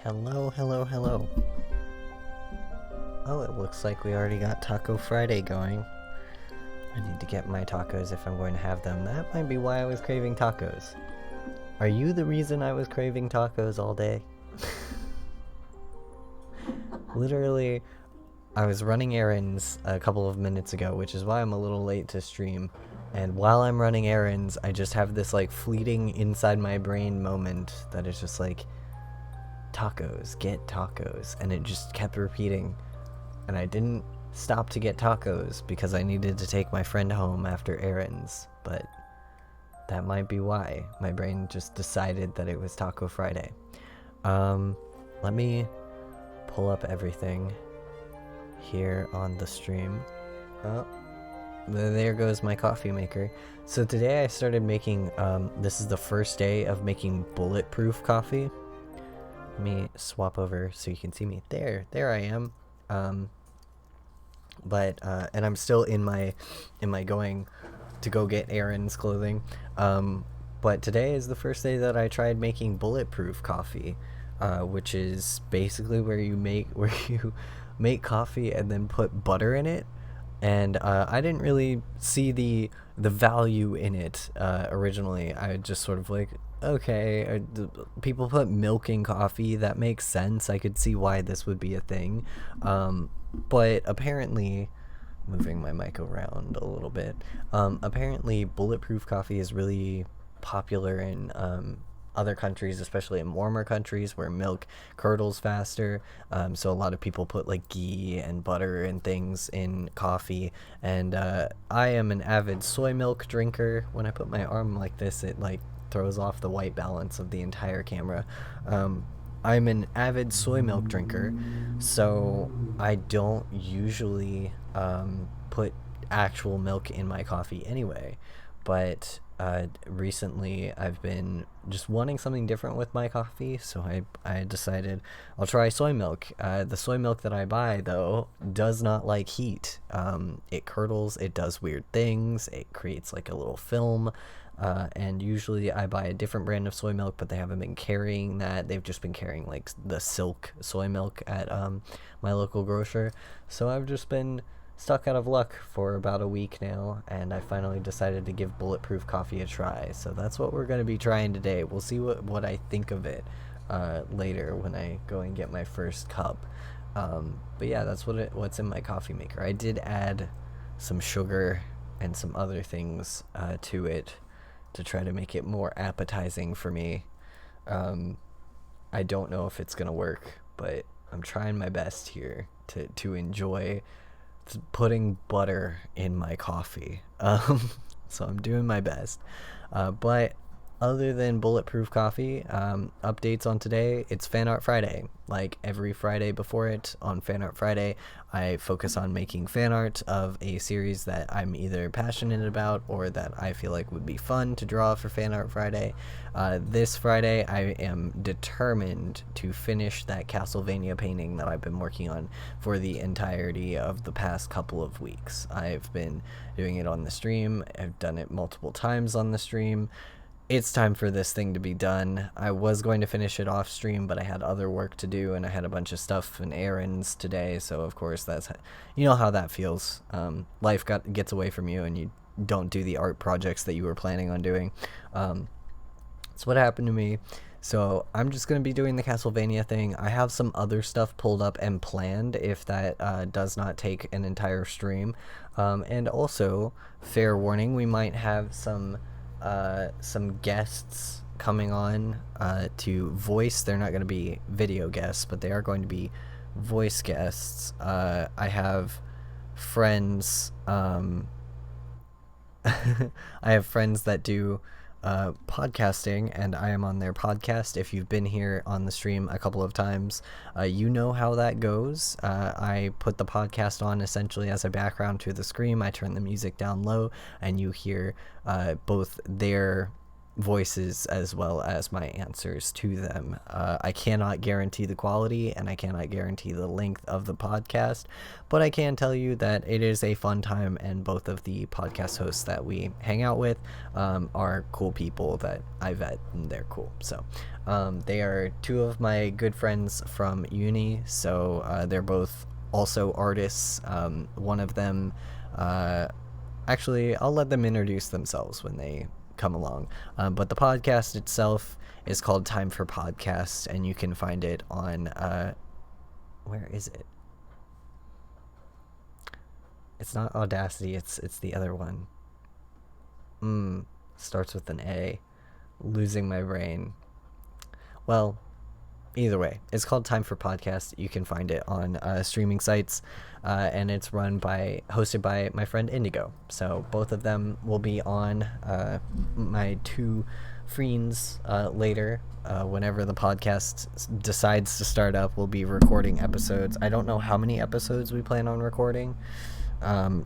Hello, hello, hello. Oh, it looks like we already got Taco Friday going. I need to get my tacos if I'm going to have them. That might be why I was craving tacos. Are you the reason I was craving tacos all day? Literally, I was running errands a couple of minutes ago, which is why I'm a little late to stream. And while I'm running errands, I just have this like fleeting inside my brain moment that is just like, tacos, get tacos. And it just kept repeating. And I didn't stop to get tacos because I needed to take my friend home after errands, but that might be why my brain just decided that it was Taco Friday. Let me pull up everything here on the stream. Oh, there goes my coffee maker. So today I started making, this is the first day of making bulletproof coffee. Let me swap over so you can see me. There I am. And I'm still in my going to go get errands clothing. But today is the first day that I tried making bulletproof coffee, which is basically where you make coffee and then put butter in it. And I didn't really see the value in it originally. I just sort of like, okay, people put milk in coffee, that makes sense. I could see why this would be a thing. But apparently, moving my mic around a little bit, apparently bulletproof coffee is really popular in other countries, especially in warmer countries where milk curdles faster. So a lot of people put like ghee and butter and things in coffee. And I am an avid soy milk drinker. When I put my arm like this, it like throws off the white balance of the entire camera. I'm an avid soy milk drinker, so I don't usually put actual milk in my coffee anyway. But recently I've been just wanting something different with my coffee, so I decided I'll try soy milk. The soy milk that I buy, though, does not like heat. It curdles, it does weird things, it creates like a little film. And usually I buy a different brand of soy milk, but they haven't been carrying that. They've just been carrying like the Silk soy milk at my local grocer. So I've just been stuck out of luck for about a week now, and I finally decided to give bulletproof coffee a try. So that's what we're going to be trying today. We'll see what I think of it later when I go and get my first cup. But yeah, that's what's in my coffee maker. I did add some sugar and some other things to it to try to make it more appetizing for me. I don't know if it's gonna work, but I'm trying my best here to enjoy putting butter in my coffee. So I'm doing my best. But other than bulletproof coffee, updates on today, it's Fan Art Friday. Like every Friday before it, on Fan Art Friday, I focus on making fan art of a series that I'm either passionate about or that I feel like would be fun to draw for Fan Art Friday. This Friday, I am determined to finish that Castlevania painting that I've been working on for the entirety of the past couple of weeks. I've been doing it on the stream. I've done it multiple times on the stream. It's time for this thing to be done. I was going to finish it off stream, but I had other work to do, and I had a bunch of stuff and errands today, so of course that's, you know how that feels. Life gets away from you, and you don't do the art projects that you were planning on doing. That's what happened to me. So I'm just going to be doing the Castlevania thing. I have some other stuff pulled up and planned if that does not take an entire stream. And also, fair warning, we might have some guests coming on to voice. They're not going to be video guests, but they are going to be voice guests. I have friends I have friends that do podcasting, and I am on their podcast. If you've been here on the stream a couple of times, you know how that goes. I put the podcast on essentially as a background to the screen. I turn the music down low, and you hear both their voices as well as my answers to them. I cannot guarantee the quality and I cannot guarantee the length of the podcast, but I can tell you that it is a fun time, and both of the podcast hosts that we hang out with are cool people that I vet, and they're cool. So they are two of my good friends from uni, so they're both also artists. One of them, actually, I'll let them introduce themselves when they come along. But the podcast itself is called Time for Podcast, and you can find it on, where is it? It's not Audacity, it's the other one. Starts with an A. Losing my brain. Well, either way, it's called Time for Podcast. You can find it on streaming sites, and it's hosted by my friend Indigo. So both of them will be on my two friends later. Whenever the podcast decides to start up, we'll be recording episodes. I don't know how many episodes we plan on recording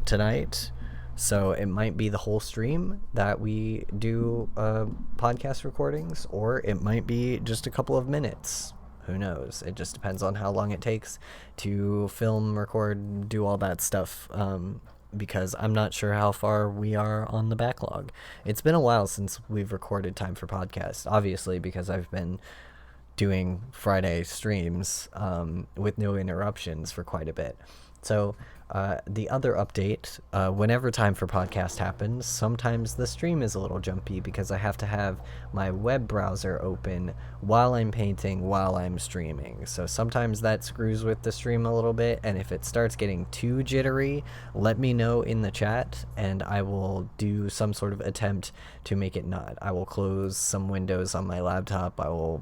tonight, so it might be the whole stream that we do podcast recordings, or it might be just a couple of minutes. Who knows? It just depends on how long it takes to film, record, do all that stuff, because I'm not sure how far we are on the backlog. It's been a while since we've recorded Time for Podcast, obviously, because I've been doing Friday streams with no interruptions for quite a bit. So the other update, whenever Time for Podcast happens, sometimes the stream is a little jumpy because I have to have my web browser open while I'm painting, while I'm streaming. So sometimes that screws with the stream a little bit, and if it starts getting too jittery, let me know in the chat, and I will do some sort of attempt to make it not. I will close some windows on my laptop. I will,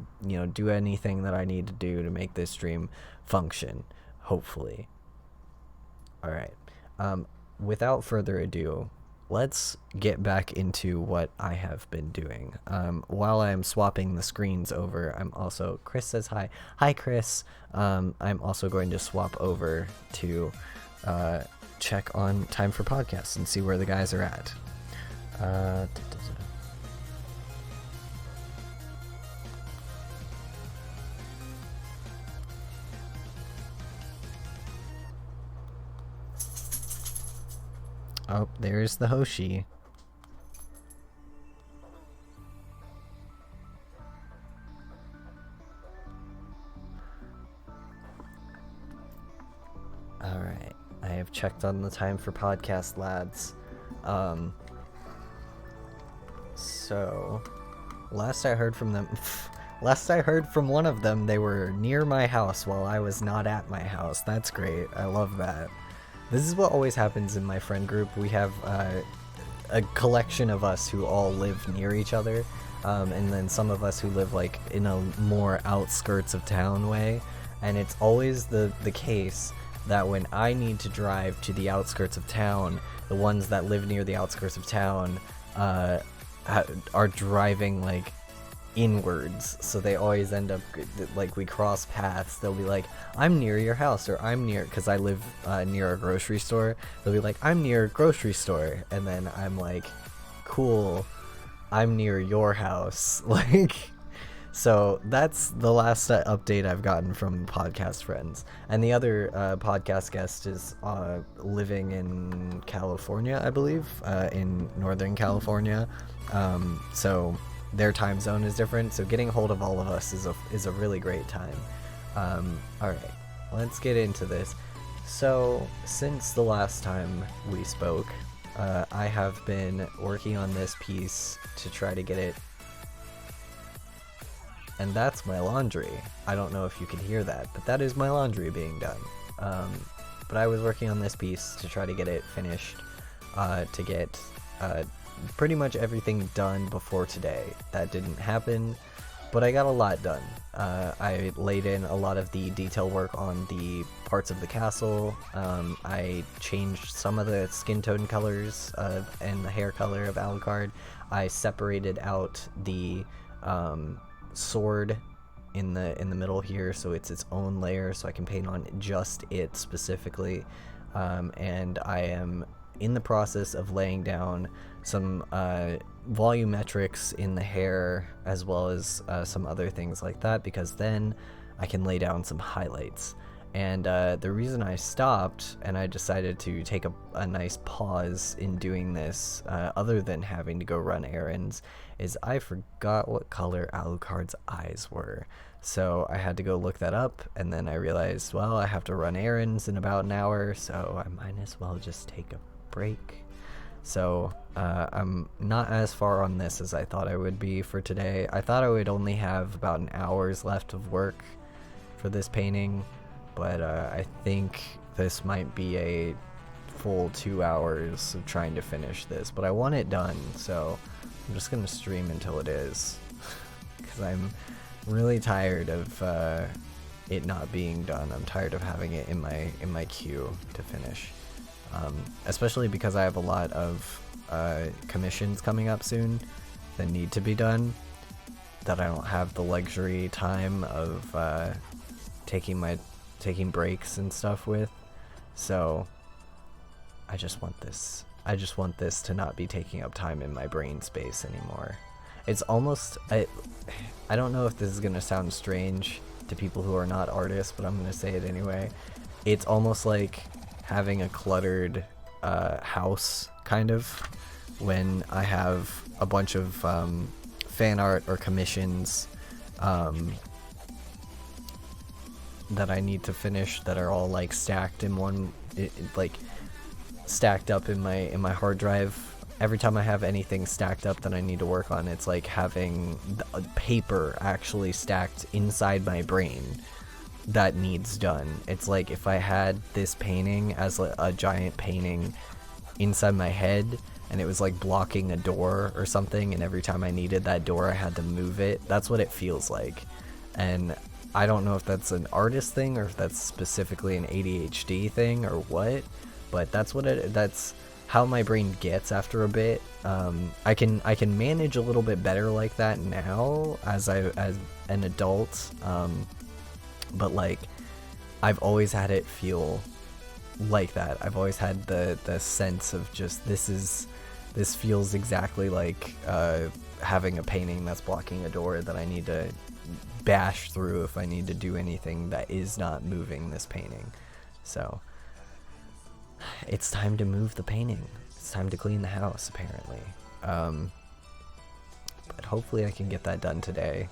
do anything that I need to do to make this stream function, hopefully. All right. Without further ado, let's get back into what I have been doing. While I'm swapping the screens over, Chris says hi. Hi, Chris. I'm also going to swap over to check on Time for Podcasts and see where the guys are at. Oh, there's the Hoshi. Alright, I have checked on the Time for Podcast lads. So, last I heard from one of them, they were near my house while I was not at my house. That's great. I love that. This is what always happens in my friend group. We have a collection of us who all live near each other, and then some of us who live like in a more outskirts of town way. And it's always the case that when I need to drive to the outskirts of town, the ones that live near the outskirts of town are driving like inwards, so they always end up like, we cross paths. They'll be like, I'm near your house, or I'm near, because I live near a grocery store. They'll be like, I'm near a grocery store, and then I'm like, cool, I'm near your house. Like, so that's the last update I've gotten from podcast friends. And the other podcast guest is living in California, I believe, in Northern California. So their time zone is different, so getting a hold of all of us is a really great time. Alright, let's get into this. So, since the last time we spoke, I have been working on this piece to try to get it, and that's my laundry. I don't know if you can hear that, but that is my laundry being done. But I was working on this piece to try to get it finished, to get pretty much everything done before today. That didn't happen, but I got a lot done. I laid in a lot of the detail work on the parts of the castle. I changed some of the skin tone colors and the hair color of Alucard. I separated out the sword in the middle here, so it's its own layer, so I can paint on just it specifically. And I am in the process of laying down some volumetrics in the hair, as well as some other things like that, because then I can lay down some highlights. And the reason I stopped and I decided to take a nice pause in doing this, other than having to go run errands, is I forgot what color Alucard's eyes were. So I had to go look that up, and then I realized, well, I have to run errands in about an hour, so I might as well just take a break. So I'm not as far on this as I thought I would be for today. I thought I would only have about an hour's left of work for this painting, but I think this might be a full 2 hours of trying to finish this. But I want it done, so I'm just gonna stream until it is, because I'm really tired of it not being done. I'm tired of having it in my queue to finish, especially because I have a lot of commissions coming up soon that need to be done, that I don't have the luxury time of taking breaks and stuff with. So I just want this to not be taking up time in my brain space anymore. It's almost, I don't know if this is gonna sound strange to people who are not artists, but I'm gonna say it anyway. It's almost like having a cluttered house, kind of, when I have a bunch of fan art or commissions that I need to finish, that are all like stacked in one, like stacked up in my hard drive. Every time I have anything stacked up that I need to work on, it's like having paper actually stacked inside my brain that needs done. It's like if I had this painting as a giant painting inside my head, and it was like blocking a door or something, and every time I needed that door I had to move it. That's what it feels like. And I don't know if that's an artist thing or if that's specifically an ADHD thing or what, but that's how my brain gets after a bit. I can manage a little bit better like that now as an adult, but like I've always had it feel like that. I've always had the sense of just this feels exactly like having a painting that's blocking a door that I need to bash through if I need to do anything that is not moving this painting. So it's time to move the painting. It's time to clean the house, apparently. But hopefully I can get that done today.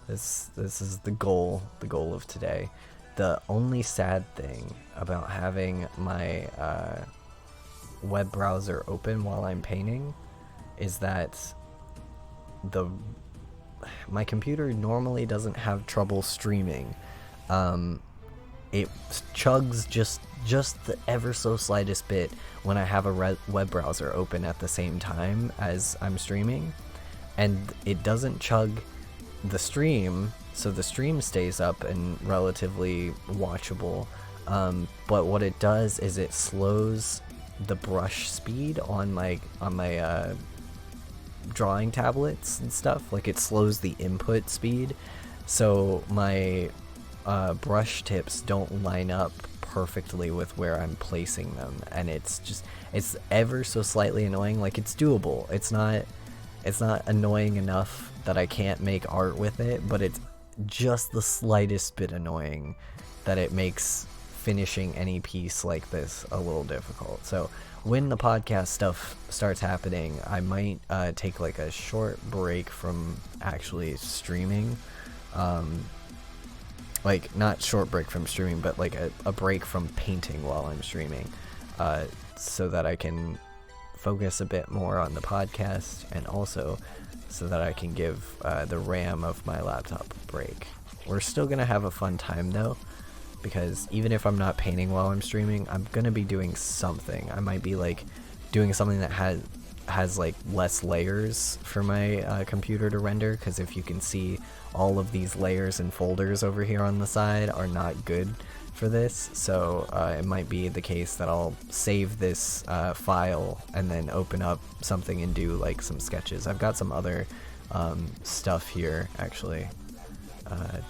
This is the goal of today. The only sad thing about having my web browser open while I'm painting is that my computer normally doesn't have trouble streaming. It chugs just the ever so slightest bit when I have a web browser open at the same time as I'm streaming, and it doesn't chug the stream, so the stream stays up and relatively watchable. But what it does is it slows the brush speed on my drawing tablets and stuff. Like, it slows the input speed, so my brush tips don't line up perfectly with where I'm placing them, and it's ever so slightly annoying. Like, it's doable. It's not annoying enough that I can't make art with it, but it's just the slightest bit annoying that it makes finishing any piece like this a little difficult. So when the podcast stuff starts happening, I might take like a short break from actually streaming. Like, not short break from streaming, but like a break from painting while I'm streaming, so that I can focus a bit more on the podcast, and also so that I can give the RAM of my laptop a break. We're still gonna have a fun time though, because even if I'm not painting while I'm streaming, I'm gonna be doing something. I might be like doing something that has like less layers for my computer to render, because if you can see, all of these layers and folders over here on the side are not good for this. So it might be the case that I'll save this file and then open up something and do like some sketches. I've got some other stuff here actually.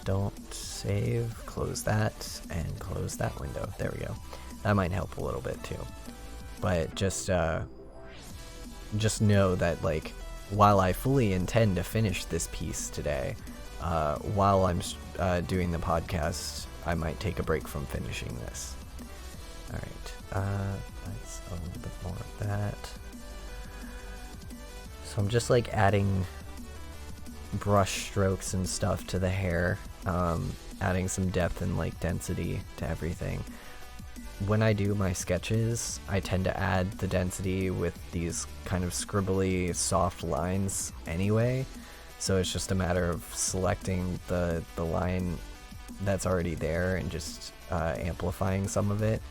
Don't save, close that, and close that window. There we go. That might help a little bit too. but just know that, like, while I fully intend to finish this piece today, while I'm doing the podcast, I might take a break from finishing this. Alright, that's a little bit more of that. So I'm just like adding brush strokes and stuff to the hair, adding some depth and like density to everything. When I do my sketches, I tend to add the density with these kind of scribbly soft lines anyway, so it's just a matter of selecting the line that's already there and just amplifying some of it.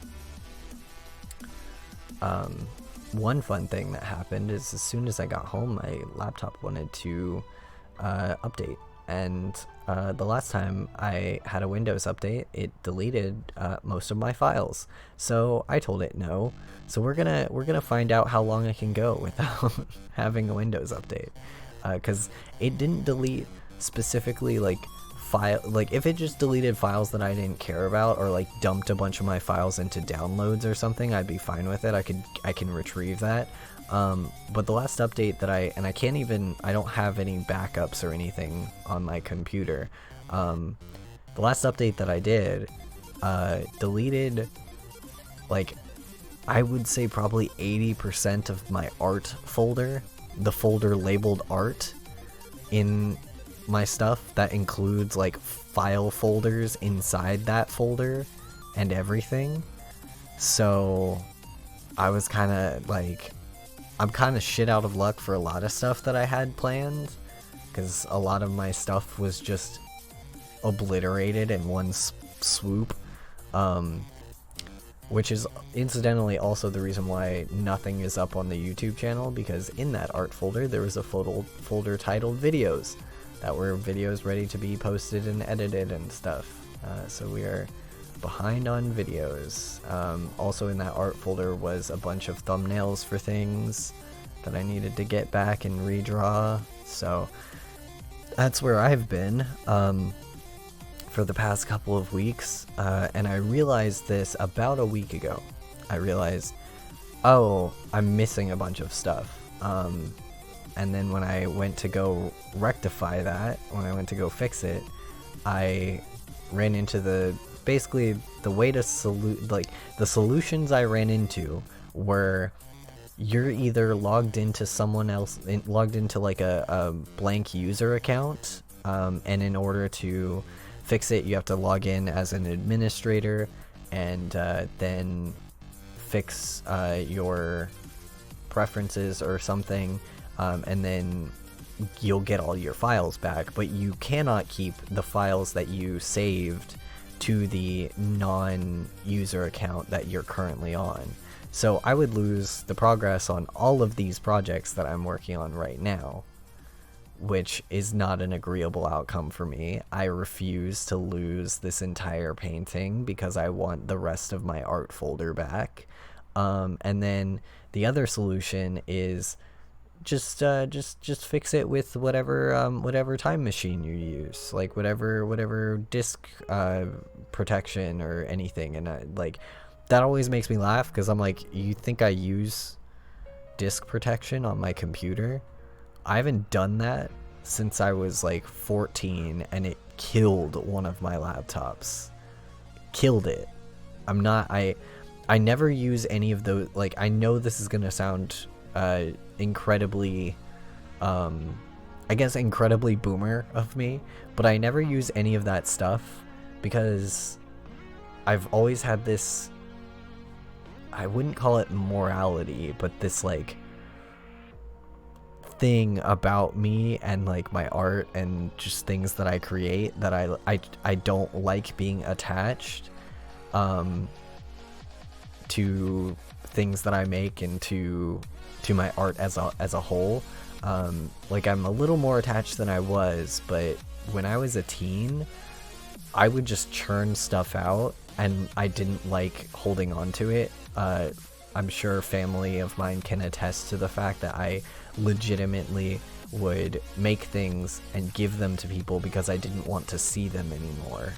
One fun thing that happened is as soon as I got home, my laptop wanted to update, and the last time I had a Windows update, it deleted most of my files. So I told it no. So we're gonna find out how long I can go without having a Windows update, because it didn't delete specifically like if it just deleted files that I didn't care about, or like dumped a bunch of my files into downloads or something, I'd be fine with it. I can retrieve that. But the last update that I don't have any backups or anything on my computer. The last update that I did, deleted, like, I would say probably 80% of my art folder, the folder labeled art in my stuff. That includes like file folders inside that folder and everything. So I was kind of like, I'm kind of shit out of luck for a lot of stuff that I had planned, because a lot of my stuff was just obliterated in one swoop, which is incidentally also the reason why nothing is up on the YouTube channel, because in that art folder there was a folder titled videos that were videos ready to be posted and edited and stuff. So we are behind on videos. Also in that art folder was a bunch of thumbnails for things that I needed to get back and redraw. So that's where I've been for the past couple of weeks, and I realized this about a week ago. I realized, oh, I'm missing a bunch of stuff. And then when I went to go rectify that, when I went to go fix it, I ran into basically the way to the solutions I ran into were, you're either logged into logged into like a blank user account, and in order to fix it you have to log in as an administrator, and then fix your preferences or something, and then you'll get all your files back, but you cannot keep the files that you saved to the non-user account that you're currently on. So I would lose the progress on all of these projects that I'm working on right now, which is not an agreeable outcome for me. I refuse to lose this entire painting because I want the rest of my art folder back. And then the other solution is just fix it with whatever time machine you use, like whatever disk protection or anything. And like that always makes me laugh, because I'm like, you think I use disk protection on my computer? I haven't done that since I was like 14, and it killed one of my laptops. Killed it. I never use any of those. Like, I know this is gonna sound incredibly I guess incredibly boomer of me, but I never use any of that stuff because I've always had this, I wouldn't call it morality, but this like thing about me and like my art and just things that I create, that I don't like being attached to things that I make and to my art as a whole. Like, I'm a little more attached than I was, but when I was a teen, I would just churn stuff out and I didn't like holding on to it. I'm sure family of mine can attest to the fact that I legitimately would make things and give them to people because I didn't want to see them anymore.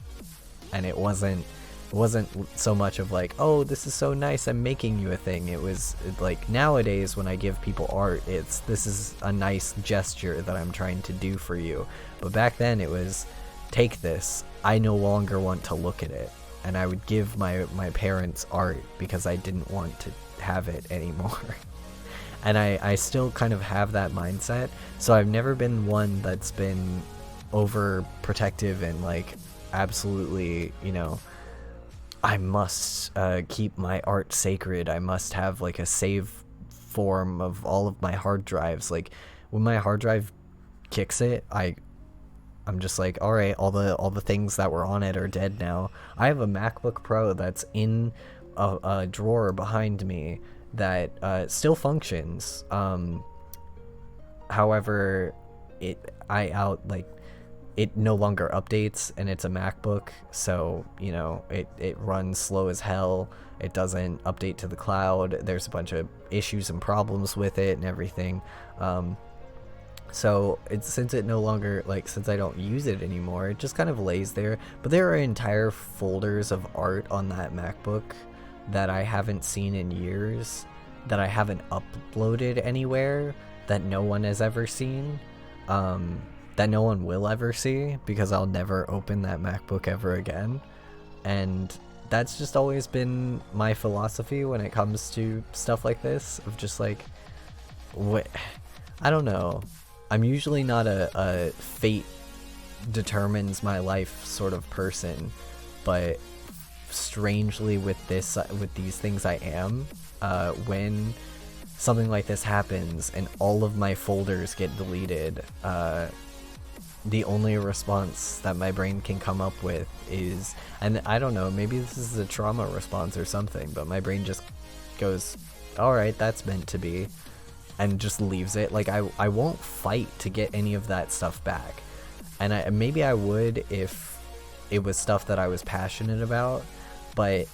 And it wasn't wasn't so much of like, oh, this is so nice, I'm making you a thing. It was like, nowadays when I give people art, this is a nice gesture that I'm trying to do for you. But back then it was, take this, I no longer want to look at it. And I would give my parents art because I didn't want to have it anymore. And I still kind of have that mindset. So I've never been one that's been overprotective and like absolutely, you know, I must keep my art sacred. I must have like a save form of all of my hard drives. Like when my hard drive kicks it, I'm just like, all right, all the things that were on it are dead now. I have a MacBook Pro that's in a drawer behind me that still functions. However, it no longer updates, and it's a MacBook, so you know it runs slow as hell. It doesn't update to the cloud. There's a bunch of issues and problems with it and everything. So since it no longer, like, since I don't use it anymore, it just kind of lays there. But there are entire folders of art on that MacBook that I haven't seen in years, that I haven't uploaded anywhere, that no one has ever seen, that no one will ever see, because I'll never open that MacBook ever again. And that's just always been my philosophy when it comes to stuff like this, of just like, what, I don't know. I'm usually not a fate determines my life sort of person, but strangely with these things I am. When something like this happens and all of my folders get deleted, the only response that my brain can come up with is, and I don't know, maybe this is a trauma response or something, but my brain just goes, alright, that's meant to be, and just leaves it. Like, I won't fight to get any of that stuff back. And maybe I would if it was stuff that I was passionate about, but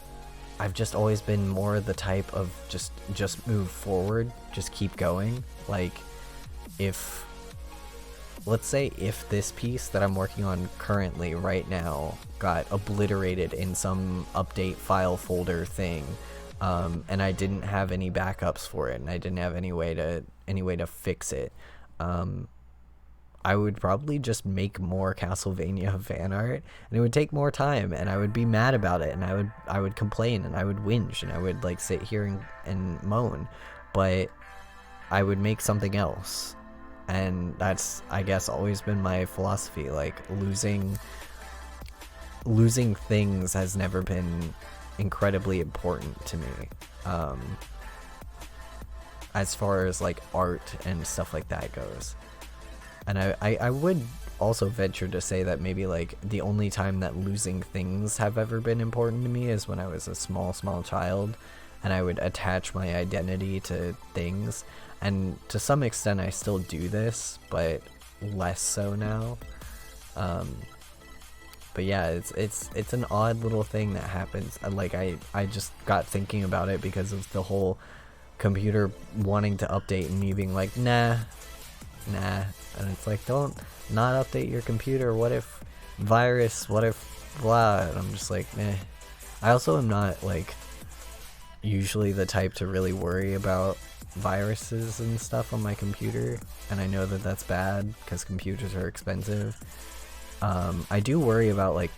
I've just always been more the type of just move forward, just keep going. Like, let's say if this piece that I'm working on currently right now got obliterated in some update file folder thing, and I didn't have any backups for it, and I didn't have any way to fix it, I would probably just make more Castlevania fan art, and it would take more time, and I would be mad about it, and I would complain, and I would whinge, and I would like sit here and moan, but I would make something else. And that's, I guess, always been my philosophy. Like, losing things has never been incredibly important to me, as far as like art and stuff like that goes. And I would also venture to say that maybe like the only time that losing things have ever been important to me is when I was a small child, and I would attach my identity to things. And to some extent I still do this, but less so now. But yeah, it's an odd little thing that happens. Like, I just got thinking about it because of the whole computer wanting to update and me being like, nah. And it's like, don't not update your computer. What if virus? What if blah? And I'm just like, meh. I also am not like usually the type to really worry about viruses and stuff on my computer, and I know that that's bad because computers are expensive. I do worry about like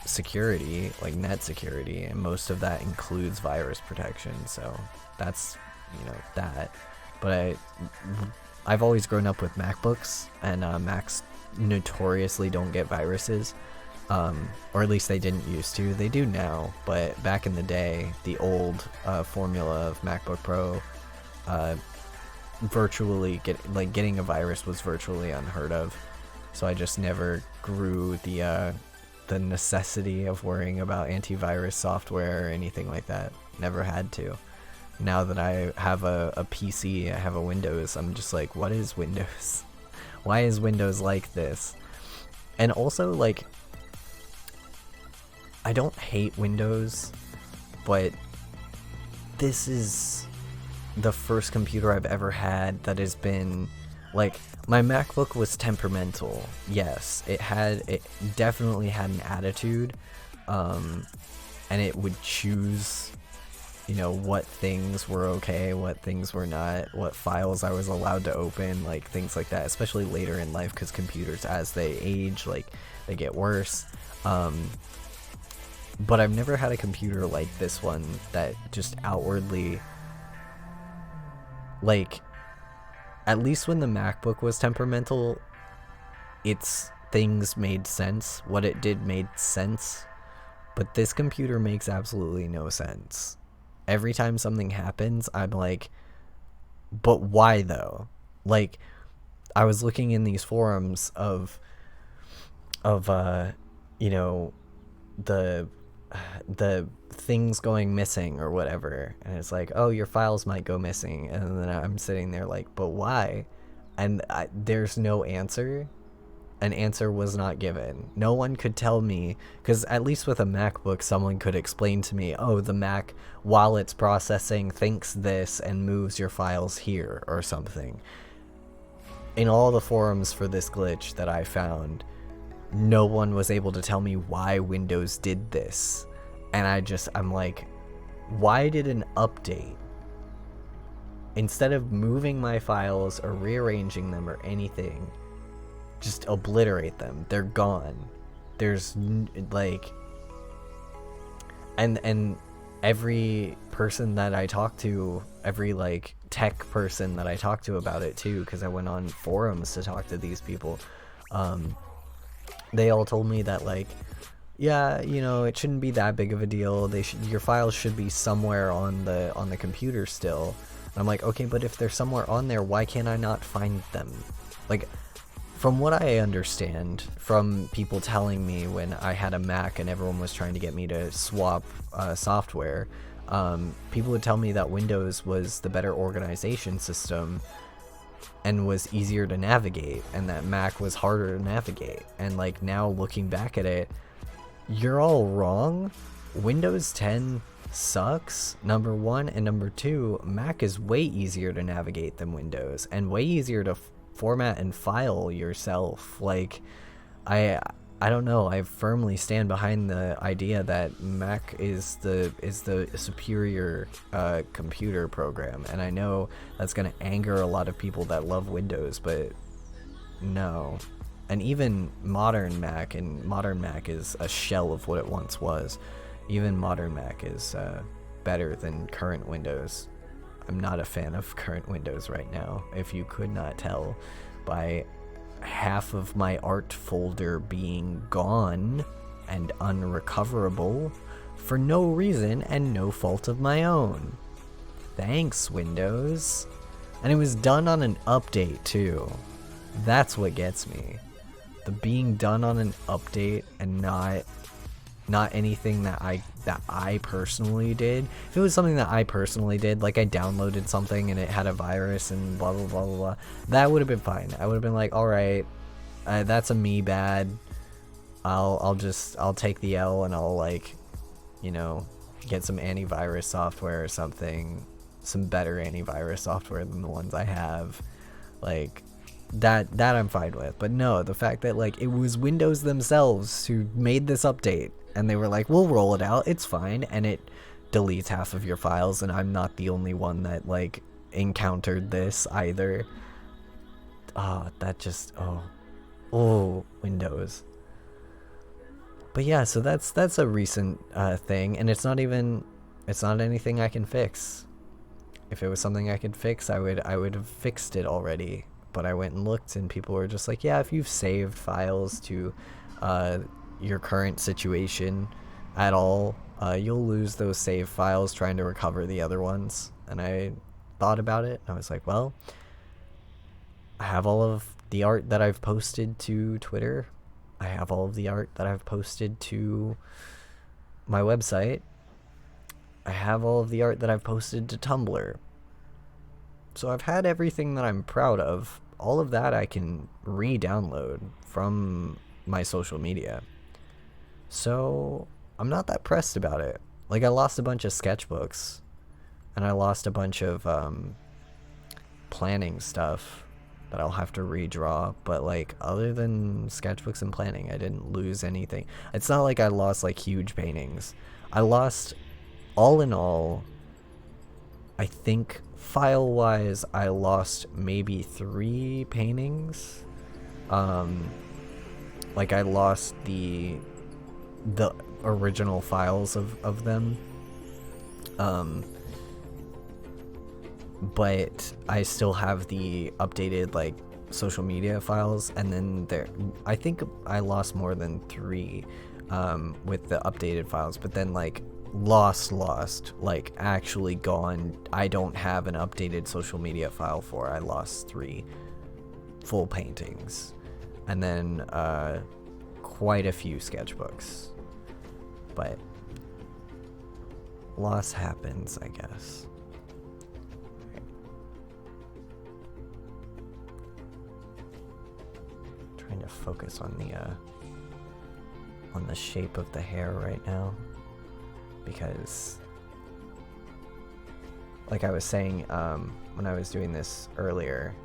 security, like net security, and most of that includes virus protection, so that's, you know, that. But I've always grown up with MacBooks, and Macs notoriously don't get viruses, or at least they didn't used to. They do now, but back in the day, the old formula of MacBook Pro, getting a virus was virtually unheard of. So I just never grew the necessity of worrying about antivirus software or anything like that. Never had to. Now that I have a PC, I have a Windows, I'm just like, what is Windows? Why is Windows like this? And also, like, I don't hate Windows, but this is the first computer I've ever had that has been, like, my MacBook was temperamental. Yes, it definitely had an attitude, and it would choose, you know, what things were okay, what things were not, what files I was allowed to open, like things like that, especially later in life, because computers, as they age, like, they get worse. But I've never had a computer like this one that just outwardly, like, at least when the MacBook was temperamental, its things made sense. What it did made sense. But this computer makes absolutely no sense. Every time something happens, I'm like, but why though? Like, I was looking in these forums of you know, the things going missing or whatever, and it's like, oh, your files might go missing, and then I'm sitting there like, but why? And there's no answer. An answer was not given. No one could tell me, because at least with a MacBook, someone could explain to me, oh, the Mac, while it's processing, thinks this and moves your files here or something. In all the forums for this glitch that I found, no one was able to tell me why Windows did this. And I'm like, why did an update, instead of moving my files or rearranging them or anything, just obliterate them? They're gone. There's like, and every person that I talk to, every like tech person that I talk to about it too, because I went on forums to talk to these people, they all told me that, like, yeah, you know, it shouldn't be that big of a deal. Your files should be somewhere on the computer still. And I'm like, okay, but if they're somewhere on there, why can't I not find them? Like, from what I understand from people telling me when I had a Mac and everyone was trying to get me to swap software, people would tell me that Windows was the better organization system and was easier to navigate, and that Mac was harder to navigate. And like, now looking back at it, you're all wrong. Windows 10 sucks, number one, and number two, Mac is way easier to navigate than Windows, and way easier to format and file yourself. Like, I don't know, I firmly stand behind the idea that Mac is the superior computer program, and I know that's gonna anger a lot of people that love Windows, but no. And even modern Mac is a shell of what it once was. Even modern Mac is better than current Windows. I'm not a fan of current Windows right now, if you could not tell by half of my art folder being gone and unrecoverable for no reason and no fault of my own. Thanks, Windows. And it was done on an update too. That's what gets me. The being done on an update and not anything that I personally did. If it was something that I personally did, like I downloaded something and it had a virus and blah blah blah blah blah, that would have been fine. I would have been like, all right, that's a me bad. I'll take the L and I'll, like, you know, get some antivirus software or something, some better antivirus software than the ones I have, like. That I'm fine with. But no, the fact that, like, it was Windows themselves who made this update, and they were like, we'll roll it out, it's fine, and it deletes half of your files, and I'm not the only one that, like, encountered this either. That just, Windows. But yeah, so that's a recent thing, and it's not anything I can fix. If it was something I could fix, I would have fixed it already. But I went and looked, and people were just like, yeah, if you've saved files to your current situation at all, you'll lose those saved files trying to recover the other ones. And I thought about it, and I was like, well, I have all of the art that I've posted to Twitter. I have all of the art that I've posted to my website. I have all of the art that I've posted to Tumblr. So I've had everything that I'm proud of. All of that I can re-download from my social media. So I'm not that pressed about it. Like, I lost a bunch of sketchbooks, and I lost a bunch of planning stuff that I'll have to redraw. But, like, other than sketchbooks and planning, I didn't lose anything. It's not like I lost, like, huge paintings. I lost, all in all, I think file-wise, I lost maybe 3 paintings. Like I lost the original files of them. But I still have the updated like social media files, and then I think I lost more than 3 with the updated files, but then like lost like actually gone, I don't have an updated social media file for. I lost 3 full paintings, and then quite a few sketchbooks, but loss happens, I guess. Trying to focus on the shape of the hair right now, because like I was saying when I was doing this earlier,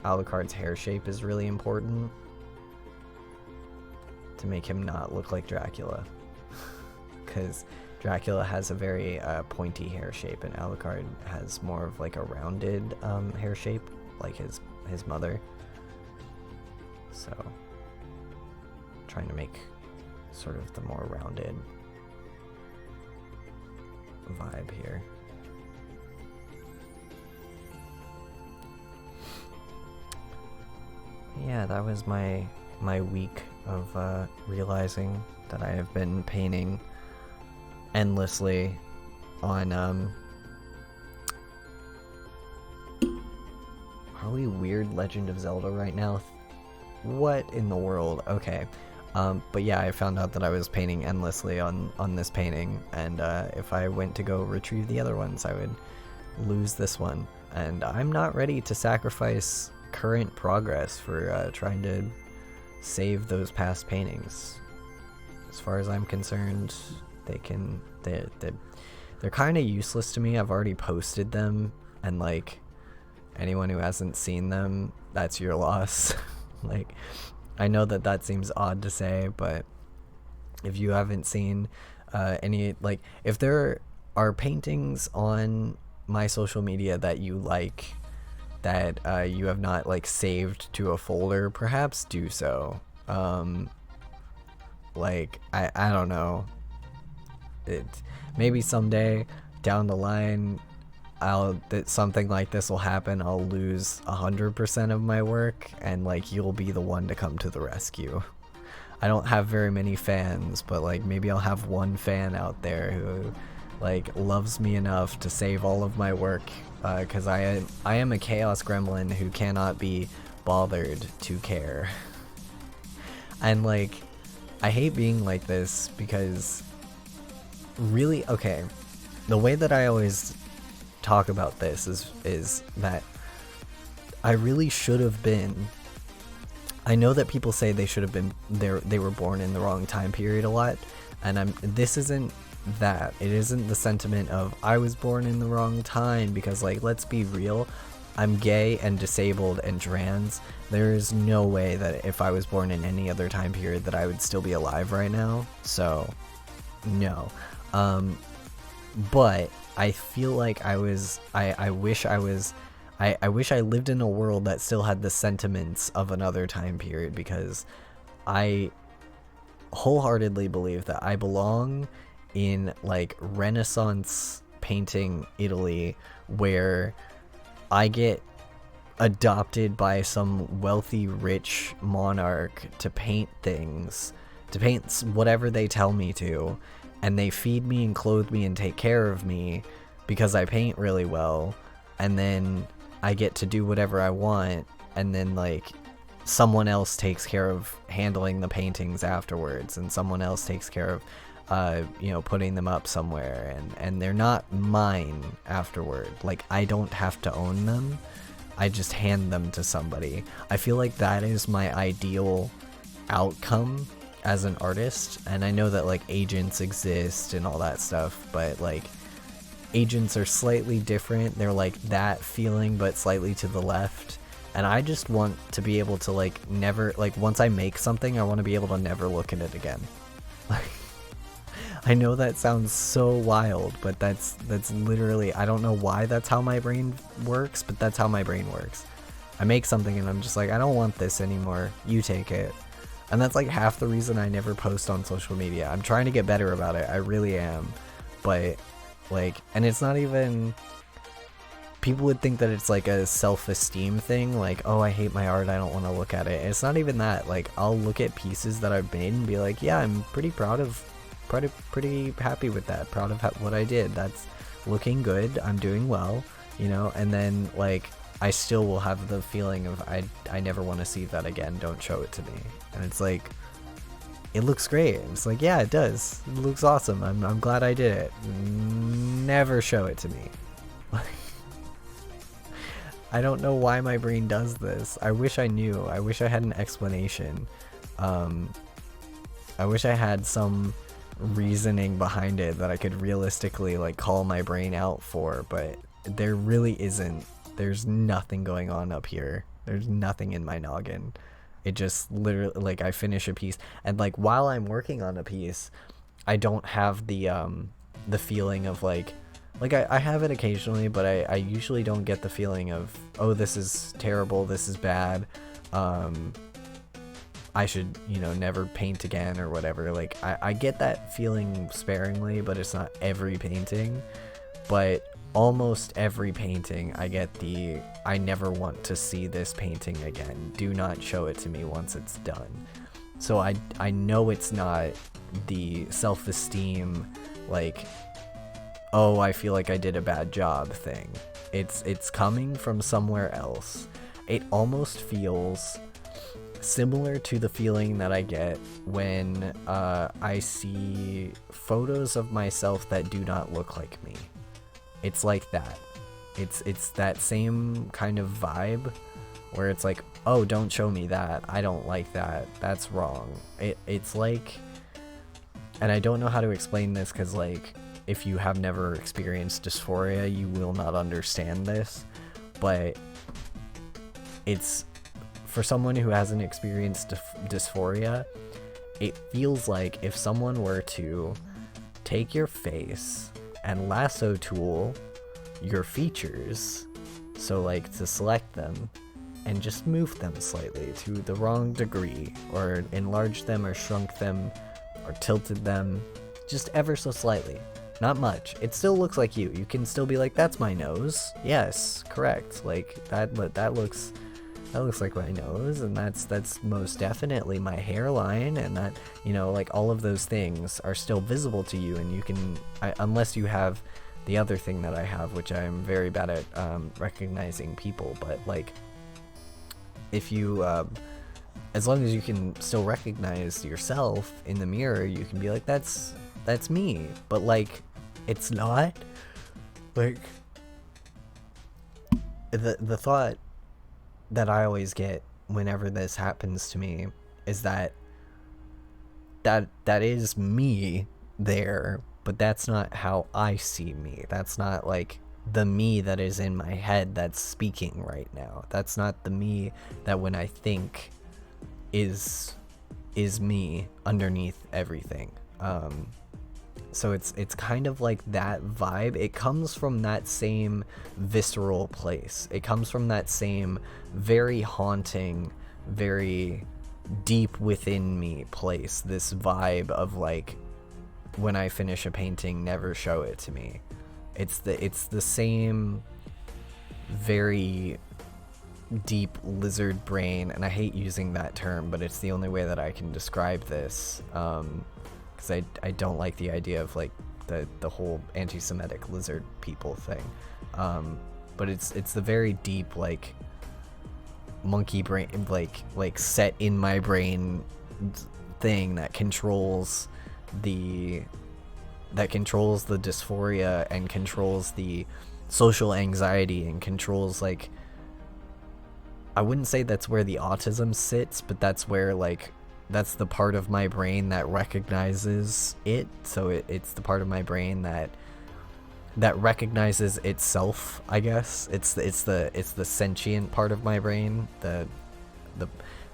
Alucard's hair shape is really important to make him not look like Dracula, because Dracula has a very pointy hair shape, and Alucard has more of like a rounded hair shape, like his mother. So trying to make sort of the more rounded vibe here. Yeah, that was my week of realizing that I have been painting endlessly on are we weird Legend of Zelda right now? What in the world? Okay. But yeah, I found out that I was painting endlessly on this painting, and if I went to go retrieve the other ones, I would lose this one. And I'm not ready to sacrifice current progress for trying to save those past paintings. As far as I'm concerned, they're kind of useless to me. I've already posted them, and like anyone who hasn't seen them, that's your loss. Like, I know that seems odd to say, but if you haven't seen any, like, if there are paintings on my social media that you like, that you have not like saved to a folder, perhaps do so. Like, I don't know, maybe someday down the line that something like this will happen. I'll lose 100% of my work, and like you'll be the one to come to the rescue. I don't have very many fans, but like maybe I'll have one fan out there who like loves me enough to save all of my work, because I am a chaos gremlin who cannot be bothered to care. And like, I hate being like this, because really, okay, the way that I always talk about this is that I really should have been, I know that people say they should have been they were born in the wrong time period a lot, and this isn't that. It isn't the sentiment of I was born in the wrong time, because like, let's be real, I'm gay and disabled and trans. There is no way that if I was born in any other time period that I would still be alive right now. So no. But I feel like I wish I lived in a world that still had the sentiments of another time period, because I wholeheartedly believe that I belong in like Renaissance painting Italy, where I get adopted by some wealthy rich monarch to paint things, to paint whatever they tell me to, and they feed me and clothe me and take care of me because I paint really well, and then I get to do whatever I want, and then like someone else takes care of handling the paintings afterwards, and someone else takes care of putting them up somewhere, and they're not mine afterward. Like, I don't have to own them, I just hand them to somebody. I feel like that is my ideal outcome as an artist, and I know that like agents exist and all that stuff, but like agents are slightly different. They're like that feeling but slightly to the left, and I just want to be able to like never, like once I make something, I want to be able to never look at it again. Like, I know that sounds so wild, but that's literally, I don't know why that's how my brain works, but that's how my brain works. I make something and I'm just like, I don't want this anymore. You take it. And that's like half the reason I never post on social media. I'm trying to get better about it. I really am. But like, and it's not even, people would think that it's like a self-esteem thing. Like, oh, I hate my art, I don't want to look at it. It's not even that. Like, I'll look at pieces that I've made and be like, yeah, I'm pretty pretty happy with that. Proud of what I did. That's looking good. I'm doing well, you know? And then like, I still will have the feeling of I never want to see that again. Don't show it to me. And it's like, it looks great. It's like, yeah, it does. It looks awesome. I'm glad I did it. Never show it to me. I don't know why my brain does this. I wish I knew. I wish I had an explanation. I wish I had some reasoning behind it that I could realistically like call my brain out for, but there really isn't. There's nothing going on up here. There's nothing in my noggin. It just literally, like, I finish a piece and like while I'm working on a piece, I don't have the feeling of like I have it occasionally, but I usually don't get the feeling of, oh, this is terrible, this is bad, I should, you know, never paint again or whatever. Like I get that feeling sparingly, but it's not every painting. But almost every painting I get the, I never want to see this painting again. Do not show it to me once it's done. So I know it's not the self-esteem, like, oh, I feel like I did a bad job thing. It's coming from somewhere else. It almost feels similar to the feeling that I get when I see photos of myself that do not look like me. It's like that. It's that same kind of vibe where it's like, oh, don't show me that. I don't like that. That's wrong. It's like, and I don't know how to explain this because, like, if you have never experienced dysphoria, you will not understand this. But it's, for someone who hasn't experienced dysphoria, it feels like if someone were to take your face and lasso tool your features, so like to select them and just move them slightly to the wrong degree, or enlarge them or shrunk them or tilted them just ever so slightly, not much. It still looks like you. You can still be like, that's my nose. Yes, correct. Like that looks like my nose, and that's most definitely my hairline, and that, you know, like all of those things are still visible to you, and you can, unless you have the other thing that I have, which I'm very bad at recognizing people, but like if you as long as you can still recognize yourself in the mirror, you can be like, that's me. But like, it's not. Like, the thought that I always get whenever this happens to me is that is me there, but that's not how I see me. That's not like the me that is in my head that's speaking right now. That's not the me that when I think is me underneath everything. So it's kind of like that vibe. It comes from that same visceral place. It comes from that same very haunting, very deep within me place. This vibe of like, when I finish a painting, never show it to me. It's the same very deep lizard brain, and I hate using that term, but it's the only way that I can describe this. Because I don't like the idea of like the whole anti-Semitic lizard people thing, but it's the very deep like monkey brain, like set in my brain thing that controls the dysphoria and controls the social anxiety and controls, like, I wouldn't say that's where the autism sits, but that's where, like, that's the part of my brain that recognizes it. So it's the part of my brain that recognizes itself, I guess. It's the sentient part of my brain, the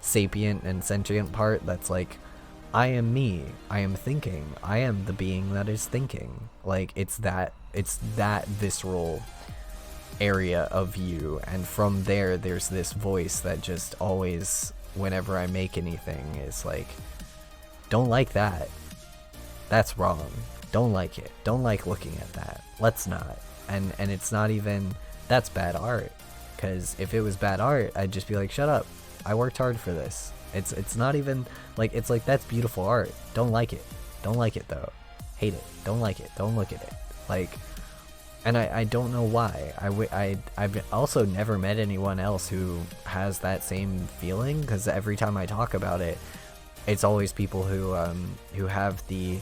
sapient and sentient part that's like I am me. I am thinking. I am the being that is thinking. Like, it's that visceral area of you, and from there's this voice that just always, whenever I make anything, is like, don't like that. That's wrong. Don't like it. Don't like looking at that. Let's not. And it's not even, that's bad art. Because if it was bad art, I'd just be like, shut up. I worked hard for this. It's not even, like, it's like, that's beautiful art. Don't like it. Don't like it, though. Hate it. Don't like it. Don't look at it. Like, and I don't know why. I've also never met anyone else who has that same feeling, because every time I talk about it, it's always people who have the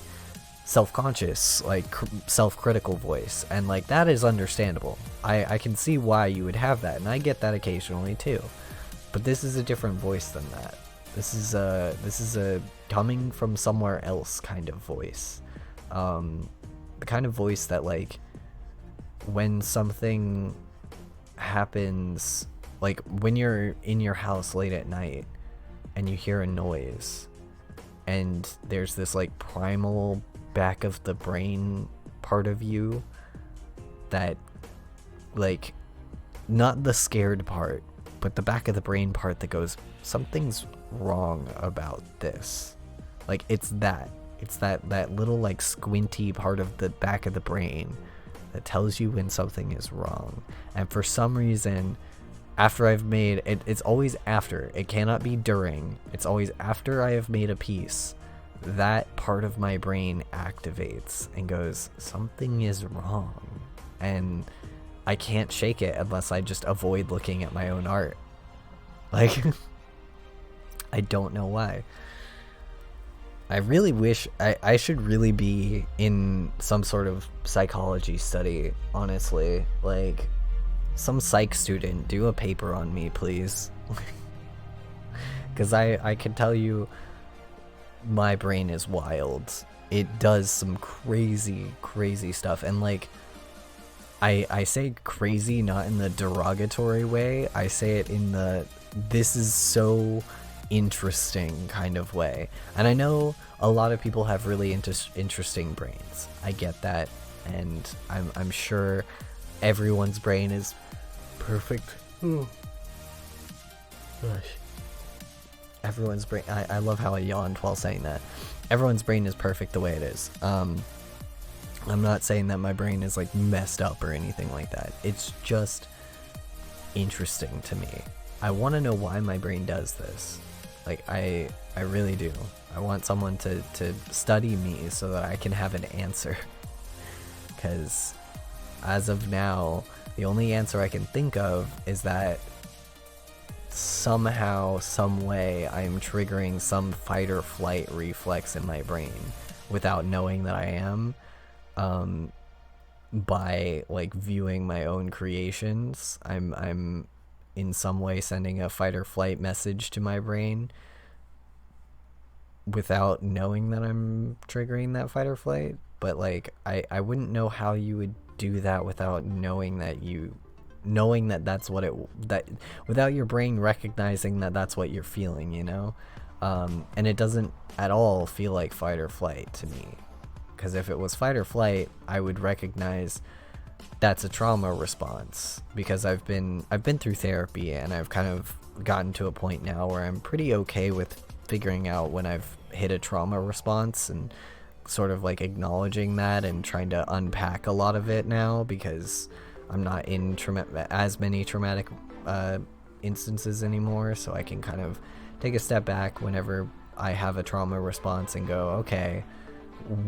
self-conscious, like, self-critical voice, and like, that is understandable. I can see why you would have that, and I get that occasionally too. But this is a different voice than that. This is a coming from somewhere else kind of voice. The kind of voice that, like, when something happens, like when you're in your house late at night and you hear a noise, and there's this like primal back of the brain part of you that, like, not the scared part, but the back of the brain part that goes, something's wrong about this. Like, it's that little, like, squinty part of the back of the brain that tells you when something is wrong. And for some reason, after I've made it, it's always after, it cannot be during, it's always after I have made a piece, that part of my brain activates and goes, something is wrong. And I can't shake it unless I just avoid looking at my own art. Like, I don't know why. I really wish I should really be in some sort of psychology study, honestly. Like, some psych student, do a paper on me, please. Because I can tell you, my brain is wild. It does some crazy, crazy stuff. And, like, I say crazy not in the derogatory way. I say it in the, this is so interesting kind of way. And I know a lot of people have really interesting brains. I get that, and I'm sure everyone's brain is perfect. Ooh. Gosh. Everyone's brain, I love how I yawned while saying that. Everyone's brain is perfect the way it is. I'm not saying that my brain is like messed up or anything like that. It's just interesting to me. I want to know why my brain does this. Like, I really do. I want someone to study me so that I can have an answer. Because as of now, the only answer I can think of is that somehow, some way, I'm triggering some fight or flight reflex in my brain without knowing that I am. By, like, viewing my own creations, I'm in some way sending a fight or flight message to my brain without knowing that I'm triggering that fight or flight. But, like, I wouldn't know how you would do that without knowing that that's what without your brain recognizing that that's what you're feeling, you know? And it doesn't at all feel like fight or flight to me. Because if it was fight or flight, I would recognize that's a trauma response. Because I've been through therapy, and I've kind of gotten to a point now where I'm pretty okay with figuring out when I've hit a trauma response, and sort of like acknowledging that and trying to unpack a lot of it now, because I'm not in as many traumatic instances anymore. So I can kind of take a step back whenever I have a trauma response and go, okay,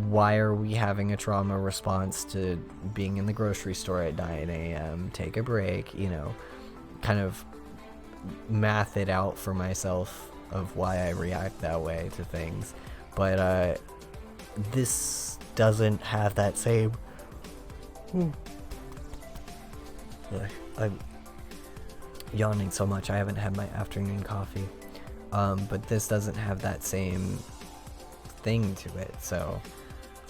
why are we having a trauma response to being in the grocery store at 9 a.m? Take a break, you know, kind of math it out for myself of why I react that way to things. But this doesn't have that same... I'm yawning so much, I haven't had my afternoon coffee. But this doesn't have that same thing to it, so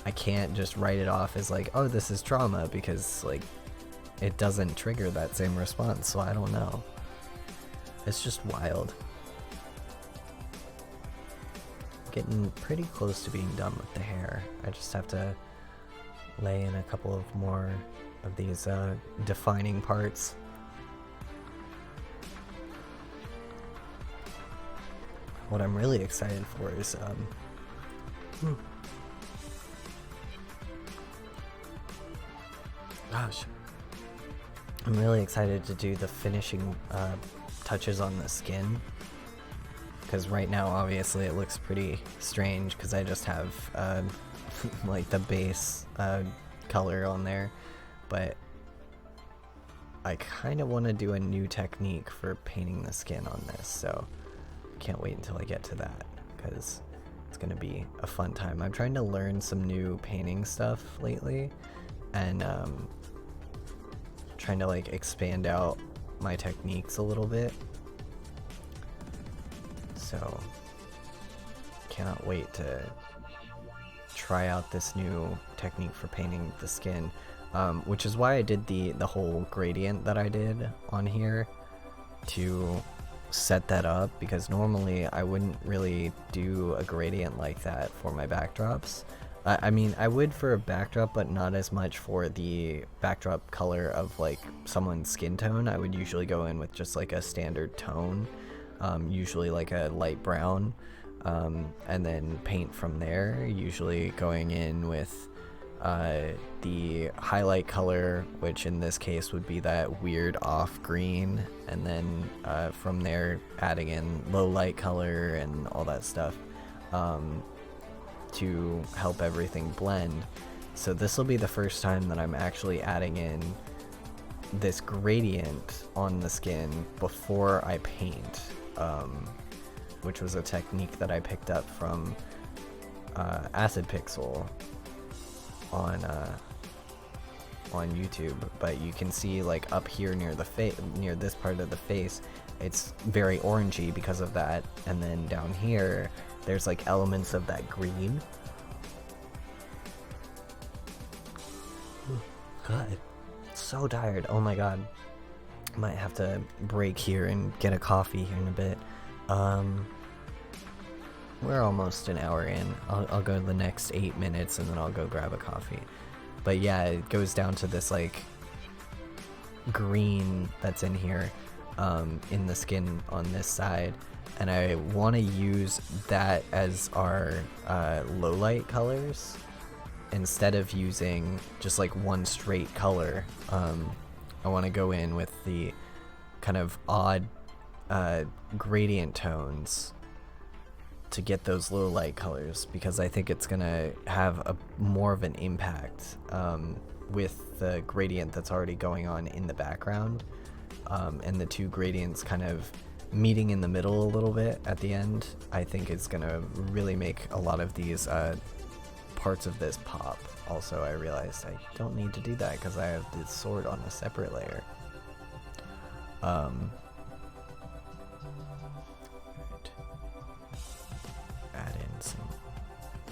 I can't just write it off as like, oh, this is trauma, because, like, it doesn't trigger that same response. So I don't know, it's just wild. getting pretty close to being done with the hair. I just have to lay in a couple of more of these defining parts. What I'm really excited for is gosh, I'm really excited to do the finishing touches on the skin, because right now obviously it looks pretty strange because I just have like the base color on there, but I kind of want to do a new technique for painting the skin on this, so can't wait until I get to that because it's gonna be a fun time. I'm trying to learn some new painting stuff lately, and trying to like expand out my techniques a little bit, so cannot wait to try out this new technique for painting the skin, which is why I did the whole gradient that I did on here to set that up, because normally I wouldn't really do a gradient like that for my backdrops. I mean, I would for a backdrop, but not as much for the backdrop color of like someone's skin tone. I would usually go in with just like a standard tone, usually like a light brown, and then paint from there, usually going in with the highlight color, which in this case would be that weird off green, and then from there adding in low light color and all that stuff to help everything blend. So this will be the first time that I'm actually adding in this gradient on the skin before I paint, which was a technique that I picked up from Acid Pixel on YouTube. But you can see like up here near the face, near this part of the face, it's very orangey because of that, and then down here there's like elements of that green. God, so tired. Oh my god, might have to break here and get a coffee here in a bit. We're almost an hour in. I'll go the next 8 minutes and then I'll go grab a coffee. But yeah, it goes down to this like green that's in here, in the skin on this side, and I want to use that as our low light colors instead of using just like one straight color. I want to go in with the kind of odd gradient tones to get those low light colors, because I think it's gonna have a more of an impact with the gradient that's already going on in the background, and the two gradients kind of meeting in the middle a little bit at the end. I think it's gonna really make a lot of these parts of this pop. Also, I realized I don't need to do that because I have this sword on a separate layer. Add in some,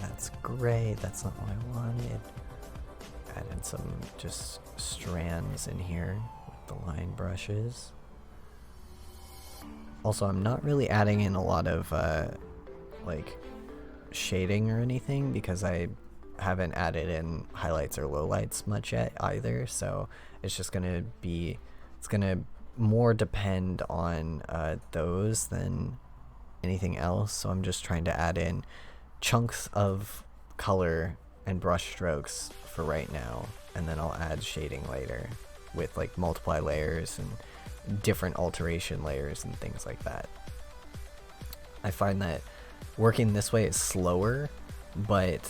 that's great, that's not what I wanted. Add in some just strands in here with the line brushes. Also, I'm not really adding in a lot of like shading or anything because I haven't added in highlights or lowlights much yet either, so it's just gonna be, it's gonna more depend on those than anything else. So I'm just trying to add in chunks of color and brush strokes for right now, and then I'll add shading later with like multiply layers and different alteration layers and things like that. I find that working this way is slower, but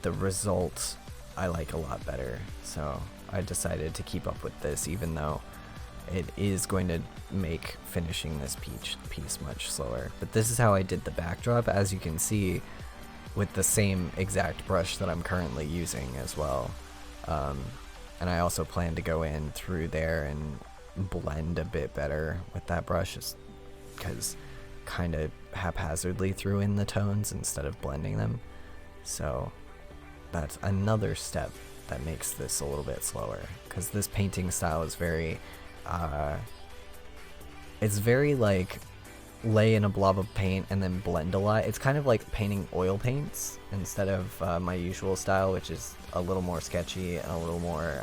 the result I like a lot better, so I decided to keep up with this, even though it is going to make finishing this piece much slower. But this is how I did the backdrop, as you can see, with the same exact brush that I'm currently using as well. And I also plan to go in through there and blend a bit better with that brush, just because kind of haphazardly threw in the tones instead of blending them. So that's another step that makes this a little bit slower, because this painting style is very it's very like lay in a blob of paint and then blend a lot. It's kind of like painting oil paints instead of my usual style, which is a little more sketchy and a little more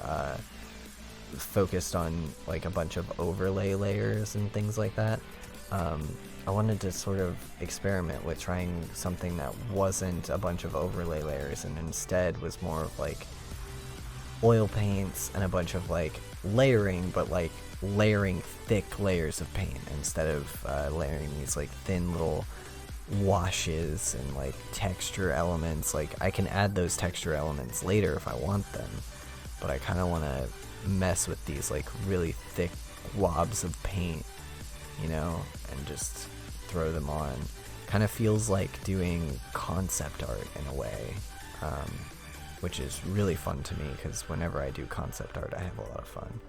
focused on like a bunch of overlay layers and things like that. I wanted to sort of experiment with trying something that wasn't a bunch of overlay layers and instead was more of like oil paints and a bunch of like layering, but like layering thick layers of paint instead of layering these like thin little washes and like texture elements. Like I can add those texture elements later if I want them, but I kind of want to mess with these like really thick globs of paint, you know, and just throw them on. Kind of feels like doing concept art in a way, which is really fun to me because whenever I do concept art I have a lot of fun.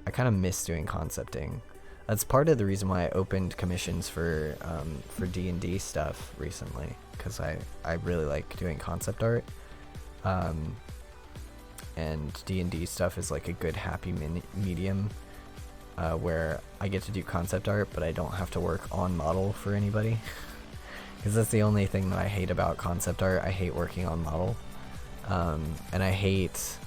I kind of miss doing concepting. That's part of the reason why I opened commissions for D&D stuff recently, because I really like doing concept art, and D&D stuff is like a good happy medium where I get to do concept art but I don't have to work on model for anybody, because that's the only thing that I hate about concept art. I hate working on model, and I hate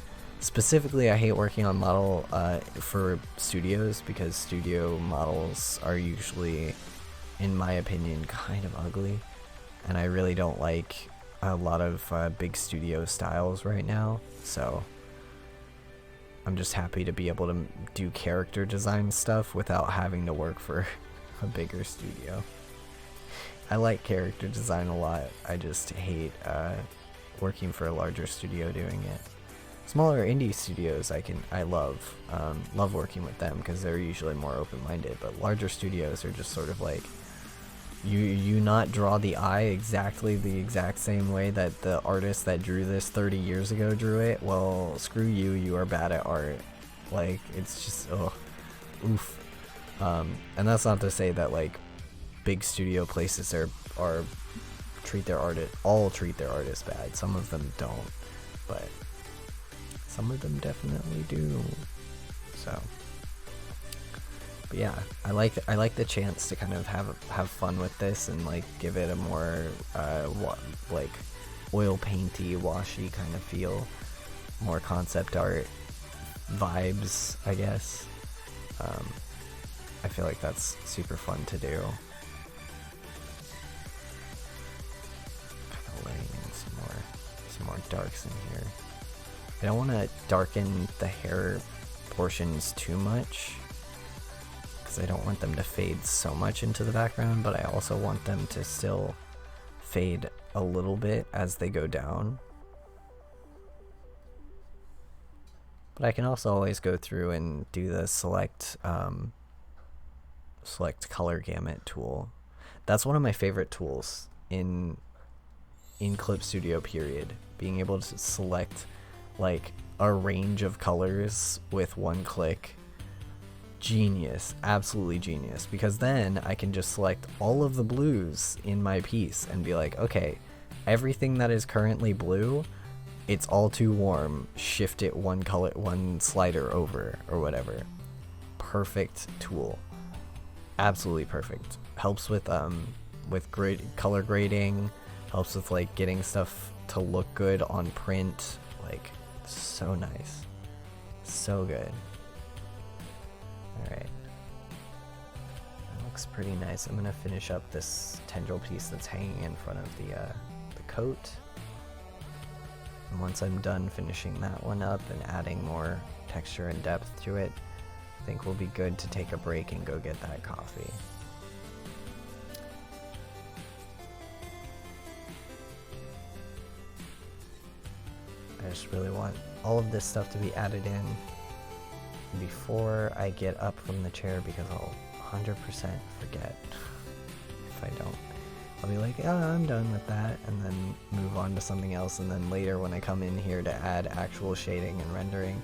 working on model for studios, because studio models are usually, in my opinion, kind of ugly, and I really don't like a lot of big studio styles right now, so I'm just happy to be able to do character design stuff without having to work for a bigger studio. I like character design a lot, I just hate working for a larger studio doing it. Smaller indie studios I love working with them because they're usually more open-minded, but larger studios are just sort of like, you not draw the eye exactly the exact same way that the artist that drew this 30 years ago drew it, well, screw you, you are bad at art. Like, it's just, oof. And that's not to say that like big studio places all treat their artists bad. Some of them don't, but some of them definitely do. So, but yeah, I like the chance to kind of have fun with this and like give it a more like oil painty, washy kind of feel, more concept art vibes, I guess. I feel like that's super fun to do. Kind of laying in some more darks in here. I don't want to darken the hair portions too much, because I don't want them to fade so much into the background, but I also want them to still fade a little bit as they go down. But I can also always go through and do the select color gamut tool. That's one of my favorite tools in Clip Studio, period. Being able to select like a range of colors with one click. Genius, absolutely genius, because then I can just select all of the blues in my piece and be like, okay, everything that is currently blue, it's all too warm, shift it one slider over or whatever. Perfect tool, absolutely perfect. Helps with color grading, helps with like getting stuff to look good on print. Like, so nice, so good. Alright, that looks pretty nice. I'm gonna finish up this tendril piece that's hanging in front of the coat, and once I'm done finishing that one up and adding more texture and depth to it, I think we'll be good to take a break and go get that coffee. I just really want all of this stuff to be added in before I get up from the chair, because I'll 100% forget if I don't. I'll be like, oh, I'm done with that, and then move on to something else, and then later when I come in here to add actual shading and rendering,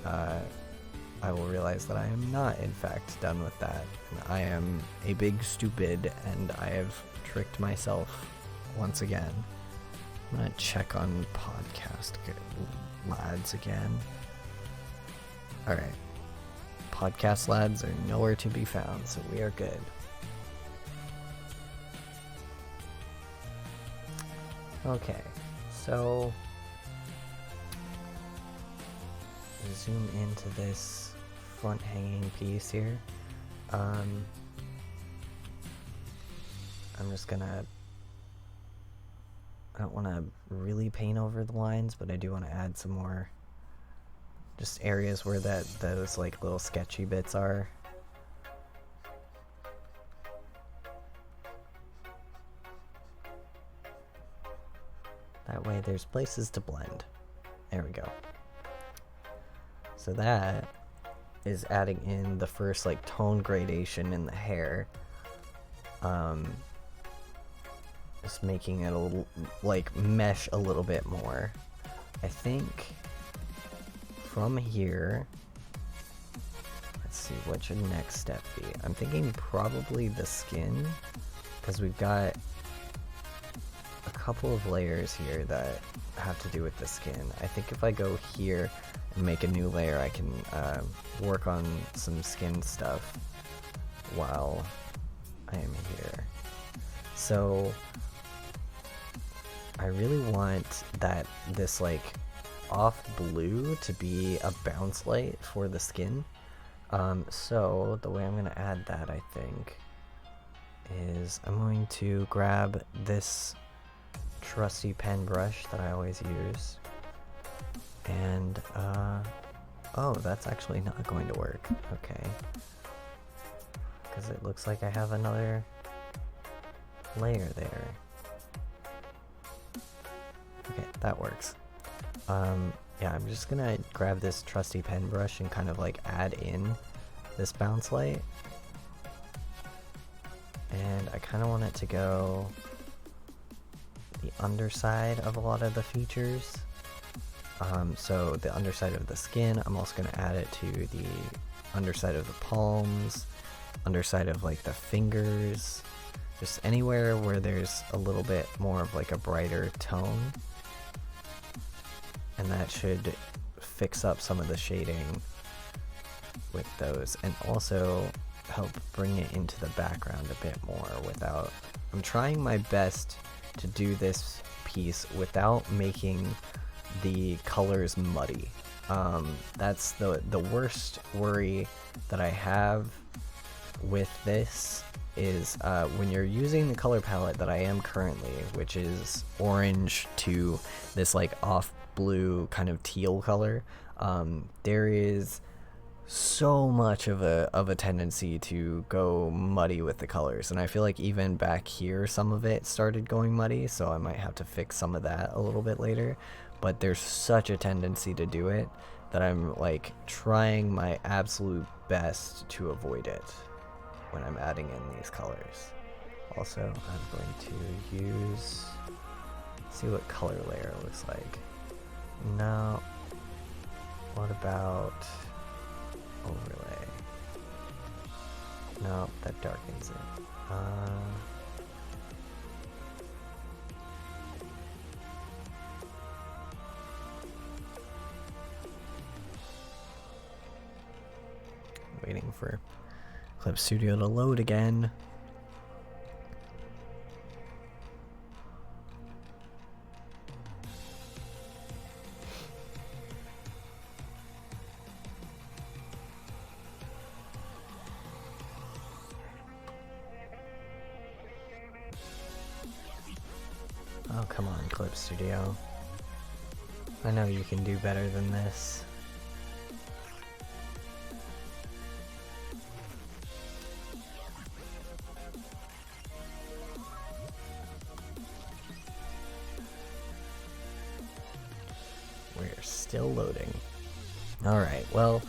I will realize that I am not in fact done with that, and I am a big stupid, and I have tricked myself once again. I'm gonna check on podcast lads again. Alright. Podcast lads are nowhere to be found, so we are good. Okay, so zoom into this front hanging piece here. I'm just gonna, I don't want to really paint over the lines, but I do want to add some more just areas where those like little sketchy bits are. That way there's places to blend. There we go. So that is adding in the first like tone gradation in the hair. Just making it a little like mesh a little bit more. I think from here, let's see, what should next step be? I'm thinking probably the skin, because we've got a couple of layers here that have to do with the skin. I think if I go here and make a new layer, I can work on some skin stuff while I am here. So I really want this like off blue to be a bounce light for the skin. So the way I'm going to add that, I think, is I'm going to grab this trusty pen brush that I always use, and oh, that's actually not going to work. Okay, because it looks like I have another layer there. Okay, that works. Yeah, I'm just gonna grab this trusty pen brush and kind of like add in this bounce light, and I kind of want it to go the underside of a lot of the features. So the underside of the skin, I'm also going to add it to the underside of the palms, underside of like the fingers, just anywhere where there's a little bit more of like a brighter tone. And that should fix up some of the shading with those, and also help bring it into the background a bit more without... I'm trying my best to do this piece without making the colors muddy. That's the worst worry that I have with this is when you're using the color palette that I am currently, which is orange to this like off blue kind of teal color, there is so much of a tendency to go muddy with the colors, and I feel like even back here some of it started going muddy, so I might have to fix some of that a little bit later. But there's such a tendency to do it that I'm like trying my absolute best to avoid it when I'm adding in these colors. Also, I'm going to use, see what color layer looks like. No, what about overlay? No, that darkens it. Waiting for Clip Studio to load again. Oh, come on, Clip Studio. I know you can do better than this. We're still loading. Alright, well,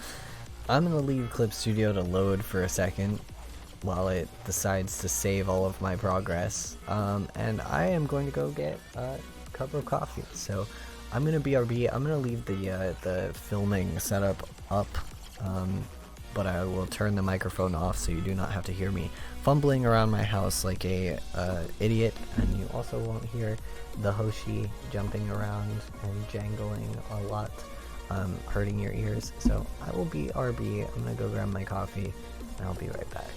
I'm gonna leave Clip Studio to load for a second while it decides to save all of my progress, and I am going to go get a cup of coffee. So I'm gonna BRB. I'm gonna leave the filming setup up, but I will turn the microphone off so you do not have to hear me fumbling around my house like a idiot, and you also won't hear the Hoshi jumping around and jangling a lot, hurting your ears. So I will BRB. I'm gonna go grab my coffee and I'll be right back.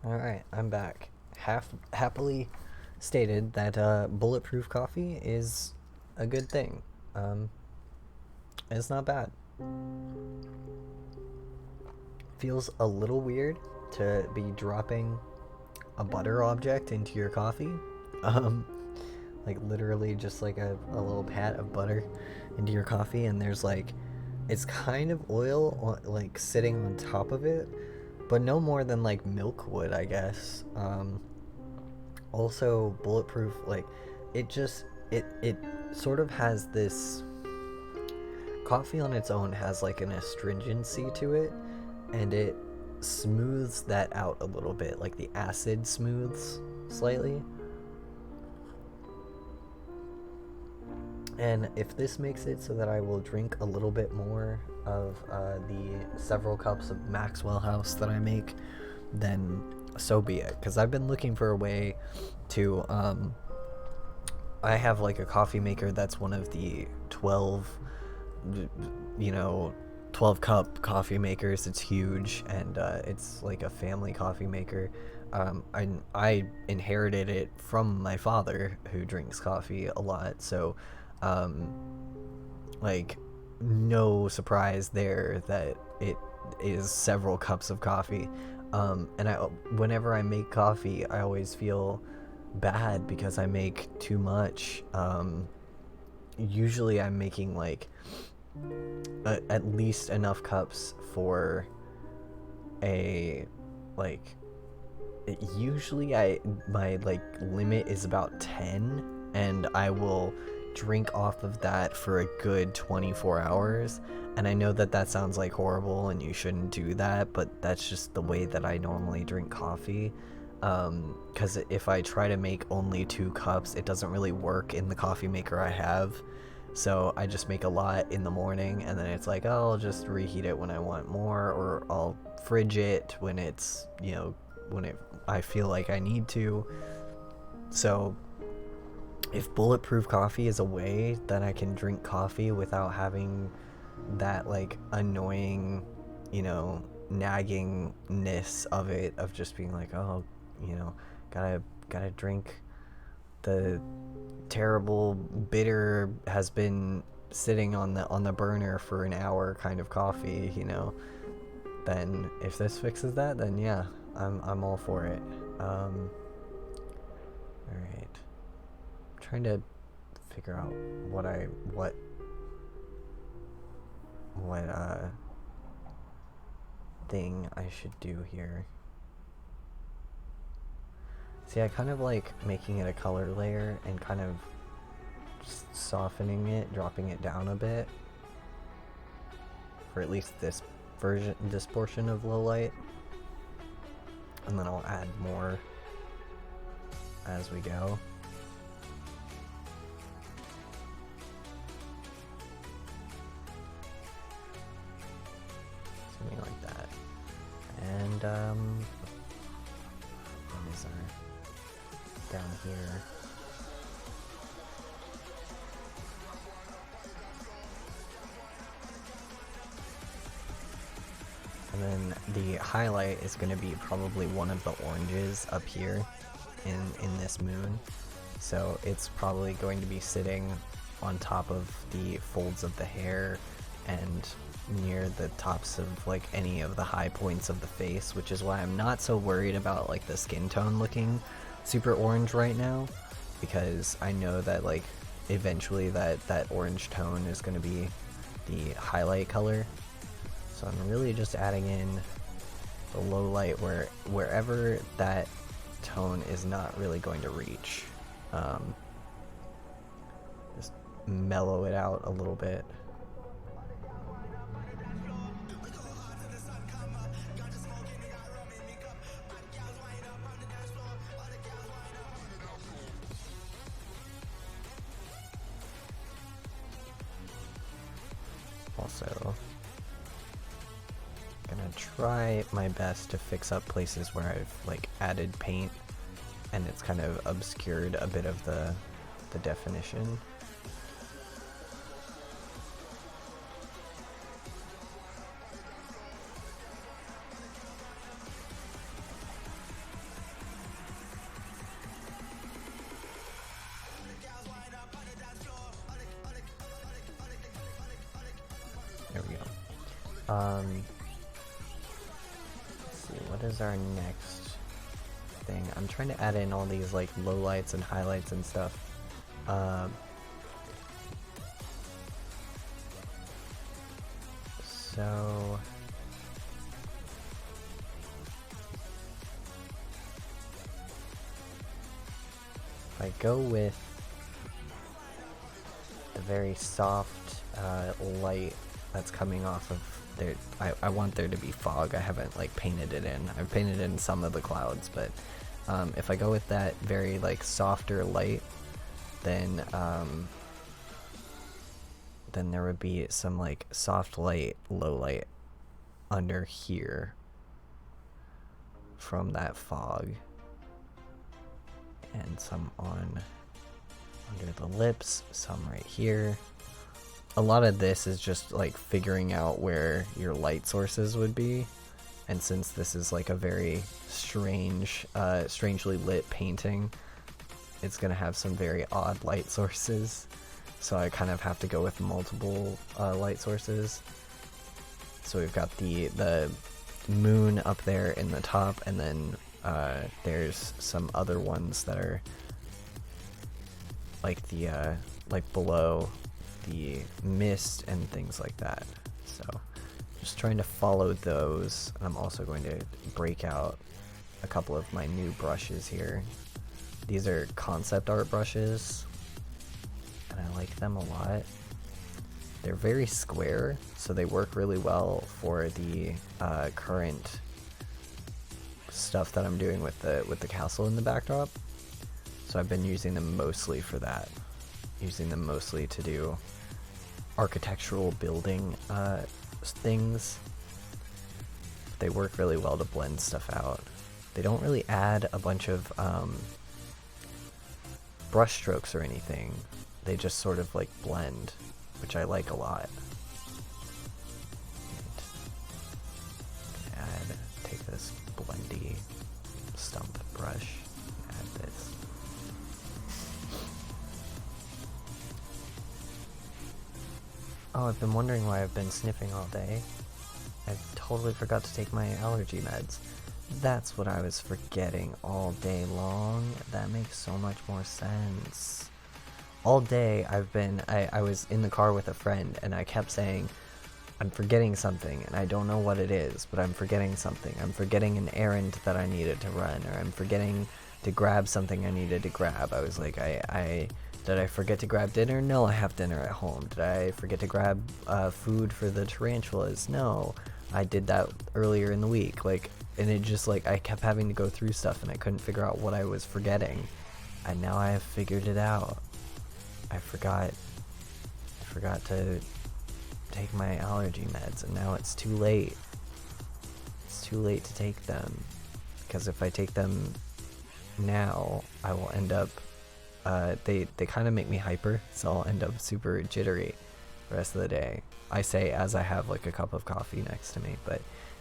Alright, I'm back. Happily stated that bulletproof coffee is a good thing. Um, it's not bad. Feels a little weird to be dropping a butter object into your coffee. Um, like literally just like a little pat of butter into your coffee, and there's like, it's kind of oil like sitting on top of it, but no more than like milk would, I guess. Also, bulletproof, like, it sort of has this, coffee on its own has like an astringency to it, and it smooths that out a little bit, like the acid smooths slightly. And if this makes it so that I will drink a little bit more of the several cups of Maxwell House that I make, then so be it. Because I've been looking for a way to, I have like a coffee maker that's one of the 12, 12 cup coffee makers. It's huge, and it's like a family coffee maker. I inherited it from my father, who drinks coffee a lot, so like, no surprise there that it is several cups of coffee. And whenever I make coffee, I always feel bad because I make too much. Usually I'm making like at least enough cups for a, like, usually my like limit is about 10, and I will drink off of that for a good 24 hours. And I know that sounds like horrible and you shouldn't do that, but that's just the way that I normally drink coffee. Because if I try to make only 2 cups, it doesn't really work in the coffee maker I have. So I just make a lot in the morning, and then it's like, oh, I'll just reheat it when I want more, or I'll fridge it when it's, when I feel like I need to. So if bulletproof coffee is a way that I can drink coffee without having that like annoying, naggingness of it, of just being like, oh, gotta drink the terrible bitter, has been sitting on the burner for an hour kind of coffee, then if this fixes that, then yeah, I'm all for it. All right. Trying to figure out what thing I should do here. See, I kind of like making it a color layer and kind of just softening it, dropping it down a bit for at least this portion of low light, and then I'll add more as we go. Something like that. And what is our down here? And then the highlight is going to be probably one of the oranges up here in this moon. So it's probably going to be sitting on top of the folds of the hair and near the tops of like any of the high points of the face, which is why I'm not so worried about like the skin tone looking super orange right now, because I know that like eventually that orange tone is going to be the highlight color. So I'm really just adding in the low light wherever that tone is not really going to reach. Just mellow it out a little bit. Also, gonna try my best to fix up places where I've like added paint and it's kind of obscured a bit of the definition. Let's see, what is our next thing? I'm trying to add in all these like lowlights and highlights and stuff. So if I go with the very soft light that's coming off of there, I want there to be fog. I haven't like painted it in. I've painted in some of the clouds, but if I go with that very like softer light, then there would be some like soft light, low light under here from that fog, and some on under the lips, some right here. A lot of this is just like figuring out where your light sources would be, and since this is like a very strangely lit painting, it's gonna have some very odd light sources, so I kind of have to go with multiple light sources. So we've got the moon up there in the top, and then there's some other ones that are like the like below the mist and things like that. So just trying to follow those. I'm also going to break out a couple of my new brushes here. These are concept art brushes, and I like them a lot. They're very square, so they work really well for the current stuff that I'm doing with the castle in the backdrop. So I've been using them mostly for that. Using them mostly to do architectural building things. They work really well to blend stuff out. They don't really add a bunch of brush strokes or anything. They just sort of like blend, which I like a lot. Take this blendy stump brush, add this. Oh, I've been wondering why I've been sniffing all day. I totally forgot to take my allergy meds. That's what I was forgetting all day long. That makes so much more sense. All day I was in the car with a friend, and I kept saying, I'm forgetting something, and I don't know what it is, but I'm forgetting something. I'm forgetting an errand that I needed to run, or I'm forgetting to grab something I needed to grab. I was like, did I forget to grab dinner? No, I have dinner at home. Did I forget to grab food for the tarantulas? No, I did that earlier in the week. Like, and it just like, I kept having to go through stuff, and I couldn't figure out what I was forgetting. And now I have figured it out. I forgot to take my allergy meds, and now it's too late. It's too late to take them, because if I take them now, I will end up they kind of make me hyper, so I'll end up super jittery the rest of the day. I say as I have like a cup of coffee next to me, but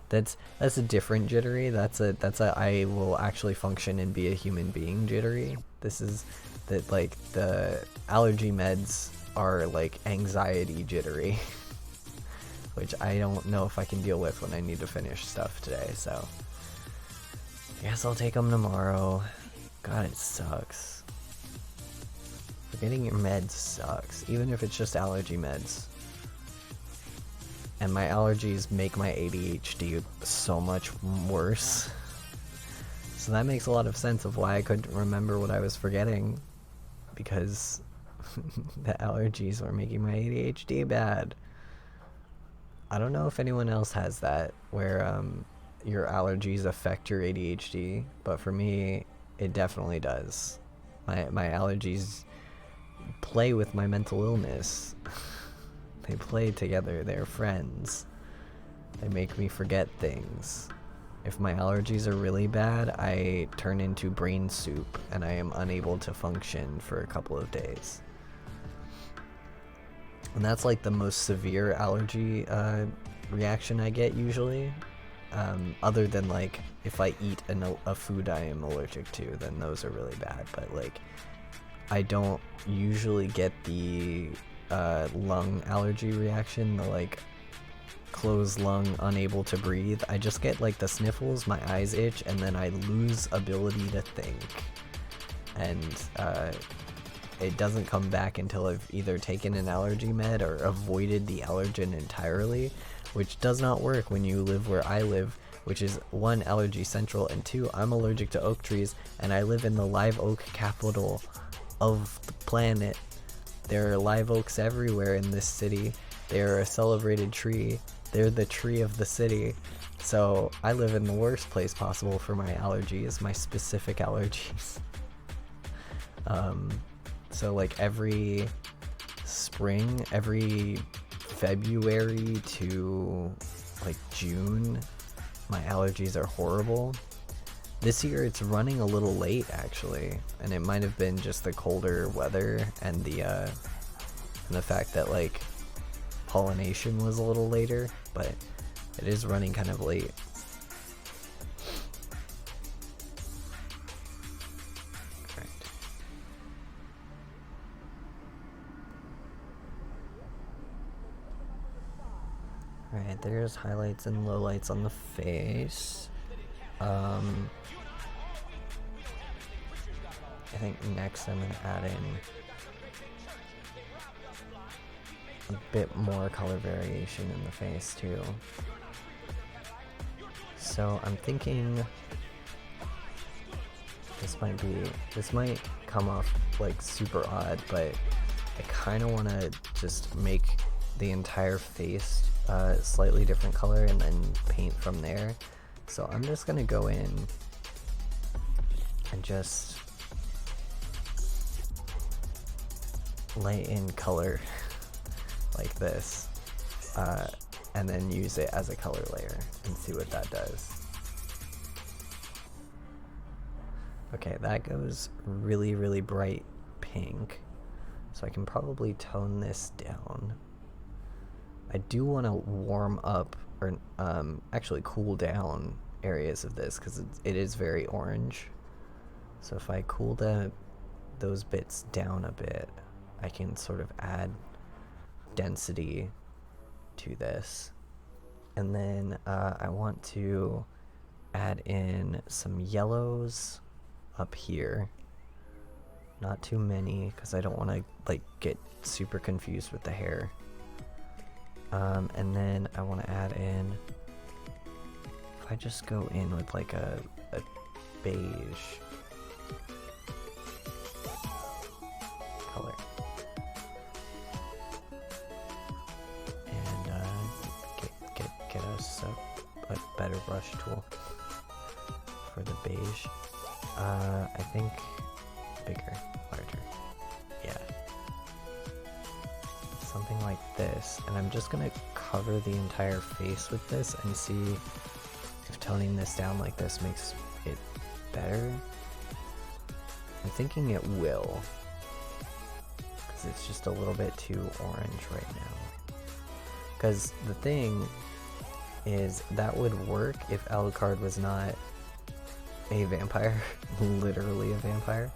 that's a different jittery. That's a I will actually function and be a human being jittery. This is that, like, the allergy meds are like anxiety jittery, which I don't know if I can deal with when I need to finish stuff today, so I guess I'll take them tomorrow. God, it sucks. Forgetting your meds sucks, even if it's just allergy meds. And my allergies make my ADHD so much worse. So that makes a lot of sense of why I couldn't remember what I was forgetting, because the allergies were making my ADHD bad. I don't know if anyone else has that, where your allergies affect your ADHD, but for me, it definitely does. My allergies play with my mental illness. They play together, they're friends. They make me forget things. If my allergies are really bad, I turn into brain soup, and I am unable to function for a couple of days. And that's like the most severe allergy reaction I get usually. Other than like if I eat a food I am allergic to, then those are really bad. But like, I don't usually get the lung allergy reaction, the like closed lung, unable to breathe. I just get like the sniffles, my eyes itch, and then I lose ability to think. And it doesn't come back until I've either taken an allergy med or avoided the allergen entirely, which does not work when you live where I live, which is 1, allergy central, and 2, I'm allergic to oak trees, and I live in the live oak capital of the planet. There are live oaks everywhere in this city. They are a celebrated tree. They're the tree of the city. So I live in the worst place possible for my allergies, my specific allergies. So like every spring, every February to like June, my allergies are horrible. This year it's running a little late actually, and it might have been just the colder weather and the fact that like pollination was a little later, but it is running kind of late. Alright, there's highlights and lowlights on the face. I think next I'm going to add in a bit more color variation in the face too. So I'm thinking this might come off like super odd, but I kind of want to just make the entire face slightly different color and then paint from there. So I'm just gonna go in and just lay in color like this, and then use it as a color layer and see what that does. Okay, that goes really, really bright pink, so I can probably tone this down. I do want to warm up, or actually cool down areas of this, because it is very orange. So if I cool those bits down a bit, I can sort of add density to this. And then I want to add in some yellows up here. Not too many, because I don't want to like get super confused with the hair. And then I want to add in, if I just go in with like a beige color, and get us a better brush tool for the beige. I think bigger, larger, yeah. Something like this, and I'm just gonna cover the entire face with this and see if toning this down like this makes it better. I'm thinking it will, because it's just a little bit too orange right now. Because the thing is, that would work if Alucard was not a vampire, literally a vampire.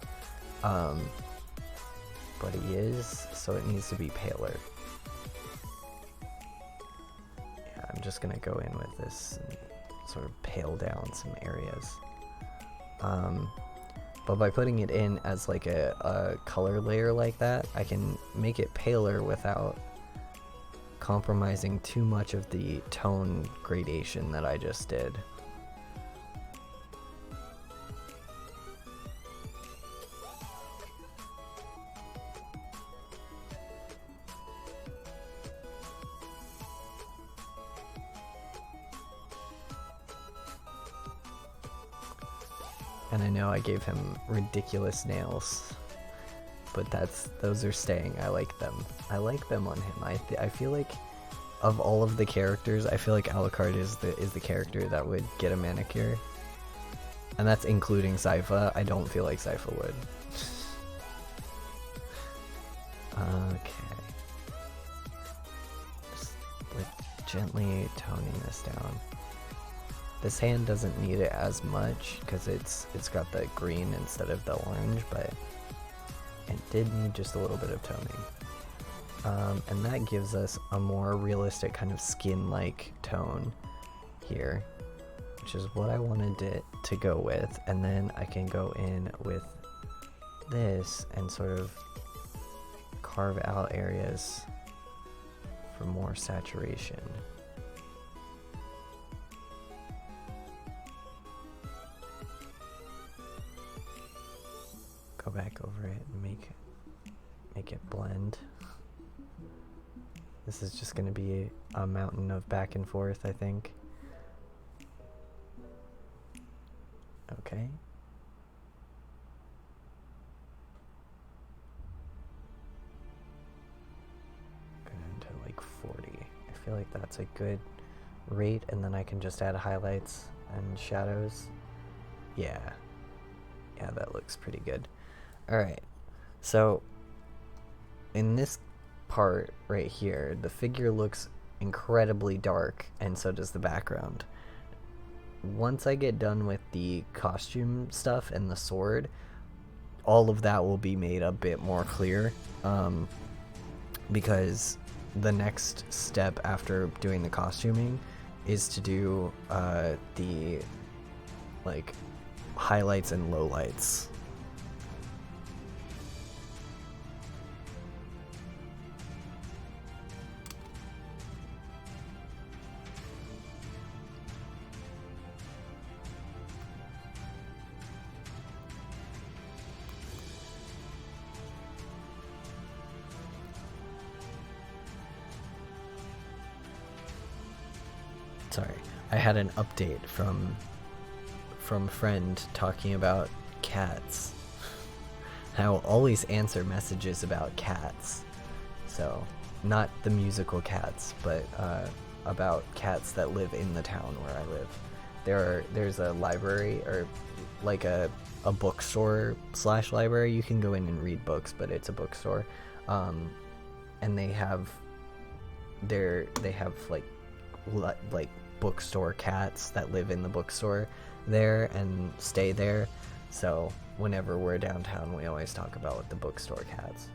But he is, so it needs to be paler. Yeah, I'm just gonna go in with this and sort of pale down some areas. But by putting it in as like a color layer like that, I can make it paler without compromising too much of the tone gradation that I just did. And I know I gave him ridiculous nails, but those are staying. I like them. I like them on him. I feel like of all of the characters, I feel like Alucard is the character that would get a manicure, and that's including Sypha. I don't feel like Sypha would. Okay, just like gently toning this down. This hand doesn't need it as much because it's got the green instead of the orange, but it did need just a little bit of toning. And that gives us a more realistic kind of skin-like tone here, which is what I wanted it to go with. And then I can go in with this and sort of carve out areas for more saturation. Go back over it and make it blend. This is just going to be a mountain of back and forth, I think. Okay. Going into like 40. I feel like that's a good rate, and then I can just add highlights and shadows. Yeah, that looks pretty good. Alright, so in this part right here, the figure looks incredibly dark, and so does the background. Once I get done with the costume stuff and the sword, all of that will be made a bit more clear, because the next step after doing the costuming is to do the like highlights and lowlights. Sorry, I had an update from friend talking about cats. I will always answer messages about cats. So, not the musical Cats, but about cats that live in the town where I live. There's a library, or like a bookstore / library. You can go in and read books, but it's a bookstore. And they have like bookstore cats that live in the bookstore there and stay there. So whenever we're downtown, we always talk about the bookstore cats.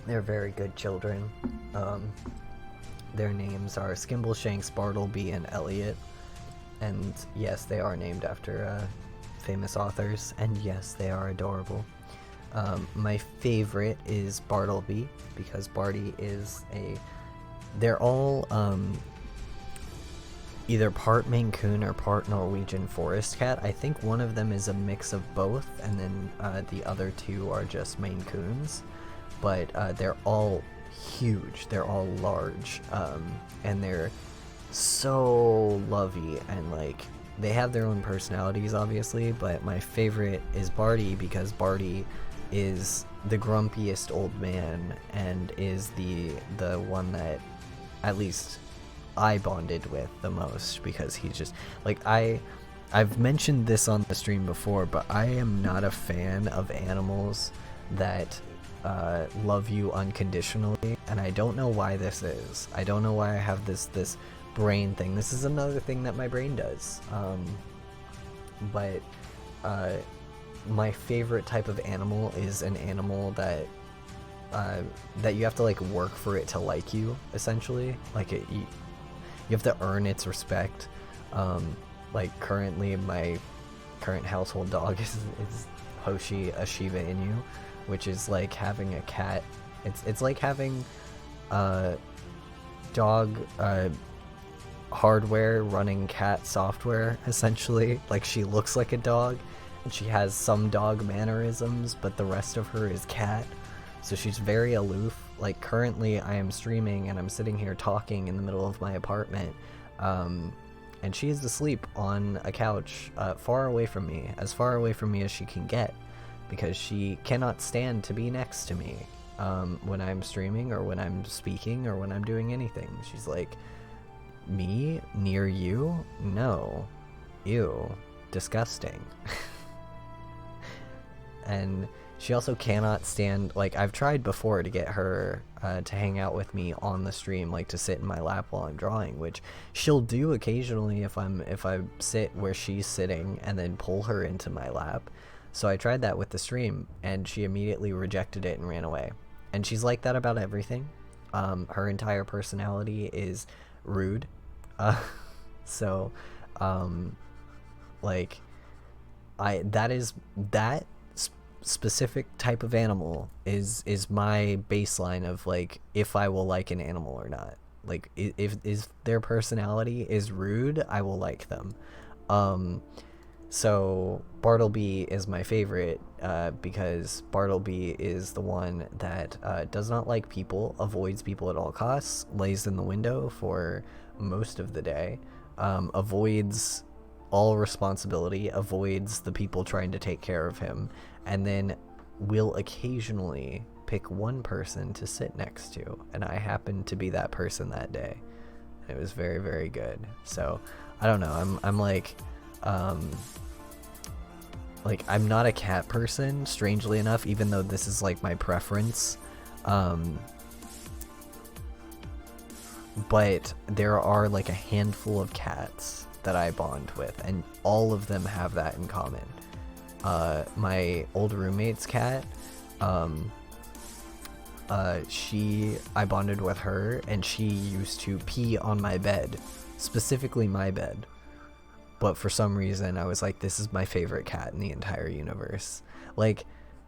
They're very good children. Their names are Skimbleshanks, Bartleby, and Elliot. And yes, they are named after famous authors, and yes, they are adorable. My favorite is Bartleby, because Barty is they're all either part Maine Coon or part Norwegian forest cat. I think one of them is a mix of both, and then the other two are just Maine Coons. But they're all huge, they're all large, and they're so lovey, and like they have their own personalities, obviously, but my favorite is Barty, because Barty is the grumpiest old man and is the one that at least I bonded with the most, because he's just like, I've mentioned this on the stream before, but I am not a fan of animals that love you unconditionally, and I don't know why this is. I don't know why I have this brain thing. This is another thing that my brain does. But my favorite type of animal is an animal that you have to like work for it to like you, essentially. Like you have to earn its respect. Like currently my current household dog is Hoshi, a Shiba Inu, which is like having a cat. It's like having dog hardware running cat software, essentially. Like, she looks like a dog and she has some dog mannerisms, but the rest of her is cat, so she's very aloof. Like, currently I am streaming and I'm sitting here talking in the middle of my apartment, and she is asleep on a couch far away from me as she can get, because she cannot stand to be next to me when I'm streaming or when I'm speaking or when I'm doing anything. She's like, me near you? No. Ew. Disgusting. And she also cannot stand, like, I've tried before to get her to hang out with me on the stream, like to sit in my lap while I'm drawing, which she'll do occasionally if I sit where she's sitting and then pull her into my lap. So I tried that with the stream, and she immediately rejected it and ran away. And she's like that about everything. Her entire personality is rude. Uh, so, like, that specific type of animal is my baseline of like if I will like an animal or not. Like, if their personality is rude, I will like them. So Bartleby is my favorite because Bartleby is the one that does not like people, avoids people at all costs, lays in the window for most of the day, avoids all responsibility, avoids the people trying to take care of him, and then will occasionally pick one person to sit next to, and I happened to be that person that day. It was very, very good. So I don't know, I'm like I'm not a cat person, strangely enough, even though this is like my preference. But there are like a handful of cats that I bond with, and all of them have that in common. My old roommate's cat, I bonded with her, and she used to pee on my bed, specifically my bed. But for some reason, I was like, this is my favorite cat in the entire universe. Like,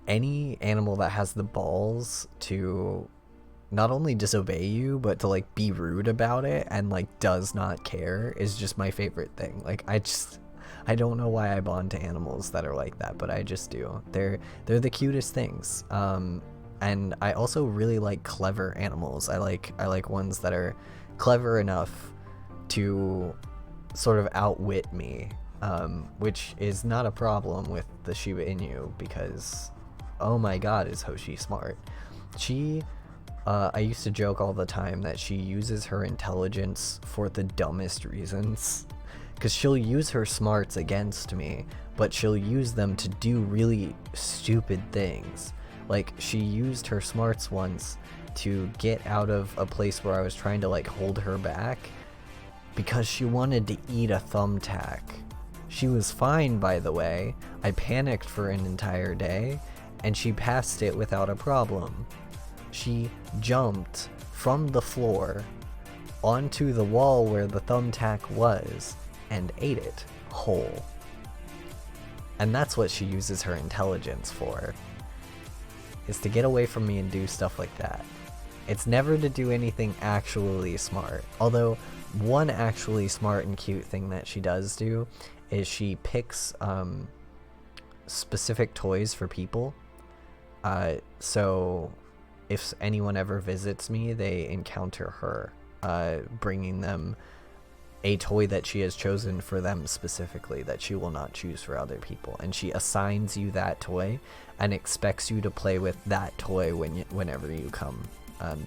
any animal that has the balls to not only disobey you, but to like be rude about it and like does not care is just my favorite thing. Like, I don't know why I bond to animals that are like that, but I just do. They're the cutest things. And I also really like clever animals. I like ones that are clever enough to sort of outwit me, which is not a problem with the Shiba Inu because, oh my god, is Hoshi smart. I used to joke all the time that she uses her intelligence for the dumbest reasons, because she'll use her smarts against me, but she'll use them to do really stupid things. Like, she used her smarts once to get out of a place where I was trying to like hold her back, because she wanted to eat a thumbtack. She was fine, by the way. I panicked for an entire day, and she passed it without a problem. She jumped from the floor onto the wall where the thumbtack was and ate it whole. And that's what she uses her intelligence for, is to get away from me and do stuff like that. It's never to do anything actually smart. Although, one actually smart and cute thing that she does do is she picks specific toys for people. So if anyone ever visits me, they encounter her, bringing them a toy that she has chosen for them specifically, that she will not choose for other people. And she assigns you that toy and expects you to play with that toy whenever you come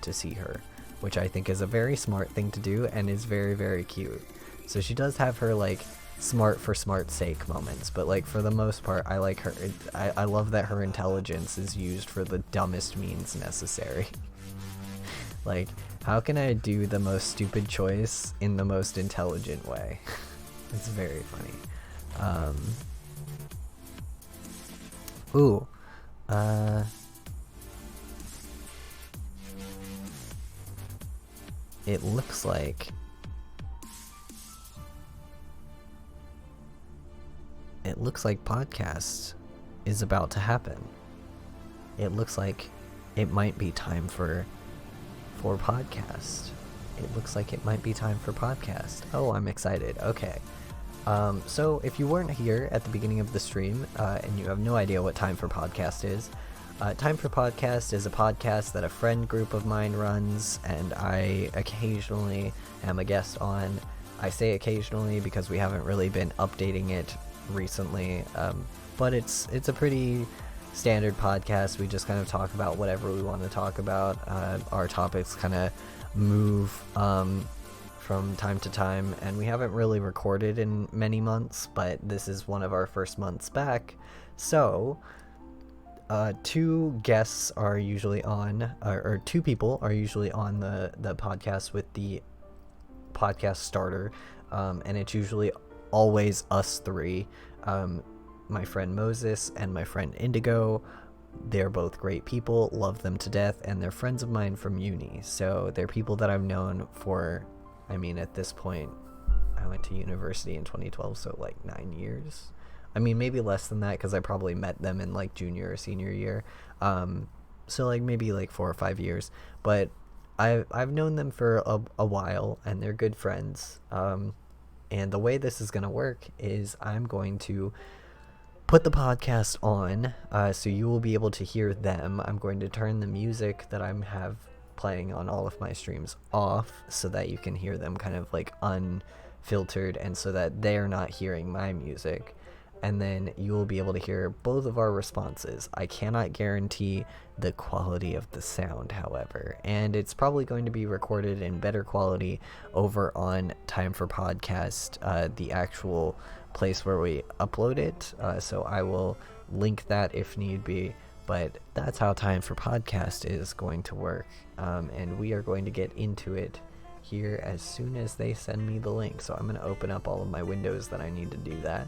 to see her, which I think is a very smart thing to do and is very, very cute. So she does have her like smart for smart's sake moments, but like for the most part, I like her. I love that her intelligence is used for the dumbest means necessary. Like, how can I do the most stupid choice in the most intelligent way? It's very funny. It looks like podcast is about to happen. It looks like it might be time for podcast. It looks like it might be time for podcast. Oh, I'm excited. Okay. So if you weren't here at the beginning of the stream, and you have no idea what Time for Podcast is, Time for Podcast is a podcast that a friend group of mine runs, and I occasionally am a guest on. I say occasionally because we haven't really been updating it recently, but it's a pretty standard podcast. We just kind of talk about whatever we want to talk about. Our topics kind of move from time to time, and we haven't really recorded in many months, but this is one of our first months back. So two guests are usually on, or two people are usually on the podcast with the podcast starter, and it's usually always us three. my friend Moses and my friend Indigo. They're both great people, love them to death, and they're friends of mine from uni. So they're people that I've known for, I mean, at this point, I went to university in 2012, so like 9 years. I mean, maybe less than that because I probably met them in like junior or senior year. So like maybe like 4 or 5 years. But I've known them for a while, and they're good friends. And the way this is going to work is I'm going to put the podcast on, so you will be able to hear them. I'm going to turn the music that I have playing on all of my streams off so that you can hear them kind of like unfiltered, and so that they're not hearing my music. And then you will be able to hear both of our responses. I cannot guarantee the quality of the sound, however, and it's probably going to be recorded in better quality over on Time for Podcast, the actual place where we upload it. So I will link that if need be, but that's how Time for Podcast is going to work. And we are going to get into it here as soon as they send me the link. So I'm going to open up all of my windows that I need to do that.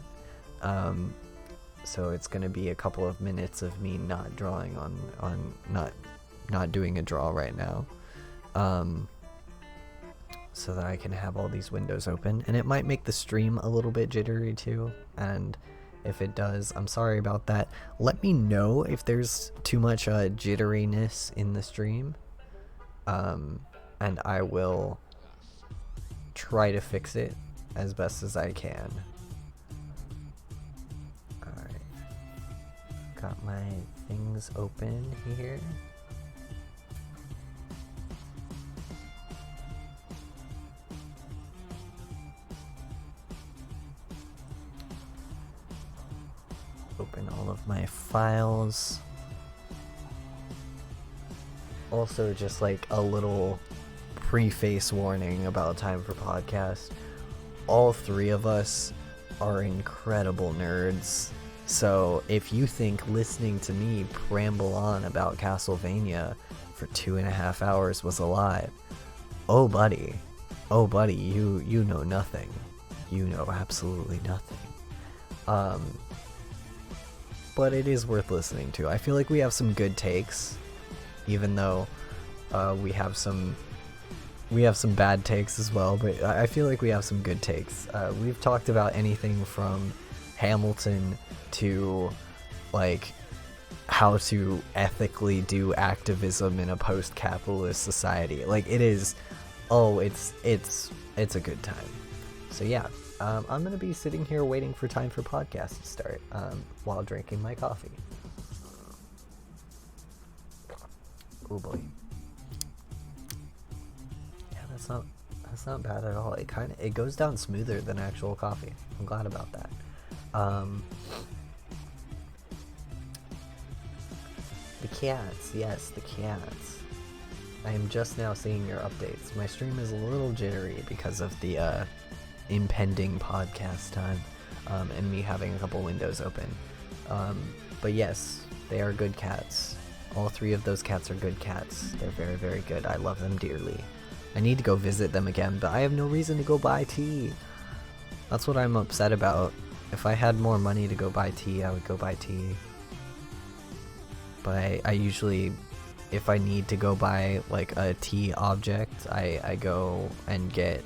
So it's going to be a couple of minutes of me not drawing on not doing a draw right now, so that I can have all these windows open. And it might make the stream a little bit jittery too, and if it does, I'm sorry about that. Let me know if there's too much jitteriness in the stream, and I will try to fix it as best as I can. Got my things open here. Open all of my files. Also, just like a little preface warning about Time for Podcast. All three of us are incredible nerds. So if you think listening to me ramble on about Castlevania for 2.5 hours was a lie, oh buddy, you know nothing. You know absolutely nothing. But it is worth listening to. I feel like we have some good takes, even though we have some bad takes as well. But I feel like we have some good takes. We've talked about anything from Hamilton to like how to ethically do activism in a post-capitalist society. Like it is, it's a good time. So yeah, I'm gonna be sitting here waiting for Time for Podcast to start while drinking my coffee. Oh boy. Yeah, that's not bad at all. It goes down smoother than actual coffee. I'm glad about that. The cats, yes, the cats. I am just now seeing your updates. My stream is a little jittery because of the impending podcast time, and me having a couple windows open. But yes, they are good cats. All three of those cats are good cats. They're very, very good. I love them dearly. I need to go visit them again, but I have no reason to go buy tea. That's what I'm upset about. If I had more money to go buy tea, I would go buy tea. But I usually, if I need to go buy like a tea object, I go and get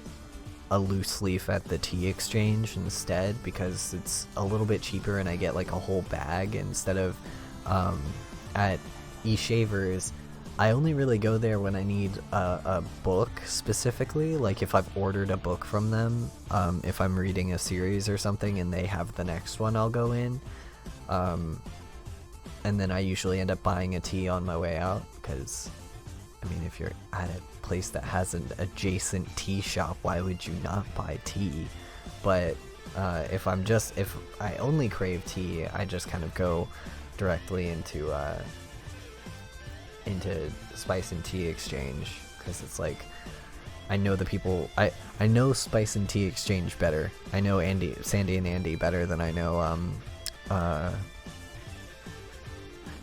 a loose leaf at the tea exchange instead, because it's a little bit cheaper and I get like a whole bag instead of at eShavers. I only really go there when I need a book specifically, like if I've ordered a book from them, if I'm reading a series or something and they have the next one, I'll go in. And then I usually end up buying a tea on my way out, because, I mean, if you're at a place that has an adjacent tea shop, why would you not buy tea? But if I only crave tea, I just kind of go directly into Spice and Tea Exchange, because it's like, I know the people, I know Spice and Tea Exchange better. I know Sandy and Andy better than I know,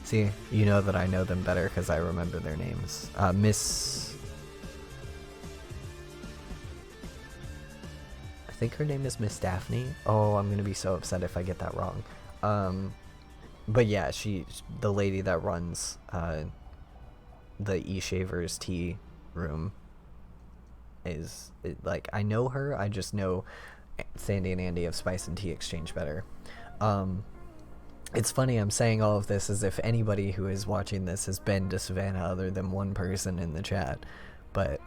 see, you know that I know them better because I remember their names. Miss, I think her name is Miss Daphne. Oh, I'm gonna be so upset if I get that wrong. But yeah, the lady that runs the E-Shavers tea room like, I know her. I just know Sandy and Andy of Spice and Tea Exchange better. It's funny, I'm saying all of this as if anybody who is watching this has been to Savannah other than one person in the chat. But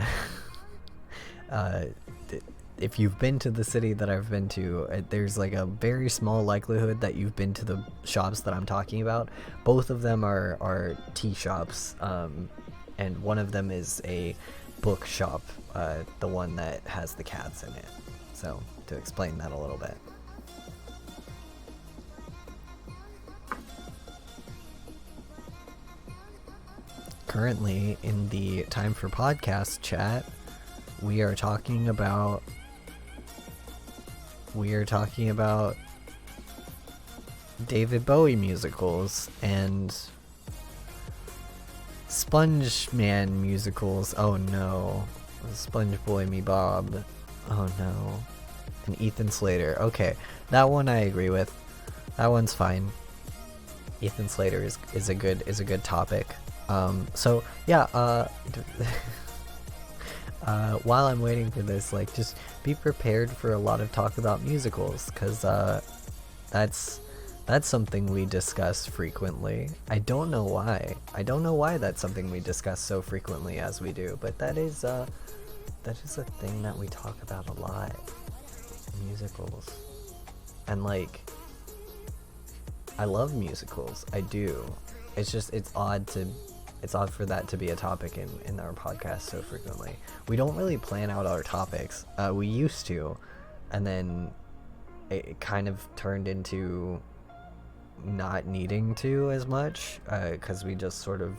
if you've been to the city that I've been to, there's like a very small likelihood that you've been to the shops that I'm talking about. Both of them are tea shops, and one of them is a book shop, the one that has the cats in it. So, to explain that a little bit. Currently, in the Time for Podcast chat, we are talking about David Bowie musicals and Sponge Man musicals. Oh no. Sponge Boy Me Bob. Oh no. And Ethan Slater. Okay, that one I agree with. That one's fine. Ethan Slater is a good topic. So yeah, while I'm waiting for this, like, just be prepared for a lot of talk about musicals, because that's something we discuss frequently. I don't know why that's something we discuss so frequently as we do, but that is a thing that we talk about a lot. Musicals. And like, I love musicals. I do. It's just, it's odd for that to be a topic in our podcast so frequently. We don't really plan out our topics. We used to, and then it kind of turned into not needing to as much, because we just sort of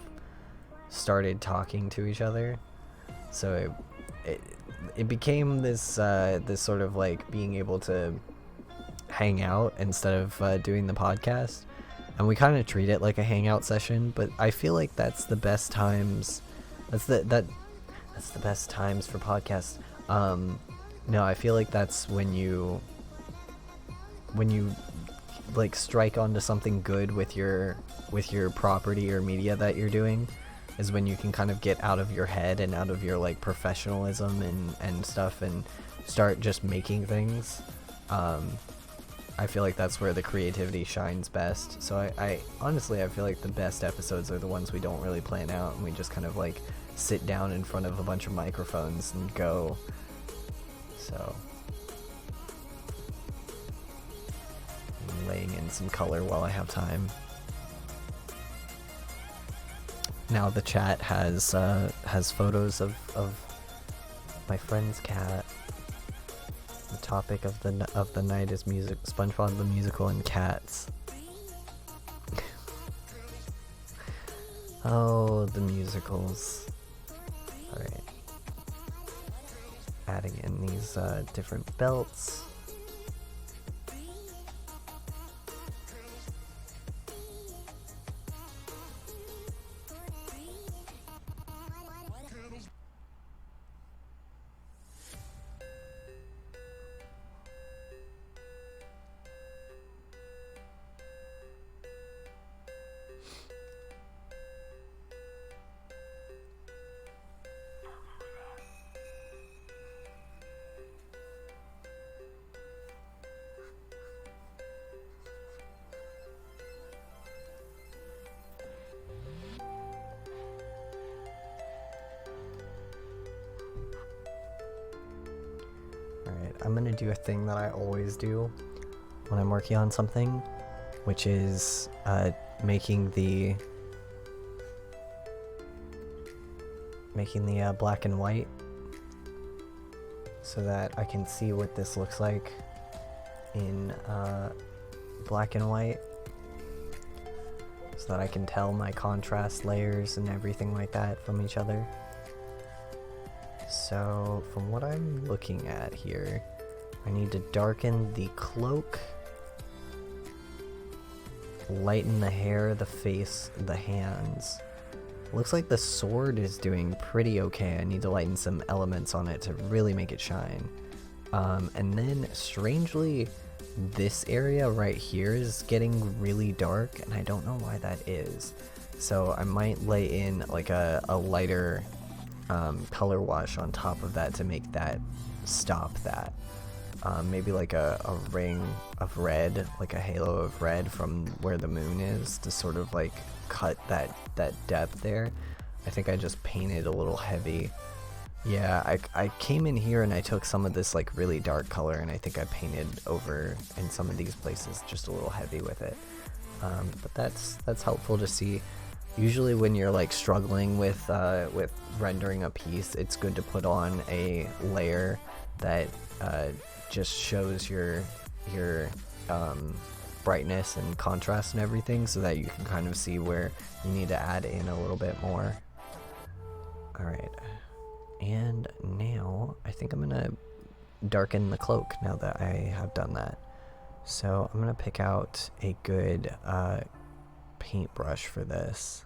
started talking to each other. So it became this sort of like being able to hang out instead of doing the podcast. And we kind of treat it like a hangout session, but I feel like that's the best times. That's the best times for podcasts. No, I feel like that's when you like strike onto something good with your property or media that you're doing, is when you can kind of get out of your head and out of your like professionalism and stuff and start just making things. I feel like that's where the creativity shines best. So I honestly, I feel like the best episodes are the ones we don't really plan out and we just kind of like sit down in front of a bunch of microphones and go. So I'm laying in some color while I have time. Now the chat has photos of my friend's cat. The topic of the night is music, SpongeBob the musical, and cats. Oh, the musicals. Alright. Adding in these different belts. I'm gonna do a thing that I always do when I'm working on something, which is making the black and white so that I can see what this looks like in black and white, so that I can tell my contrast layers and everything like that from each other. So from what I'm looking at here, I need to darken the cloak, lighten the hair, the face, the hands. Looks like the sword is doing pretty okay. I need to lighten some elements on it to really make it shine. And then, strangely, this area right here is getting really dark, and I don't know why that is. So I might lay in like a lighter color wash on top of that to make that stop that. Maybe like a ring of red, like a halo of red from where the moon is, to sort of like cut that depth there. I think I just painted a little heavy. Yeah, I came in here and I took some of this like really dark color, and I think I painted over in some of these places just a little heavy with it. But that's helpful to see. Usually when you're like struggling with rendering a piece, it's good to put on a layer that just shows your brightness and contrast and everything, so that you can kind of see where you need to add in a little bit more. Alright, and now I think I'm gonna darken the cloak now that I have done that. So I'm gonna pick out a good paintbrush for this.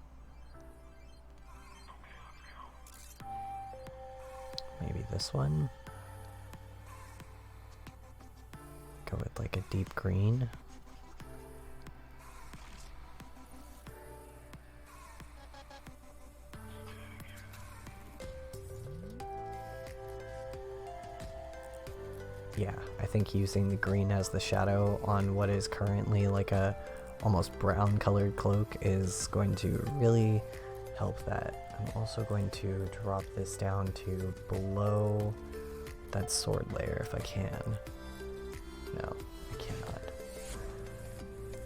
Maybe this one. Go with like a deep green. Yeah, I think using the green as the shadow on what is currently like a almost brown colored cloak is going to really help that. I'm also going to drop this down to below that sword layer if I can. No, I cannot.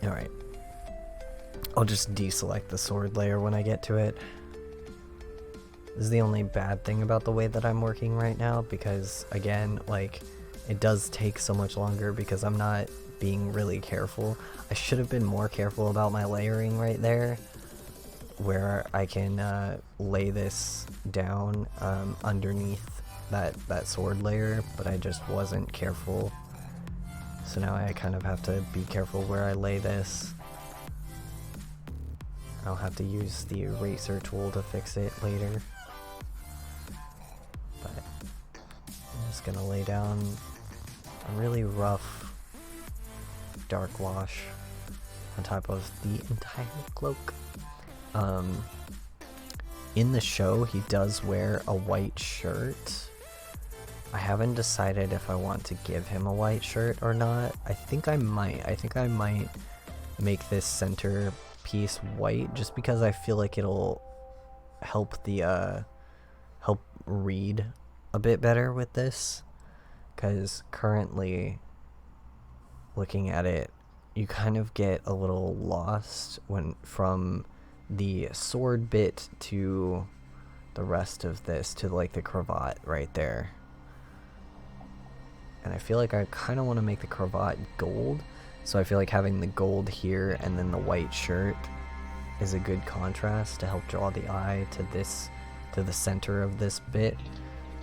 Alright. I'll just deselect the sword layer when I get to it. This is the only bad thing about the way that I'm working right now, because again, like, it does take so much longer because I'm not being really careful. I should have been more careful about my layering right there, where I can lay this down underneath that sword layer, but I just wasn't careful. So now I kind of have to be careful where I lay this. I'll have to use the eraser tool to fix it later. But I'm just gonna lay down a really rough dark wash on top of the entire cloak. In the show, he does wear a white shirt. I haven't decided if I want to give him a white shirt or not. I think I might. I think I might make this center piece white just because I feel like it'll help the help read a bit better with this. Because currently, looking at it, you kind of get a little lost from the sword bit to the rest of this, to like the cravat right there. And I feel like I kind of want to make the cravat gold, so I feel like having the gold here and then the white shirt is a good contrast to help draw the eye to the center of this bit.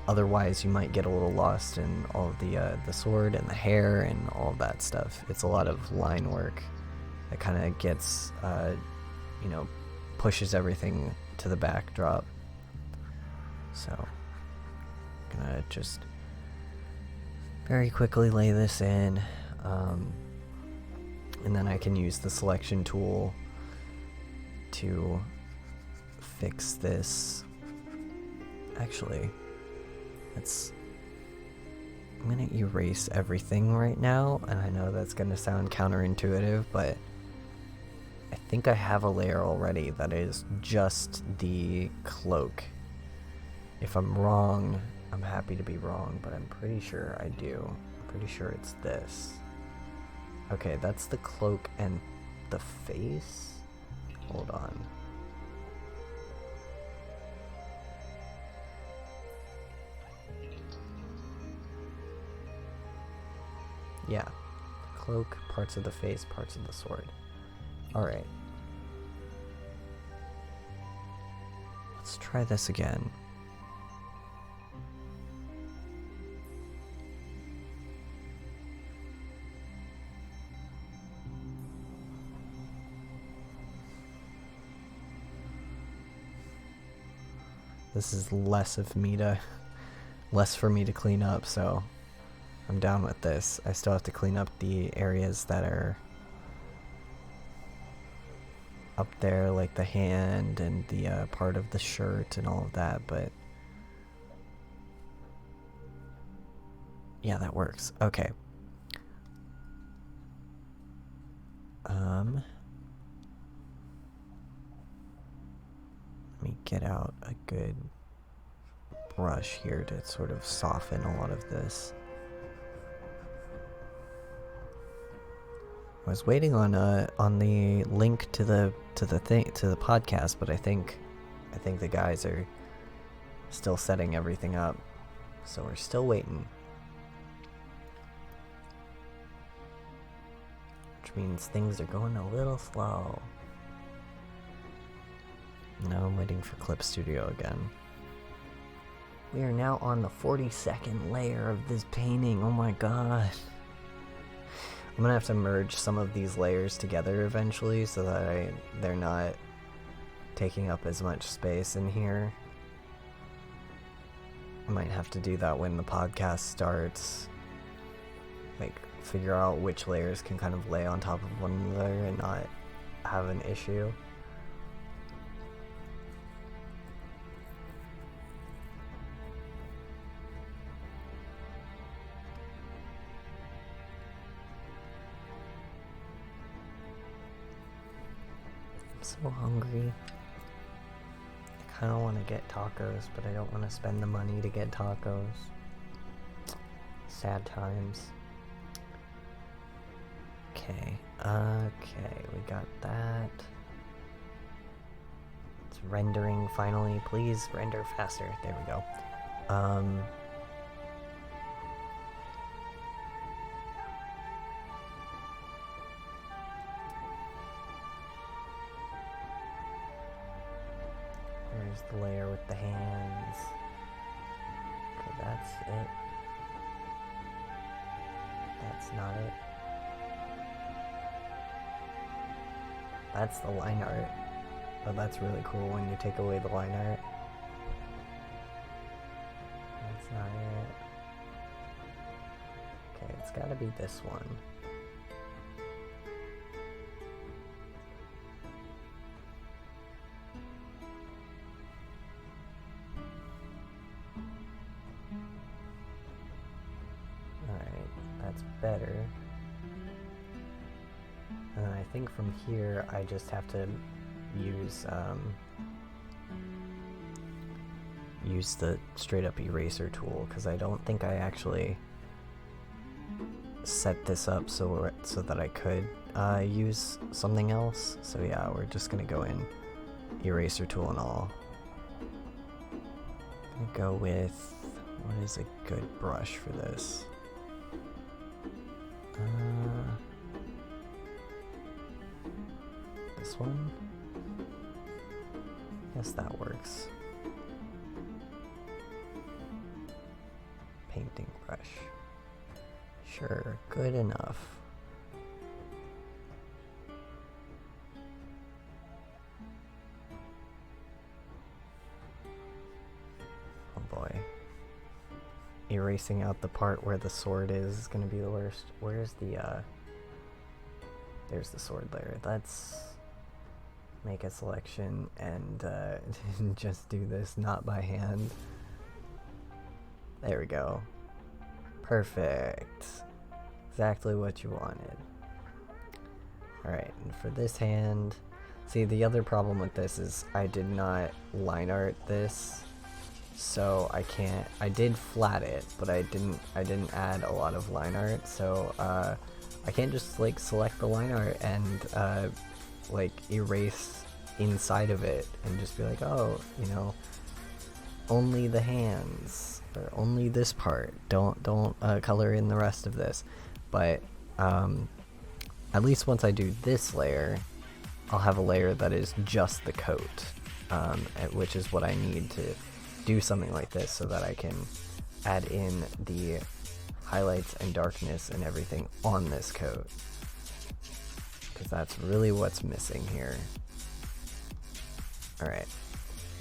Otherwise, you might get a little lost in all of the sword and the hair and all of that stuff. It's a lot of line work that kind of gets, you know, pushes everything to the backdrop. So, I'm gonna just very quickly lay this in, and then I can use the selection tool to fix this. Actually, I'm gonna erase everything right now, and I know that's gonna sound counterintuitive, but I think I have a layer already that is just the cloak. If I'm wrong, I'm happy to be wrong, but I'm pretty sure I do. I'm pretty sure it's this. Okay, that's the cloak and the face? Hold on. Yeah, cloak, parts of the face, parts of the sword. Alright. Let's try this again. This is less for me to clean up, so I'm down with this. I still have to clean up the areas that are up there, like the hand and the part of the shirt and all of that, but yeah, that works. Okay. Let me get out a good brush here to sort of soften a lot of this. I was waiting on the link to the podcast, but I think the guys are still setting everything up, so we're still waiting. Which means things are going a little slow. Now I'm waiting for Clip Studio again. We are now on the 42nd layer of this painting. Oh my god. I'm gonna have to merge some of these layers together eventually so that they're not taking up as much space in here. I might have to do that when the podcast starts. Like, figure out which layers can kind of lay on top of one another and not have an issue. So hungry. I kind of want to get tacos, but I don't want to spend the money to get tacos. Sad times. Okay, we got that. It's rendering finally. Please render faster. There we go. There's the layer with the hands. Okay, that's it. That's not it. That's the line art. Oh, that's really cool when you take away the line art. That's not it. Okay, it's gotta be this one. Alright, that's better. And I think from here I just have to use the straight up eraser tool, because I don't think I actually set this up so that I could use something else. So yeah, we're just gonna go in eraser tool and all. I'm gonna go with, what is a good brush for this? This one? Guess that works. Painting brush. Sure, good enough. Oh boy. Erasing out the part where the sword is gonna be the worst. Where's the, there's the sword layer. Let's make a selection and just do this not by hand. There we go. Perfect. Exactly what you wanted. Alright, and for this hand, see, the other problem with this is I did not line art this, so I did flat it, but I didn't add a lot of line art, so I can't just like select the line art and like erase inside of it and just be like, oh, you know, only the hands or only this part, don't color in the rest of this. But at least once I do this layer, I'll have a layer that is just the coat, which is what I need to do something like this, so that I can add in the highlights and darkness and everything on this coat, because that's really what's missing here. Alright,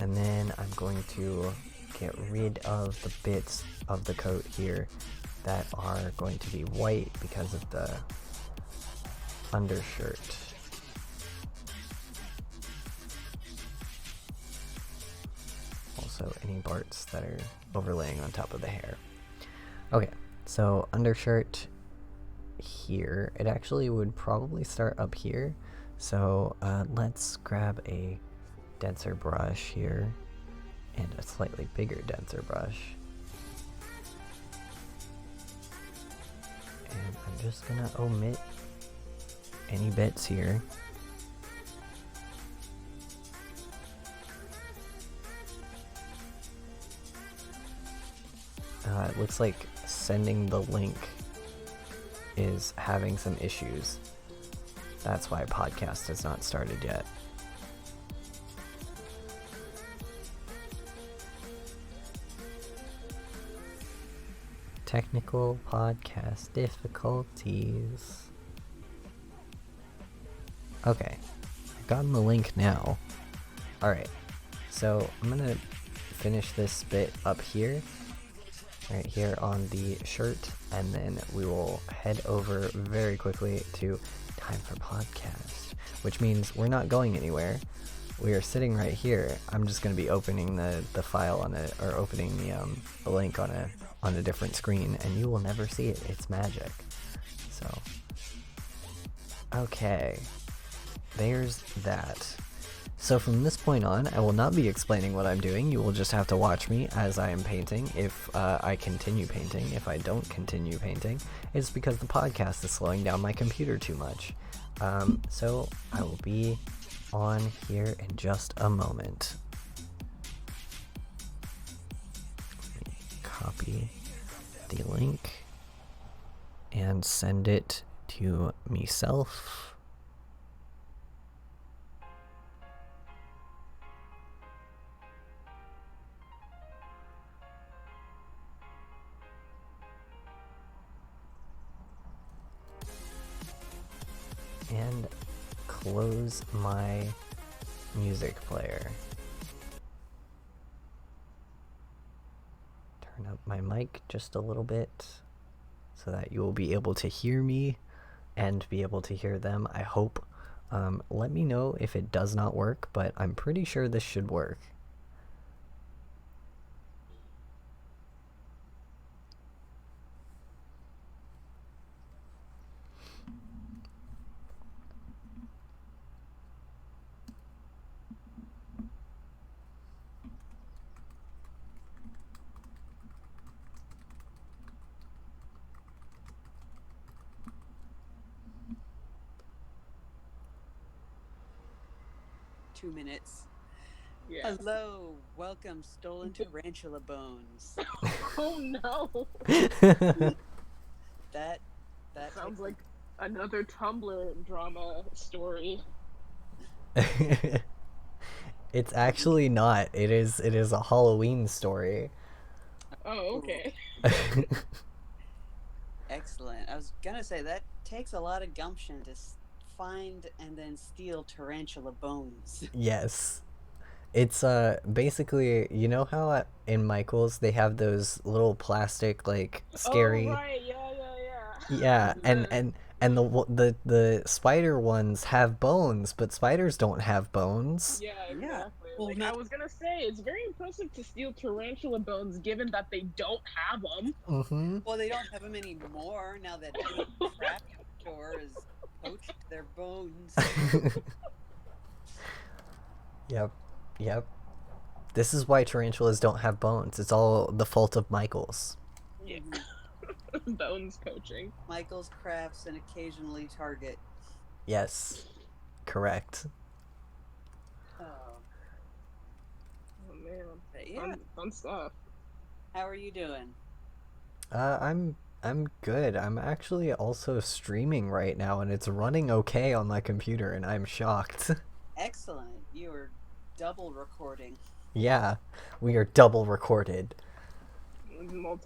and then I'm going to get rid of the bits of the coat here that are going to be white because of the undershirt. Also any parts that are overlaying on top of the hair. Okay, so undershirt here. It actually would probably start up here. So let's grab a denser brush here and a slightly bigger denser brush. And I'm just gonna omit any bits here. It looks like sending the link is having some issues. That's why podcast has not started yet. Technical podcast difficulties. Okay, I've gotten the link now. Alright, so I'm gonna finish this bit up here, right here on the shirt, and then we will head over very quickly to time for podcast, which means we're not going anywhere. We are sitting right here. I'm just going to be opening the file on it, or opening the link on a different screen, and you will never see it. It's magic. So, okay, there's that. So from this point on, I will not be explaining what I'm doing. You will just have to watch me as I am painting. If I continue painting, if I don't continue painting, it's because the podcast is slowing down my computer too much. So I will be on here in just a moment. Let me copy the link and send it to myself. And close my music player. Turn up my mic just a little bit so that you will be able to hear me and be able to hear them, I hope. Let me know if it does not work, but I'm pretty sure this should work. Minutes. Yes. Hello, welcome, stolen tarantula bones. Oh no! that sounds like another Tumblr drama story. It's actually not. It is a Halloween story. Oh, okay. Excellent. I was gonna say that takes a lot of gumption to find and then steal tarantula bones. Yes. It's basically, you know how in Michael's they have those little plastic like scary. Oh right, yeah. Yeah, and the spider ones have bones, but spiders don't have bones. Yeah, exactly. Yeah. Like, I was gonna say, it's very impressive to steal tarantula bones, given that they don't have them. Mm-hmm. Well, they don't have them anymore now that craft store has poached their bones. Yep. This is why tarantulas don't have bones. It's all the fault of Michael's. Yeah. Bones poaching. Michael's crafts and occasionally Target. Yes, correct. Oh man, yeah. Fun stuff. How are you doing? I'm good. I'm actually also streaming right now, and it's running okay on my computer, and I'm shocked. Excellent. You are double recording. Yeah, we are double recorded.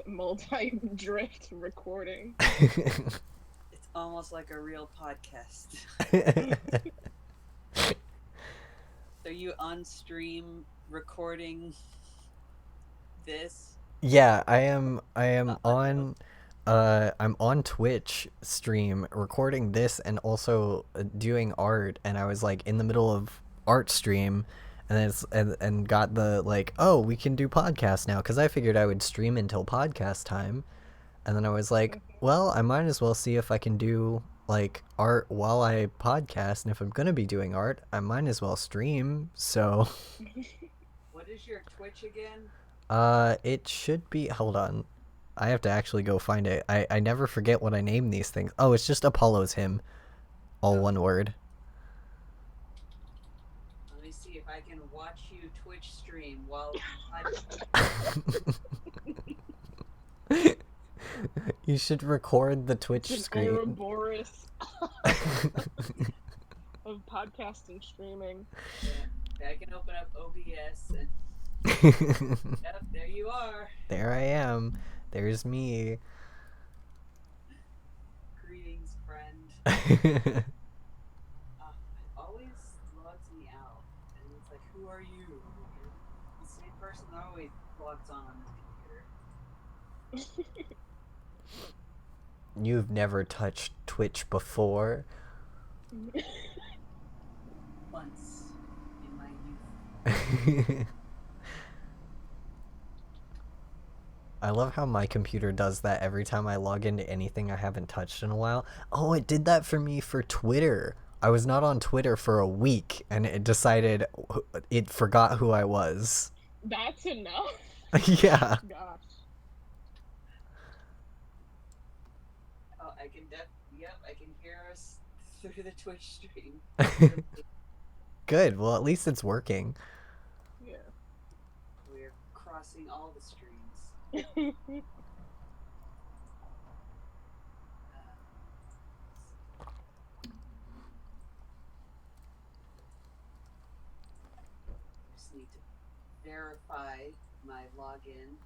Multi-drift recording. It's almost like a real podcast. Are you on stream recording this? Yeah, I am on I'm on Twitch stream recording this and also doing art, and I was like in the middle of art stream, and then and got the like, oh, we can do podcast now, because I figured I would stream until podcast time, and then I was like, well, I might as well see if I can do like art while I podcast, and if I'm gonna be doing art, I might as well stream. So What is your Twitch again? it should be, hold on. I have to actually go find it. I never forget what I name these things. Oh, it's just Apollo's Hymn. All one word. Let me see if I can watch you Twitch stream while You should record the Twitch An screen. Ouroboros of podcasting streaming. Yeah, I can open up OBS and yep, there you are. There I am. There's me. Greetings, friend. It always logs me out, and it's like, who are you? You're the same person that always logs on this computer. You've never touched Twitch before? Once in my youth. I love how my computer does that every time I log into anything I haven't touched in a while. Oh, it did that for me for Twitter. I was not on Twitter for a week, and it decided it forgot who I was. That's enough? Yeah. Gosh. Oh, I can I can hear us through the Twitch stream. Good. Well, at least it's working. Yeah. We're crossing all the streams. Just need to verify my login.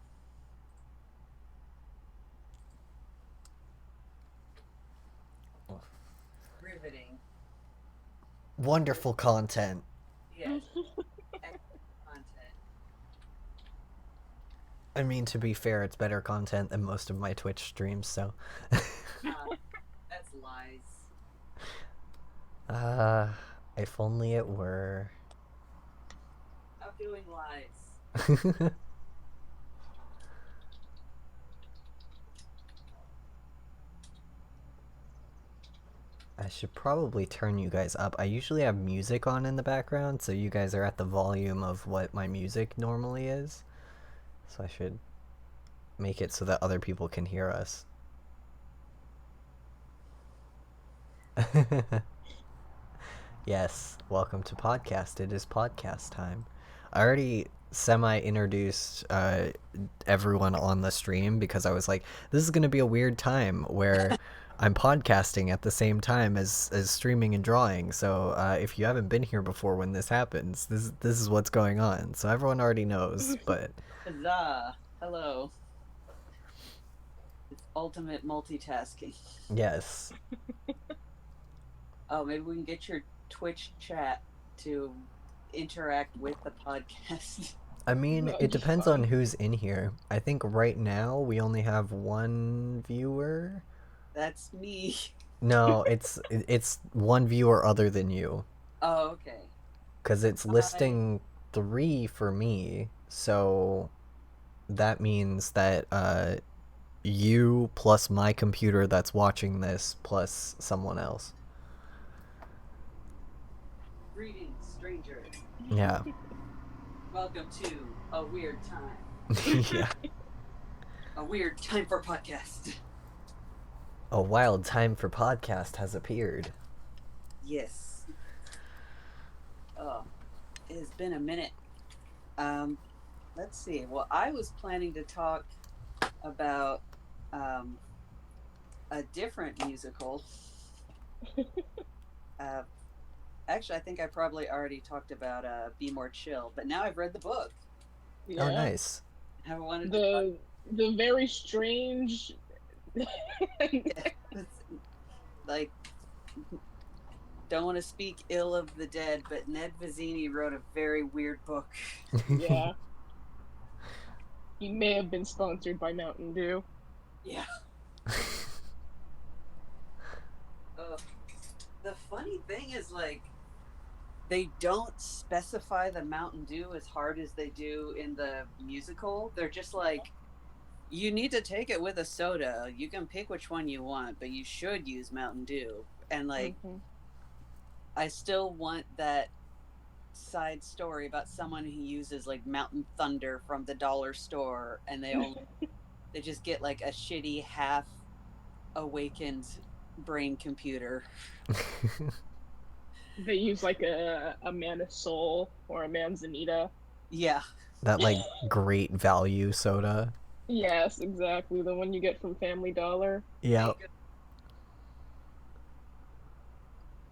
Riveting. Wonderful content. Yes. Excellent content. I mean, to be fair, it's better content than most of my Twitch streams, so. That's lies. If only it were. Stop doing lies. I should probably turn you guys up. I usually have music on in the background, so you guys are at the volume of what my music normally is. So I should make it so that other people can hear us. Yes, welcome to podcast. It is podcast time. I already semi-introduced everyone on the stream because I was like, this is going to be a weird time where I'm podcasting at the same time as streaming and drawing. So if you haven't been here before when this happens, this is what's going on. So everyone already knows, but... Huzzah! Hello. It's ultimate multitasking. Yes. Oh, maybe we can get your Twitch chat to interact with the podcast. I mean, That'd it be depends fun. on who's in here. I think right now we only have one viewer. That's me. No, it's one viewer other than you, Oh, okay. because it's listing 3 for me. So that means that you plus my computer that's watching this plus someone else. Greetings, stranger. Yeah. Welcome to a weird time. Yeah. A weird time for podcast. A wild time for podcast has appeared. Yes. Oh, it has been a minute. Let's see. Well, I was planning to talk about a different musical. Actually, I think I probably already talked about Be More Chill, but now I've read the book. Yeah. Oh, nice. I wanted to The very strange. like, don't want to speak ill of the dead, but Ned Vizzini wrote a very weird book. Yeah. He may have been sponsored by Mountain Dew. Yeah. Uh, the funny thing is, like, they don't specify the Mountain Dew as hard as they do in the musical. They're just like, you need to take it with a soda. You can pick which one you want, but you should use Mountain Dew. And like, Mm-hmm. I still want that side story about someone who uses like Mountain Thunder from the dollar store, and they just get like a shitty half awakened brain computer. They use like a Mana Soul or a Manzanita. Yeah. That like great value soda. Yes, exactly. The one you get from Family Dollar. Yeah.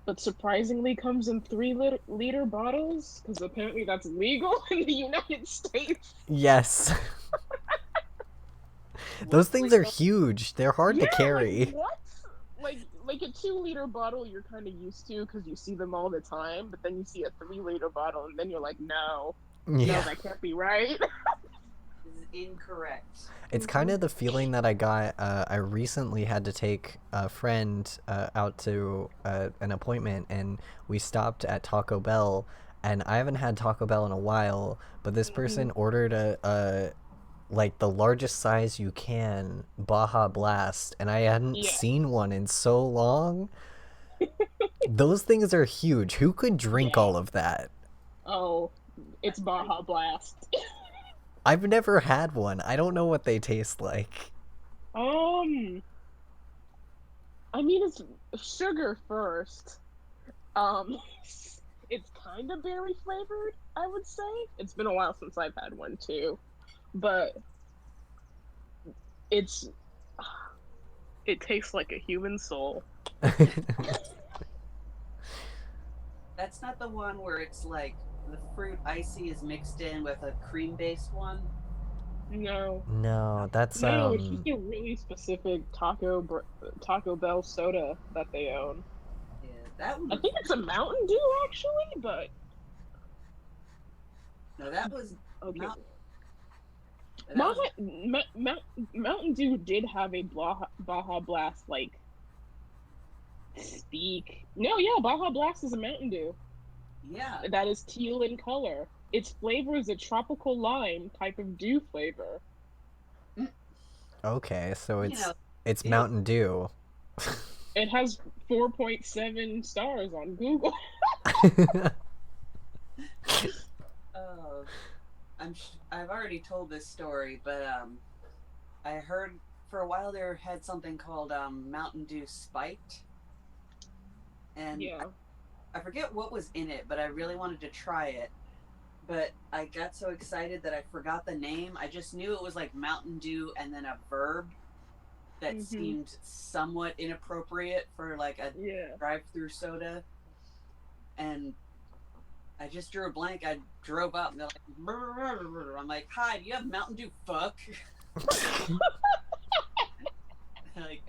But surprisingly comes in 3-liter bottles, because apparently that's legal in the United States. Yes. Those things are huge. They're hard to carry. Like, what? Like a 2-liter bottle you're kind of used to because you see them all the time, but then you see a 3-liter bottle and then you're like, no, Yeah. that can't be right. This is incorrect. It's kind of the feeling that I got. I recently had to take a friend out to an appointment, and we stopped at Taco Bell, and I haven't had Taco Bell in a while, but this person ordered a like the largest size you can Baja Blast, and I hadn't seen one in so long. Those things are huge. Who could drink all of that? Oh, it's Baja Blast. I've never had one. I don't know what they taste like. I mean, it's sugar first. It's kind of berry flavored, I would say. It's been a while since I've had one too, but it tastes like a human soul. That's not the one where it's like the fruit icy is mixed in with a cream based one. No. No, that's No, it's just a really specific Taco Bell soda that they own. Yeah, that one. I think it's a Mountain Dew actually, but no, that was okay. not. Mountain Dew did have a Baja Blast like speak. No, yeah, Baja Blast is a Mountain Dew. Yeah. That is teal in color. Its flavor is a tropical lime type of dew flavor. Okay, so it's Mountain Dew. It has 4.7 stars on Google. Oh, I've already told this story, but I heard for a while there had something called Mountain Dew Spiked, and I forget what was in it, but I really wanted to try it. But I got so excited that I forgot the name. I just knew it was like Mountain Dew and then a verb that seemed somewhat inappropriate for like a drive-through soda. And I just drew a blank. I drove up and they're like, brr, brr, brr, brr. I'm like, hi, do you have Mountain Dew fuck? Like,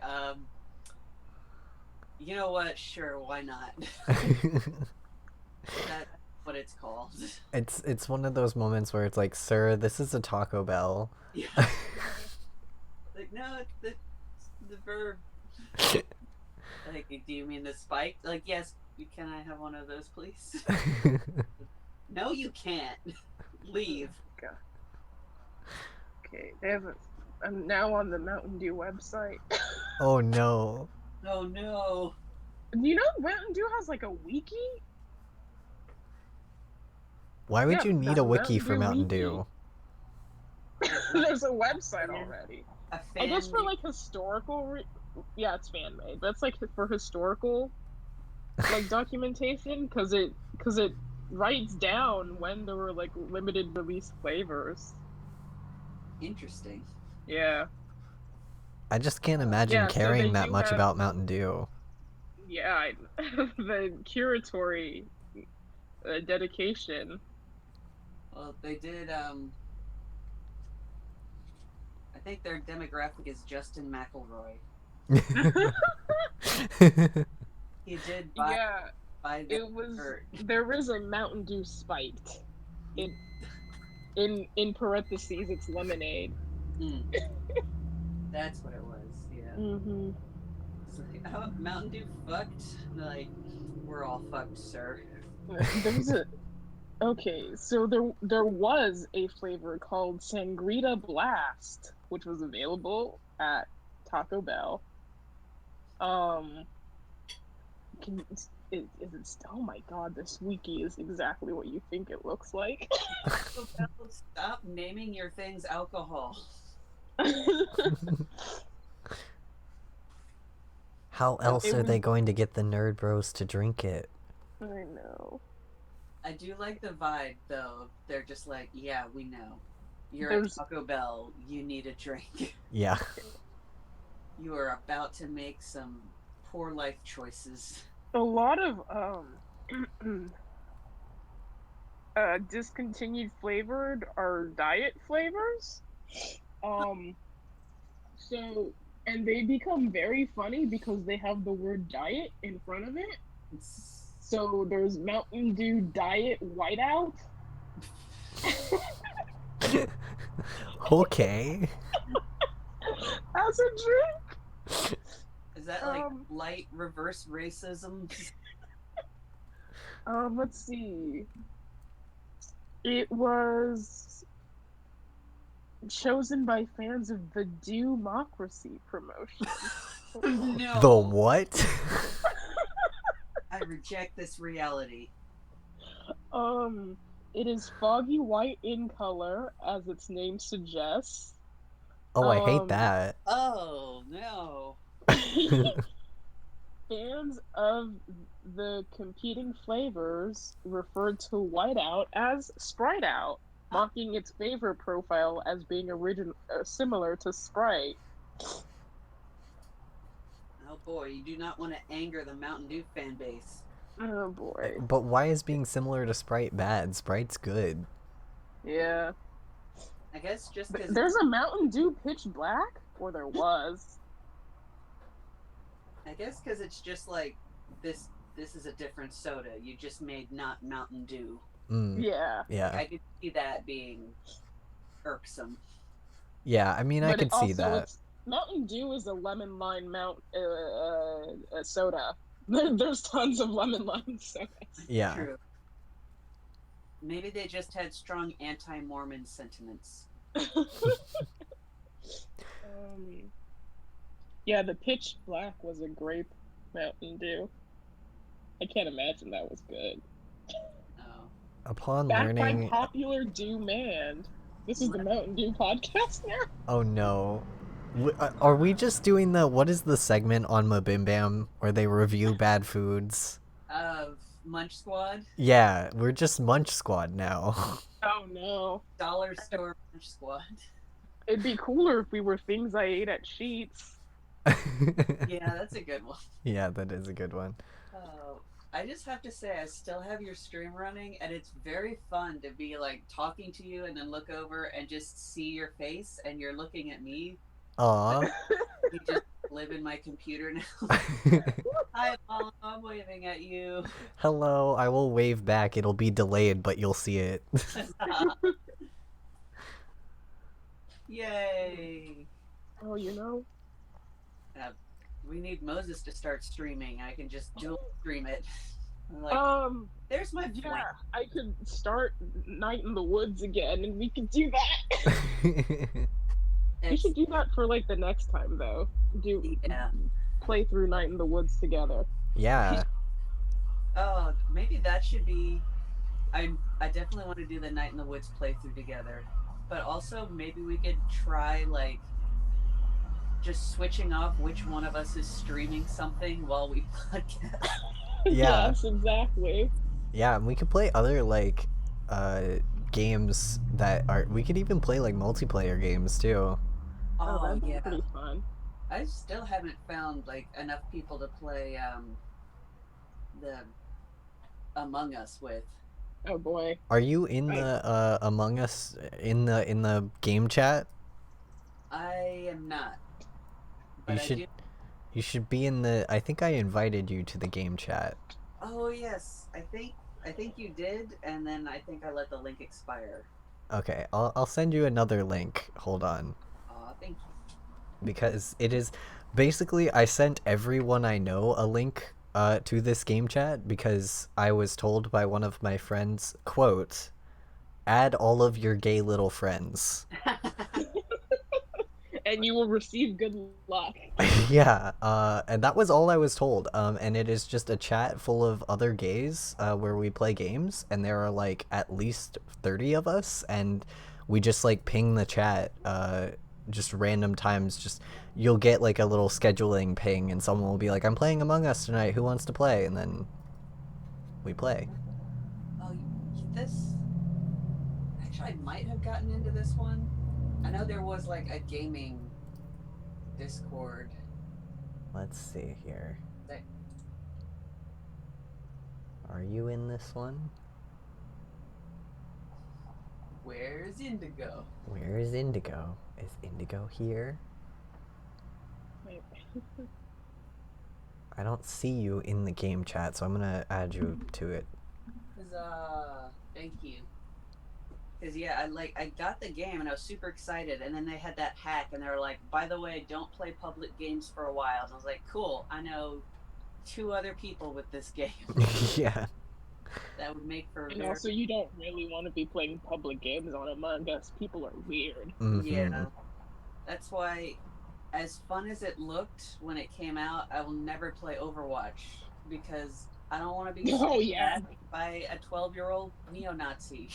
you know what? Sure, why not? That's what it's called. It's one of those moments where it's like, sir, this is a Taco Bell. Yeah. Like, no, it's the verb. Like, do you mean the spike? Like, yes, can I have one of those, please? No, you can't. Leave. Okay, I'm now on the Mountain Dew website. Oh no. Oh no. You know, Mountain Dew has like a wiki? Why would you need a wiki for Mountain Dew? There's a website already. I guess for like historical, yeah, it's fan made. That's like for historical, like documentation, because it writes down when there were like limited release flavors. Interesting. Yeah. I just can't imagine caring that much about Mountain Dew. Yeah, the curatory dedication. Well, they did. I think their demographic is Justin McElroy. He did buy. Yeah, buy the shirt. There was a Mountain Dew spiked. In parentheses, it's lemonade. That's what it was. Yeah. Mm-hmm. It's like, oh, Mountain Dew fucked. Like, we're all fucked, sir. There's a Okay, so there was a flavor called Sangrita Blast, which was available at Taco Bell. Um, can is it still? Oh my God, this wiki is exactly what you think it looks like. Stop naming your things alcohol. How else are they going to get the nerd bros to drink it? I know. I do like the vibe, though. They're just like, yeah, we know. You're There's at Taco Bell. You need a drink. Yeah. You are about to make some poor life choices. a lot of discontinued flavored or diet flavors. Um, so and they become very funny because they have the word diet in front of it. So there's Mountain Dew Diet Whiteout. Okay. As a drink. Is that like light reverse racism? Let's see. It was chosen by fans of the Democracy promotion. No. The what? I reject this reality. It is foggy white in color, as its name suggests. Oh, I hate that. Oh, no. Fans of the competing flavors referred to Whiteout as Sprite Out, mocking its flavor profile as being similar to Sprite. Oh boy, you do not want to anger the Mountain Dew fan base. Oh boy. But why is being similar to Sprite bad? Sprite's good. Yeah. I guess just because there's a Mountain Dew Pitch Black, or there was. I guess because it's just like this is a different soda. You just made not Mountain Dew. Yeah. Yeah. I could see that being irksome. Yeah, I mean, I could see that. Mountain Dew is a lemon lime soda. There's tons of lemon lime sodas. Yeah. True. Maybe they just had strong anti-Mormon sentiments. Yeah, the Pitch Black was a grape Mountain Dew. I can't imagine that was good. Oh. Upon Backed learning... by popular demand. This is the Mountain Dew podcast now? Oh no. Are we just doing what is the segment on Mabimbam where they review bad foods? Munch Squad? Yeah, we're just Munch Squad now. Oh no. Dollar store Munch Squad. It'd be cooler if we were things I ate at Sheetz. Yeah, that's a good one. Yeah, that is a good one. I just have to say, I still have your stream running, and it's very fun to be like talking to you and then look over and just see your face, and you're looking at me. Aww. You just live in my computer now. Hi, Mom, I'm waving at you. Hello, I will wave back. It'll be delayed, but you'll see it. Yay. Oh, you know? We need Moses to start streaming. I can just dual stream it. Like, there's my point. Yeah, I could start Night in the Woods again, and we could do that. We should do that for like the next time, though. Play through Night in the Woods together. Yeah. Oh, maybe that should be. I definitely want to do the Night in the Woods playthrough together, but also maybe we could try like just switching off which one of us is streaming something while we podcast. Yeah. Yes, exactly. Yeah, and we could play other like games that are. We could even play like multiplayer games too. Oh, that'd be pretty fun. I still haven't found like enough people to play the Among Us with. Oh boy. Are you in the Among Us in the game chat? I am not. But you should be in the. I think I invited you to the game chat. Oh yes, I think you did, and then I think I let the link expire. Okay, I'll send you another link. Hold on. Aw, thank you. because it is basically, I sent everyone I know a link to this game chat because I was told by one of my friends, quote, add all of your gay little friends. And you will receive good luck. Yeah, and that was all I was told. And it is just a chat full of other gays where we play games, and there are like at least 30 of us, and we just like ping the chat just random times. Just you'll get like a little scheduling ping, and someone will be like, I'm playing Among Us tonight, who wants to play? And then we play. Oh, this... Actually, I might have gotten into this one. I know there was like a gaming Discord. Let's see here. That... Are you in this one? Where's Indigo? Where is Indigo? Is Indigo here? Wait. I don't see you in the game chat, so I'm gonna add you to it. Thank you. Cause yeah, I got the game and I was super excited, and then they had that hack, and they were like, by the way, don't play public games for a while. And I was like, cool, I know 2 other people with this game. Yeah. That would make for. And also, you don't really want to be playing public games on Among Us. People are weird. Mm-hmm. Yeah. That's why, as fun as it looked when it came out, I will never play Overwatch because I don't want to be shot by a 12-year-old neo-Nazi.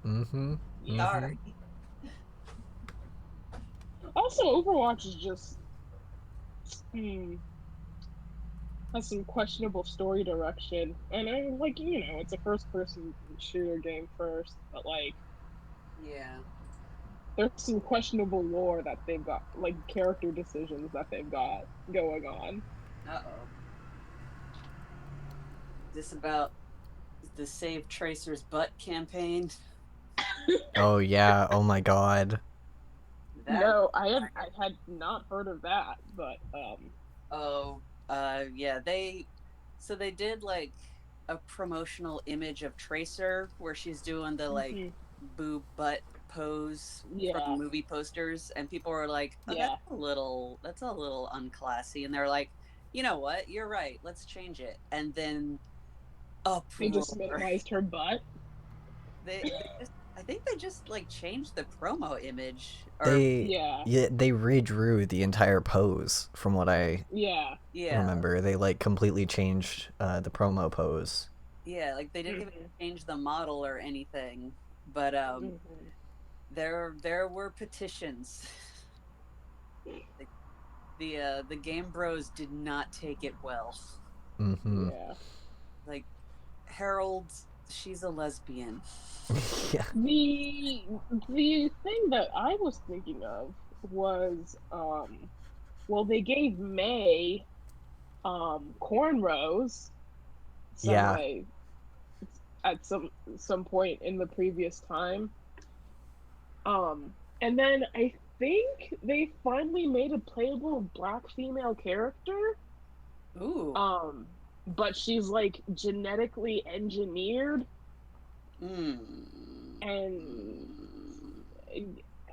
Mm-hmm. Sorry. Also, Overwatch is just has some questionable story direction, and I'm like, it's a first-person shooter game first, but like, yeah, there's some questionable lore that they've got, like character decisions that they've got going on. Uh-oh. Is this about the Save Tracer's Butt campaign? Oh yeah, oh my god. No, I had not heard of that, but yeah, they did like a promotional image of Tracer where she's doing the like boob butt pose from movie posters, and people were like, oh, that's a little unclassy, and they're like, you know what, you're right, let's change it. And then they just minimized her butt. I think they just like changed the promo image. They redrew the entire pose from what I remember. They like completely changed the promo pose. Yeah, like they didn't even change the model or anything. But there were petitions. The Game Bros did not take it well. Mm-hmm. Yeah. Like, Harold, she's a lesbian. Yeah. The thing that I was thinking of was they gave May cornrows at some point in the previous time. And then I think they finally made a playable black female character. Ooh. But she's like genetically engineered. And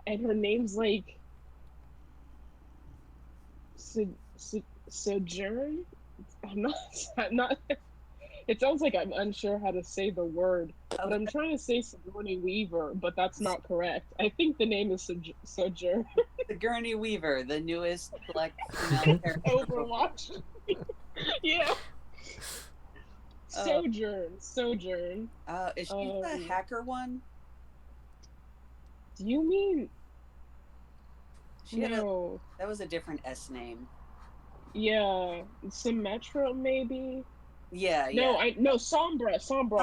her name's like Sojourn. I'm not. It sounds like I'm unsure how to say the word, but I'm trying to say Sigourney Weaver, but that's not correct. I think the name is Sojourn. Sigourney Weaver, the newest black female character. Overwatch. Yeah. Sojourn. Is she the hacker one? Do you mean? That was a different S name. Yeah, Symmetra maybe. Yeah. No, Sombra,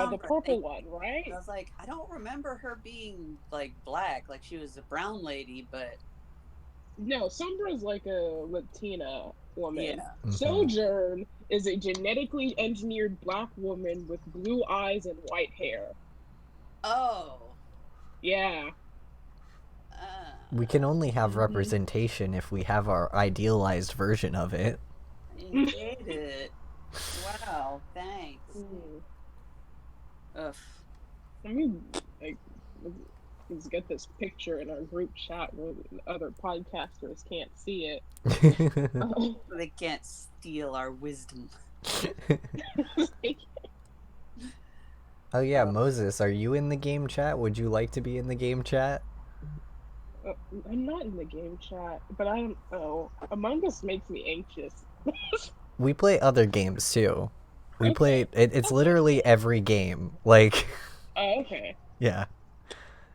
the purple one, right? I was like, I don't remember her being like black, like she was a brown lady, but no, Sombra's like a Latina woman. Yeah. Mm-hmm. Sojourn is a genetically engineered black woman with blue eyes and white hair. Oh. Yeah. We can only have representation if we have our idealized version of it. I hate it. Wow, thanks. Ugh. I mean, like, Let's get this picture in our group chat where other podcasters can't see it. They can't steal our wisdom. Oh yeah, Moses, are you in the game chat? Would you like to be in the game chat? I'm not in the game chat, but I don't know. Among Us makes me anxious. We play other games too. We Okay. play it's literally every game. Like Oh, okay. yeah.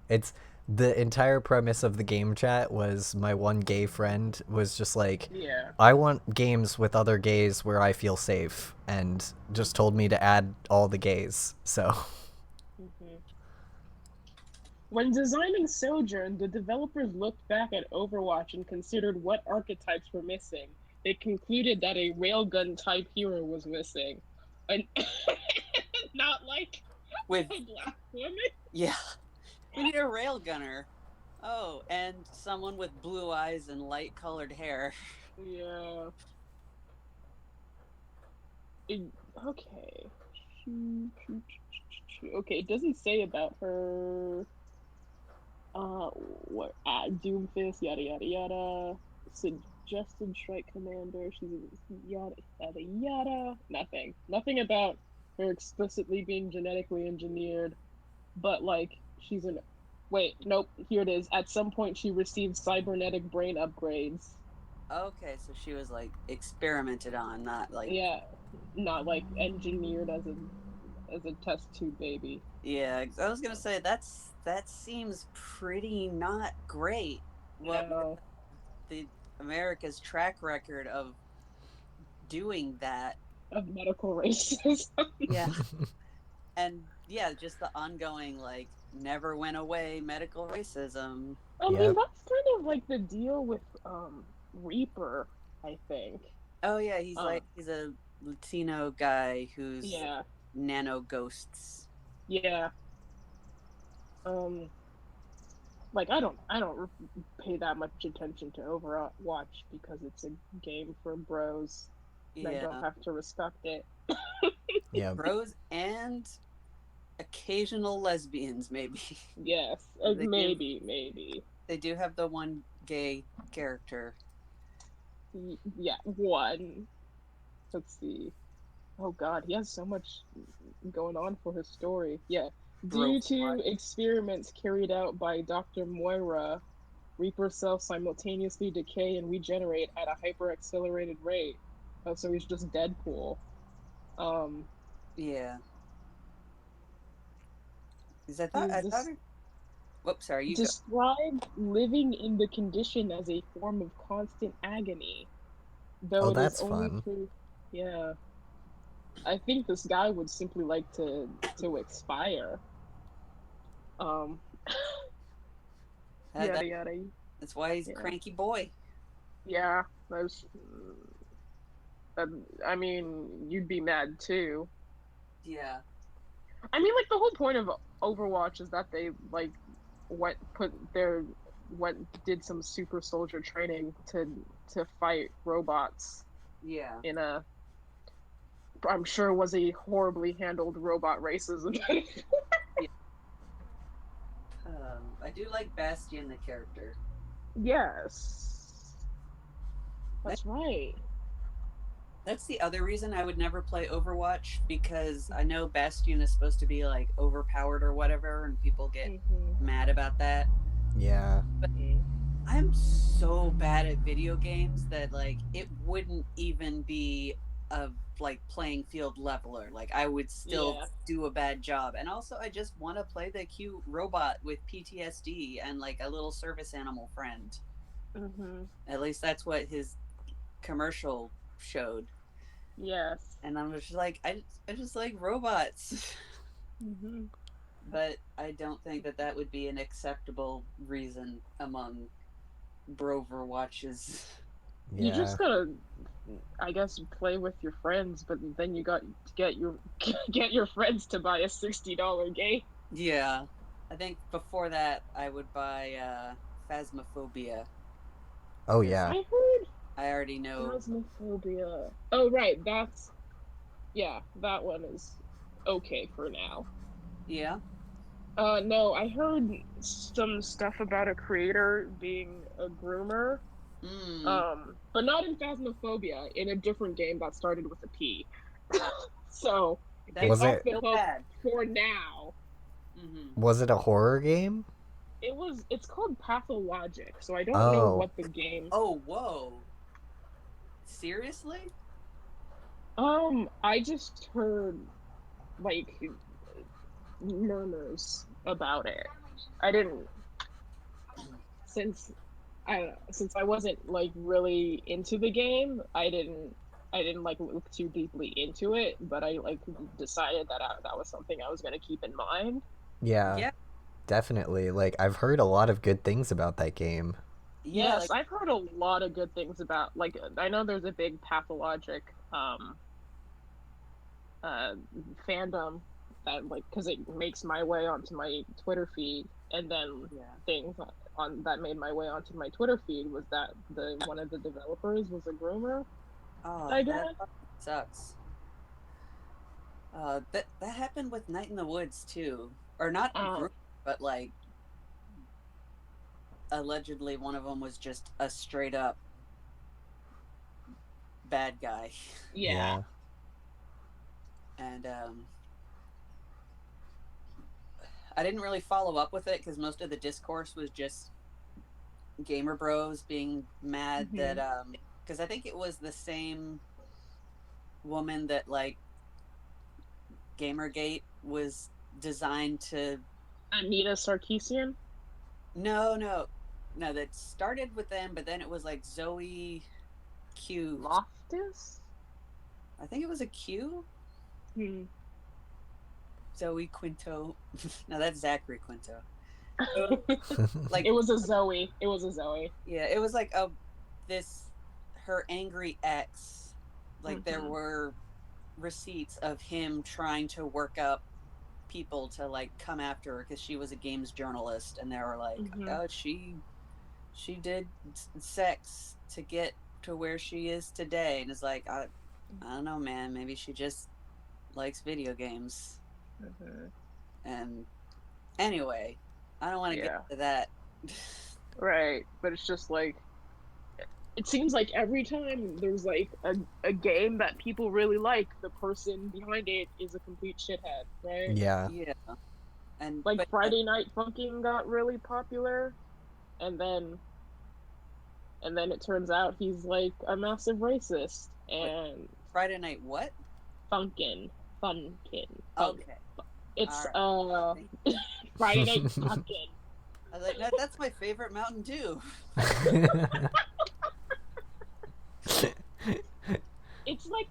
It's the entire premise of the game chat was my one gay friend was just like, Yeah. I want games with other gays where I feel safe, and just told me to add all the gays. So Mm-hmm. When designing Sojourn, the developers looked back at Overwatch and considered what archetypes were missing. They concluded that a railgun type hero was missing. And not like with a black woman. Yeah. We need a railgunner. Oh, and someone with blue eyes and light colored hair. Yeah. Okay. Okay, it doesn't say about her. What? Doomfist, yada yada yada. Suggested strike commander. She's yada yada yada. Nothing about her explicitly being genetically engineered. But like, she's an. Wait, nope. Here it is. At some point, she received cybernetic brain upgrades. Okay, so she was like experimented on, not like Not like engineered as a test tube baby. Yeah, I was gonna say that seems pretty not great. What No. the America's track record of doing that? Of medical racism. Yeah, and yeah, just the ongoing like never went away medical racism. I mean, that's kind of like the deal with Reaper, I think. Oh yeah, he's a Latino guy who's nano ghosts. Yeah. Like I don't pay that much attention to Overwatch because it's a game for bros. And I don't have to respect it. Yeah. Bros and occasional lesbians, maybe. Yes, maybe. They do have the one gay character. Yeah, one. Let's see. Oh God, he has so much going on for his story. Yeah. Due to experiments carried out by Dr. Moira, Reaper cells simultaneously decay and regenerate at a hyper-accelerated rate. Oh, so he's just Deadpool. Yeah. Because I thought. Whoops, sorry. You described living in the condition as a form of constant agony. Though that's fun. Yeah. I think this guy would simply like to expire. Yada. That's why he's a cranky boy. Yeah, I mean, you'd be mad too. Yeah. I mean, like the whole point of Overwatch is that they like did some super soldier training to fight robots. Yeah. In a, I'm sure was a horribly handled robot racism. Yeah. I do like Bastion, the character. Yes. That's right. That's the other reason I would never play Overwatch, because I know Bastion is supposed to be like overpowered or whatever, and people get mad about that. Yeah. But I'm so bad at video games that like it wouldn't even be a like playing field leveler. Like I would still do a bad job. And also I just want to play the cute robot with PTSD and like a little service animal friend. At least that's what his commercial showed. Yes. And I'm just like, I just like robots. But I don't think that would be an acceptable reason among Brover watches. Yeah. You just gotta, I guess, play with your friends, but then you got to get your friends to buy a $60 game. Yeah, I think before that I would buy Phasmophobia. Oh yeah. I already know. Phasmophobia. Oh right, that one is okay for now. Yeah. No, I heard some stuff about a creator being a groomer. Mm. But not in Phasmophobia, in a different game that started with a P. Uh, So that's it's Was off it the so hook bad. for now. Mm-hmm. was it a horror game? It's called Pathologic, so I don't know Oh. what the game. Oh, whoa. Seriously? I just heard like murmurs about it. I didn't since I don't know, since I wasn't like really into the game, I didn't like look too deeply into it, but I like decided that that was something I was going to keep in mind. Yeah, Yeah. definitely. Like I've heard a lot of good things about that game. Yeah, Yes, like I've heard a lot of good things about like I know there's a big pathologic uh fandom that like because it makes my way onto my Twitter feed, and then yeah. things on that made my way onto my Twitter feed was that the one of the developers was a groomer, Oh, I that guess. fucking sucks. That happened with Night in the Woods too, or not Um, group, but like allegedly one of them was just a straight up bad guy, yeah. Yeah. and I didn't really follow up with it because most of the discourse was just gamer bros being mad that Hmm. because I think it was the same woman that like Gamergate was designed to. Anita Sarkeesian. No, no, no. That started with them, but then it was like Zoe Q. Loftus. I think it was a Q. Hmm. Zoe Quinto. No, that's Zachary Quinto. Like, It was a Zoe. It was a Zoe. yeah, it was like a this her angry ex. Like there Hmm. were receipts of him trying to work up people to like come after her because she was a games journalist, and they were like, Hmm. oh, she did sex to get to where she is today, and it's like I don't know, man, maybe she just likes video games. Hmm. And anyway, I don't want to get Yeah. into that. Right. But it's just like it seems like every time there's like a game that people really like, the person behind it is a complete shithead, right? Yeah. Yeah, and Like but Friday Night Funkin' got really popular, and then it turns out he's like a massive racist. wait, And Friday night what? Funkin', Funkin', Fun. Okay, It's all right. Thank Friday Night Funkin'. I was like, that's my favorite Mountain Dew. It's like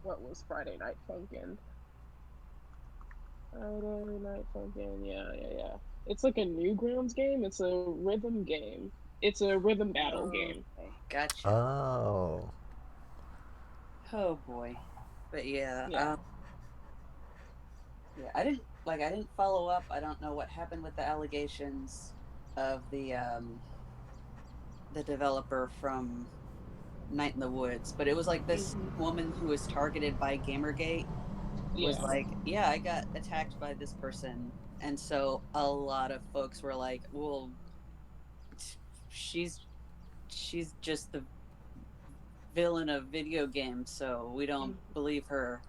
what was Friday Night Funkin'? Friday Night Funkin', yeah. It's like a Newgrounds game. It's a rhythm game. It's a rhythm battle game. Okay, gotcha. Oh. Oh boy, but yeah, Yeah. yeah, I didn't follow up. I don't know what happened with the allegations of the developer from Night in the Woods, but it was like this Hmm. woman who was targeted by Gamergate was Yeah. like, yeah, I got attacked by this person, and so a lot of folks were like, well, she's she's just the villain of video games, so we don't Mhm. believe her.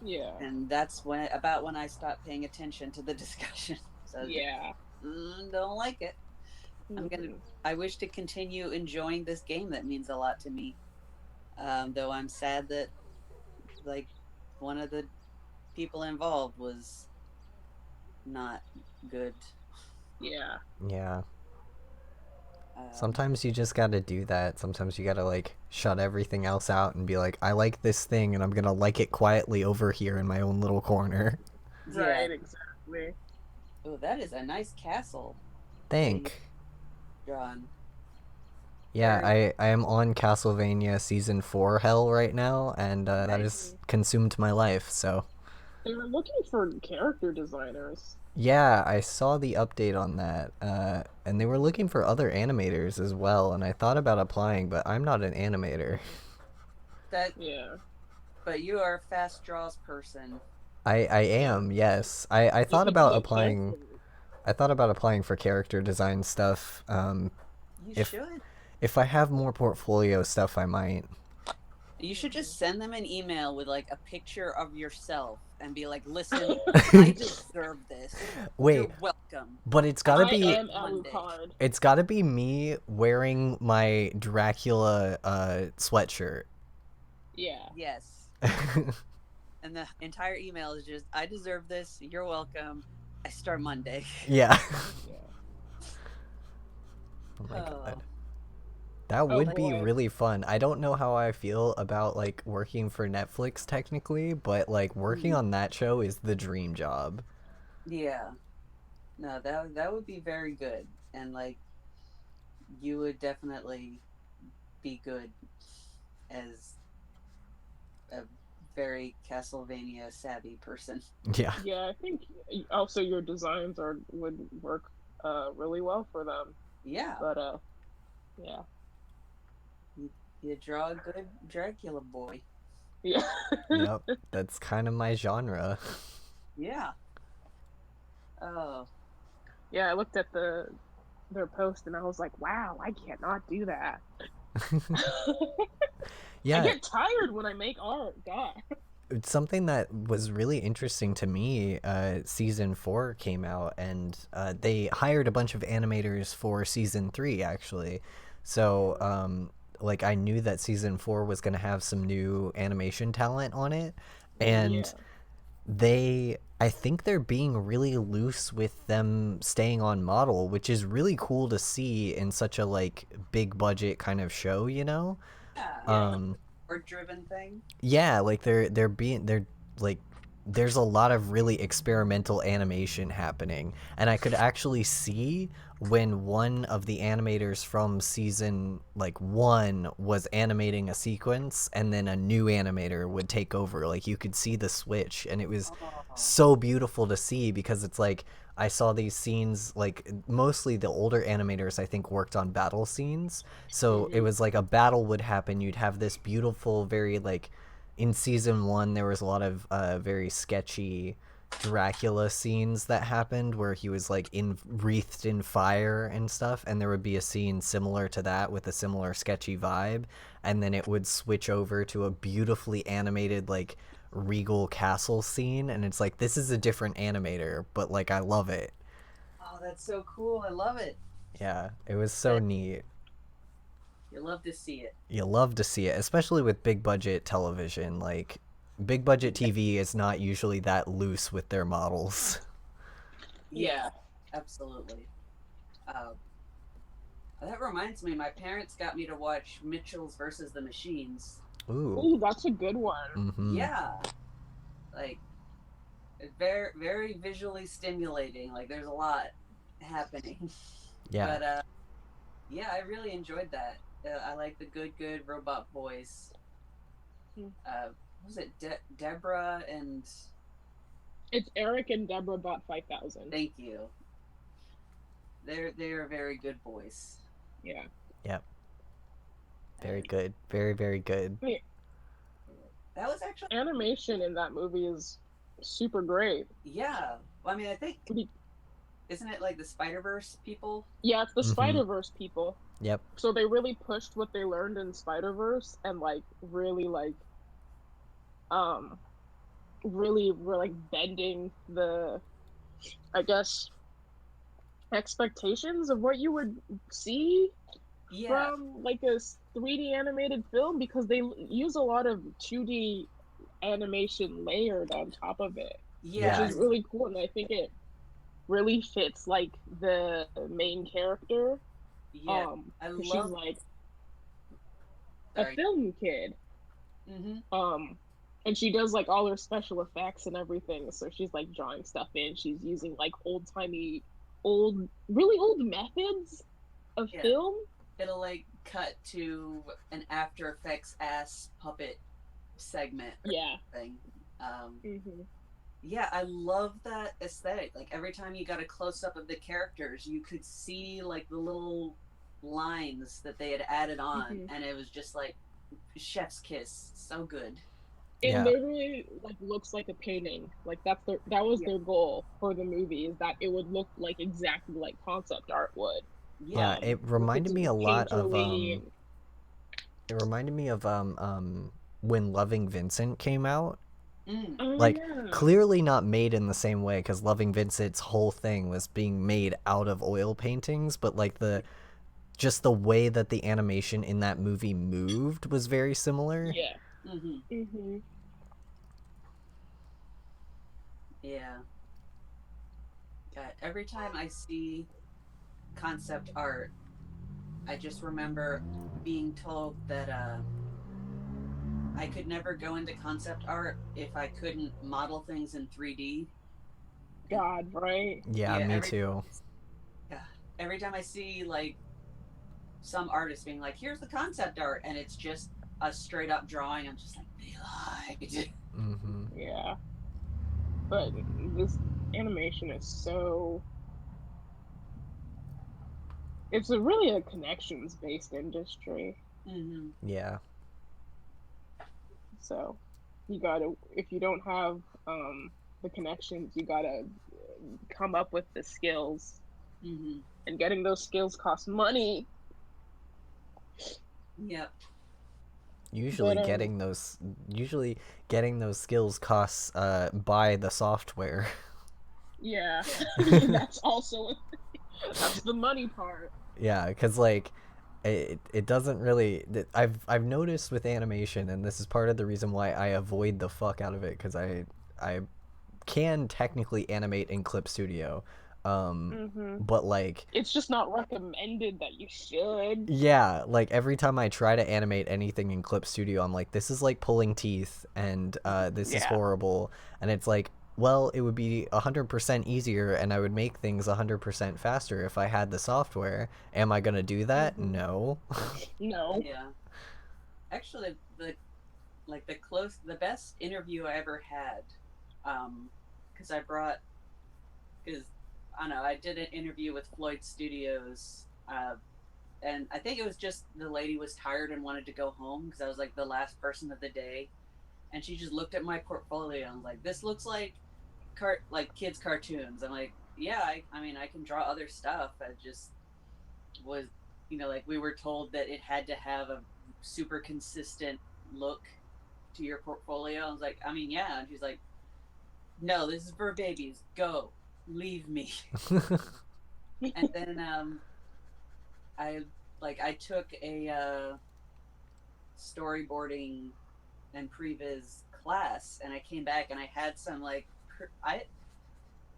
Yeah. And that's when I stopped paying attention to the discussion. So I was just, Yeah. don't like it. I'm gonna. Hmm. I wish to continue enjoying this game that means a lot to me. Though I'm sad that like one of the people involved was not good. Yeah. Yeah. Um, Sometimes you just gotta do that. Sometimes you gotta like shut everything else out and be like, I like this thing and I'm gonna like it quietly over here in my own little corner. yeah. Right. Exactly. Oh, that is a nice castle that you Think. drawn. Yeah, Very. I am on Castlevania Season 4 hell right now, and that Nice. has consumed my life, so. They were looking for character designers. Yeah, I saw the update on that, and they were looking for other animators as well, and I thought about applying, but I'm not an animator. That, Yeah. but you are a fast draws person. I Yeah. am, yes. I You thought could about take applying. chances. I thought about applying for character design stuff. You If should. if I have more portfolio stuff, I might. You should Hmm. just send them an email with like a picture of yourself and be like, "Listen, I deserve this. You're Wait, welcome. but I I start am Monday." Alucard. it's gotta be me wearing my Dracula sweatshirt. Yeah. Yes. And the entire email is just, "I deserve this. You're welcome. I start Monday." Yeah. Yeah. Oh my god. Oh, That Oh would like, be boy. really fun. I don't know how I feel about like working for Netflix technically, but like working mm, on that show is the dream job. yeah. No, that would be very good, and like you would definitely be good as a very Castlevania savvy person. Yeah. Yeah, I think also your designs are would work really well for them. Yeah, But yeah. you, you draw a good Dracula boy. Yeah. Yep. That's kind of my genre. Yeah. Oh, Yeah, I looked at their post and I was like, wow, I cannot do that. I Yeah, get tired when I make art. God. it's something that was really interesting to me. Season 4 came out, and they hired a bunch of animators for season 3, actually. So, like, I knew that season 4 was going to have some new animation talent on it, and Yeah. I think they're being really loose with them staying on model, which is really cool to see in such a like big budget kind of show, you know. yeah. Yeah. Like a driven thing. Yeah, like they're like there's a lot of really experimental animation happening, and I could actually see when one of the animators from season like 1 was animating a sequence and then a new animator would take over. Like you could see the switch, and it was Oh. so beautiful to see because it's like I saw these scenes, like mostly the older animators I think worked on battle scenes. So it Hmm. was like a battle would happen, you'd have this beautiful, very like in season 1 there was a lot of very sketchy Dracula scenes that happened where he was like in wreathed in fire and stuff, and there would be a scene similar to that with a similar sketchy vibe, and then it would switch over to a beautifully animated like regal castle scene, and it's like this is a different animator, but like I love it. Oh, that's so cool. I love it. Yeah, it was so That neat. you love to see it. You love to see it, especially with big budget television. Like big budget TV is not usually that loose with their models. Yeah, Yeah. absolutely. Uh, that reminds me, my parents got me to watch Mitchell's versus the Machines. Ooh. Ooh, that's a good one. Mm-hmm. Yeah, like very very visually stimulating. Like there's a lot happening. Yeah. But yeah, I really enjoyed that. I like the good robot boys. Hmm. What was it Deborah and It's Eric and Deborah Bot 5000. thank you. They're very good boys. Yeah. Yep. Very And good. Very, very good. I mean, that was actually animation in that movie is super great. yeah. Well, I mean, I think Pretty- isn't it like the Spider-Verse people? Yeah, it's the Mm-hmm. Spider-Verse people. Yep. So they really pushed what they learned in Spider-Verse and like really like um really were like bending the I guess expectations of what you would see Yeah, from like a 3D animated film because they use a lot of 2D animation layered on top of it, which yeah, Yeah. is really cool. And I think it really fits like the main character. yeah. I 'Cause she's love. like a Sorry. film kid. Mm-hmm. And she does like all her special effects and everything. So she's like drawing stuff in. She's using like really old methods of Yeah, film. it'll like cut to an After Effects ass puppet segment or Yeah. thing. Hmm. Yeah, I love that aesthetic. Like every time you got a close up of the characters, you could see like the little lines that they had added on, Hmm. and it was just like chef's kiss. So good. It literally like looks like a painting. Like that was their goal for the movie, is that it would look like exactly like concept art would. Yeah, it reminded me a lot of painterly it reminded me of when Loving Vincent came out. Oh, Like, yeah. clearly not made in the same way, because Loving Vincent's whole thing was being made out of oil paintings, but like just the way that the animation in that movie moved was very similar. Yeah. Yeah. God, every time I see concept art, I just remember being told that I could never go into concept art if I couldn't model things in 3D. God, right? Yeah, me too. Yeah. Every time I see like some artist being like, here's the concept art, and it's just a straight up drawing, I'm just like, they lied. Yeah. But this animation is so... It's really a connections based industry. Yeah. So you gotta, if you don't have the connections, you gotta come up with the skills. And getting those skills costs money. Yep. Usually getting those skills costs by the software. Yeah. That's also that's the money part. Yeah, because like it doesn't really, I've noticed with animation, and this is part of the reason why I avoid the fuck out of it, because I can technically animate in Clip Studio, but like it's just not recommended that you should. Yeah, like every time I try to animate anything in Clip Studio, I'm like, this is like pulling teeth, and this is horrible. And it's like, well, it would be 100% easier, and I would make things 100% faster if I had the software. Am I gonna do that? No. No. Yeah. Actually, the best interview I ever had, because I don't know, I did an interview with Floyd Studios, and I think it was just the lady was tired and wanted to go home, because I was like the last person of the day, and she just looked at my portfolio and was like, this looks like kids cartoons. I'm like, yeah, I mean, I can draw other stuff. I just was, like we were told that it had to have a super consistent look to your portfolio. I was like, I mean, yeah. And she's like, no, this is for babies. Go, leave me. And then I took a storyboarding and previs class, and I came back and I had some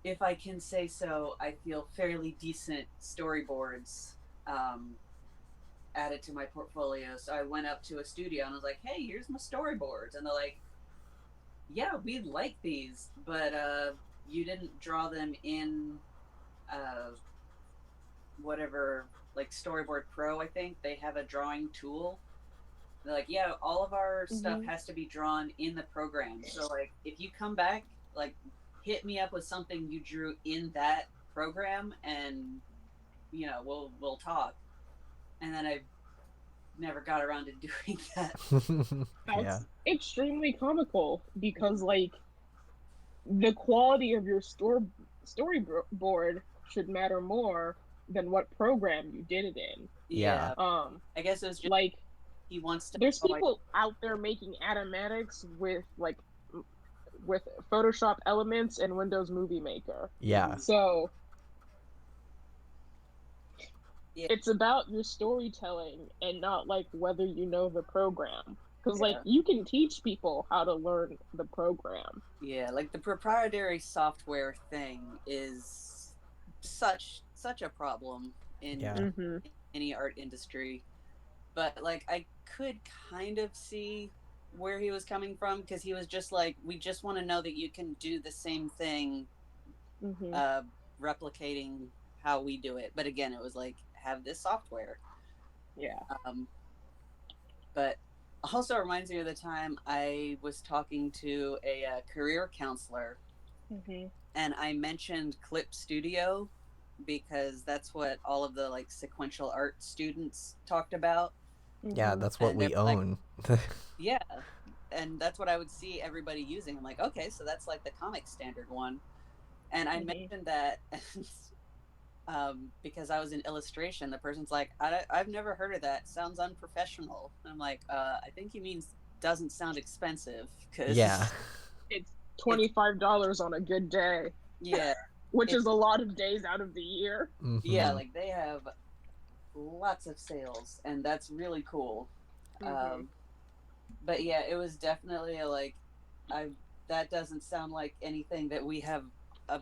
if I can say so, I feel fairly decent storyboards added to my portfolio. So I went up to a studio and I was like, hey, here's my storyboards. And they're like, yeah, we like these, but you didn't draw them in whatever, like Storyboard Pro, I think. They have a drawing tool. They're like, yeah, all of our stuff has to be drawn in the program. So, like, if you come back, like, hit me up with something you drew in that program, and, we'll talk. And then I never got around to doing that. That's extremely comical, because, like, the quality of your storyboard should matter more than what program you did it in. Yeah. I guess it was just like, he wants to. There's people out there making animatics with Photoshop Elements and Windows Movie Maker. Yeah. So it's about your storytelling and not like whether you know the program. Because like you can teach people how to learn the program. Yeah, like the proprietary software thing is such a problem in any art industry. But like I could kind of see where he was coming from, because he was just like, we just want to know that you can do the same thing, replicating how we do it. But again, it was like, have this software. Yeah. But also reminds me of the time I was talking to a career counselor, and I mentioned Clip Studio because that's what all of the like sequential art students talked about. Yeah, that's what we own. Yeah, and that's what I would see everybody using. I'm like, okay, so that's like the comic standard one. And I mentioned that because I was in illustration. The person's like, I've never heard of that. Sounds unprofessional. And I'm like, I think he means doesn't sound expensive, because Yeah. It's $25 on a good day. Yeah. Which is a lot of days out of the year. Mm-hmm. Yeah, like they have lots of sales, and that's really cool. But yeah, it was definitely that doesn't sound like anything that we have a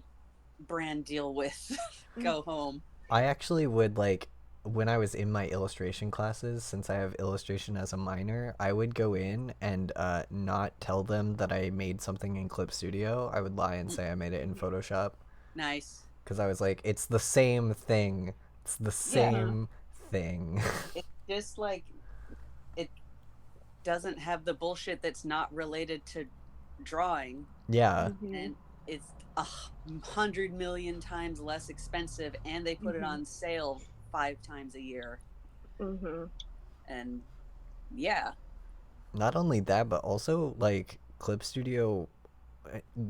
brand deal with. Go home. I actually would, like, when I was in my illustration classes, since I have illustration as a minor, I would go in and not tell them that I made something in Clip Studio. I would lie and say I made it in Photoshop. Nice. Because I was like, it's the same thing. It's the same thing. It's just like, it doesn't have the bullshit that's not related to drawing. Yeah. And it's 100 million times less expensive, and they put it on sale 5 times a year. And yeah. Not only that, but also, like, Clip Studio,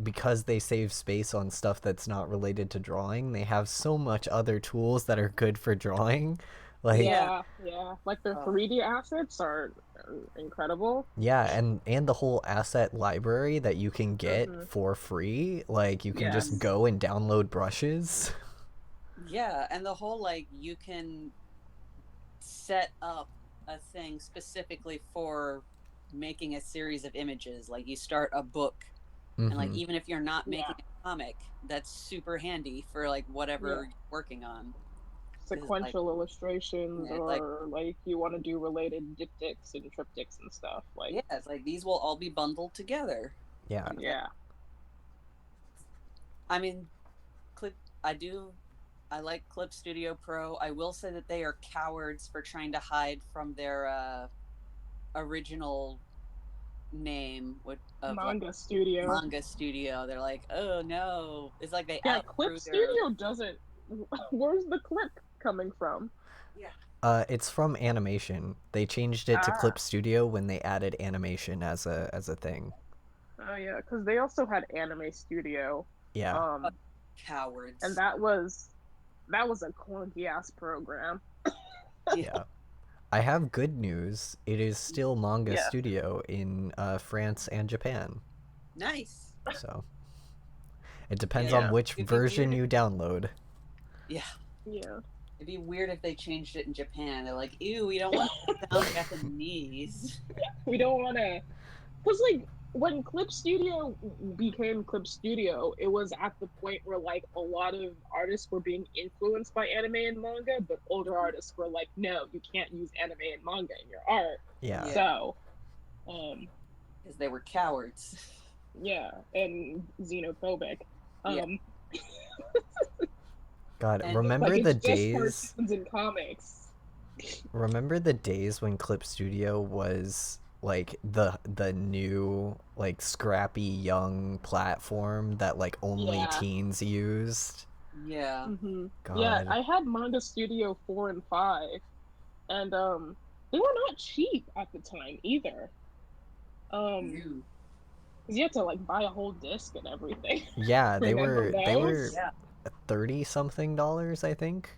because they save space on stuff that's not related to drawing, they have so much other tools that are good for drawing. Like, yeah, like their 3D assets are incredible. Yeah, and the whole asset library that you can get for free. Like, you can just go and download brushes. Yeah, and the whole, like, you can set up a thing specifically for making a series of images. Like, you start a book, and like, even if you're not making a comic, that's super handy for like whatever you're working on. Sequential illustrations, or like you want to do related diptychs and triptychs and stuff. Like, yeah, it's like these will all be bundled together. Yeah. I mean, I like Clip Studio Pro. I will say that they are cowards for trying to hide from their original name of Manga Studio. Manga Studio. They're like, oh no, it's like they Clip Studio doesn't. Where's the clip coming from? It's from animation. They changed it to Clip Studio when they added animation as a thing. Oh yeah, because they also had Anime Studio. Yeah. Cowards. And that was a clunky ass program. Yeah. I have good news. It is still Manga Studio in France and Japan. Nice. So it depends on which version you download. Yeah. It'd be weird if they changed it in Japan. They're like, ew, we don't want to sound Japanese. We don't want to... Because, like, when Clip Studio became Clip Studio, it was at the point where, like, a lot of artists were being influenced by anime and manga, but older artists were like, no, you can't use anime and manga in your art. Yeah. So, because they were cowards. Yeah, and xenophobic. God, remember the days in comics. Remember the days when Clip Studio was like the new, like, scrappy young platform that like only teens used? Yeah. God. Yeah, I had Manga Studio 4 and 5, and they were not cheap at the time either. Because you had to like buy a whole disc and everything. Yeah, they were $30-something, I think.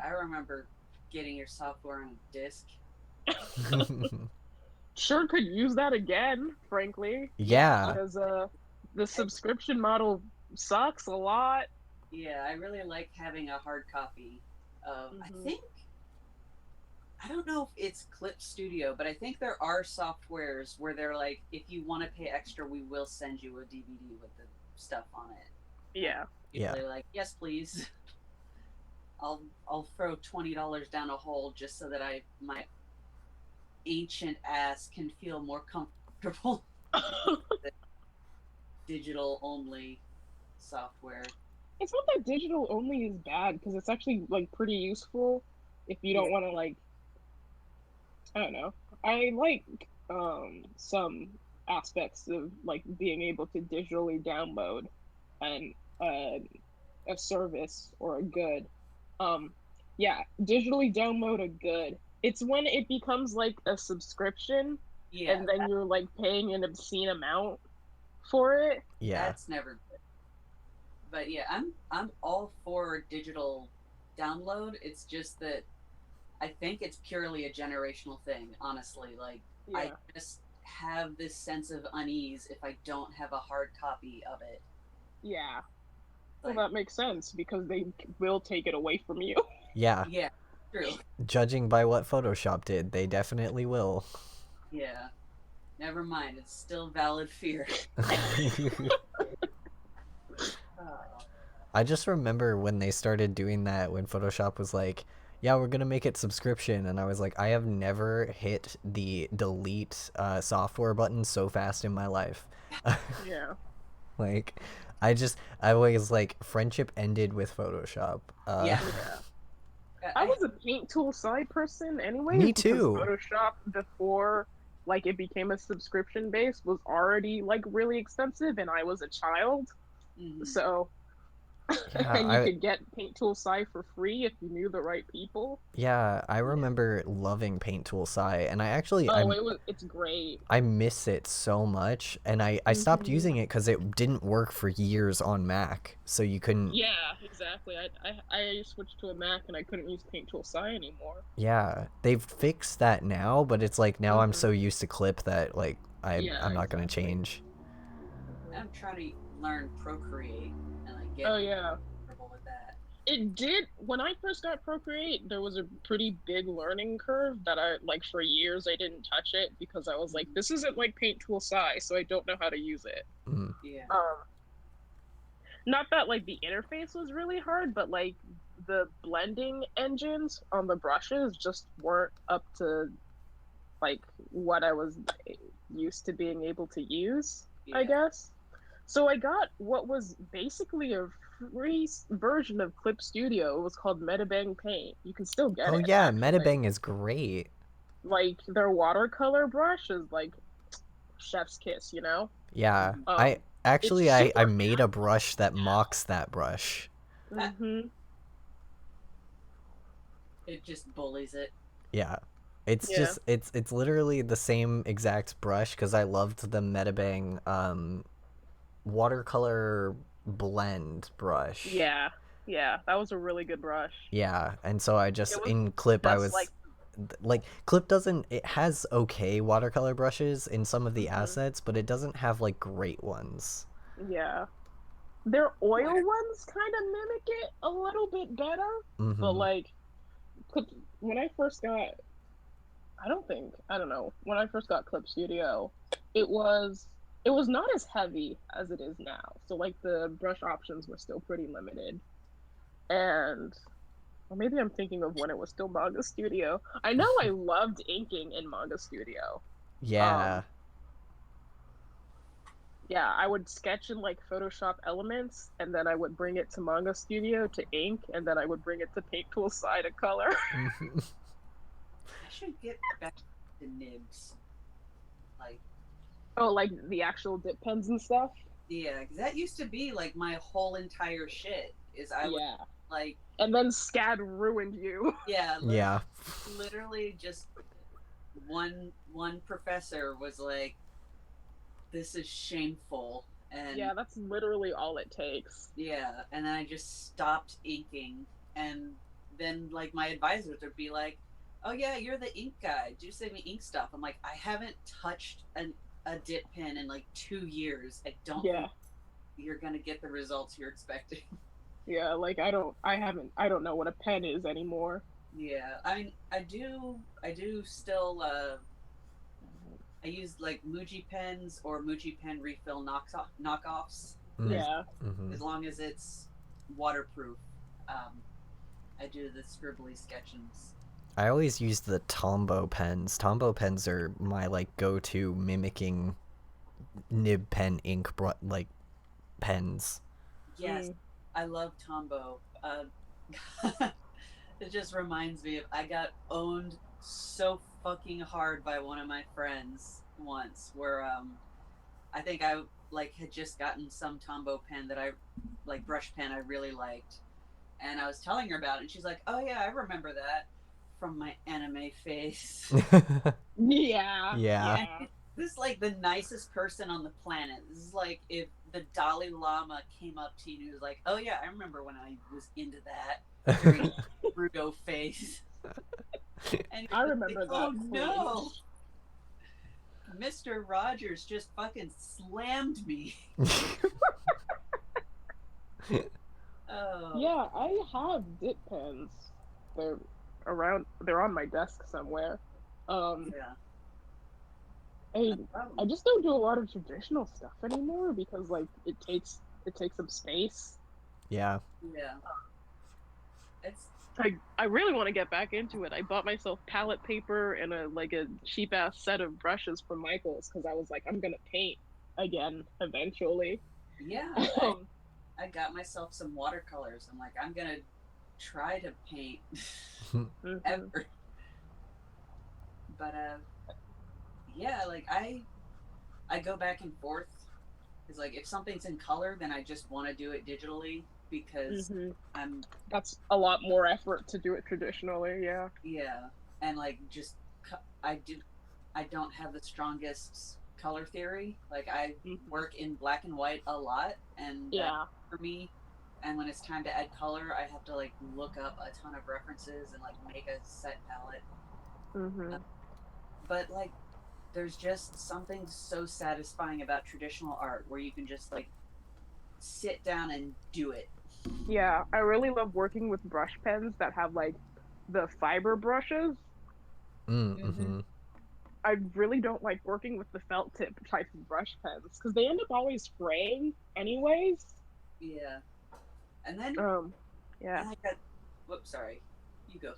I remember getting your software on a disc. Sure could use that again, frankly. Yeah. Because the subscription model sucks a lot. Yeah, I really like having a hard copy of, I don't know if it's Clip Studio, but I think there are softwares where they're like, if you want to pay extra, we will send you a DVD with the stuff on it. Yeah. They're like, yes, please. I'll throw $20 down a hole just so that my ancient ass can feel more comfortable. Digital only software. It's not that digital only is bad, because it's actually like pretty useful if you don't want to, like, I don't know. I like some aspects of like being able to digitally download a service or a good. Digitally download a good. It's when it becomes like a subscription Yeah, and then you're like paying an obscene amount for it. Yeah. that's never good. But yeah, I'm all for digital download. It's just that I think it's purely a generational thing, honestly. Like I Yeah. just have this sense of unease if I don't have a hard copy of it. Yeah. Well, Like, that makes sense because they will take it away from you. Yeah. yeah, true. Judging by what Photoshop did, they definitely will. Yeah. Never mind, it's still valid fear. Oh. I just remember when they started doing that, when Photoshop was like, yeah, we're gonna make it subscription, and I was like, I have never hit the delete software button so fast in my life. Yeah. Like, I was like, friendship ended with Photoshop. Yeah. I was a paint tool side person anyways. Me Because too. Photoshop before like it became a subscription base was already like really expensive and I was a child. Mhm. So Yeah, and you could get paint tool sci for free if you knew the right people. I remember loving Paint Tool Sci, and Oh, it's great. I miss it so much, and I stopped Mm-hmm. using it because it didn't work for years on Mac, so you couldn't. Yeah, exactly. I switched to a Mac and I couldn't use paint tool sci anymore. Yeah, they've fixed that now, but it's like now I'm so Mm-hmm. used to Clip that like Yeah, I'm not gonna exactly. change. I'm trying to learn Procreate and like get Oh yeah. comfortable with that. It did when I first got Procreate, there was a pretty big learning curve that I like for years I didn't touch it because I was like, this isn't like Paint Tool Sci, so I don't know how to use it. Mm. Yeah. Not that like the interface was really hard, but like the blending engines on the brushes just weren't up to like what I was used to being able to use, I Yeah. guess. So I got what was basically a free version of Clip Studio. It was called Metabang Paint. You can still get Oh it yeah, actually. Metabang is great. Like their watercolor brush is like chef's kiss, you know? Yeah, Mhm. I It's actually I super made a brush that mocks that brush. Mm-hmm. It just bullies it. Yeah. It's Yeah. just it's literally the same exact brush because I loved the Metabang watercolor blend brush. Yeah. Yeah. That was a really good brush. Yeah, and so I just It was in Clip I just was like like Clip doesn't it has okay watercolor brushes in some of the mm-hmm. assets, but it doesn't have like great ones. Yeah. Their oil ones kind of mimic it a little bit better, but Mm-hmm. like when I first got I don't know, when I first got Clip Studio, it was it was not as heavy as it is now. So like the brush options were still pretty limited. And or maybe I'm thinking of when it was still Manga Studio. I know I loved inking in Manga Studio. Yeah. Um yeah, I would sketch in like Photoshop Elements and then I would bring it to Manga Studio to ink and then I would bring it to Paint Tool Side to color. Mm-hmm. I should get back to nibs. Like, Oh, like the actual dip pens and stuff? yeah, 'cause that used to be like my whole entire shit. Is I would Yeah. like, And then SCAD ruined you. yeah, Yeah. literally just one professor was like, "This is shameful," and Yeah, that's literally all it takes. yeah, and then I just stopped inking, and then like my advisors would be like, "Oh yeah, you're the ink guy. Do send me ink stuff." I'm like, I haven't touched a dip pen in like 2 years. I don't Yeah. think you're gonna get the results you're expecting. Yeah, like I don't know what a pen is anymore. Yeah, I mean, I do still I use like Muji pens or Muji pen refill knockoffs as Yeah. Mm-hmm. as long as it's waterproof. Um, I do the scribbly sketchings. I always use the Tombow pens. Tombow pens are my like go-to mimicking nib pen ink like pens. Yes, I love Tombow. It just reminds me of I got owned so fucking hard by one of my friends once, where I think I like had just gotten some Tombow pen that I brush pen I really liked, and I was telling her about it, and she's like, "Oh yeah, I remember that." from my anime face. Yeah. Yeah. This is like the nicest person on the planet. This is like if the Dalai Lama came up to you and he was like, "Oh yeah, I remember when I was into that during Bruto phase." And I you're remember like, that. "Oh no, Mr. Rogers just fucking slammed me." Oh. Yeah, I have dip pens. They're around. They're on my desk somewhere. Yeah. I just don't do a lot of traditional stuff anymore because like it takes up space. Yeah. Yeah. It's I really want to get back into it. I bought myself palette paper and a cheap ass set of brushes from Michaels because I was like I'm gonna paint again eventually. yeah. I got myself some watercolors. I'm like, I'm gonna try to paint ever. But yeah, like I go back and forth. It's like if something's in color, then I just want to do it digitally because I'm That's a lot more effort to do it traditionally. Yeah. yeah, and like just I don't have the strongest color theory. Like I work in black and white a lot, and that for me. And when it's time to add color, I have to like look up a ton of references and like make a set palette. But like, there's just something so satisfying about traditional art where you can just like sit down and do it. Yeah, I really love working with brush pens that have like the fiber brushes. I really don't like working with the felt tip type of brush pens because they end up always fraying anyways. Yeah. And then yeah. I got whoops, sorry. You go.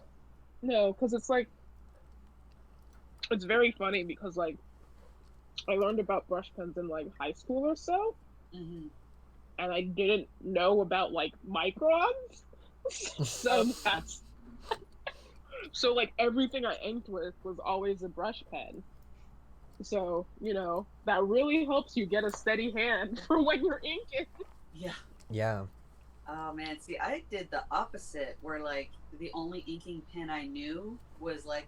No, because it's like it's very funny because like I learned about brush pens in like high school or so. And I didn't know about like microns. So like everything I inked with was always a brush pen. So, that really helps you get a steady hand for when you're inking. Yeah. Yeah. Oh man, see, I did the opposite where like the only inking pen I knew was like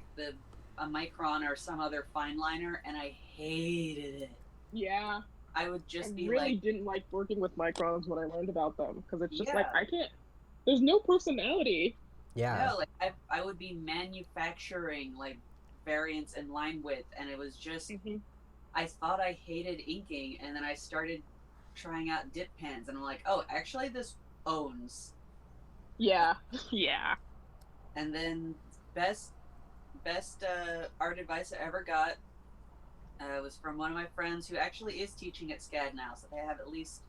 a micron or some other fine liner, and I hated it. Yeah. I would just be really like, didn't like working with microns when I learned about them because it's just like yeah. I can't. There's no personality. Yeah. No, like I would be manufacturing like variants and line width, and it was just I thought I hated inking, and then I started trying out dip pens, and I'm like, oh, actually this owns. Yeah. Yeah. And then best art advice I ever got was from one of my friends who actually is teaching at SCAD now, so they have at least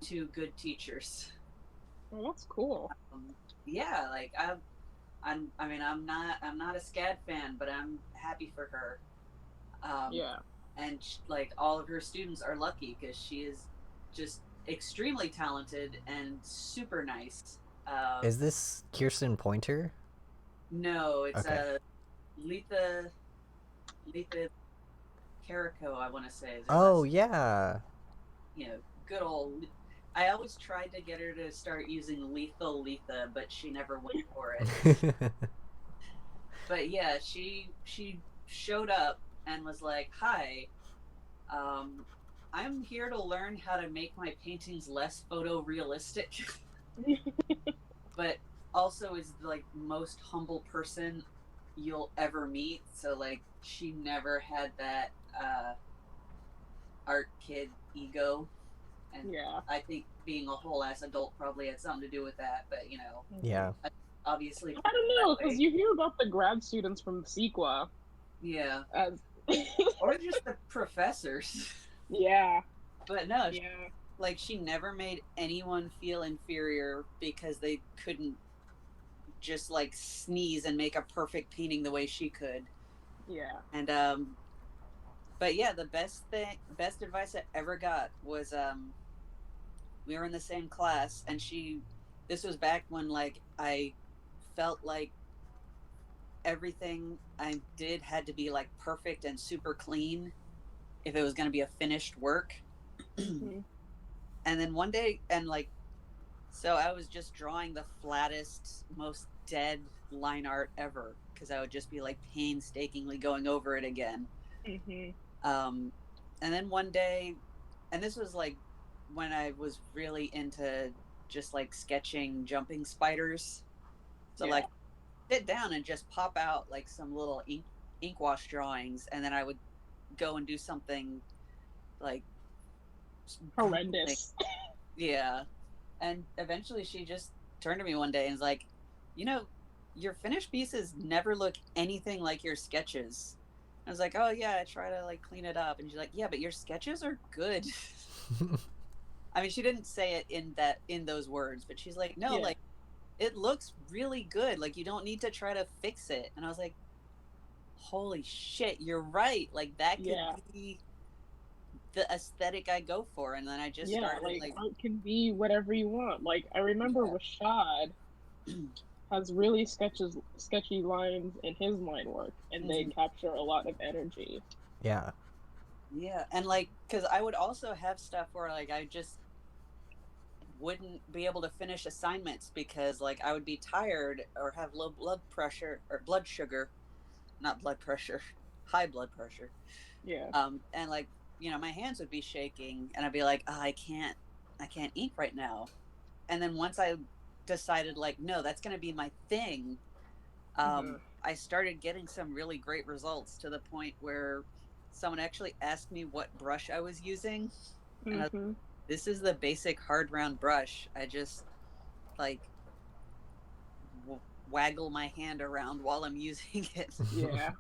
two good teachers. Well, that's cool. Yeah, like I'm not a SCAD fan, but I'm happy for her. Yeah. And like all of her students are lucky because she is just extremely talented and super nice. Is this Kirsten Pointer? No, it's Letha Carico, I want to say. Oh yeah. Good old. I always tried to get her to start using lethal Letha, but she never went for it. But yeah, she showed up and was like, "Hi, I'm here to learn how to make my paintings less photorealistic." But also is like most humble person you'll ever meet. So like she never had that art kid ego. And yeah. I think being a whole ass adult probably had something to do with that, but yeah. Obviously. I don't know, because you hear about the grad students from CEQA. Yeah. As or just the professors. Yeah. But no, yeah. Like she never made anyone feel inferior because they couldn't just like sneeze and make a perfect painting the way she could. Yeah. And but yeah, the best advice I ever got was we were in the same class, and this was back when like I felt like everything I did had to be like perfect and super clean if it was going to be a finished work. And then one day, and like, so I was just drawing the flattest, most dead line art ever, because I would just be like painstakingly going over it again. And then one day, and this was like when I was really into just like sketching jumping spiders. So like sit down and just pop out like some little ink wash drawings, and then I would go and do something like horrendous. Yeah. And eventually she just turned to me one day and was like, you know, your finished pieces never look anything like your sketches. I was like, oh yeah, I try to like clean it up. And she's like, yeah, but your sketches are good. I mean, she didn't say it in those words, but she's like, no, like it looks really good. Like you don't need to try to fix it. And I was like, holy shit, you're right. Like that could be the aesthetic I go for. And then I just started like art can be whatever you want. Like I remember Rashad has really sketchy lines in his line work, and they capture a lot of energy. Yeah. Yeah, and like, because I would also have stuff where like I just wouldn't be able to finish assignments because like I would be tired or have low blood pressure or blood sugar, not blood pressure, high blood pressure. Yeah. And like, you know, my hands would be shaking, and I'd be like, oh, I can't ink right now. And then once I decided like, no, that's going to be my thing, I started getting some really great results, to the point where someone actually asked me what brush I was using. And I was like, this is the basic hard round brush. I just like waggle my hand around while I'm using it. Yeah.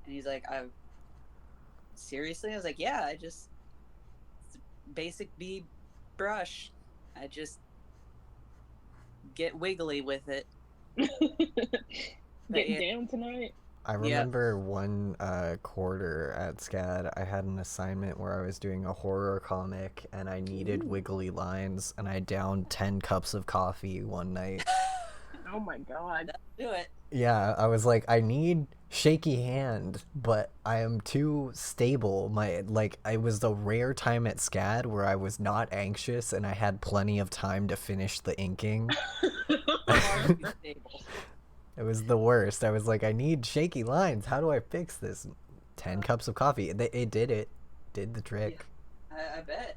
And he's like, seriously? I was like, yeah, I just, it's a basic B brush. I just get wiggly with it. Getting down tonight. I remember one quarter at SCAD, I had an assignment where I was doing a horror comic, and I needed wiggly lines, and I downed 10 cups of coffee one night. Oh my god. Do it. Yeah, I was like, I need shaky hand, but I am too stable. It was the rare time at SCAD where I was not anxious and I had plenty of time to finish the inking. It was the worst. I was like, I need shaky lines. How do I fix this? 10 cups of coffee. It did the trick. Yeah, I bet.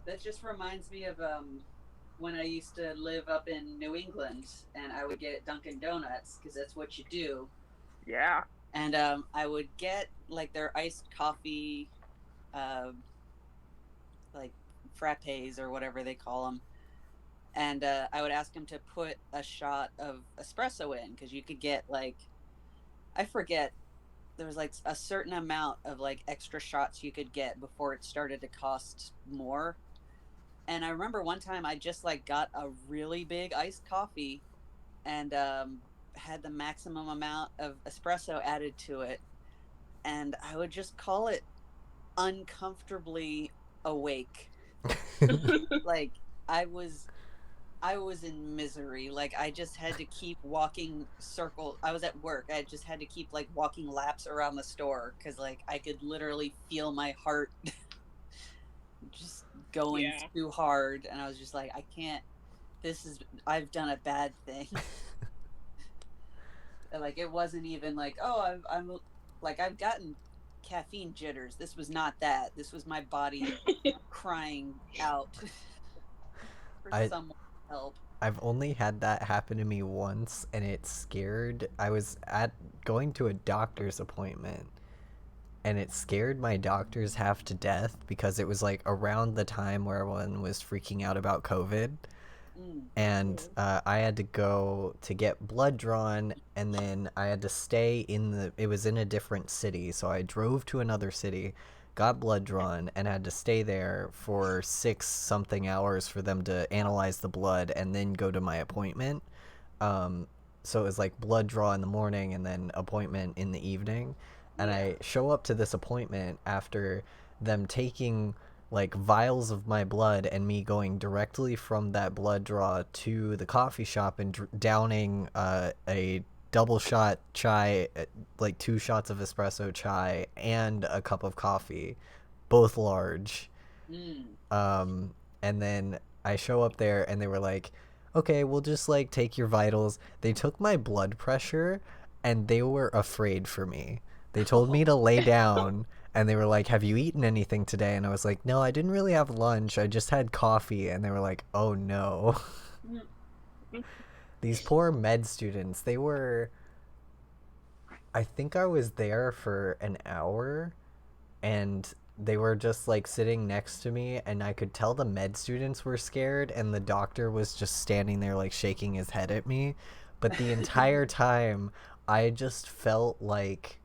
That just reminds me of when I used to live up in New England, and I would get Dunkin' Donuts because that's what you do. Yeah. And I would get like their iced coffee, like frappes or whatever they call them. And I would ask them to put a shot of espresso in, because you could get like, I forget, there was like a certain amount of like extra shots you could get before it started to cost more. And I remember one time I just like got a really big iced coffee and had the maximum amount of espresso added to it. And I would just call it uncomfortably awake. Like I was in misery. Like I just had to keep walking circles. I was at work. I just had to keep like walking laps around the store because like I could literally feel my heart just going too hard. And I was just like, I can't, I've done a bad thing. Like it wasn't even like, oh, I'm like, I've gotten caffeine jitters. This was not that. This was my body crying out for someone to help. I've only had that happen to me once, and it scared. I was going to a doctor's appointment, and it scared my doctors half to death because it was like around the time where everyone was freaking out about COVID. And I had to go to get blood drawn, and then I had to stay it was in a different city, so I drove to another city, got blood drawn, and had to stay there for 6-something hours for them to analyze the blood and then go to my appointment. So it was like blood draw in the morning and then appointment in the evening. And I show up to this appointment after them taking like vials of my blood and me going directly from that blood draw to the coffee shop and downing a double shot chai, like 2 shots of espresso chai and a cup of coffee, both large. And then I show up there and they were like, okay, we'll just like take your vitals. They took my blood pressure and they were afraid for me. They told me to lay down and they were like, have you eaten anything today? And I was like, no, I didn't really have lunch. I just had coffee. And they were like, oh no. These poor med students, they were. I think I was there for an hour and they were just like sitting next to me and I could tell the med students were scared and the doctor was just standing there like shaking his head at me, but the entire time I just felt like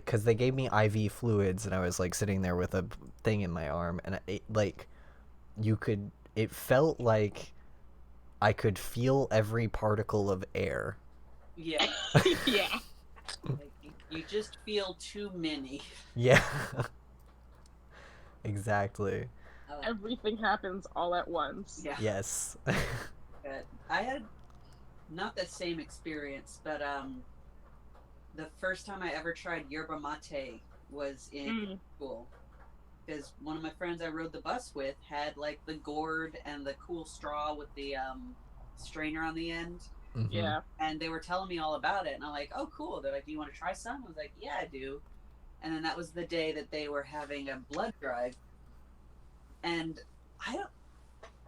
cuz they gave me IV fluids and I was like sitting there with a thing in my arm and like it felt like I could feel every particle of air. Yeah. Yeah. Like, you just feel too many. Yeah. Exactly. Everything happens all at once. Yeah. Yes. I had not the same experience, but the first time I ever tried yerba mate was in school, because one of my friends I rode the bus with had like the gourd and the cool straw with the strainer on the end. Mm-hmm. Yeah. And they were telling me all about it, and I'm like, oh cool. They're like, do you want to try some? I was like, yeah, I do. And then that was the day that they were having a blood drive, and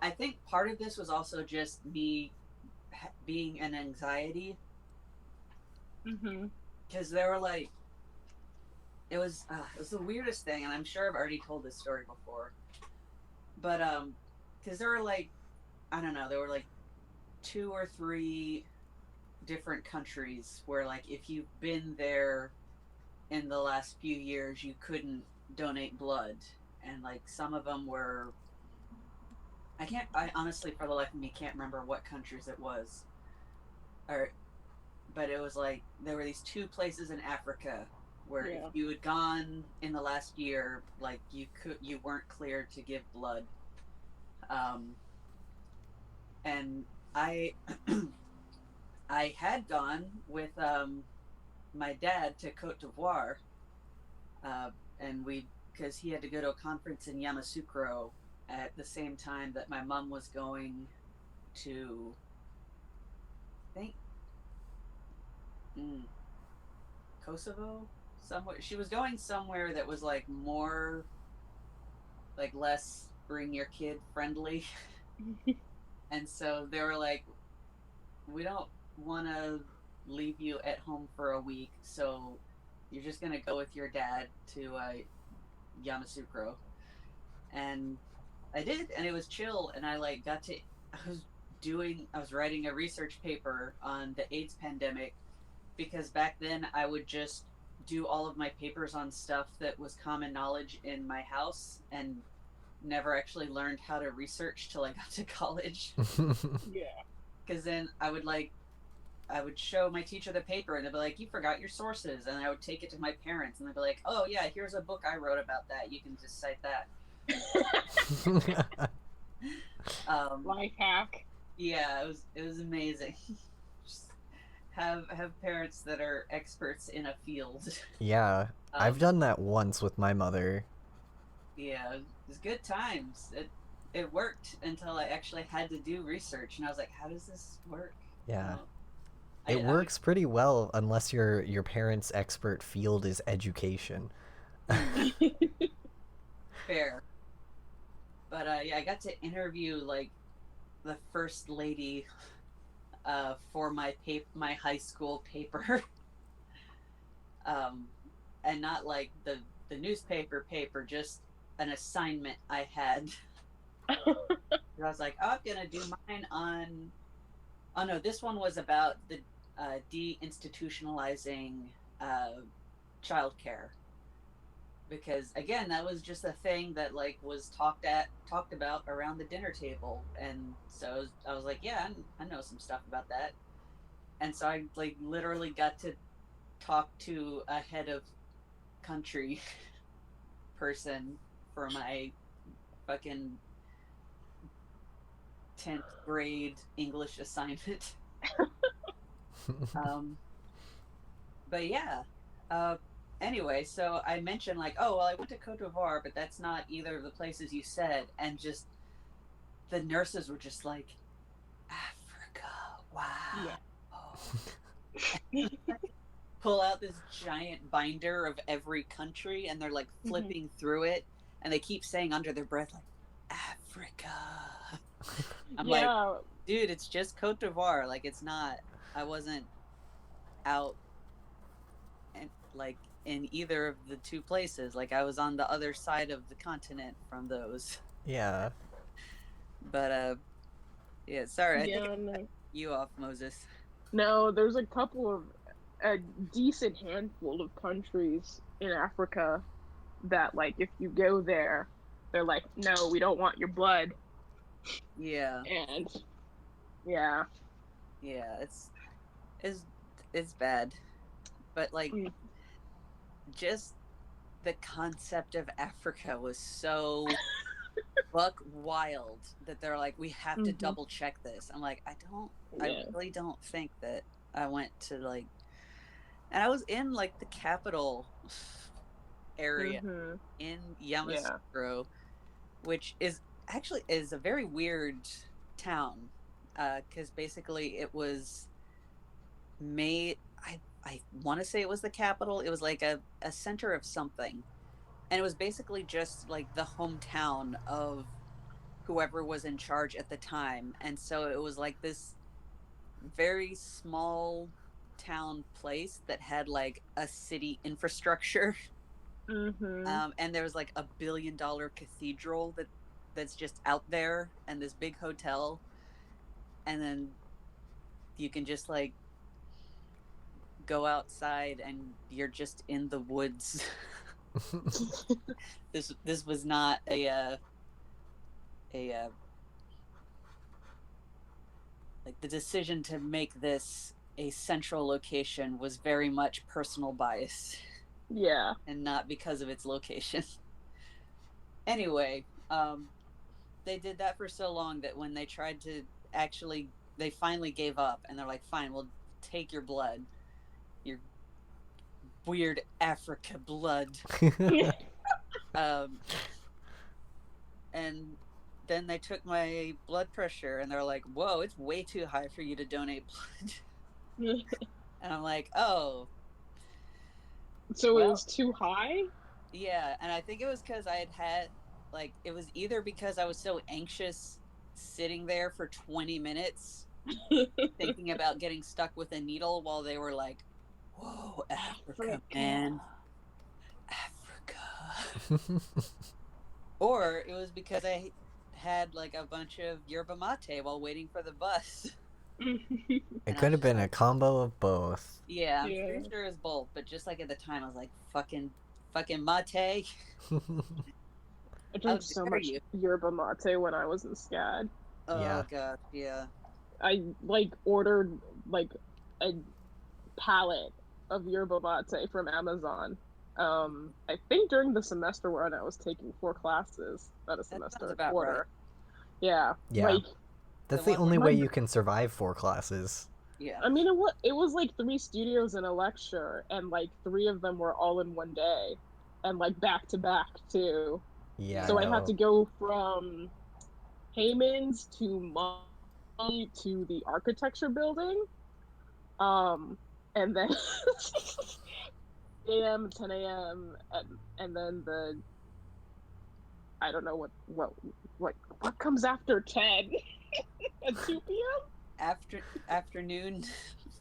I think part of this was also just me being an anxiety, because they were like, it was the weirdest thing, and I'm sure I've already told this story before, but because there were like, I don't know, there were like 2 or 3 different countries where like if you've been there in the last few years you couldn't donate blood, and like some of them were, I honestly for the life of me can't remember what countries it was, but it was like there were these 2 places in Africa where if you had gone in the last year, like you weren't cleared to give blood, and I had gone with my dad to Cote d'Ivoire, and because he had to go to a conference in Yamoussoukro at the same time that my mom was going to, I think, Kosovo, somewhere. She was going somewhere that was like more, like less bring your kid friendly. And so they were like, we don't want to leave you at home for a week, so you're just going to go with your dad to Yamoussoukro. And I did, and it was chill, and I like got to, I was writing a research paper on the AIDS pandemic, because back then I would just do all of my papers on stuff that was common knowledge in my house and never actually learned how to research till I got to college. Yeah. Because then I would show my teacher the paper and they'd be like, you forgot your sources, and I would take it to my parents and they'd be like, oh yeah, here's a book I wrote about that, you can just cite that. Life hack. Yeah, it was amazing. Just have parents that are experts in a field. Yeah, I've done that once with my mother. Yeah, it was good times. It worked until I actually had to do research, and I was like, how does this work? Yeah. It works pretty well unless your parents' expert field is education. Fair. But yeah, I got to interview like the first lady for my high school paper. And not like the newspaper paper, just an assignment I had. I was like, oh, I'm gonna do mine on, oh no, this one was about the deinstitutionalizing childcare, because again, that was just a thing that like was talked about around the dinner table, and so I was like, yeah, I know some stuff about that, and so I like literally got to talk to a head of country person for my fucking 10th grade English assignment. But yeah, anyway, so I mentioned like, oh well, I went to Cote d'Ivoire, but that's not either of the places you said, and just the nurses were just like, Wow. Yeah. Pull out this giant binder of every country, and they're like flipping through it, and they keep saying under their breath, like, Africa. I'm like, dude, it's just Cote d'Ivoire. Like, it's not. I wasn't out and like in either of the two places. Like, I was on the other side of the continent from those. Yeah. But yeah, sorry, I think I cut you off, Moses. No, there's a decent handful of countries in Africa that, like, if you go there, they're like, no, we don't want your blood. Yeah. And yeah, it's bad, but like, just the concept of Africa was so buck wild that they're like, we have to double check this. I'm like, I really don't think that I went to, like, and I was in like the capital area in Yamoussoukro, which is actually a very weird town, because basically it was made, I want to say it was the capital. It was like a center of something, and it was basically just like the hometown of whoever was in charge at the time. And so it was like this very small town place that had like a city infrastructure. And there was like $1 billion cathedral that's just out there, and this big hotel, and then you can just like go outside and you're just in the woods. This was not a like, the decision to make this a central location was very much personal bias. Yeah. And not because of its location. Anyway, they did that for so long that when they tried to actually, they finally gave up, and they're like, fine, we'll take your blood, your weird Africa blood. And then they took my blood pressure, and they're like, whoa, it's way too high for you to donate blood. And I'm like, oh. So it was too high? Yeah, and I think it was because I had like, it was either because I was so anxious sitting there for 20 minutes thinking about getting stuck with a needle while they were like, whoa, Africa, man. Africa. Or it was because I had like a bunch of yerba mate while waiting for the bus. It could have been a combo of both. Yeah, I'm pretty sure it was both, but just like at the time I was like, fucking mate. I drank so much yerba mate when I was in SCAD. Oh god, yeah. I like ordered like a pallet of yerba mate from Amazon. I think during the semester when I was taking 4 classes, not a semester, a quarter. Right. Yeah. Like, that's the only way you can survive 4 classes. Yeah. I mean, it was like 3 studios and a lecture, and like 3 of them were all in one day, and like back to back too. Yeah. So I had to go from Heyman's to Molly to the architecture building, and then 8 a.m., 10 a.m., and then I don't know what comes after 10 at 2 p.m. Afternoon.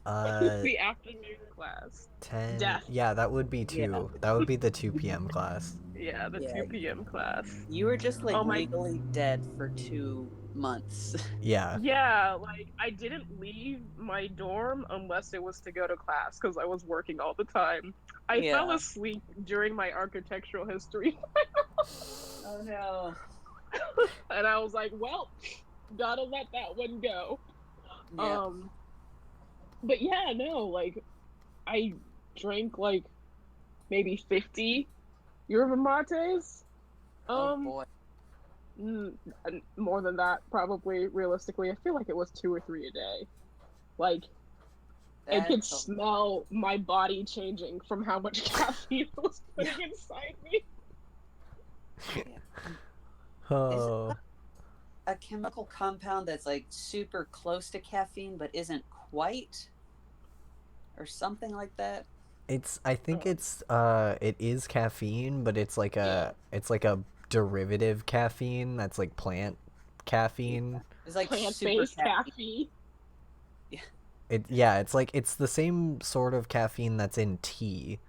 The afternoon class. 10. Death. Yeah, that would be 2. Yeah. That would be the 2 p.m. class. Yeah, the 2 p.m. class. You were just like legally dead for 2 months. Yeah. Yeah, like I didn't leave my dorm unless it was to go to class because I was working all the time. I fell asleep during my architectural history. Oh no. And I was like, well, gotta let that one go. Yeah. But yeah, no, like I drank like maybe 50 yerba mates. Oh boy. More than that, probably, realistically. I feel like it was 2 or 3 a day. Like, I could smell my body changing from how much caffeine was putting inside me. Oh. a chemical compound that's like super close to caffeine but isn't quite, or something like that. I think Oh, it is caffeine, but yeah. it's like a derivative caffeine that's like plant Yeah. caffeine. It's like super Plant-based caffeine. caffeine. Yeah. It's like it's the same sort of caffeine that's in tea,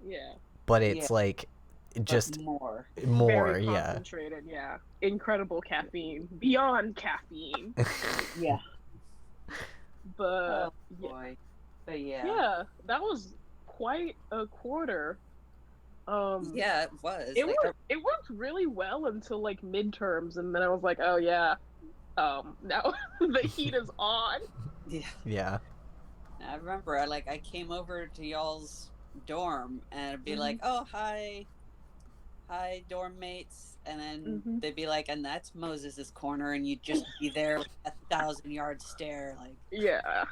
Yeah. but Yeah, it's like but just more. Very more, yeah. concentrated, yeah. Incredible caffeine. Beyond caffeine. Yeah. But Oh yeah, boy. But yeah. yeah, that was quite a quarter. Um Yeah, it was. it Like worked really well until like midterms, and then I was like, oh yeah, now the heat is on. yeah. Yeah. I remember I came over to y'all's dorm and it'd be like, Hmm. "Oh, hi. Hi dorm mates." And then Hmm. they'd be like, "And that's Moses's corner," and you'd just be there with 1,000 yard stare, like Yeah.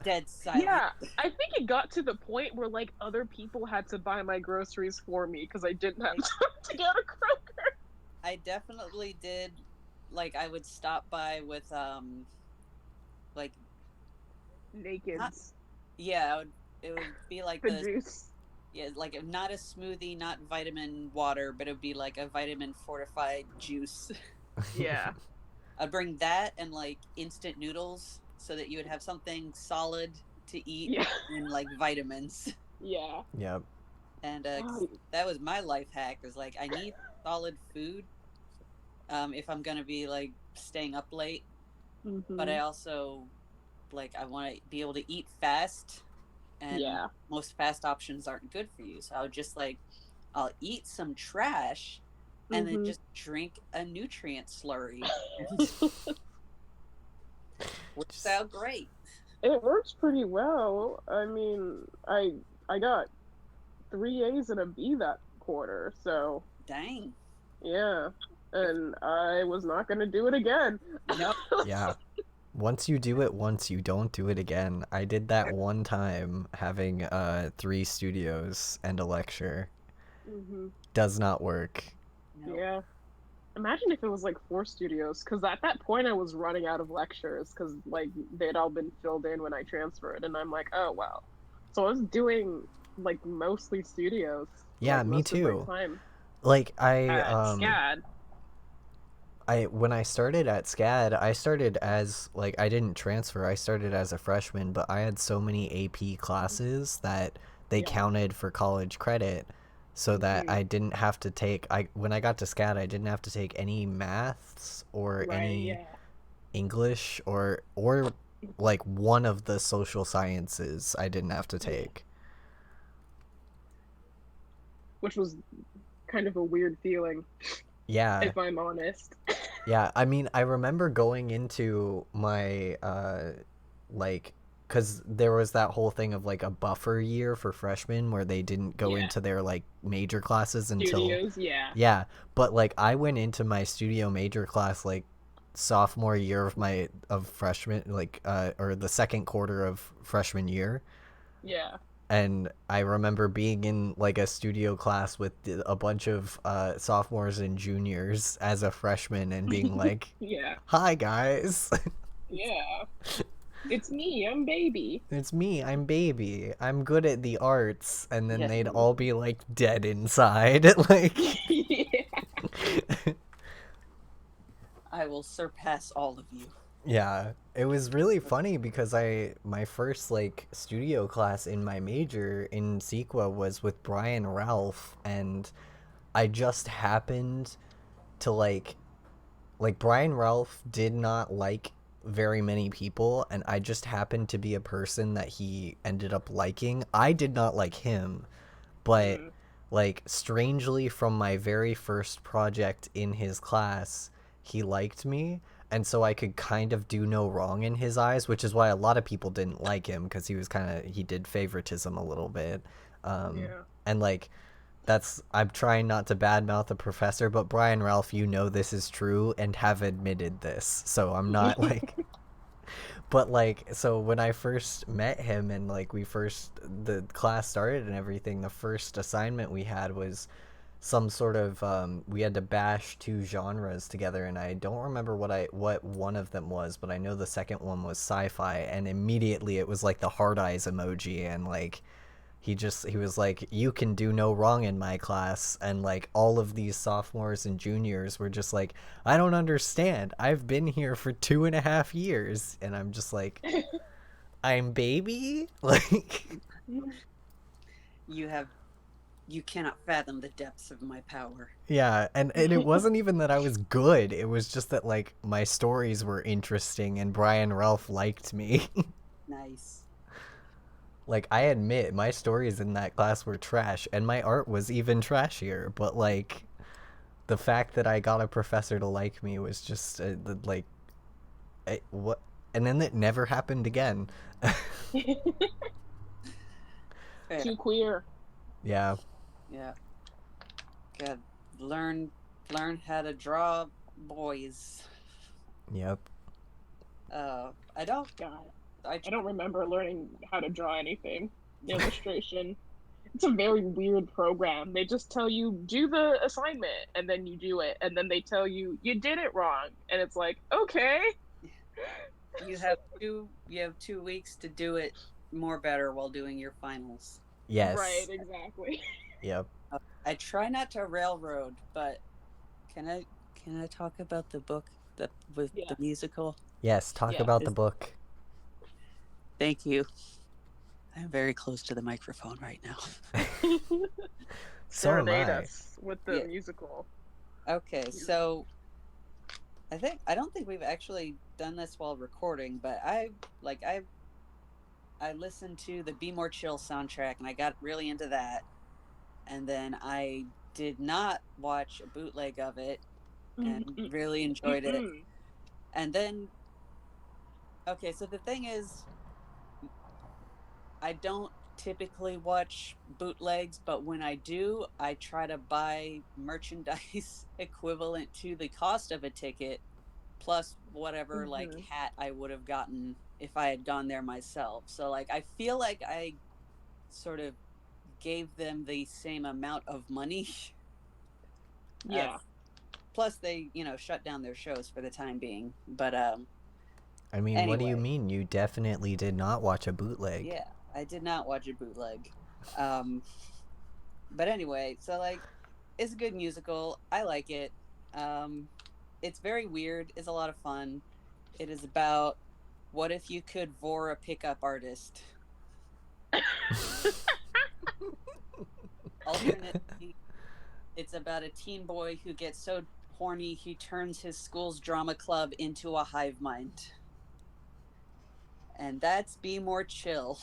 dead silent. Yeah, I think it got to the point where like other people had to buy my groceries for me because I didn't have I, time to go to Kroger. I definitely did. Like I would stop by with like not Nakeds, yeah, it would be like the the juice. yeah, like not a smoothie, not vitamin water, but it would be like a vitamin fortified juice. Yeah, I'd bring that and like instant noodles so that you would have something solid to eat yeah, and like vitamins. yeah. Yep. And Oh, that was my life hack. Is like I need solid food if I'm gonna be like staying up late, but hmm. I also like I want to be able to eat fast, and Yeah. most fast options aren't good for you. So I would just like I'll eat some trash and then Hmm. just drink a nutrient slurry, and works Just out great. It works pretty well. I mean, I got three A's and a B that quarter, so Dang. yeah. And I was not gonna do it again. No. yeah. Once you do it once, you don't do it again. I did that one time having 3 studios and a lecture. Hmm. Does not work. No. Yeah. Imagine if it was like four studios, because at that point I was running out of lectures because like they'd all been filled in when I transferred, and I'm like, oh wow. So I was doing like mostly studios, Yeah, like me most of my too. time Like at SCAD. I when I started at SCAD, I started as like I didn't transfer. I started as a freshman, but I had so many AP classes that they Yeah. counted for college credit so that Hmm. I didn't have to take I when I got to SCAD, I didn't have to take any maths or Right. any Yeah. English or like one of the social sciences I didn't have to Yeah. take. Which was kind of a weird feeling, Yeah. if I'm honest. Yeah, I mean, I remember going into my like cuz there was that whole thing of like a buffer year for freshmen where they didn't go Yeah. into their like major classes until Studios. Yeah. yeah, but like I went into my studio major class like sophomore year of my of freshman like or the second quarter of freshman year, Yeah. and I remember being in like a studio class with a bunch of sophomores and juniors as a freshman and being like, Yeah. "Hi guys, Yeah. It's me. I'm baby. it's me. I'm baby. I'm good at the arts," and then Yes. they'd all be like dead inside, like. Yeah. I will surpass all of you. Yeah, it was really funny because I my first like studio class in my major in Sequa was with Brian Ralph, and I just happened to like Brian Ralph did not like very many people, and I just happened to be a person that he ended up liking. I did not like him, but Mm. like strangely from my very first project in his class, he liked me, and so I could kind of do no wrong in his eyes, which is why a lot of people didn't like him because he was kind of he did favoritism a little bit. Yeah. And like that's I'm trying not to badmouth the professor, but Brian Ralph, you know this is true and have admitted this. So I'm not like but like so when I first met him and like we first the class started and everything, the first assignment we had was some sort of we had to bash two genres together, and I don't remember what one of them was, but I know the second one was sci-fi, and immediately it was like the hard eyes emoji, and like he was like, you can do no wrong in my class, and like all of these sophomores and juniors were just like, I don't understand, I've been here for 2.5 years, and I'm just like, I'm baby. Like, you cannot fathom the depths of my power. yeah, and it wasn't even that I was good. It was just that like my stories were interesting and Brian Ralph liked me. Nice. Like, I admit my stories in that class were trash and my art was even trashier, but like the fact that I got a professor to like me was just like what, and then it never happened again. Too queer. Yeah. Yeah. God, learn how to draw boys. Yep. I don't. God, I don't remember learning how to draw anything. Illustration. It's a very weird program. They just tell you do the assignment and then you do it, and then they tell you you did it wrong, and it's like, okay. You have 2 weeks to do it more better while doing your finals. Yes. Right, exactly. Yep. I try not to railroad, but can I talk about the book with the musical? Yes, talk about the book. Thank you. I'm very close to the microphone right now. So am Serenade I. us with the musical. Okay, so I don't think we've actually done this while recording, but I listened to the Be More Chill soundtrack and I got really into that. And then I did not watch a bootleg of it and really enjoyed it. And then, okay, so the thing is, I don't typically watch bootlegs, but when I do, I try to buy merchandise equivalent to the cost of a ticket, plus whatever like hat I would have gotten if I had gone there myself. So like I feel like I sort of gave them the same amount of money. Yeah. Plus they, shut down their shows for the time being. But I mean, anyway. What do you mean? You definitely did not watch a bootleg. Yeah, I did not watch a bootleg. But anyway, so like it's a good musical. I like it. It's very weird. It's a lot of fun. It is about what if you could vor a pickup artist. Alternately, it's about a teen boy who gets so horny he turns his school's drama club into a hive mind. And that's Be More Chill.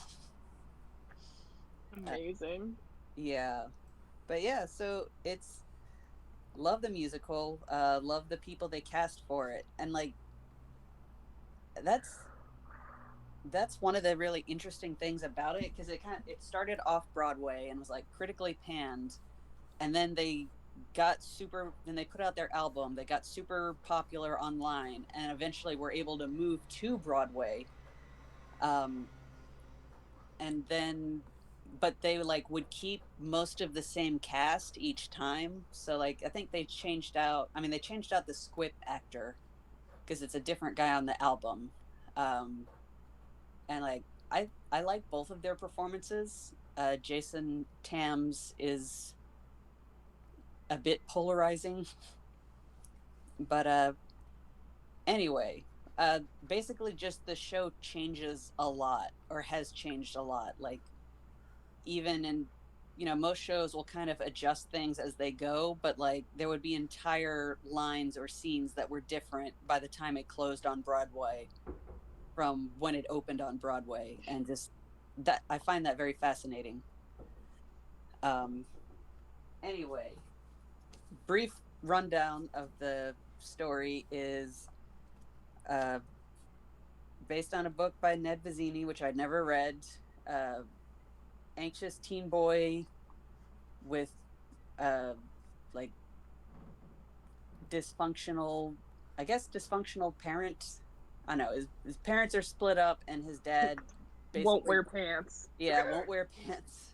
Amazing. Yeah. But yeah, so it's love the musical, love the people they cast for it. And like that's one of the really interesting things about it, because it started off Broadway and was like critically panned, and then they put out their album, they got super popular online, and eventually were able to move to Broadway. And then but they like would keep most of the same cast each time. So like I think they changed out the Squip actor because it's a different guy on the album. And like I like both of their performances. Jason Tam's is a bit polarizing, but anyway, basically just the show changes a lot, or has changed a lot. Like even in, most shows will kind of adjust things as they go, but like there would be entire lines or scenes that were different by the time it closed on Broadway from when it opened on Broadway. And just that, I find that very fascinating. Anyway, brief rundown of the story is based on a book by Ned Vizzini, which I'd never read. Anxious teen boy with like dysfunctional parents. I know his parents are split up, and his dad basically won't wear pants. Yeah, won't wear pants.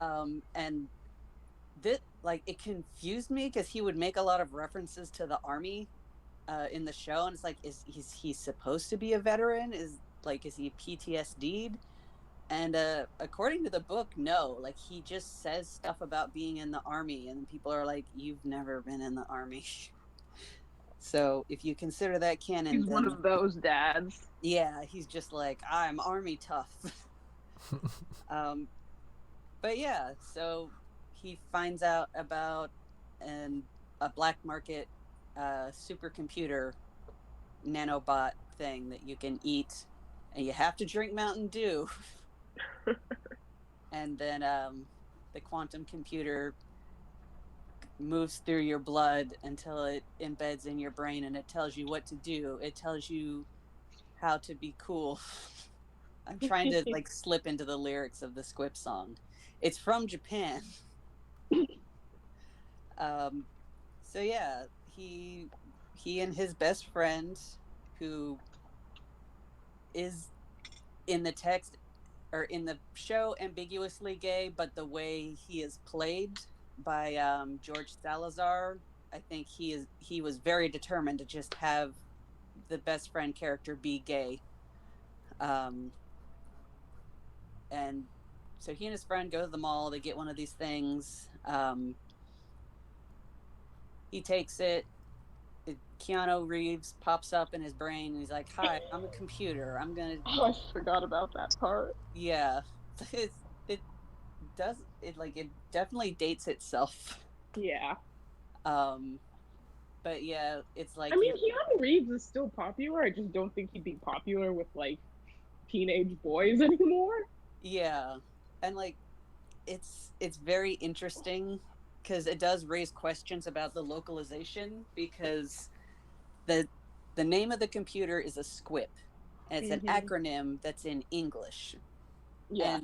And this, like, it confused me because he would make a lot of references to the army in the show, and it's like, is he supposed to be a veteran? Is he PTSD'd? And according to the book, no. Like, he just says stuff about being in the army, and people are like, "You've never been in the army." So if you consider that canon, He's one then of those dads. yeah, he's just like, "I'm army tough." um, but yeah, so he finds out about an a black market supercomputer nanobot thing that you can eat, and you have to drink Mountain Dew. And then the quantum computer moves through your blood until it embeds in your brain, and it tells you what to do. It tells you how to be cool. I'm trying to like slip into the lyrics of the Squip song. It's from Japan. um, so yeah, he and his best friend, who is in the text or in the show ambiguously gay, but the way he is played by George Salazar, I think he was very determined to just have the best friend character be gay. Um, and so he and his friend go to the mall. They get one of these things. He takes it. Keanu Reeves pops up in his brain, and he's like, "Hi, I'm a computer. I'm gonna." Oh, I forgot about that part. Yeah, it does it like it definitely dates itself. Yeah. Um, but yeah, it's I like mean, you're Keanu Reeves is still popular. I just don't think he'd be popular with like teenage boys anymore. yeah, and like it's very interesting because it does raise questions about the localization, because the the name of the computer is a squip, and it's an Mm-hmm. acronym that's in English, and Yes.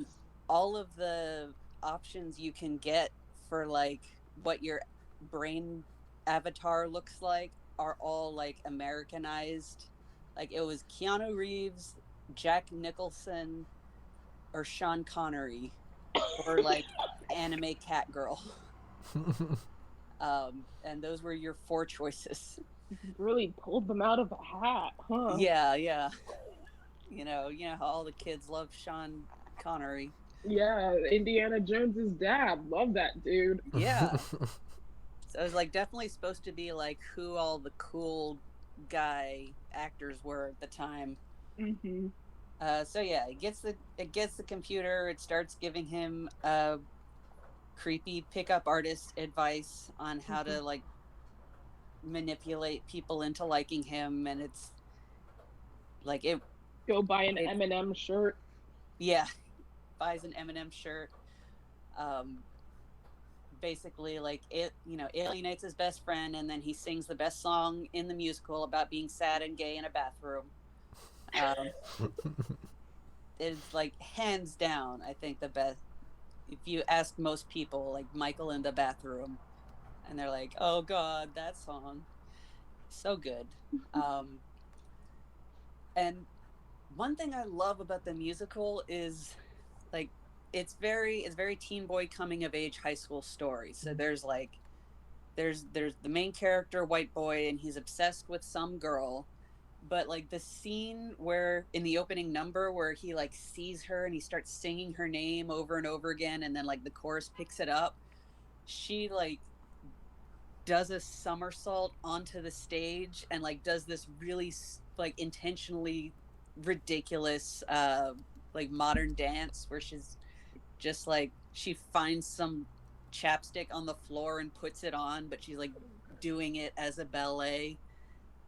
all of the options you can get for like what your brain avatar looks like are all like Americanized. Like, it was Keanu Reeves, Jack Nicholson, or Sean Connery, or like anime cat girl. And those were your four choices. Really pulled them out of a hat, huh? Yeah, yeah. You know how all the kids love Sean Connery. Yeah, Indiana Jones's dad. Love that dude. Yeah. So it was like definitely supposed to be like who all the cool guy actors were at the time. Mm-hmm. So yeah, it gets the computer. It starts giving him creepy pickup artist advice on how Mm-hmm. to like manipulate people into liking him, and it's like Go buy an it M&M shirt. yeah, buys an Eminem shirt. Um, Basically, like, it alienates his best friend, and then he sings the best song in the musical about being sad and gay in a bathroom. Um, it's like hands down, I think, the best. If you ask most people, like Michael in the bathroom, and they're like, "Oh God, that song, so good." Um, and one thing I love about the musical is like it's very teen boy coming of age high school story. So there's like there's the main character, white boy, and he's obsessed with some girl. But like the scene where in the opening number where he like sees her and he starts singing her name over and over again, and then like the chorus picks it up, she like does a somersault onto the stage and like does this really like intentionally ridiculous like modern dance where she's just like she finds some chapstick on the floor and puts it on, but she's like doing it as a ballet,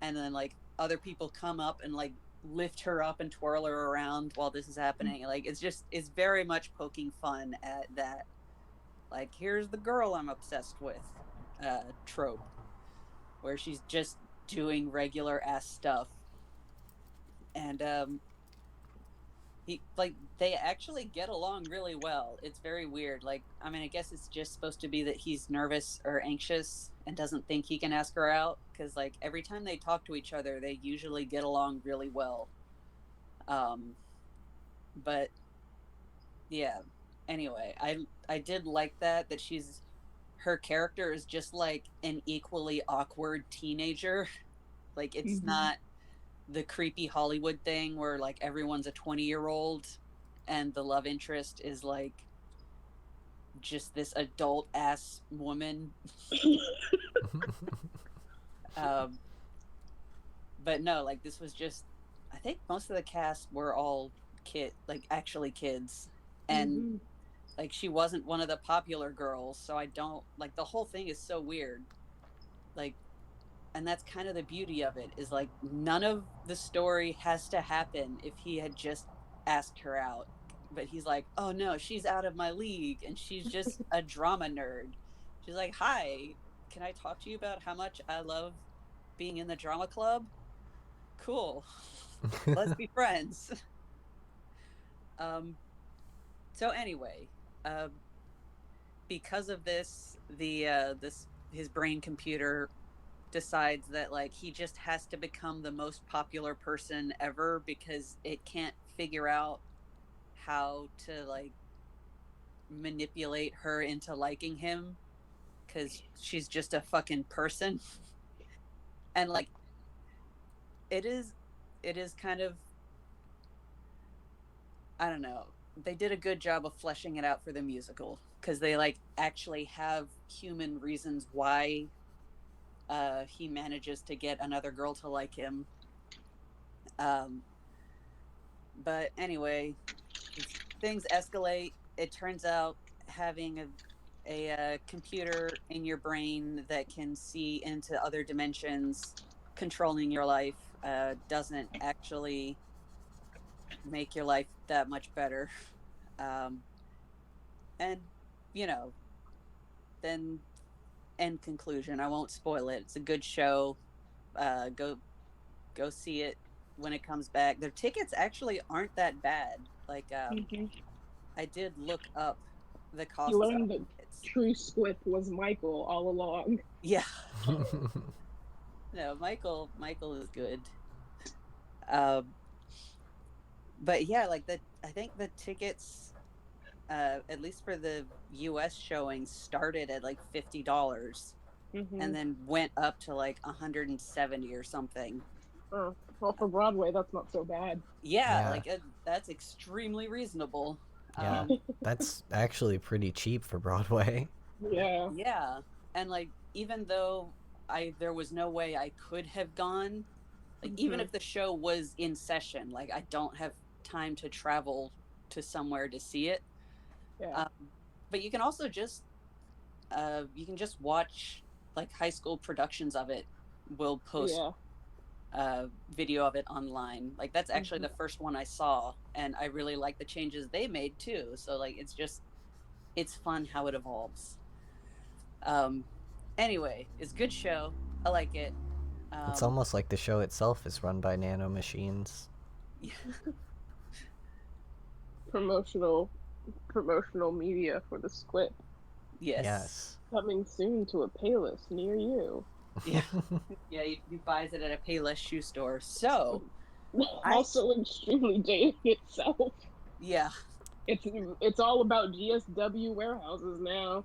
and then like other people come up and like lift her up and twirl her around while this is happening. Like, it's very much poking fun at that, like, here's the girl I'm obsessed with trope, where she's just doing regular ass stuff. And he like they actually get along really well. It's very weird. Like, I mean, I guess it's just supposed to be that he's nervous or anxious and doesn't think he can ask her out, because like every time they talk to each other they usually get along really well. um but yeah, anyway, I did like that she's her character is just like an equally awkward teenager. Like it's not the creepy Hollywood thing where like everyone's a 20-year-old and the love interest is like just this adult ass woman. But no, like this was just, I think most of the cast were all actually kids, and like she wasn't one of the popular girls, so I don't like, the whole thing is so weird, like, and that's kind of the beauty of it, is like none of the story has to happen if he had just asked her out, but he's like, oh no, she's out of my league and she's just a drama nerd. She's like, hi, can I talk to you about how much I love being in the drama club? Cool. Let's be friends. So anyway, because of this, his brain computer decides that like he just has to become the most popular person ever because it can't figure out how to like manipulate her into liking him because she's just a fucking person. And like it is kind of, I don't know, they did a good job of fleshing it out for the musical because they like actually have human reasons why he manages to get another girl to like him. But anyway, things escalate. It turns out having a computer in your brain that can see into other dimensions controlling your life doesn't actually make your life that much better. And you know, then end conclusion, I won't spoil it, it's a good show. Go see it when it comes back. Their tickets actually aren't that bad, like I did look up the You costs of learned that tickets. true Squip was Michael all along. Yeah. No, Michael is good. But yeah, like I think the tickets, at least for the US showing, started at like $50 and then went up to like 170 or something. Oh, well, for Broadway, that's not so bad. Yeah, Yeah. like that's extremely reasonable. Yeah, that's actually pretty cheap for Broadway. Yeah. Yeah, and like even though there was no way I could have gone, like even if the show was in session, like I don't have time to travel to somewhere to see it. Yeah. But you can also just you can just watch like high school productions of it. Will post video of it online. Like that's actually the first one I saw, and I really like the changes they made too. So like it's fun how it evolves. Anyway, it's a good show. I like it. It's almost like the show itself is run by nanomachines. Yeah. Promotional media for the Squip. Yes. Coming soon to a Payless near you. Yeah. Yeah, he buys it at a Payless shoe store. So also extremely dated itself. Yeah. It's all about GSW warehouses now.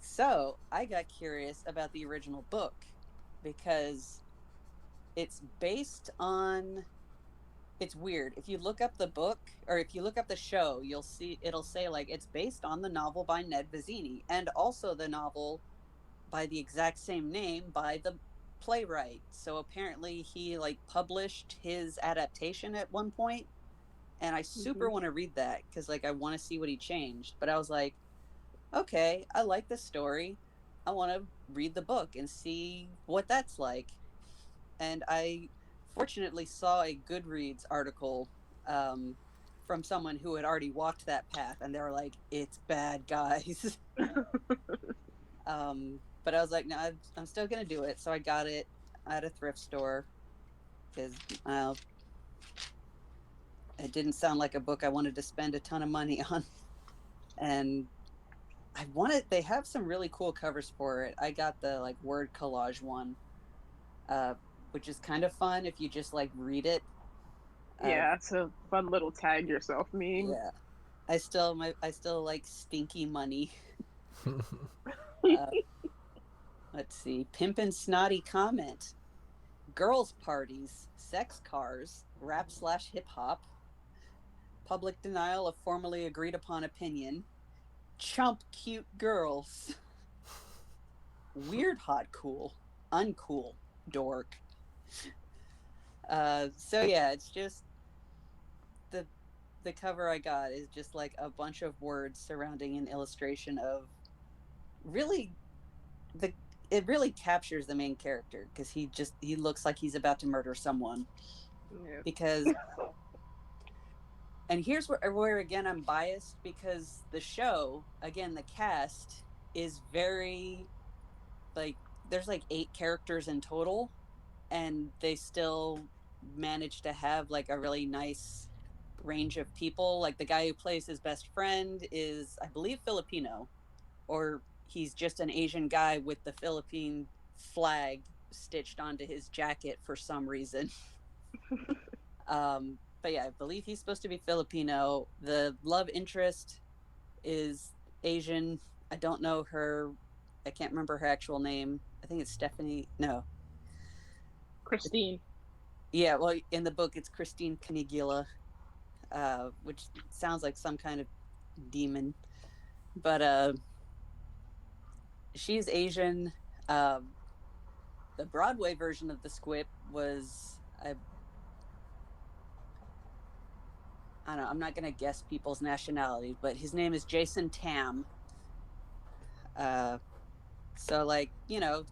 So I got curious about the original book because it's based on, it's weird. If you look up the book or if you look up the show, you'll see it'll say like it's based on the novel by Ned Vizzini and also the novel by the exact same name by the playwright. So apparently he like published his adaptation at one point, and I super want to read that because like I want to see what he changed. But I was like, okay, I like this story. I want to read the book and see what that's like. And I fortunately saw a Goodreads article from someone who had already walked that path, and they were like, it's bad, guys. But I was like, no, I'm still going to do it. So I got it at a thrift store because it didn't sound like a book I wanted to spend a ton of money on. And they have some really cool covers for it. I got the like word collage one, which is kind of fun if you just like read it. Yeah, it's a fun little tag yourself meme. Yeah. I still like stinky money. Let's see. Pimpin' snotty comment. Girls' parties, sex cars, rap/hip hop, public denial of formally agreed upon opinion, chump cute girls, weird hot cool, uncool dork. So yeah, it's just the cover I got is just like a bunch of words surrounding an illustration of really the it really captures the main character because he looks like he's about to murder someone. Yeah. Because and here's where again I'm biased because the show, again, the cast is very like there's like 8 characters in total, and they still manage to have like a really nice range of people. Like the guy who plays his best friend is, I believe, Filipino, or he's just an Asian guy with the Philippine flag stitched onto his jacket for some reason. But yeah, I believe he's supposed to be Filipino. The love interest is Asian. I don't know her. I can't remember her actual name. I think it's Stephanie. No. Christine. Yeah, well, in the book, it's Christine Canigula, which sounds like some kind of demon. But she's Asian. The Broadway version of the Squip was, I don't know, I'm not going to guess people's nationalities, but his name is Jason Tam. So, like,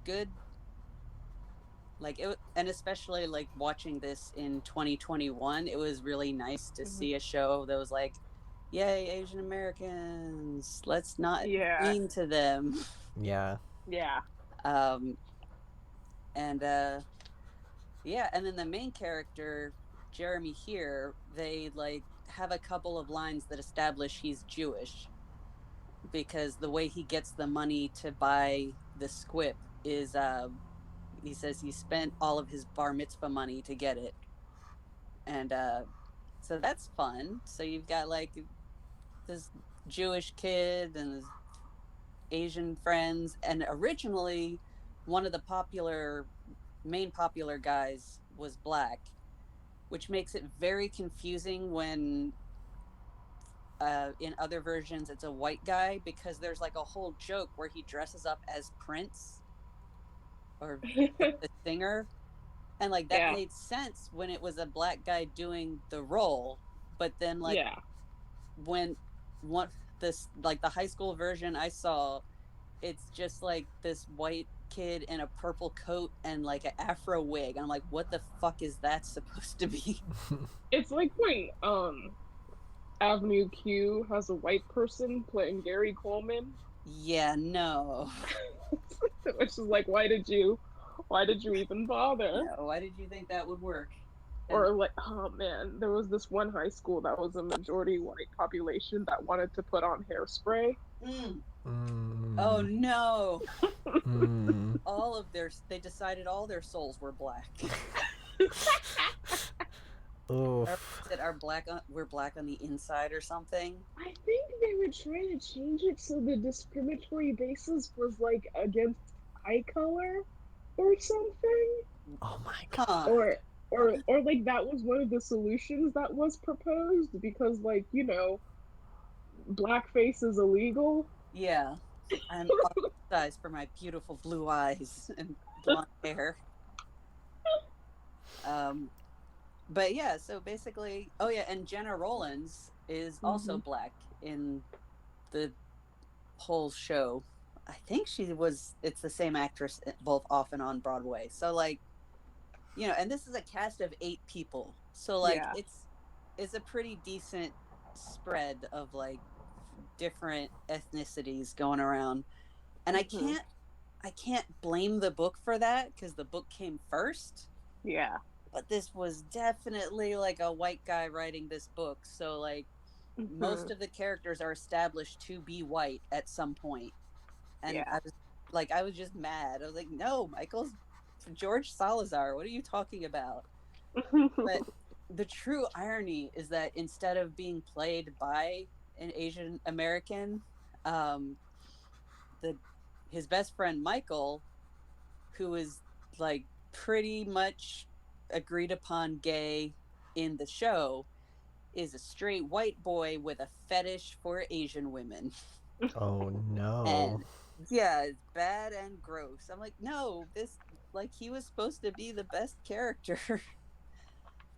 good. Like it, and especially like watching this in 2021, it was really nice to see a show that was like, yay, Asian Americans, let's not be mean to them. Yeah. Yeah. And yeah, and then the main character, Jeremy here, they like have a couple of lines that establish he's Jewish because the way he gets the money to buy the Squip is he says he spent all of his bar mitzvah money to get it. And so that's fun. So you've got like this Jewish kid and his Asian friends, and originally one of the main popular guys was black, which makes it very confusing when in other versions it's a white guy, because there's like a whole joke where he dresses up as Prince or the singer, and like that made sense when it was a black guy doing the role, but then like when what this like the high school version I saw, it's just like this white kid in a purple coat and like an afro wig. I'm like, what the fuck is that supposed to be? It's like when Avenue Q has a white person playing Gary Coleman. Yeah, no. Which is like, why did you even bother? Yeah, why did you think that would work? Or like, oh man, there was this one high school that was a majority white population that wanted to put on hairspray. Oh no. They decided all their souls were black. Oof. We're black on the inside or something. I think they were trying to change it so the discriminatory basis was like against eye color or something. Oh my god. Or like that was one of the solutions that was proposed because like, blackface is illegal. Yeah. I'm ostracized for my beautiful blue eyes and blonde hair. But yeah, so basically, oh yeah, and Jenna Rollins is also black in the whole show. I think it's the same actress both off and on Broadway. So like, and this is a cast of 8 people. So like it's a pretty decent spread of like different ethnicities going around. And I can't blame the book for that because the book came first. Yeah. But this was definitely like a white guy writing this book. So like most of the characters are established to be white at some point. And I was just mad. I was like, no, Michael's George Salazar. What are you talking about? But the true irony is that instead of being played by an Asian American, his best friend Michael, who is like pretty much agreed upon gay in the show, is a straight white boy with a fetish for Asian women. Oh no. And yeah, it's bad and gross. I'm like, no, this, like, he was supposed to be the best character.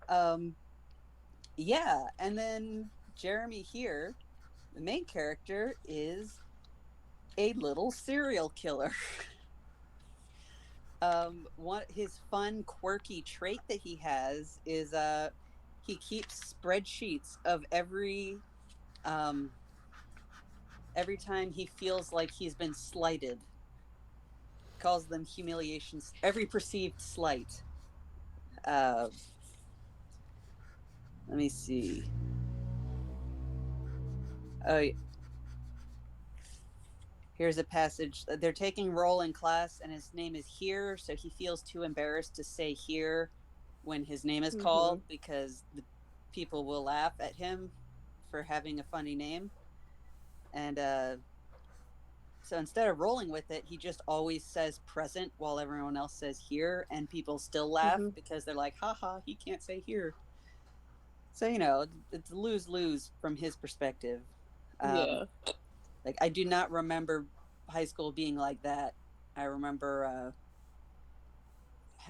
um yeah, and then Jeremy here, the main character, is a little serial killer. One his fun quirky trait that he has is he keeps spreadsheets of every time he feels like he's been slighted. Calls them humiliations, every perceived slight. uh Let me see. Oh, here's a passage. They're taking roll in class, and his name is Here, so he feels too embarrassed to say Here when his name is called because the people will laugh at him for having a funny name. And so instead of rolling with it, he just always says present while everyone else says here, and people still laugh because they're like, haha, he can't say here. So, it's lose-lose from his perspective. Yeah. Like, I do not remember high school being like that. I remember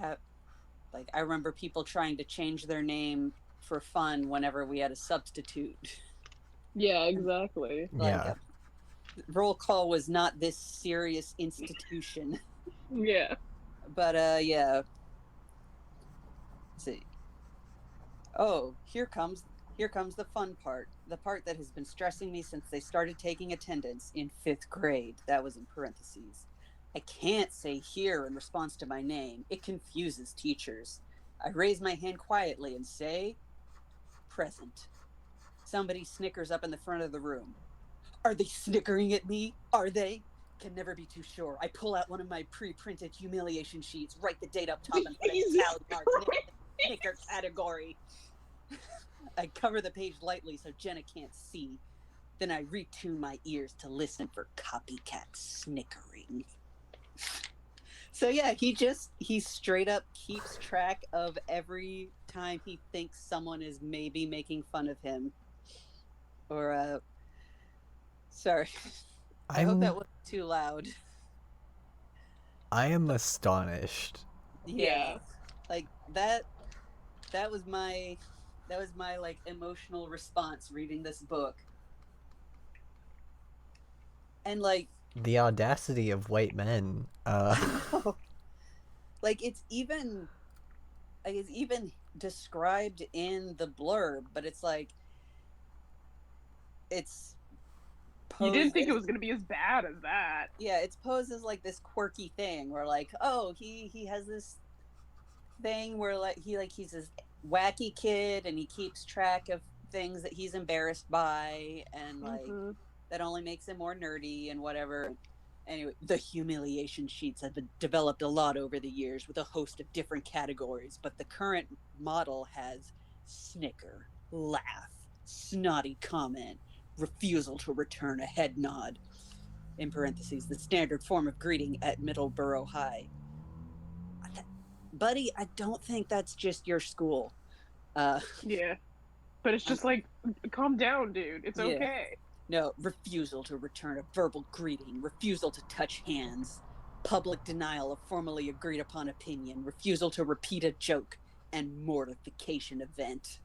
I remember people trying to change their name for fun whenever we had a substitute. Yeah, exactly. Like, Yeah. roll call was not this serious institution. Yeah. But yeah. Let's see. Oh, here comes the fun part. The part that has been stressing me since they started taking attendance in 5th grade. That was in parentheses. I can't say here in response to my name. It confuses teachers. I raise my hand quietly and say, present. Somebody snickers up in the front of the room. Are they snickering at me? Are they? Can never be too sure. I pull out one of my pre-printed humiliation sheets, write the date up top, and put a tally mark next to the snicker category. I cover the page lightly so Jenna can't see. Then I retune my ears to listen for copycat snickering. So yeah, he straight up keeps track of every time he thinks someone is maybe making fun of him. Or sorry. I hope that wasn't too loud. I am astonished. Yeah. Like that was my like emotional response reading this book. And like The audacity of white men. Like it's even described in the blurb, but it's like it's You didn't posed think it was going to be as bad as that. Yeah, it's posed as like this quirky thing where like, oh, he has this thing where he's this wacky kid and he keeps track of things that he's embarrassed by, and like that only makes him more nerdy and whatever. Anyway, the humiliation sheets have been developed a lot over the years with a host of different categories, but the current model has snicker, laugh, snotty comment, refusal to return a head nod, in parentheses, the standard form of greeting at Middleborough High. Buddy, I don't think that's just your school. Yeah. But it's just like, calm down, dude. It's okay. No, refusal to return a verbal greeting, refusal to touch hands, public denial of formally agreed upon opinion, refusal to repeat a joke, and mortification event.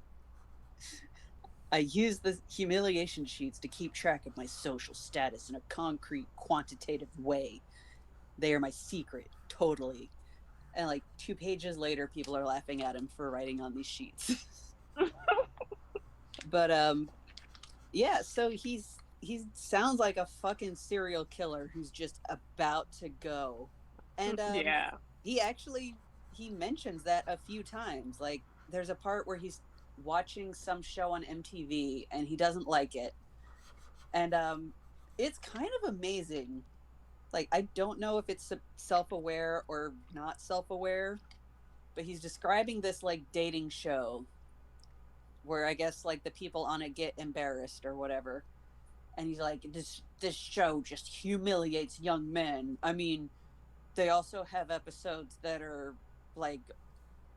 I use the humiliation sheets to keep track of my social status in a concrete, quantitative way. They are my secret, totally. And like 2 pages later, people are laughing at him for writing on these sheets. But yeah, so he sounds like a fucking serial killer who's just about to go. And he mentions that a few times. Like there's a part where he's watching some show on MTV and he doesn't like it. And it's kind of amazing. Like I don't know if it's self-aware or not self-aware, but he's describing this like dating show where I guess like the people on it get embarrassed or whatever. and he's like, this show just humiliates young men. I mean, they also have episodes that are like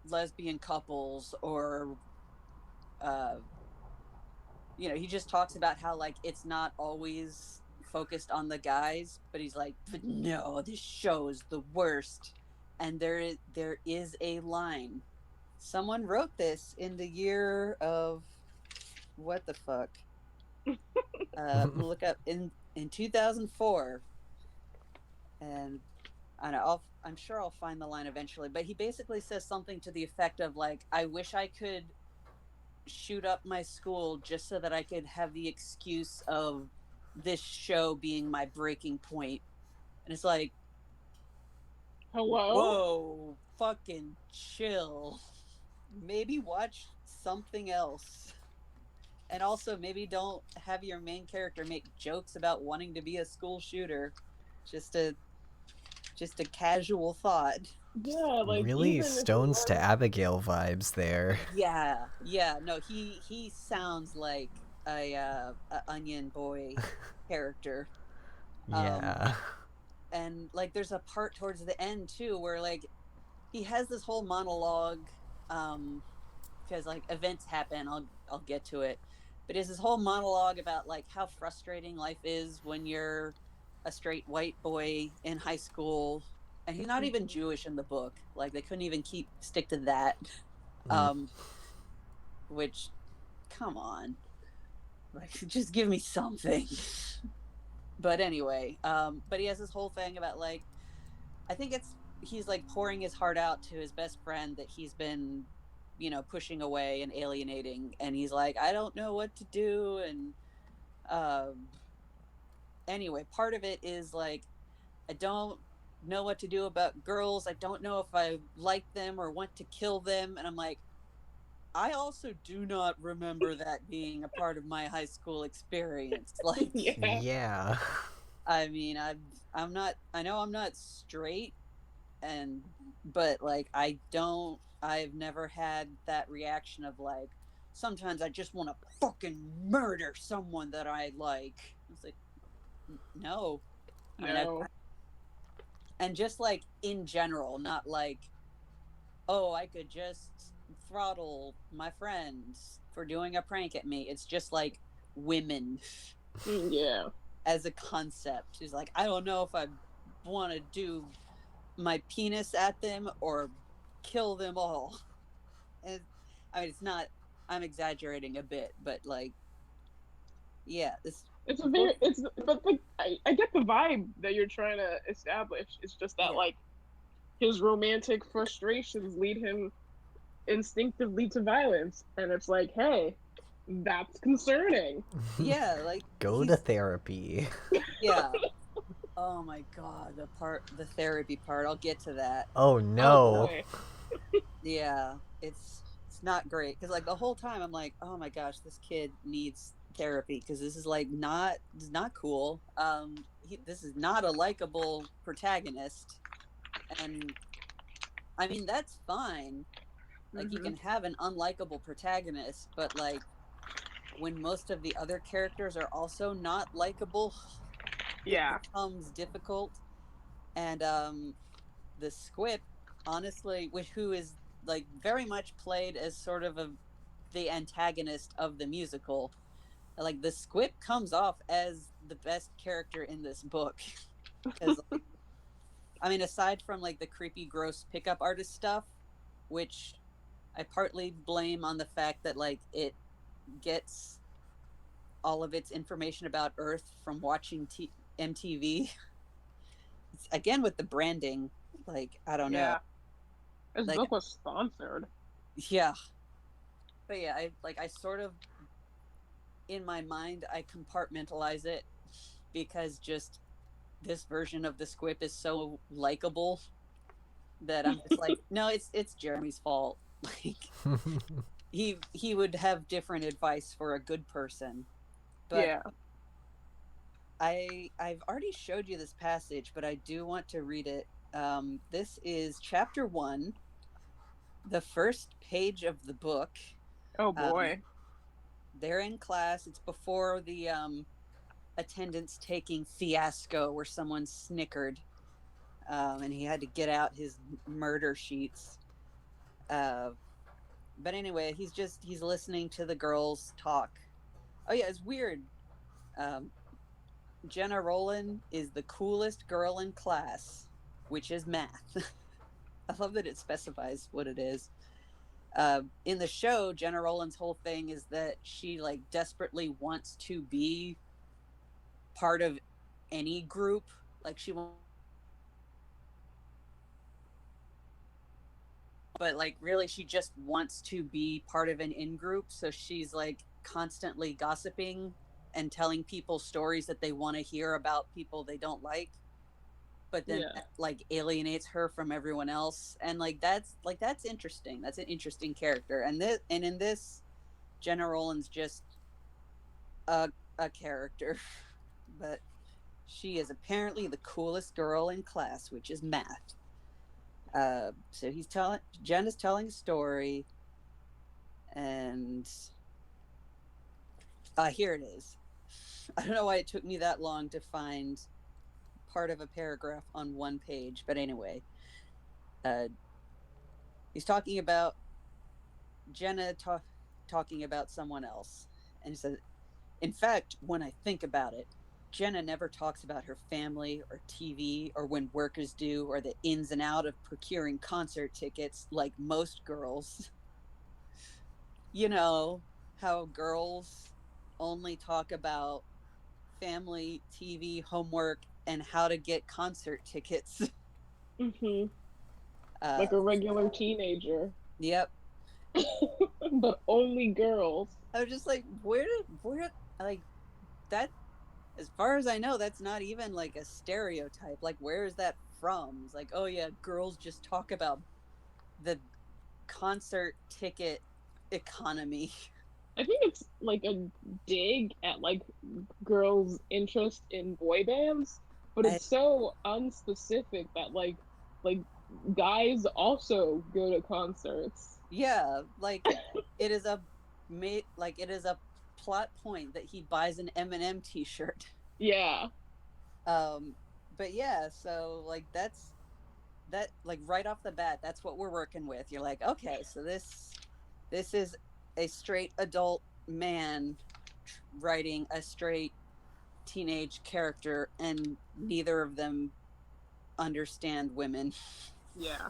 lesbian couples or he just talks about how like it's not always focused on the guys, but he's like, but no, this show is the worst. And there is a line. Someone wrote this in the year of what the fuck? Look up in 2004, and I know I'm sure I'll find the line eventually. But he basically says something to the effect of like, I wish I could shoot up my school just so that I could have the excuse of this show being my breaking point. And it's like, Hello? whoa, fucking chill. Maybe watch something else. And also maybe don't have your main character make jokes about wanting to be a school shooter. Just a casual thought. Yeah, like Really even if you Stones to are... Abigail vibes there. Yeah. No, he sounds like a Onion Boy character. Yeah. And like there's a part towards the end too where like he has this whole monologue because like events happen. I'll get to it, but it's this whole monologue about like how frustrating life is when you're a straight white boy in high school, and he's not even Jewish in the book. Like they couldn't even stick to that. Which, come on, like just give me something. But anyway, but he has this whole thing about like, I think he's like pouring his heart out to his best friend that he's been, pushing away and alienating, and he's like, I don't know what to do. And anyway, part of it is like, I don't know what to do about girls. I don't know if I like them or want to kill them. And I'm like, I also do not remember that being a part of my high school experience. Like, Yeah. I mean, I know I'm not straight, but like, I've never had that reaction of like, sometimes I just want to fucking murder someone that I like. It's like, no. I mean, and just like in general, not like, oh, I could just throttle my friends for doing a prank at me. It's just like women. Yeah. As a concept. She's like, I don't know if I want to do my penis at them or kill them all. And I mean, it's not, I'm exaggerating a bit, but like, yeah, I get the vibe that you're trying to establish. It's just that like his romantic frustrations lead him instinctively to violence, and it's like, hey, that's concerning. Yeah, like go to therapy. Yeah. Oh my god, the therapy part. I'll get to that. Oh no. Yeah, it's not great because like the whole time I'm like, oh my gosh, this kid needs therapy because this is like not cool. This is not a likable protagonist, and I mean that's fine. Like you can have an unlikable protagonist, but like when most of the other characters are also not likable, it becomes difficult. And the Squip, honestly, who is like very much played as sort of the antagonist of the musical. Like the Squip comes off as the best character in this book because, like, I mean, aside from like the creepy, gross pickup artist stuff, which I partly blame on the fact that like it gets all of its information about Earth from watching MTV. It's, again with the branding, like I don't know. This like, book was sponsored. Yeah, but yeah, I sort of in my mind I compartmentalize it because just this version of the Squip is so likable that I'm just like, no, it's Jeremy's fault. Like he would have different advice for a good person. But I've already showed you this passage, but I do want to read it. This is chapter 1, the first page of the book. Oh boy. They're in class. It's before the attendance taking fiasco where someone snickered, and he had to get out his murder sheets. But anyway, he's listening to the girls talk. Oh yeah, it's weird. Um, Jenna Rowland is the coolest girl in class, which is math. I love that it specifies what it is. In the show, Jenna Rowland's whole thing is that she like desperately wants to be part of any group. Like she wants, but like really she just wants to be part of an in group. So she's like constantly gossiping and telling people stories that they want to hear about people they don't but then Yeah. like alienates her from everyone else. And that's interesting. That's an interesting character. And in this, Jenna Rowland's just a character, but she is apparently the coolest girl in class, which is math. So Jen is telling a story, and here it is. I don't know why it took me that long to find part of a paragraph on one page, but anyway, he's talking about Jenna talking about someone else, and he says, "In fact, when I think about it, Jenna never talks about her family or TV or when work is due or the ins and out of procuring concert tickets like most girls. You know, how girls only talk about family, TV, homework, and how to get concert tickets." Hmm. Like Uh, a regular teenager, yep. but only girls. I was just like, where, like, that, as far as I know, that's not even like a stereotype. Like, where is that from? It's like, oh yeah, girls just talk about the concert ticket economy. I think it's like a dig at like girls' interest in boy bands, but I, it's so unspecific that like guys also go to concerts. yeah, like it is a it is a plot point that he buys an Eminem t-shirt. Yeah. Um, but yeah, so like that like right off the bat, that's what we're working with. You're like, okay, so this is a straight adult man writing a straight teenage character, and neither of them understand women. Yeah.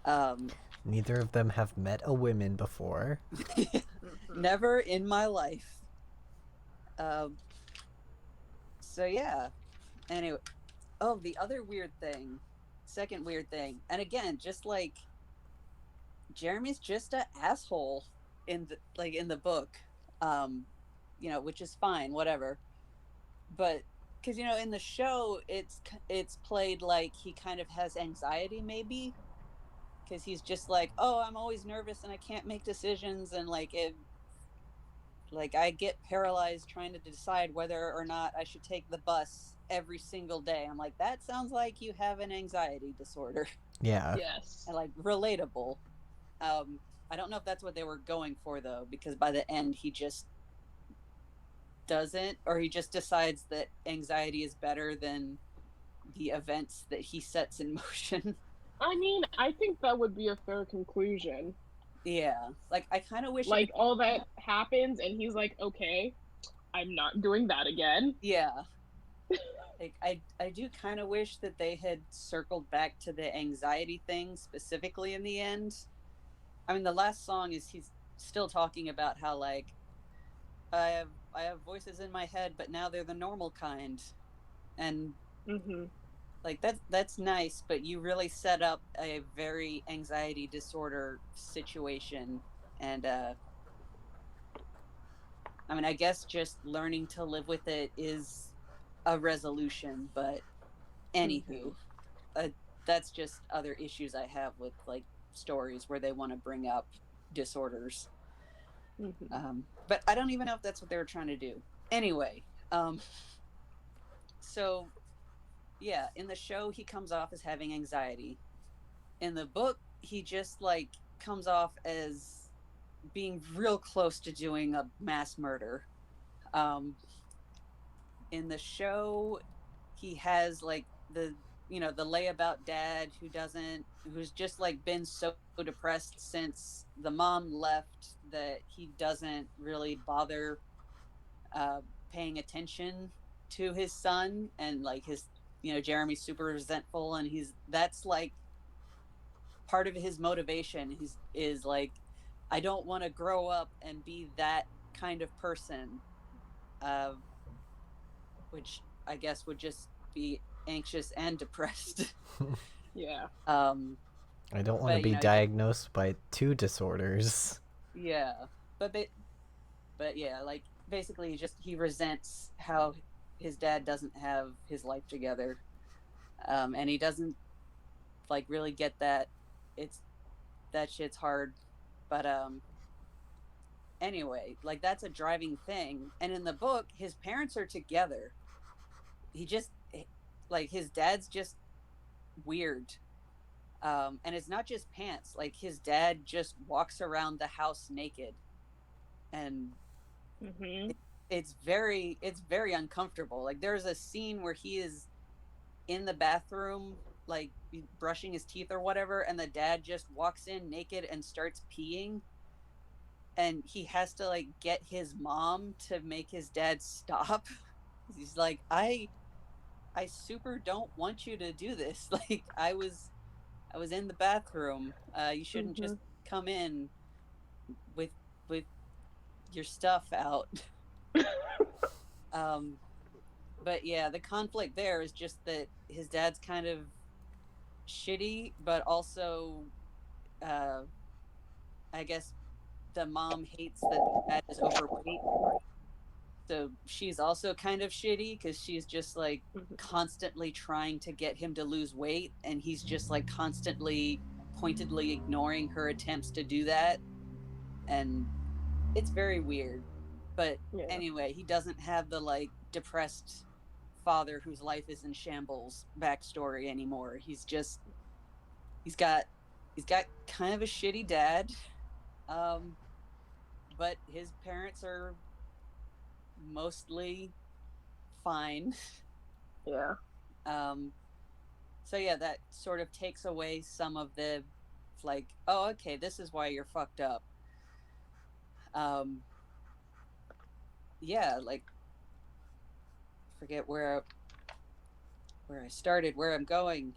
um Neither of them have met a woman before. Hmm. Never in my life. um so yeah, anyway. Oh, the other weird thing, second weird thing, and again, just like Jeremy's just a asshole in the book. um which is fine, whatever. But because in the show it's played like he kind of has anxiety, maybe because he's just like, oh, I'm always nervous and I can't make decisions, and like I get paralyzed trying to decide whether or not I should take the bus every single day. I'm like, that sounds like you have an anxiety disorder. Yeah. Yes. And like relatable. I don't know if that's what they were going for though, because by the end he just doesn't, or he just decides that anxiety is better than the events that he sets in motion. I mean, I think that would be a fair conclusion. Yeah, like I kind of wish it. Like all that happens and he's like, "Okay, I'm not doing that again." Yeah, like I do kind of wish that they had circled back to the anxiety thing specifically in the end. I mean, the last song is he's still talking about how like I have voices in my head, but now they're the normal kind, and Hmm. like that's nice, but you really set up a very anxiety disorder situation. And I mean, I guess just learning to live with it is a resolution, but Hmm. anywho, uh, that's just other issues I have with like stories where they want to bring up disorders. Hmm. But I don't even know if that's what they were trying to do. Anyway, so yeah, in the show he comes off as having anxiety. In the book, he just like comes off as being real close to doing a mass murder. Um, in the show, he has like the the layabout dad who's just like been so depressed since the mom left that he doesn't really bother paying attention to his son, and like his Jeremy's super resentful, and that's like part of his motivation. He's is like, I don't want to grow up and be that kind of person, uh, which I guess would just be anxious and depressed. Yeah. I don't want to be diagnosed by two disorders. Yeah, but yeah, like basically he resents how his dad doesn't have his life together, and he doesn't like really get that that shit's hard, but anyway, like that's a driving thing. And in the book, his parents are together. He just like his dad's just weird. And it's not just pants. Like his dad just walks around the house naked, and it's very uncomfortable. Like there's a scene where he is in the bathroom, like brushing his teeth or whatever, and the dad just walks in naked and starts peeing, and he has to like get his mom to make his dad stop. He's like, I super don't want you to do this. Like I was in the bathroom. You shouldn't just come in with with your stuff out. But yeah, the conflict there is just that his dad's kind of shitty, but also I guess the mom hates that the dad is overweight. So she's also kind of shitty because she's just like constantly trying to get him to lose weight, and he's just like constantly pointedly ignoring her attempts to do that. And it's very weird. But anyway, he doesn't have the like depressed father whose life is in shambles backstory anymore. He's got kind of a shitty dad. But his parents are mostly fine. Yeah. So yeah, that sort of takes away some of the like, oh, okay, this is why you're fucked up. Yeah, like forget where I started, where I'm going.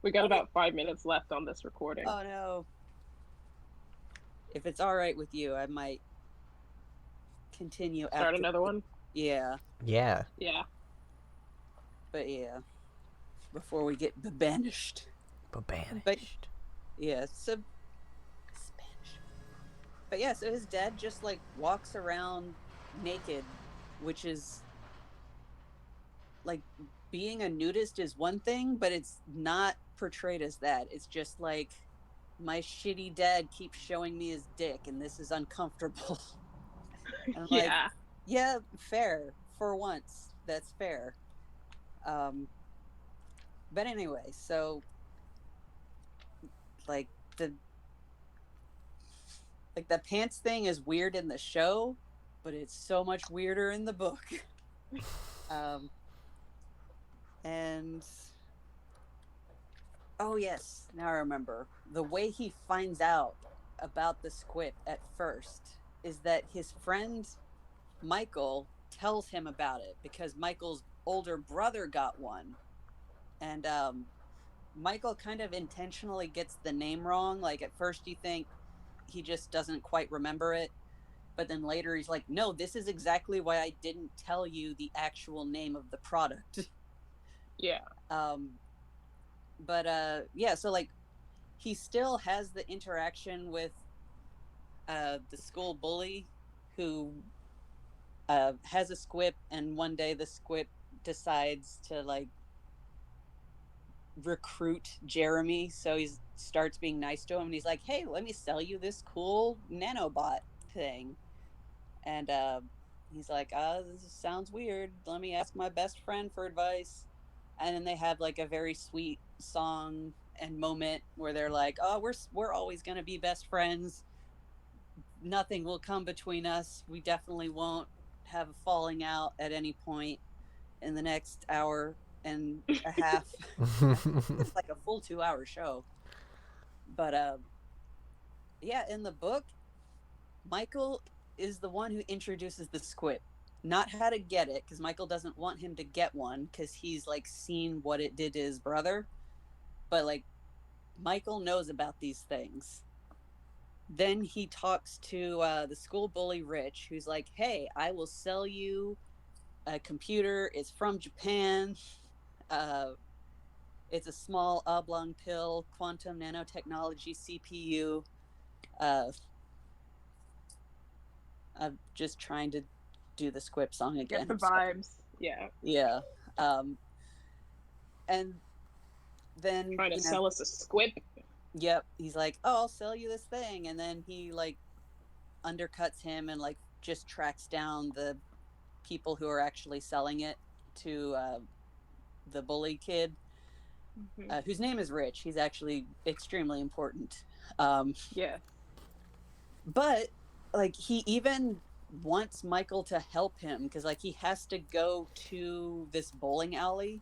We got about 5 minutes left on this recording. Oh no. If it's all right with you, I might continue. Start another one? Yeah. Yeah. Yeah. But yeah, before we get banished. But yeah, so Spanish. But yeah, so his dad just like walks around naked, which is like being a nudist is one thing, but it's not portrayed as that. It's just like, my shitty dad keeps showing me his dick and this is uncomfortable. And yeah. Like, yeah, fair. For once, that's fair. But anyway, so like the pants thing is weird in the show, but it's so much weirder in the book. And oh yes, now I remember. The way he finds out about the squip at first is that his friend Michael tells him about it because Michael's older brother got one. And Michael kind of intentionally gets the name wrong. Like at first you think he just doesn't quite remember it, but then later he's like, no, this is exactly why I didn't tell you the actual name of the product. Yeah. But yeah, so like he still has the interaction with the school bully who has a squip, and one day the squip decides to like recruit Jeremy, so he starts being nice to him, and he's like, hey, let me sell you this cool nanobot thing. And he's like, this sounds weird, let me ask my best friend for advice. And then they have like a very sweet song and moment where they're like, oh, we're always going to be best friends, nothing will come between us, we definitely won't have a falling out at any point in the next hour and a half. It's like a full 2-hour show. But yeah, in the book, Michael is the one who introduces the squip. Not how to get it, because Michael doesn't want him to get one, because he's like seen what it did to his brother. But like Michael knows about these things. Then he talks to the school bully Rich, who's like, "Hey, I will sell you a computer. It's from Japan. Uh, it's a small oblong pill, quantum nanotechnology CPU. Uh, I'm just trying to do the Squip song again. Get the vibes. Yeah. Yeah. And then trying to sell us a Squip. Yep. He's like, "Oh, I'll sell you this thing," and then he like undercuts him and like just tracks down the people who are actually selling it to the bully kid, whose name is Rich. He's actually extremely important. Yeah. But like he even wants Michael to help him because like he has to go to this bowling alley.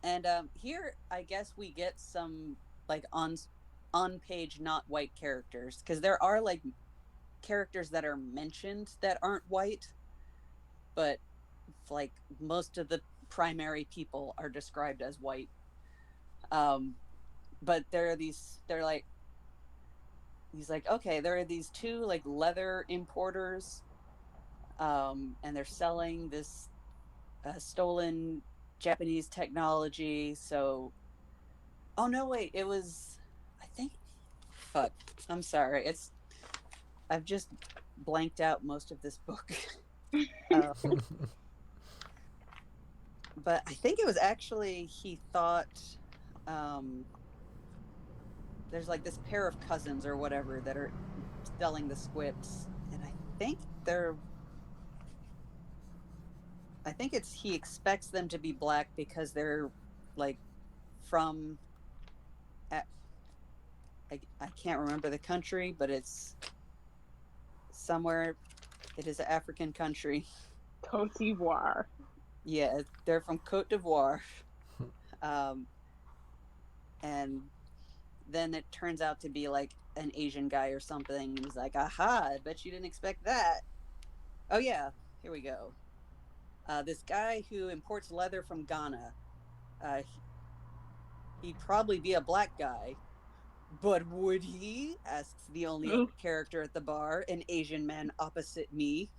And here I guess we get some like on page not white characters, because there are like characters that are mentioned that aren't white, but like most of the primary people are described as white. But they're like, he's like, okay, there are these two like leather importers, and they're selling this stolen Japanese technology. So, oh no, wait, it was, I think, fuck, I'm sorry, I've just blanked out most of this book. But I think it was actually, he thought, there's like this pair of cousins or whatever that are selling the squips, and I think it's he expects them to be black because they're like from I can't remember the country, but it's somewhere, it is an African country. Cote d'Ivoire. Yeah, they're from Cote d'Ivoire. And then it turns out to be like an Asian guy or something. He's like, aha, I bet you didn't expect that. Oh yeah, here we go. This guy who imports leather from Ghana, he'd probably be a black guy, but would he? Asks the only other character at the bar, an Asian man opposite me.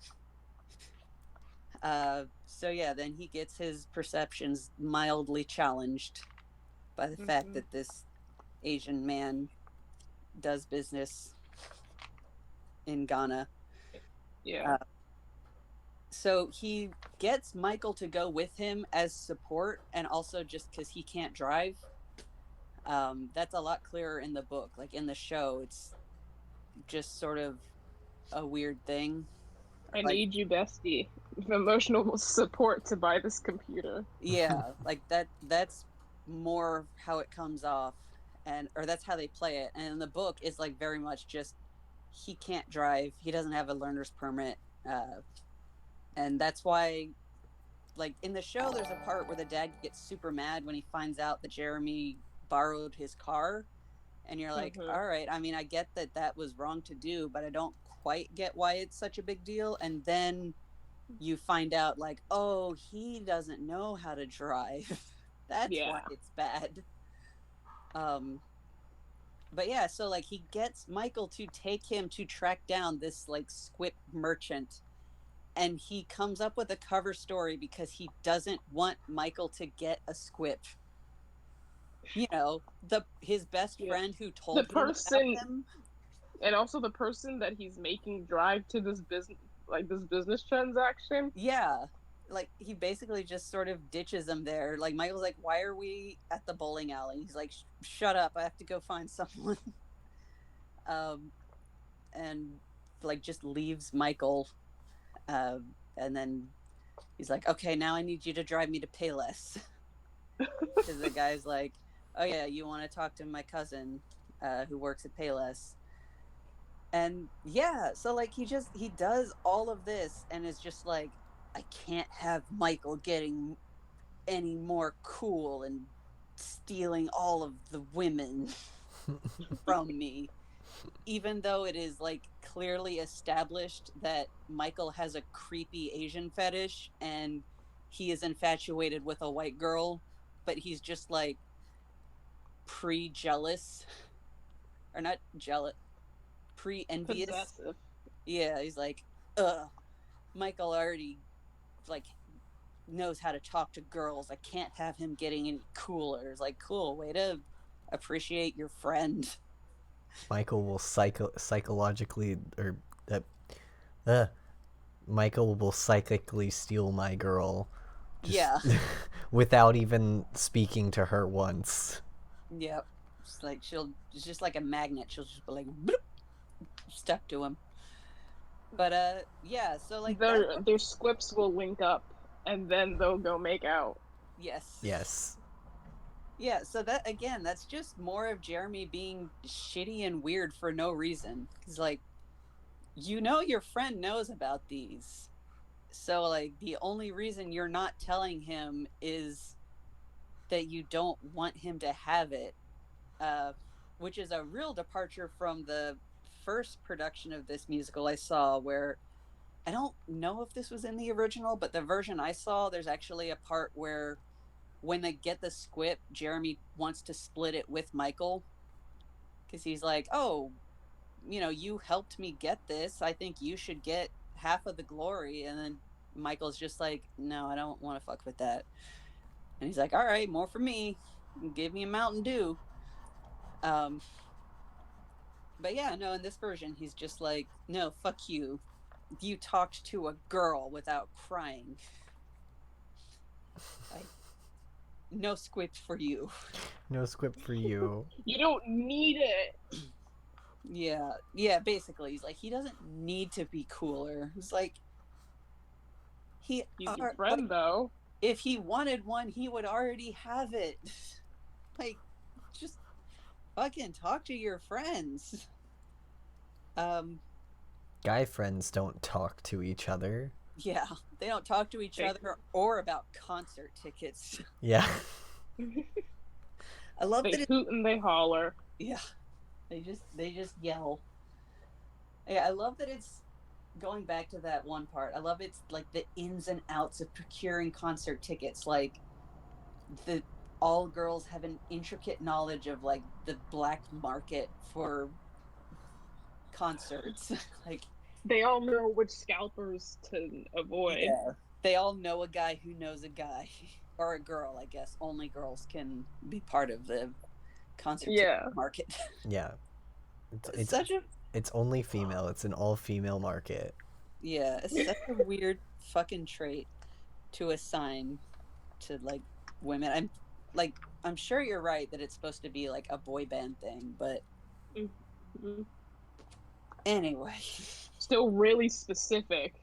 So yeah, then he gets his perceptions mildly challenged by the fact that this Asian man does business in Ghana. Yeah. So he gets Michael to go with him as support, and also just because he can't drive. That's a lot clearer in the book. Like in the show, it's just sort of a weird thing. I need you, bestie. Emotional support to buy this computer. Yeah, like that's more how it comes off, and or that's how they play it. And in the book, it's like very much just he can't drive. He doesn't have a learner's permit, and that's why, like in the show, there's a part where the dad gets super mad when he finds out that Jeremy borrowed his car, and you're like, all right, I mean, I get that that was wrong to do, but I don't quite get why it's such a big deal. And then you find out like, oh, he doesn't know how to drive. That's why it's bad. But yeah, so like he gets Michael to take him to track down this like squip merchant, and he comes up with a cover story because he doesn't want Michael to get a squip. You know, his best friend who told him about him, and also the person that he's making drive to this business transaction. Yeah, like he basically just sort of ditches him there. Like Michael's like, "Why are we at the bowling alley?" He's like, "Shut up! I have to go find someone." And like just leaves Michael, and then he's like, "Okay, now I need you to drive me to Payless." Because the guy's like, "Oh yeah, you want to talk to my cousin who works at Payless?" And yeah, so like he does all of this and is just like, I can't have Michael getting any more cool and stealing all of the women from me, even though it is like clearly established that Michael has a creepy Asian fetish and he is infatuated with a white girl, but he's just like pre-jealous, or not jealous, pre-envious. Possessive. Yeah, he's like, Michael already like knows how to talk to girls. I can't have him getting any cooler. It's like, cool, way to appreciate your friend. Michael will psychologically, or uh, uh, Michael will psychically steal my girl, just Yeah. without even speaking to her once. Yep. It's like it's just like a magnet. She'll just be like bloop, stuck to him. But yeah, so like their squips will link up and then they'll go make out. Yes. Yes. Yeah, so that again, that's just more of Jeremy being shitty and weird for no reason. He's like, your friend knows about these. So like the only reason you're not telling him is that you don't want him to have it, which is a real departure from the first production of this musical I saw, where I don't know if this was in the original, but the version I saw, there's actually a part where when they get the squip, Jeremy wants to split it with Michael because he's like, oh, you helped me get this. I think you should get half of the glory. And then Michael's just like, no, I don't want to fuck with that. And he's like, all right, more for me. Give me a Mountain Dew. But yeah, no, in this version, he's just like, no, fuck you. You talked to a girl without crying. Like, no squip for you. No squip for you. You don't need it. Yeah, basically. He's like, he doesn't need to be cooler. He's like, he's your friend, like, though. If he wanted one, he would already have it. Like, just fucking talk to your friends. Guy friends don't talk to each other. Yeah, they don't talk to each other or about concert tickets. Yeah. I love they that. They hoot and they holler. Yeah, they just yell. Yeah, I love that it's going back to that one part. I love it's like the ins and outs of procuring concert tickets. Like all girls have an intricate knowledge of like the black market for concerts. Like they all know which scalpers to avoid. Yeah, they all know a guy who knows a guy, or a girl, I guess. Only girls can be part of the concert market. Yeah, it's only female. It's an all-female market. Yeah, it's such a weird fucking trait to assign to like women. I'm sure you're right that it's supposed to be like a boy band thing, but anyway, still really specific.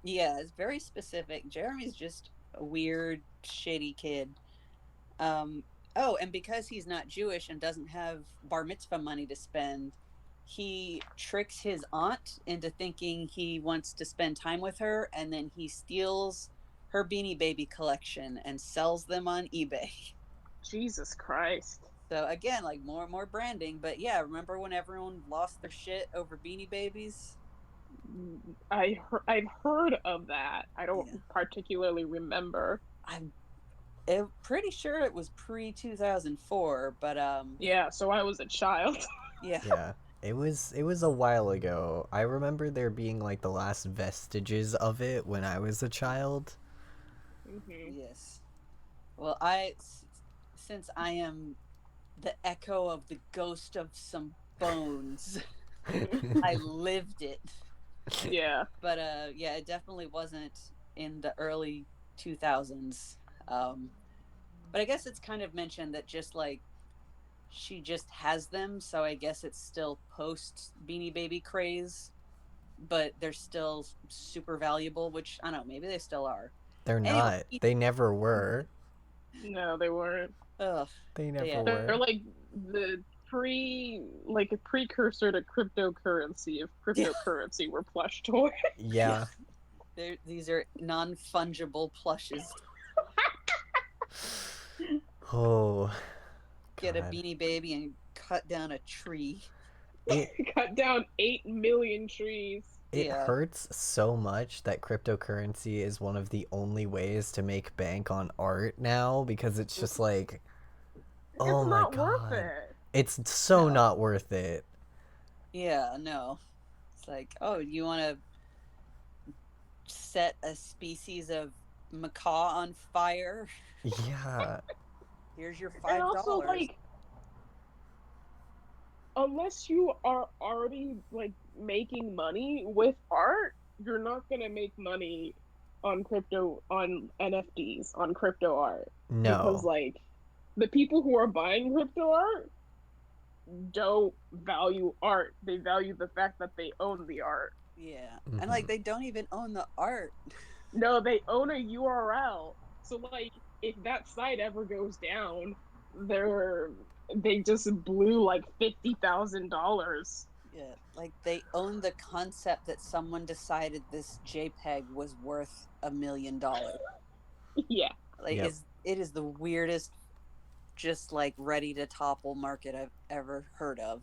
Yeah, it's very specific. Jeremy's just a weird, shitty kid. Oh, and because he's not Jewish and doesn't have bar mitzvah money to spend, he tricks his aunt into thinking he wants to spend time with her, and then he steals her Beanie Baby collection and sells them on eBay. Jesus Christ. So again, like more and more branding, but yeah, remember when everyone lost their shit over Beanie Babies? I've heard of that. I don't particularly remember. I'm pretty sure it was pre-2004, but yeah, so I was a child. Yeah. It was a while ago. I remember there being like the last vestiges of it when I was a child. Yes. Well, since I am the echo of the ghost of some bones, I lived it. Yeah. But yeah, it definitely wasn't in the early 2000s. But I guess it's kind of mentioned that just like she just has them, so I guess it's still post Beanie Baby craze, but they're still super valuable, which I don't know, maybe they still are. They're not. They never were. No, they weren't. Ugh. They never were. They're like a precursor to cryptocurrency if cryptocurrency were plush toys. Yeah. These are non-fungible plushes. Oh. Get a God. Beanie Baby and cut down a tree. Cut down 8 million trees. It hurts so much that cryptocurrency is one of the only ways to make bank on art now, because it's just like, oh my God. It's not worth it. It's so not worth it. Yeah, no. It's like, oh, you want to set a species of macaw on fire? Yeah. Here's your $5. And also, like, unless you are already, like, making money with art, you're not gonna make money on NFTs, on crypto art. No. Because, like, the people who are buying crypto art don't value art. They value the fact that they own the art. Yeah. Mm-hmm. And, like, they don't even own the art. No, they own a URL. So, like, if that site ever goes down, they just blew like $50,000. Yeah, like they own the concept that someone decided this JPEG was worth $1 million. Yeah, like it is the weirdest, just like ready to topple market I've ever heard of.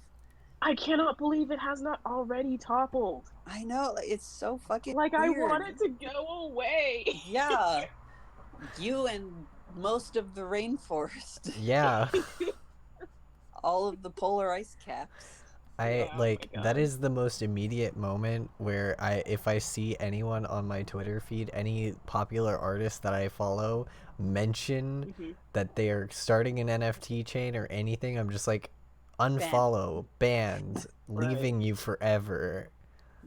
I cannot believe it has not already toppled. I know, like, it's so fucking like weird. I want it to go away. Yeah, you and most of the rainforest. Yeah. All of the polar ice caps. That is the most immediate moment where if I see anyone on my Twitter feed, any popular artist that I follow mention that they are starting an NFT chain or anything, I'm just like, unfollow, banned, leaving you forever.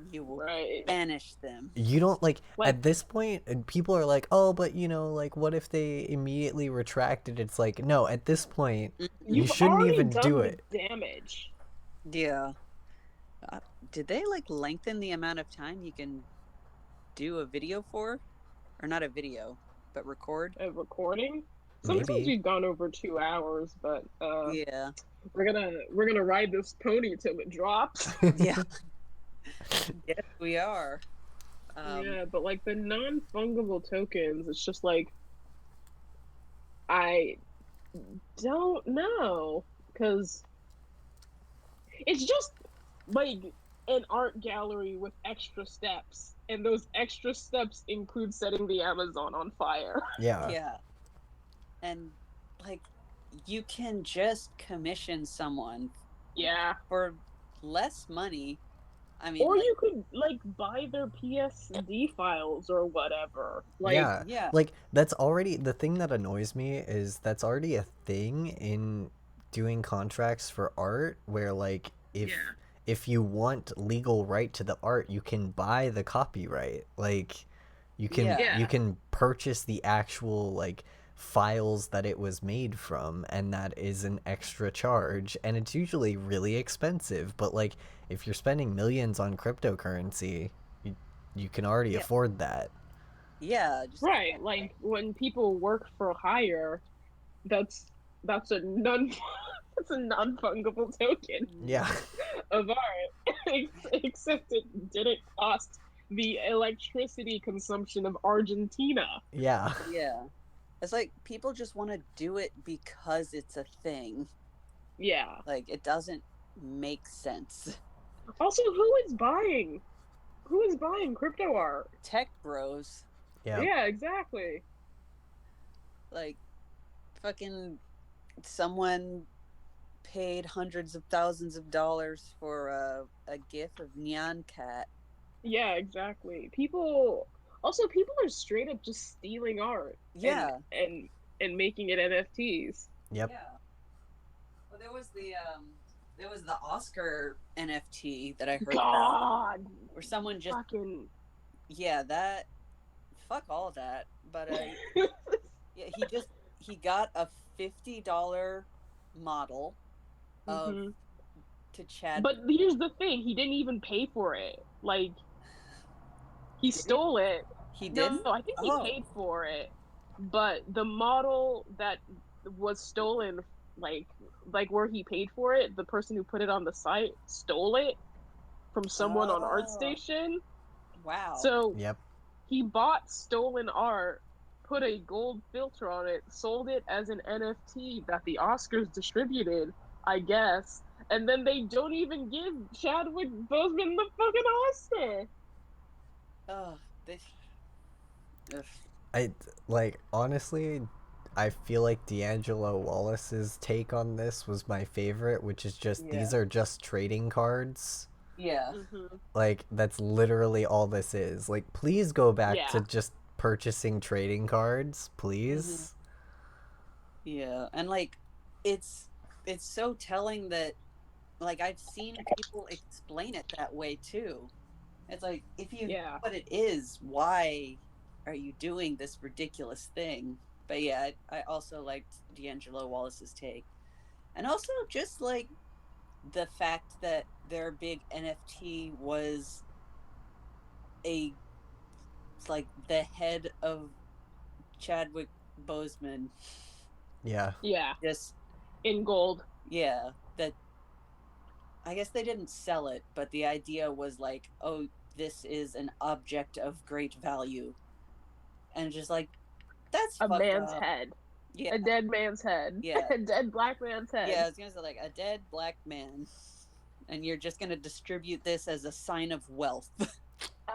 You will banish them. You don't like at this point, people are like, oh, but you know, like, what if they immediately retracted? It's like, no, at this point, you shouldn't even do it. Damage. Yeah. Did they like lengthen the amount of time you can do a video for, or not a video, but record? A recording. Sometimes we've gone over 2 hours, but yeah, we're gonna ride this pony till it drops. Yeah. Yes, we are. Yeah, but like the non-fungible tokens, it's just like, I don't know, because it's just like an art gallery with extra steps, and those extra steps include setting the Amazon on fire. Yeah. Yeah. And like, you can just commission someone. Yeah. For less money. I mean, or like, you could like buy their PSD files or whatever. Like, yeah. Like, that's already the thing that annoys me, is that's already a thing in doing contracts for art, where like if you want legal right to the art, you can buy the copyright. Like, you can purchase the actual like files that it was made from, and that is an extra charge, and it's usually really expensive. But like, if you're spending millions on cryptocurrency, you can already afford that. Yeah, right. Like, when people work for hire, that's a non-fungible token. Yeah. Of art, except it didn't cost the electricity consumption of Argentina. Yeah. Yeah. It's like, people just want to do it because it's a thing. Yeah. Like, it doesn't make sense. Also, who is buying crypto art? Tech bros. Yeah. Yeah, exactly. Like, fucking someone paid hundreds of thousands of dollars for a GIF of Nyan Cat. Yeah, exactly. People are straight up just stealing art. Yeah. And making it NFTs. Yep. Yeah. Well, there was the Oscar NFT that I heard about, where someone just fuck all that. But yeah, he got a $50 model to Chad. But here's the thing, he didn't even pay for it. Like, he stole it. He didn't? No, I think he paid for it. But the model that was stolen like where he paid for it, the person who put it on the site stole it from someone on ArtStation. Wow. So Yep. he bought stolen art, put a gold filter on it, sold it as an NFT that the Oscars distributed, I guess, and then they don't even give Chadwick Boseman the fucking Oscar. Oh, this. Ugh. I like honestly, I feel like D'Angelo Wallace's take on this was my favorite, which is just these are just trading cards. Yeah. Like that's literally all this is. Like please go back to just purchasing trading cards, please. Yeah, and like it's so telling that like I've seen people explain it that way too. It's like if you know what it is, why are you doing this ridiculous thing? But yeah, I also liked D'Angelo Wallace's take. And also just like the fact that their big NFT was like the head of Chadwick Boseman. Yeah. Just in gold. Yeah, that I guess they didn't sell it, but the idea was like, oh, this is an object of great value. And just like that's a fucked man's up. Head. Yeah. A dead man's head. Yeah. A dead black man's head. Yeah, I was gonna say like a dead black man. And you're just gonna distribute this as a sign of wealth.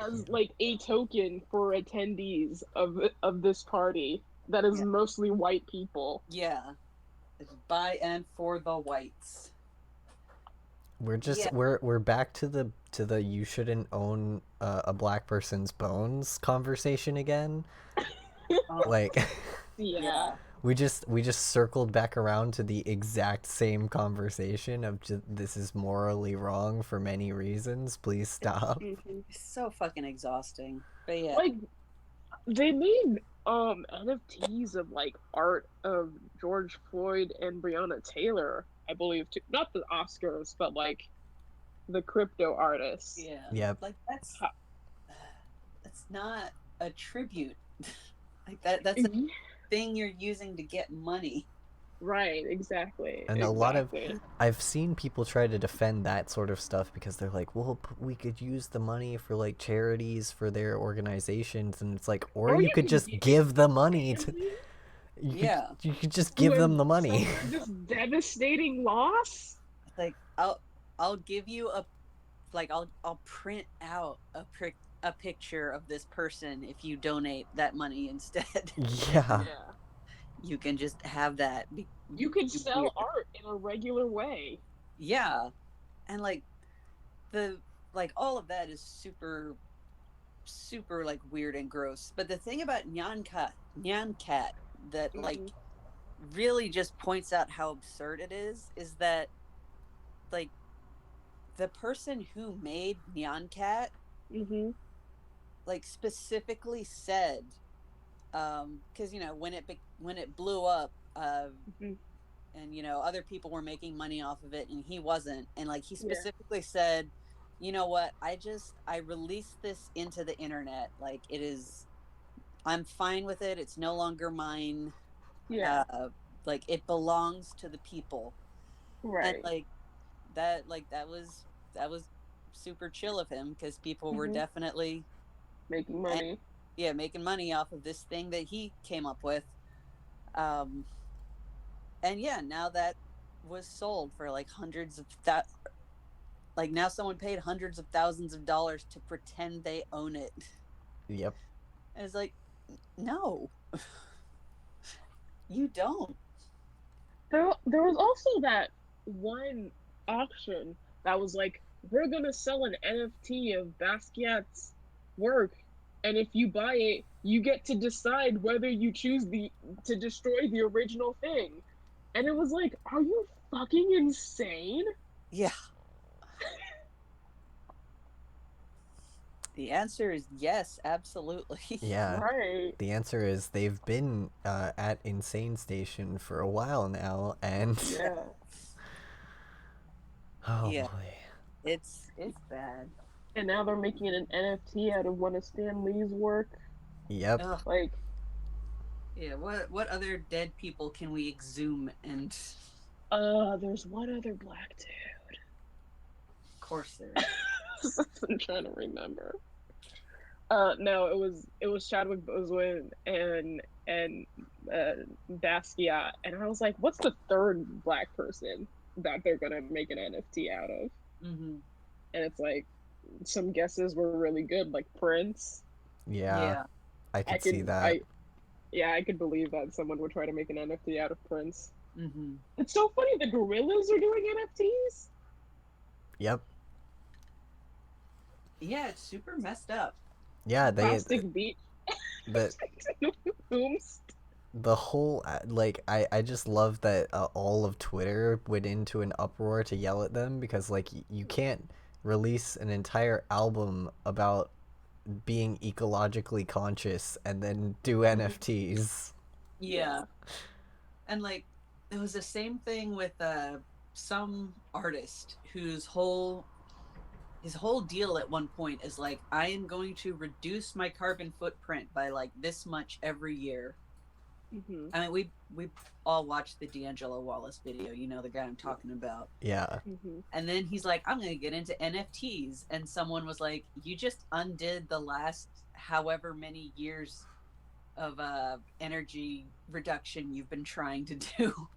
As like a token for attendees of this party that is mostly white people. Yeah. It's by and for the whites. We're just we're back to the you shouldn't own a black person's bones conversation again. Like we just circled back around to the exact same conversation of just, this is morally wrong for many reasons. Please stop. It's so fucking exhausting. But yeah. Like they made NFTs of like art of George Floyd and Breonna Taylor, I believe, too. Not the Oscars, but like the crypto artists. Yeah. Yep. Like that's not a tribute. Like that's a thing you're using to get money. Right, exactly. And a lot of I've seen people try to defend that sort of stuff because they're like, well, we could use the money for like charities for their organizations, and it's like, or you could just give the money to you could just give them the money. Just devastating loss. Like I'll give you I'll print out a picture of this person if you donate that money instead. Yeah. You can just have that. You can sell art in a regular way. Yeah. And like all of that is super like weird and gross. But the thing about Nyan Cat that like really just points out how absurd it is that like the person who made Nyan Cat like specifically said because you know when it blew up and you know other people were making money off of it and he wasn't, and like he specifically said, you know what, I released this into the internet, like I'm fine with it, it's no longer mine, like it belongs to the people, right? And like that was super chill of him because people were definitely making money. Making money off of this thing that he came up with. And now that was sold for like hundreds of like now someone paid hundreds of thousands of dollars to pretend they own it. Yep. And it's like, no, you don't. There was also that one auction that was like, we're gonna sell an NFT of Basquiat's work, and if you buy it, you get to decide whether you choose to destroy the original thing. And it was like, are you fucking insane? Yeah. The answer is yes, absolutely. Yeah. Right. The answer is they've been at Insane Station for a while now, and boy, it's bad. And now they're making an NFT out of one of Stan Lee's work. Yep. Like, yeah. What other dead people can we exhume and There's one other black dude. Of course there is. I'm trying to remember. No, it was Chadwick Boseman and Basquiat, and I was like, what's the third black person that they're gonna make an NFT out of? Mm-hmm. And it's like some guesses were really good, like Prince. Yeah, Yeah. I I could see could that. I could believe that someone would try to make an NFT out of Prince. Mm-hmm. It's so funny the gorillas are doing NFTs. Yep. Yeah, it's super messed up. Yeah, they Plastic Beach. the Ooms. the whole like I just love that all of Twitter went into an uproar to yell at them because like you can't release an entire album about being ecologically conscious and then do NFTs. Yeah. And like it was the same thing with some artist whose his whole deal at one point is like, I am going to reduce my carbon footprint by like this much every year. Mm-hmm. I mean, we all watched the D'Angelo Wallace video, you know, the guy I'm talking about. Yeah. Mm-hmm. And then he's like, I'm going to get into NFTs. And someone was like, you just undid the last however many years of energy reduction you've been trying to do.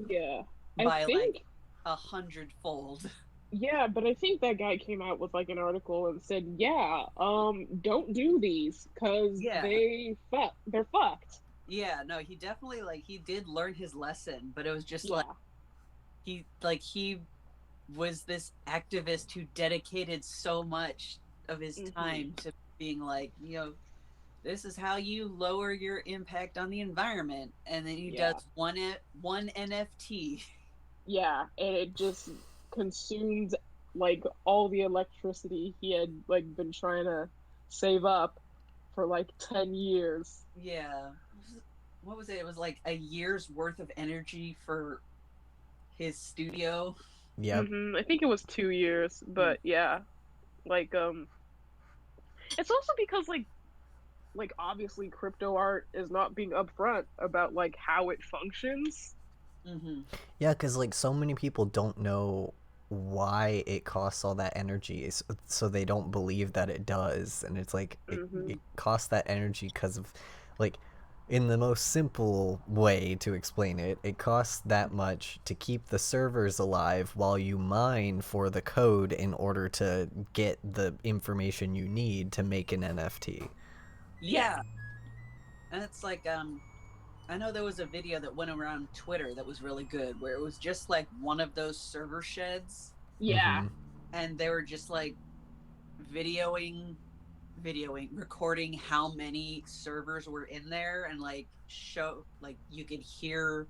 Yeah. By I think like 100-fold. Yeah, but I think that guy came out with like an article and said, "Yeah, don't do these because Yeah. they're fucked." Yeah, no, he definitely like he did learn his lesson, but it was just Yeah. he was this activist who dedicated so much of his time to being like, you know, this is how you lower your impact on the environment, and then he does one NFT. Yeah, and it just consumed like all the electricity he had like been trying to save up for like 10 years. Yeah. What was it? It was like a year's worth of energy for his studio. Yep. I think it was 2 years, but yeah, like it's also because like obviously crypto art is not being upfront about like how it functions. Mm-hmm. Yeah, because like so many people don't know why it costs all that energy, so they don't believe that it does, and it's like it costs that energy because of like in the most simple way to explain it, it costs that much to keep the servers alive while you mine for the code in order to get the information you need to make an NFT. Yeah. And it's like I know there was a video that went around Twitter that was really good where it was just like one of those server sheds. Yeah. And they were just like recording how many servers were in there and like show like you could hear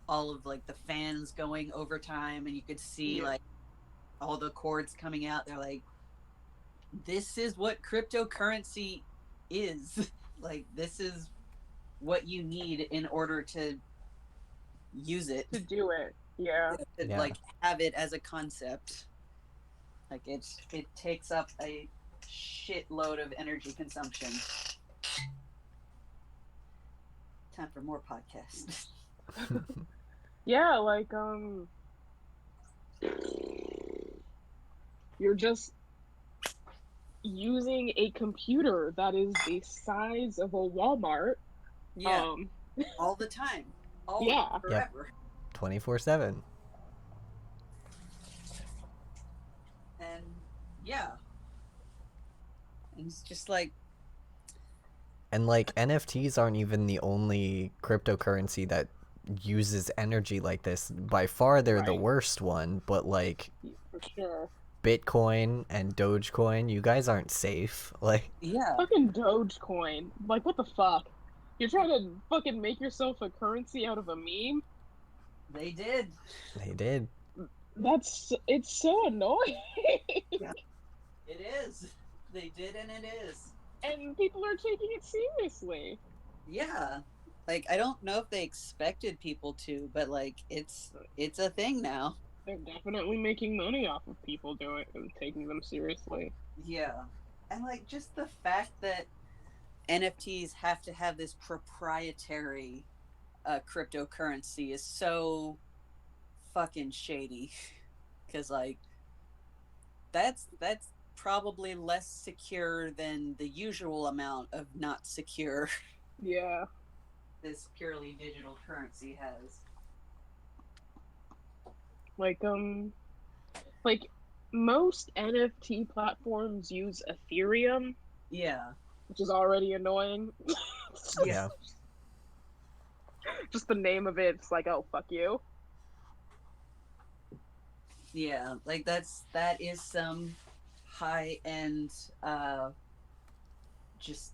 all of like the fans going overtime and you could see like all the cords coming out. They're like, this is what cryptocurrency is. Like this is what you need in order to use it, to do it. Yeah. to like have it as a concept. Like it takes up a shitload of energy consumption. Time for more podcasts. Yeah, like you're just using a computer that is the size of a Walmart. Yeah. All the time. Forever. 24/7. And yeah. And it's just like and like NFTs aren't even the only cryptocurrency that uses energy like this. By far they're the worst one, but like for sure. Bitcoin and Dogecoin, you guys aren't safe. Like fucking Dogecoin. Like what the fuck? You're trying to fucking make yourself a currency out of a meme? They did. It's so annoying. Yeah. It is. They did, and it is. And people are taking it seriously. Yeah. Like I don't know if they expected people to, but like it's a thing now. They're definitely making money off of people doing it and taking them seriously. Yeah. And like just the fact that NFTs have to have this proprietary cryptocurrency is so fucking shady. Because, like, that's probably less secure than the usual amount of not secure. Yeah. This purely digital currency has. Like most NFT platforms use Ethereum. Yeah. Which is already annoying. Yeah. Just the name of it's like, oh, fuck you. Yeah, like that is some high end just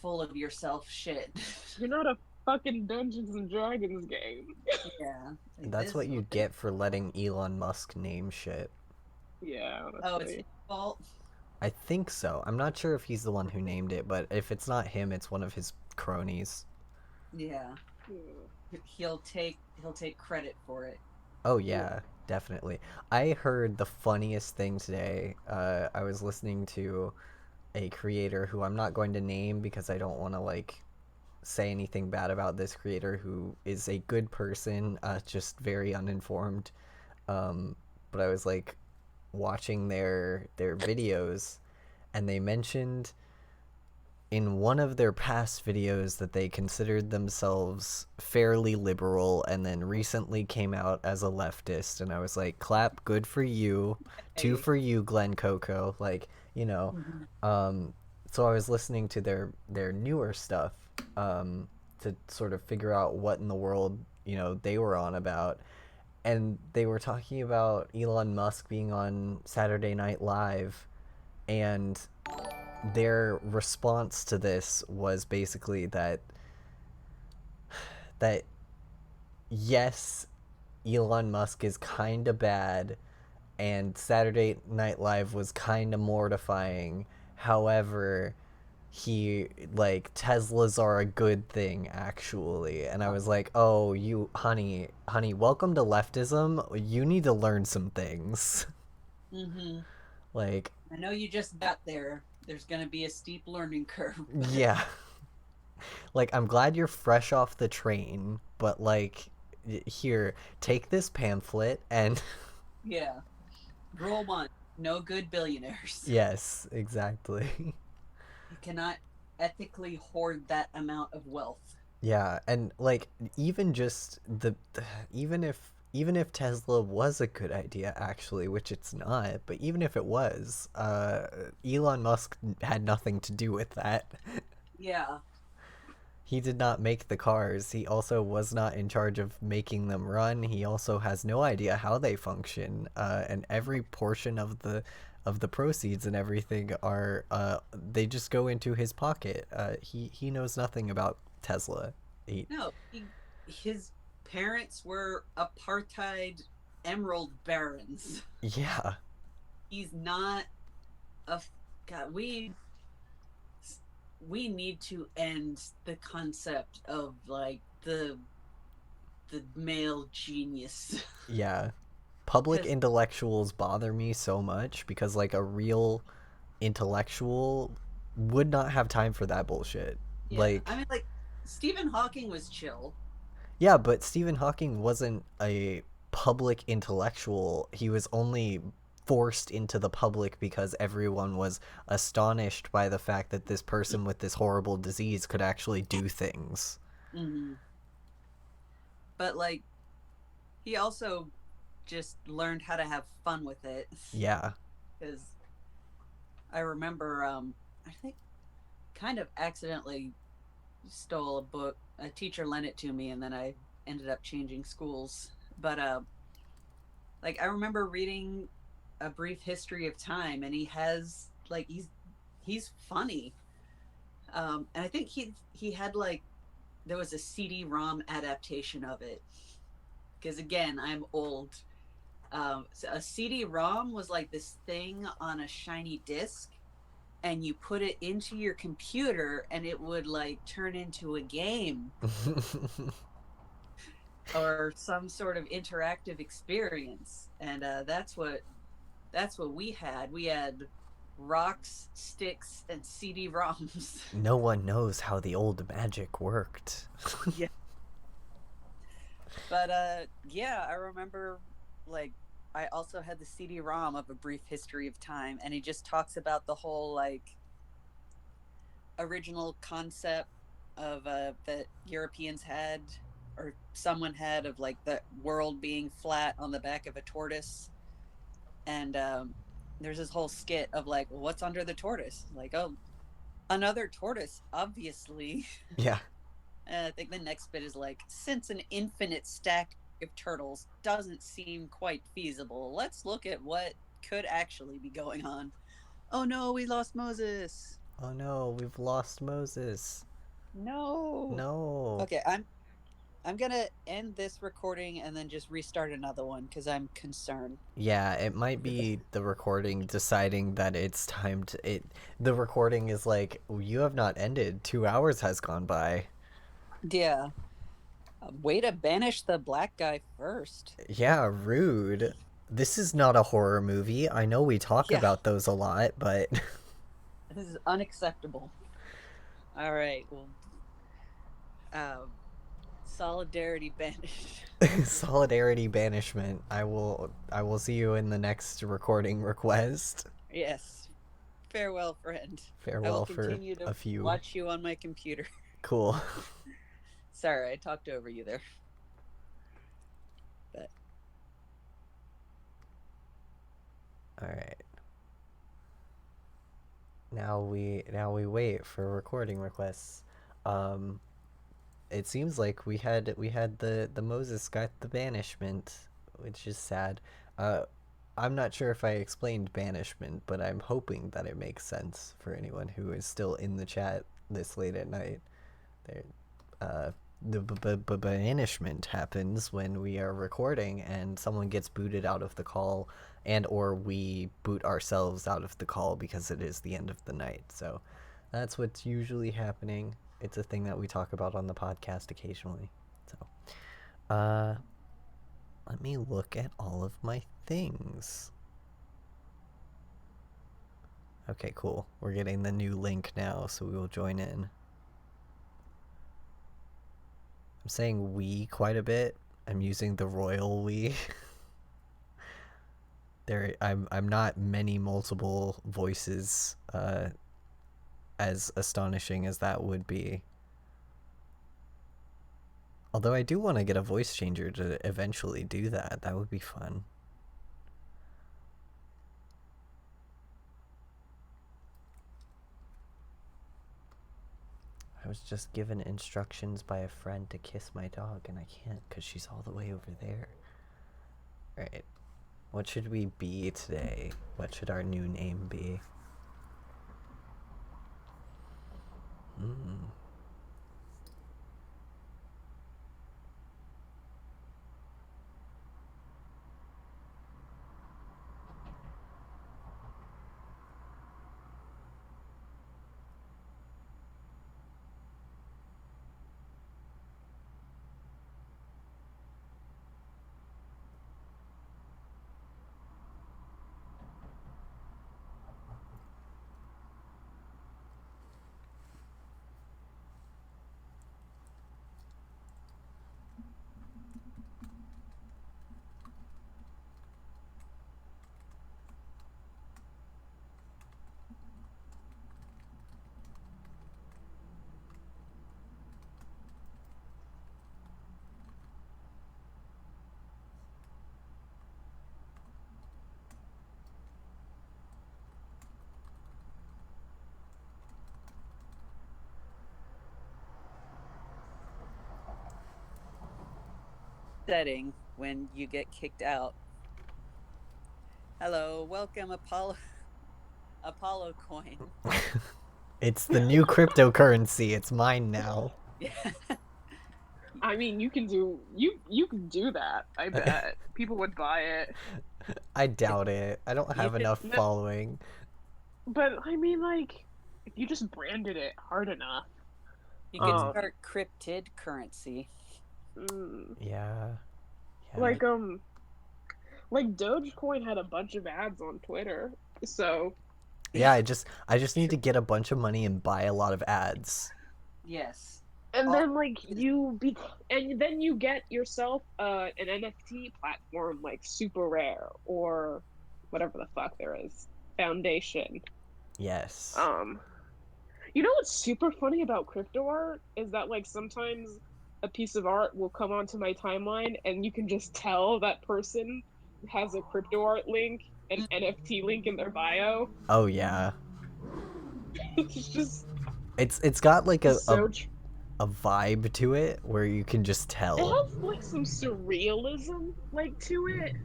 full of yourself shit. You're not a fucking Dungeons and Dragons game. Yeah. Like That's what you get for letting Elon Musk name shit. Yeah, honestly. Oh, it's his fault? I think so. I'm not sure if he's the one who named it, but if it's not him, it's one of his cronies. Yeah. He'll take credit for it. Oh yeah, definitely. I heard the funniest thing today. I was listening to a creator who I'm not going to name because I don't want to like say anything bad about this creator, who is a good person, just very uninformed. But I was like watching their videos, and they mentioned in one of their past videos that they considered themselves fairly liberal, and then recently came out as a leftist. And I was like, clap, good for you. Two for you, Glenn Coco. Like, you know. So I was listening to their newer stuff, to sort of figure out what in the world, you know, they were on about. And they were talking about Elon Musk being on Saturday Night Live, and their response to this was basically that yes, Elon Musk is kind of bad, and Saturday Night Live was kind of mortifying. However, he like Teslas are a good thing actually. And I was like, oh, you honey, welcome to leftism. You need to learn some things. Like, I know you just got there. There's gonna be a steep learning curve. Yeah. Like, I'm glad you're fresh off the train, but like, here, take this pamphlet and Yeah. Rule 1: no good billionaires. Yes, exactly. You cannot ethically hoard that amount of wealth. Yeah, and like even just even if Tesla was a good idea actually, which it's not, but even if it was, Elon Musk had nothing to do with that. Yeah. He did not make the cars. He also was not in charge of making them run. He also has no idea how they function. And every portion of the proceeds and everything are they just go into his pocket. He knows nothing about Tesla. His parents were apartheid emerald barons. Yeah. He's not a God. We need to end the concept of like the male genius. Yeah. Public intellectuals bother me so much because like a real intellectual would not have time for that bullshit. Yeah. Like, I mean, like, Stephen Hawking was chill. Yeah, but Stephen Hawking wasn't a public intellectual. He was only forced into the public because everyone was astonished by the fact that this person with this horrible disease could actually do things. But like, he also just learned how to have fun with it. Yeah. Because I remember, I think, kind of accidentally stole a book. A teacher lent it to me, and then I ended up changing schools. But like, I remember reading A Brief History of Time, and he has like he's funny. And I think he had like there was a CD-ROM adaptation of it. Because again, I'm old. So a CD-ROM was like this thing on a shiny disc, and you put it into your computer, and it would like turn into a game or some sort of interactive experience. And that's what we had. We had rocks, sticks, and CD-ROMs. No one knows how the old magic worked. Yeah. But yeah, I remember like I also had the CD-ROM of A Brief History of Time, and he just talks about the whole like original concept of that Europeans had, or someone had, of like the world being flat on the back of a tortoise. And there's this whole skit of like, well, what's under the tortoise? Like, oh, another tortoise, obviously. Yeah. And I think the next bit is like, since an infinite stack of turtles doesn't seem quite feasible, let's look at what could actually be going on. Oh no, we lost Moses. Oh no, we've lost Moses. No. No. Okay, I'm gonna end this recording and then just restart another one because I'm concerned. Yeah, it might be the recording deciding that it's time to it. The recording is like, you have not ended. 2 hours has gone by. Yeah. Way to banish the black guy first. Yeah, rude. This is not a horror movie. I know we talk Yeah. about those a lot, but This is unacceptable. All right. Well, solidarity banished. solidarity banishment. I will see you in the next recording request. Yes. Farewell, friend. Farewell I will for continue to a few. watch you on my computer. Cool. Sorry, I talked over you there. But all right. Now we wait for recording requests. It seems like we had the Moses got the banishment, which is sad. I'm not sure if I explained banishment, but I'm hoping that it makes sense for anyone who is still in the chat this late at night. There, the banishment happens when we are recording and someone gets booted out of the call, and or we boot ourselves out of the call because it is the end of the night. So that's what's usually happening. It's a thing that we talk about on the podcast occasionally. So let me look at all of my things. Okay, cool. We're getting the new link now, so we will join in. I'm saying we quite a bit. I'm using the royal we. I'm not many multiple voices, as astonishing as that would be. Although I do want to get a voice changer to eventually do that. That would be fun. I was just given instructions by a friend to kiss my dog, and I can't because she's all the way over there. Alright. What should we be today? What should our new name be? setting when you get kicked out. Hello, welcome Apollo coin. It's the new cryptocurrency. It's mine now. Yeah. I mean, you can do that. I bet people would buy it. I doubt it. I don't have enough following. But I mean, like, if you just branded it hard enough, you could start cryptid currency. Yeah. Like Dogecoin had a bunch of ads on Twitter, so. Yeah, I just need to get a bunch of money and buy a lot of ads. Yes. And then and then you get yourself an NFT platform like Super Rare or whatever the fuck there is, Foundation. Yes. Um, you know what's super funny about crypto art is that like sometimes a piece of art will come onto my timeline and you can just tell that person has a crypto art link, an NFT link in their bio. Oh yeah. It's just It's got like it's so a vibe to it where you can just it tell. has like some surrealism like to it.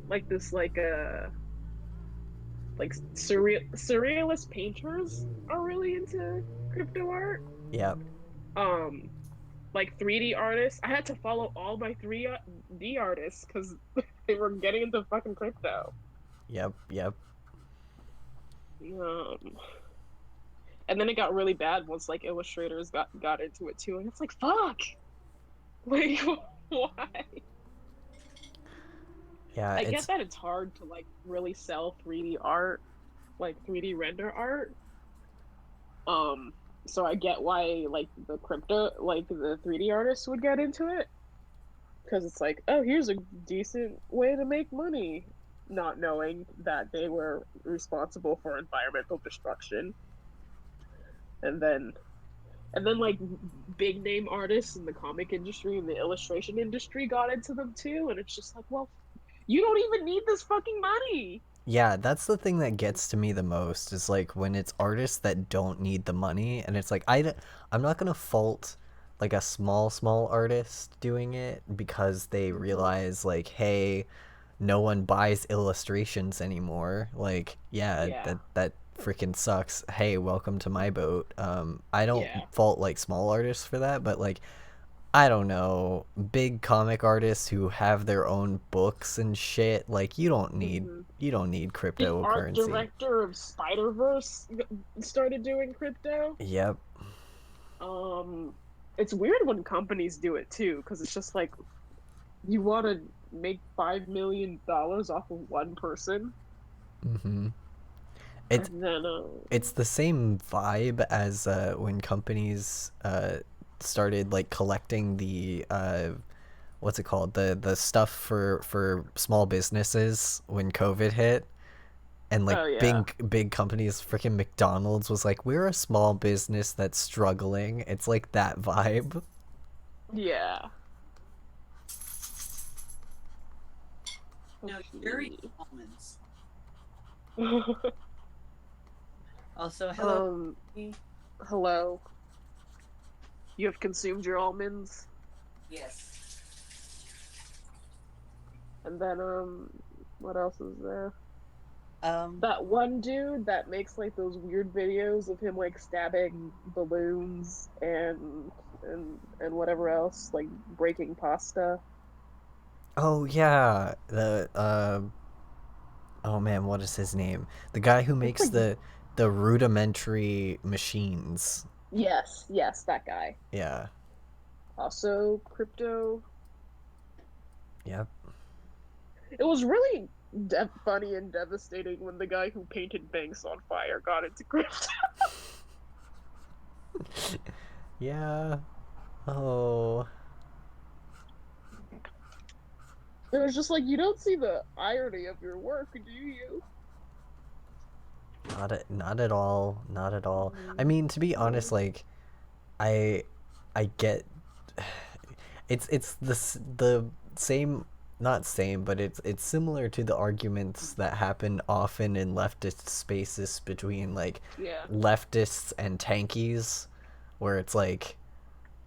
Like this like surrealist painters are really into crypto art. Yep. Um, like 3D artists. I had to follow all my 3D artists because they were getting into fucking crypto. Yep. Yep. Um, and then it got really bad once like illustrators got into it too, and it's like fuck, like why? Yeah, I get it's that it's hard to like really sell 3D art, like 3D render art. Um, so I get why like the 3D artists would get into it because it's like, oh, here's a decent way to make money, not knowing that they were responsible for environmental destruction. And then like big name artists in the comic industry and the illustration industry got into them too, and it's just like, well, you don't even need this fucking money. yeah, that's the thing that gets to me the most is like when it's artists that don't need the money and it's like I'm not going to fault like a small artist doing it because they realize like hey, no one buys illustrations anymore. Like, yeah, Yeah, that freaking sucks. Hey, welcome to my boat. I don't yeah. fault like small artists for that, but like I don't know, big comic artists who have their own books and shit, like Mm-hmm. you don't need The art cryptocurrency. director of Spider-Verse started doing crypto. Yep. Um, it's weird when companies do it too, because it's just like you want to make $5 million off of one person, Mhm. It's and then it's the same vibe as when companies started like collecting the what's it called, the stuff for small businesses when COVID hit, and like oh yeah, big companies, freaking McDonald's was like, we're a small business that's struggling. It's like that vibe. yeah. No, Let's you're eating see. almonds. Also, hello. Hello. You have consumed your almonds, Yes. and then what else is there? Um. That one dude that makes like those weird videos of him like stabbing balloons and whatever else, like breaking pasta. Oh yeah, the oh man, what is his name? The guy who It's makes like the rudimentary machines. yes, that guy. Yeah. Also crypto. Yep. It was really funny and devastating when the guy who painted banks on fire got into crypto. Yeah. Oh. It was just like you don't see the irony of your work, do you? Not at all. Not at all. I Mm, mean, to be yeah. honest, like I I get it's the same, not same, but it's similar to the arguments that happen often in leftist spaces between like Yeah. leftists and tankies, where it's like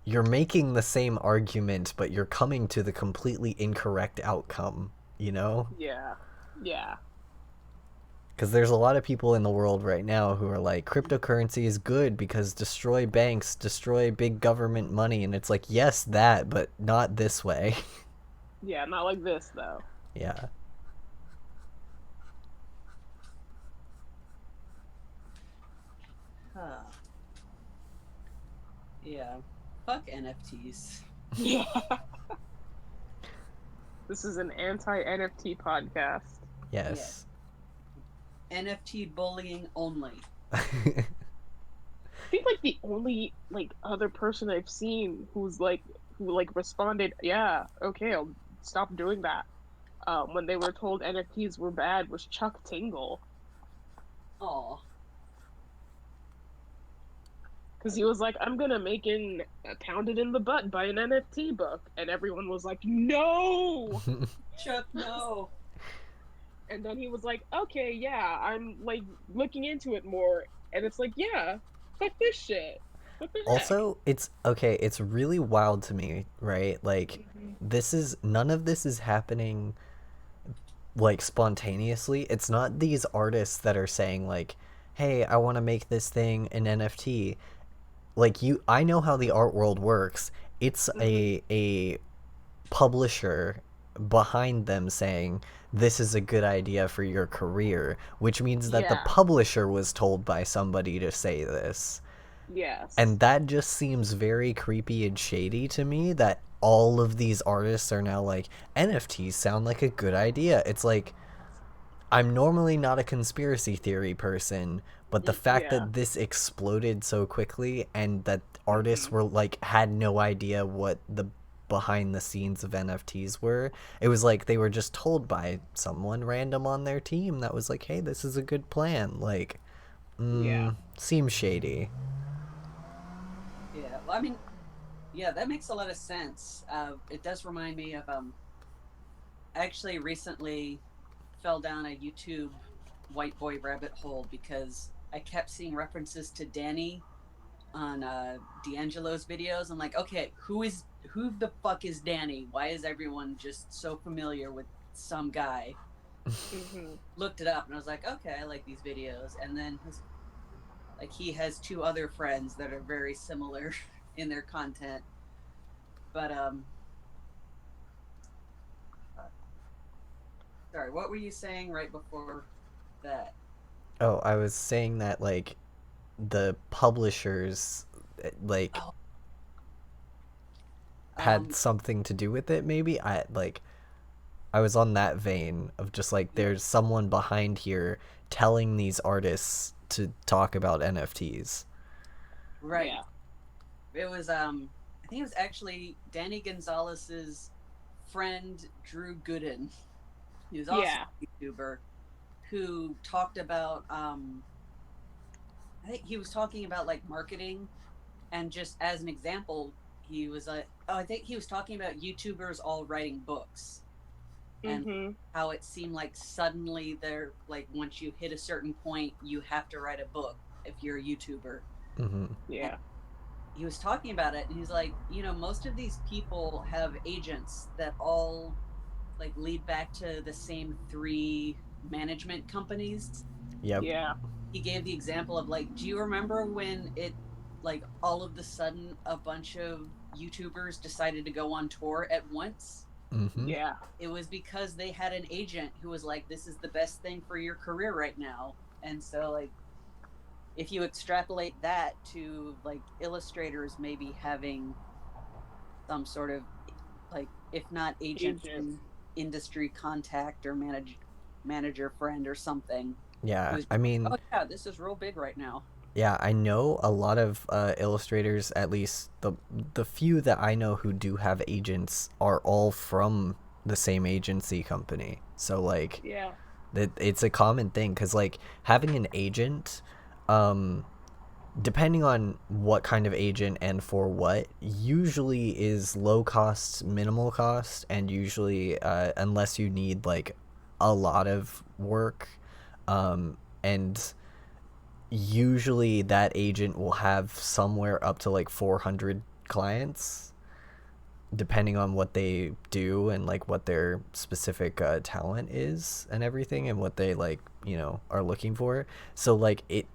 you're making the same argument but you're coming to the completely incorrect outcome, you know? Yeah. Yeah. Because there's a lot of people in the world right now who are like, cryptocurrency is good because destroy banks, destroy big government money. And it's like, yes, that, but not this way. Yeah, not like this though. Yeah. Huh. Yeah. Fuck NFTs. Yeah. This is an anti-NFT podcast. Yes. NFT bullying only. think like the only like other person I've seen who responded, yeah, okay, I'll stop doing that. When they were told NFTs were bad was Chuck Tingle. Oh, Because he was like, I'm gonna make an pounded in the butt by an NFT book. And everyone was like, no. Chuck, no. And then he was like, okay, yeah, I'm like looking into it more. And it's like, yeah, fuck this shit. What the heck? Also, it's okay, it's really wild to me, right? Like, Hmm. none of this is happening like spontaneously. It's not these artists that are saying like, "Hey, I want to make this thing an NFT." Like I know how the art world works. It's Hmm. a publisher behind them saying this is a good idea for your career, which means that the Yeah. publisher was told by somebody to say this. Yes. And that just seems very creepy and shady to me that all of these artists are now like NFTs sound like a good idea. It's like I'm normally not a conspiracy theory person, but the fact Yeah. that this exploded so quickly and that artists Hmm. were like had no idea what the behind the scenes of NFTs were, it was like they were just told by someone random on their team that was like, "Hey, this is a good plan." Like, Yeah. seems shady. Yeah. Well, I mean, yeah, that makes a lot of sense. It does remind me of I actually recently fell down a YouTube white boy rabbit hole because I kept seeing references to Danny on D'Angelo's videos. I'm like, okay, who the fuck is Danny? Why is everyone just so familiar with some guy? Hmm. Looked it up and I was like, okay, I like these videos. And then he has two other friends that are very similar in their content. But uh, sorry, what were you saying right before that? Oh, I was saying that like the publishers like Oh, had um, something to do with it maybe. I was on that vein of just like yeah, there's someone behind here telling these artists to talk about NFTs. right. Yeah. It was I think it was actually Danny Gonzalez's friend Drew Gooden. He was also Yeah. a YouTuber who talked about I think he was talking about like marketing and just as an example, he was like oh, I think he was talking about YouTubers all writing books and Hmm. how it seemed like suddenly they're like once you hit a certain point you have to write a book if you're a YouTuber. Mm-hmm. And Yeah. he was talking about it and he's like, most of these people have agents that all like lead back to the same three management companies. Yep. Yeah. He gave the example of like, do you remember when it like all of the sudden a bunch of YouTubers decided to go on tour at once? Mm-hmm. Yeah. It was because they had an agent who was like, this is the best thing for your career right now. And so like if you extrapolate that to like illustrators maybe having some sort of like if not agent Agent. then industry contact or manager friend or something Yeah, who's I mean, oh yeah, this is real big right now. yeah, I know a lot of illustrators. At least the few that I know who do have agents are all from the same agency company. So like, Yeah. it's a common thing because like having an agent, um, depending on what kind of agent and for what, usually is low cost, minimal cost, and usually unless you need like a lot of work, and usually that agent will have somewhere up to like 400 clients depending on what they do and like what their specific talent is and everything and what they like are looking for. So like it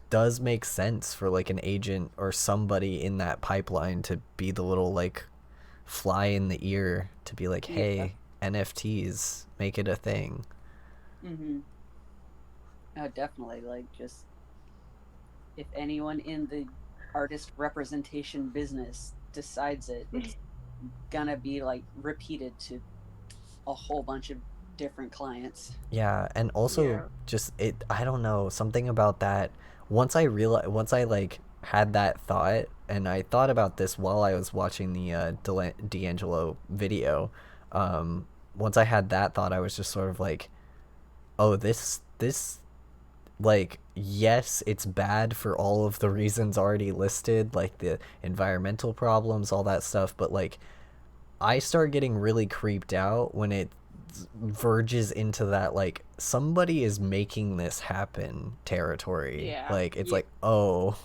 does make sense for like an agent or somebody in that pipeline to be the little like fly in the ear to be like, Yeah. hey, NFTs, make it a thing. Mm-hmm. Definitely like just if anyone in the artist representation business decides it's gonna be like repeated to a whole bunch of different clients. Yeah, and also Yeah. just it I don't know, something about that once I like had that thought, and I thought about this while I was watching the D'Angelo video. Once I had that thought, I was just sort of like, oh, this like, yes, it's bad for all of the reasons already listed, like the environmental problems, all that stuff, but like I start getting really creeped out when it verges into that like somebody is making this happen territory. Yeah. Like it's like, oh,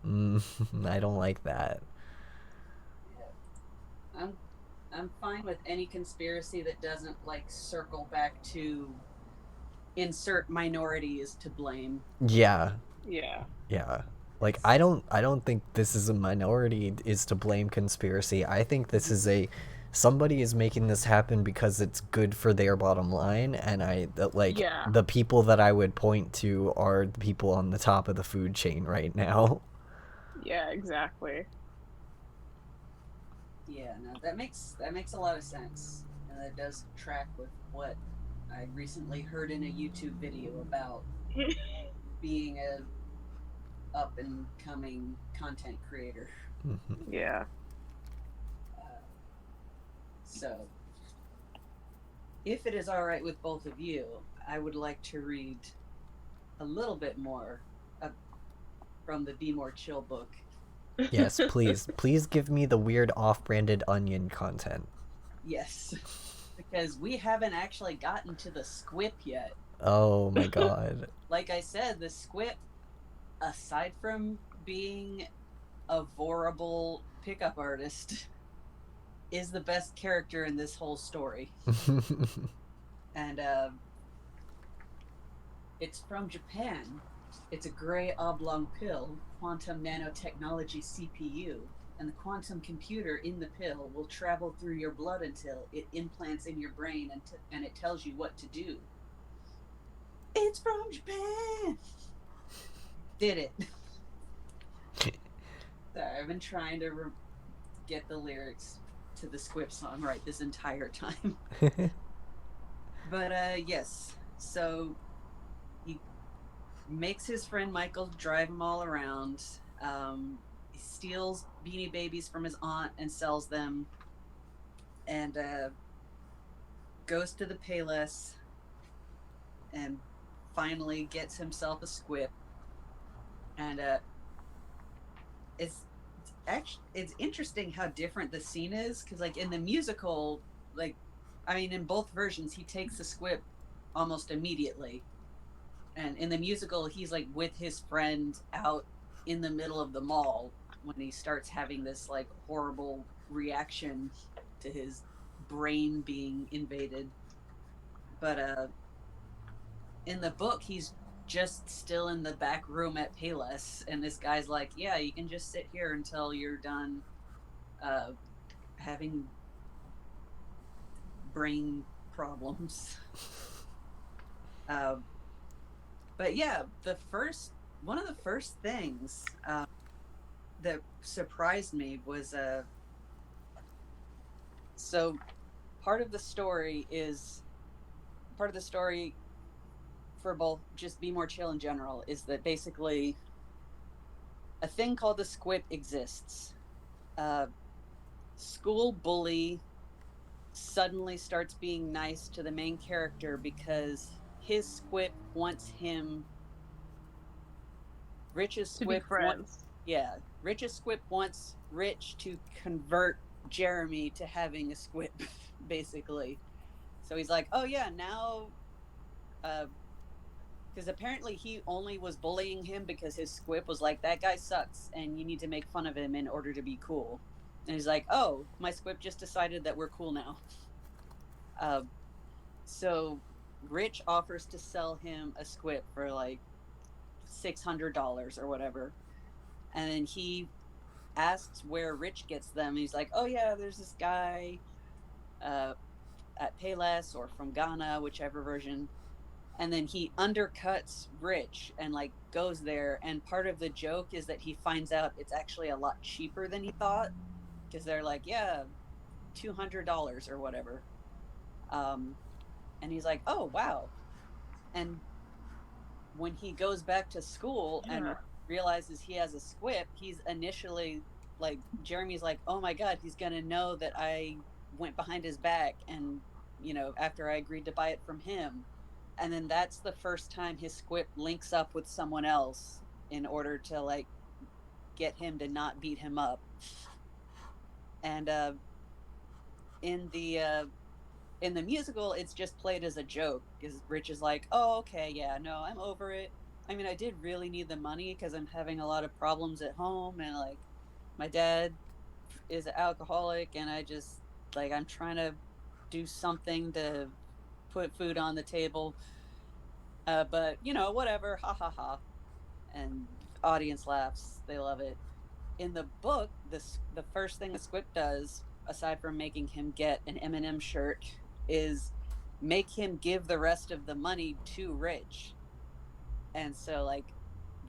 I don't like that. Yeah. I'm fine with any conspiracy that doesn't like circle back to insert minority is to blame. Yeah. Yeah. Yeah. Like I don't think this is a minority is to blame conspiracy. I think this is a somebody is making this happen because it's good for their bottom line, and like the people that I would point to are the people on the top of the food chain right now. Yeah, exactly. Yeah, no, that makes a lot of sense, and that does track with what I recently heard in a YouTube video about being a up and coming content creator. Yeah. So, if it is all right with both of you, I would like to read a little bit more from the Be More Chill book. Yes, please. Please give me the weird off-branded onion content. Yes, because we haven't actually gotten to the squip yet. Oh my god. Like I said, the squip, aside from being a horrible pickup artist, is the best character in this whole story. And it's from Japan. It's a gray oblong pill, quantum nanotechnology CPU, and the quantum computer in the pill will travel through your blood until it implants in your brain and it tells you what to do. It's from Japan! Did it. Sorry, I've been trying to get the lyrics to the Squip song right this entire time. But yes, so he makes his friend Michael drive him all around. He steals Beanie Babies from his aunt and sells them, and goes to the Payless and finally gets himself a squip. And it's interesting how different the scene is, because like in the musical, like I mean in both versions he takes the squip almost immediately, and in the musical he's like with his friend out in the middle of the mall when he starts having this like horrible reaction to his brain being invaded. But in the book he's just still in the back room at Payless, and this guy's like, yeah, you can just sit here until you're done having brain problems. But yeah, one of the first things that surprised me was so part of the story for both just Be More Chill in general is that basically a thing called the squip exists. School bully suddenly starts being nice to the main character because his squip wants him. Rich's squip wants Rich to convert Jeremy to having a squip, basically. So he's like, oh yeah, now because apparently he only was bullying him because his squip was like, that guy sucks and you need to make fun of him in order to be cool. And he's like, oh, my squip just decided that we're cool now. So Rich offers to sell him a squip for like $600 or whatever, and then he asks where Rich gets them, and he's like, oh yeah, there's this guy at Payless or from Ghana, whichever version. And then he undercuts Rich and like goes there, and part of the joke is that he finds out it's actually a lot cheaper than he thought, because they're like, yeah, $200 or whatever. And he's like, oh wow. And when he goes back to school and realizes he has a squip, he's initially like, Jeremy's like, oh my god, he's gonna know that I went behind his back, and after I agreed to buy it from him. And then that's the first time his squip links up with someone else in order to like get him to not beat him up. And in the in the musical, it's just played as a joke because Rich is like, oh, okay, yeah, no, I'm over it. I mean, I did really need the money because I'm having a lot of problems at home, and like my dad is an alcoholic, and I just like, I'm trying to do something to put food on the table. But whatever, ha ha ha. And audience laughs. They love it. In the book, the first thing the squip does, aside from making him get an M&M shirt, is make him give the rest of the money to Rich. And so, like,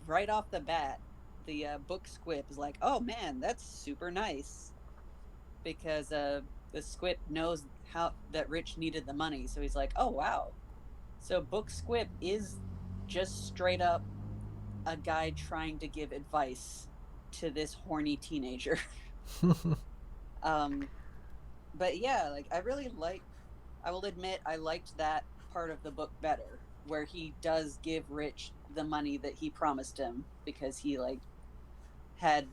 right off the bat, the book squip is like, oh man, that's super nice, because the squip knows how that Rich needed the money. So he's like, oh wow. So book squip is just straight up a guy trying to give advice to this horny teenager. um but yeah, like, I will admit, I liked that part of the book better, where he does give Rich the money that he promised him, because he like had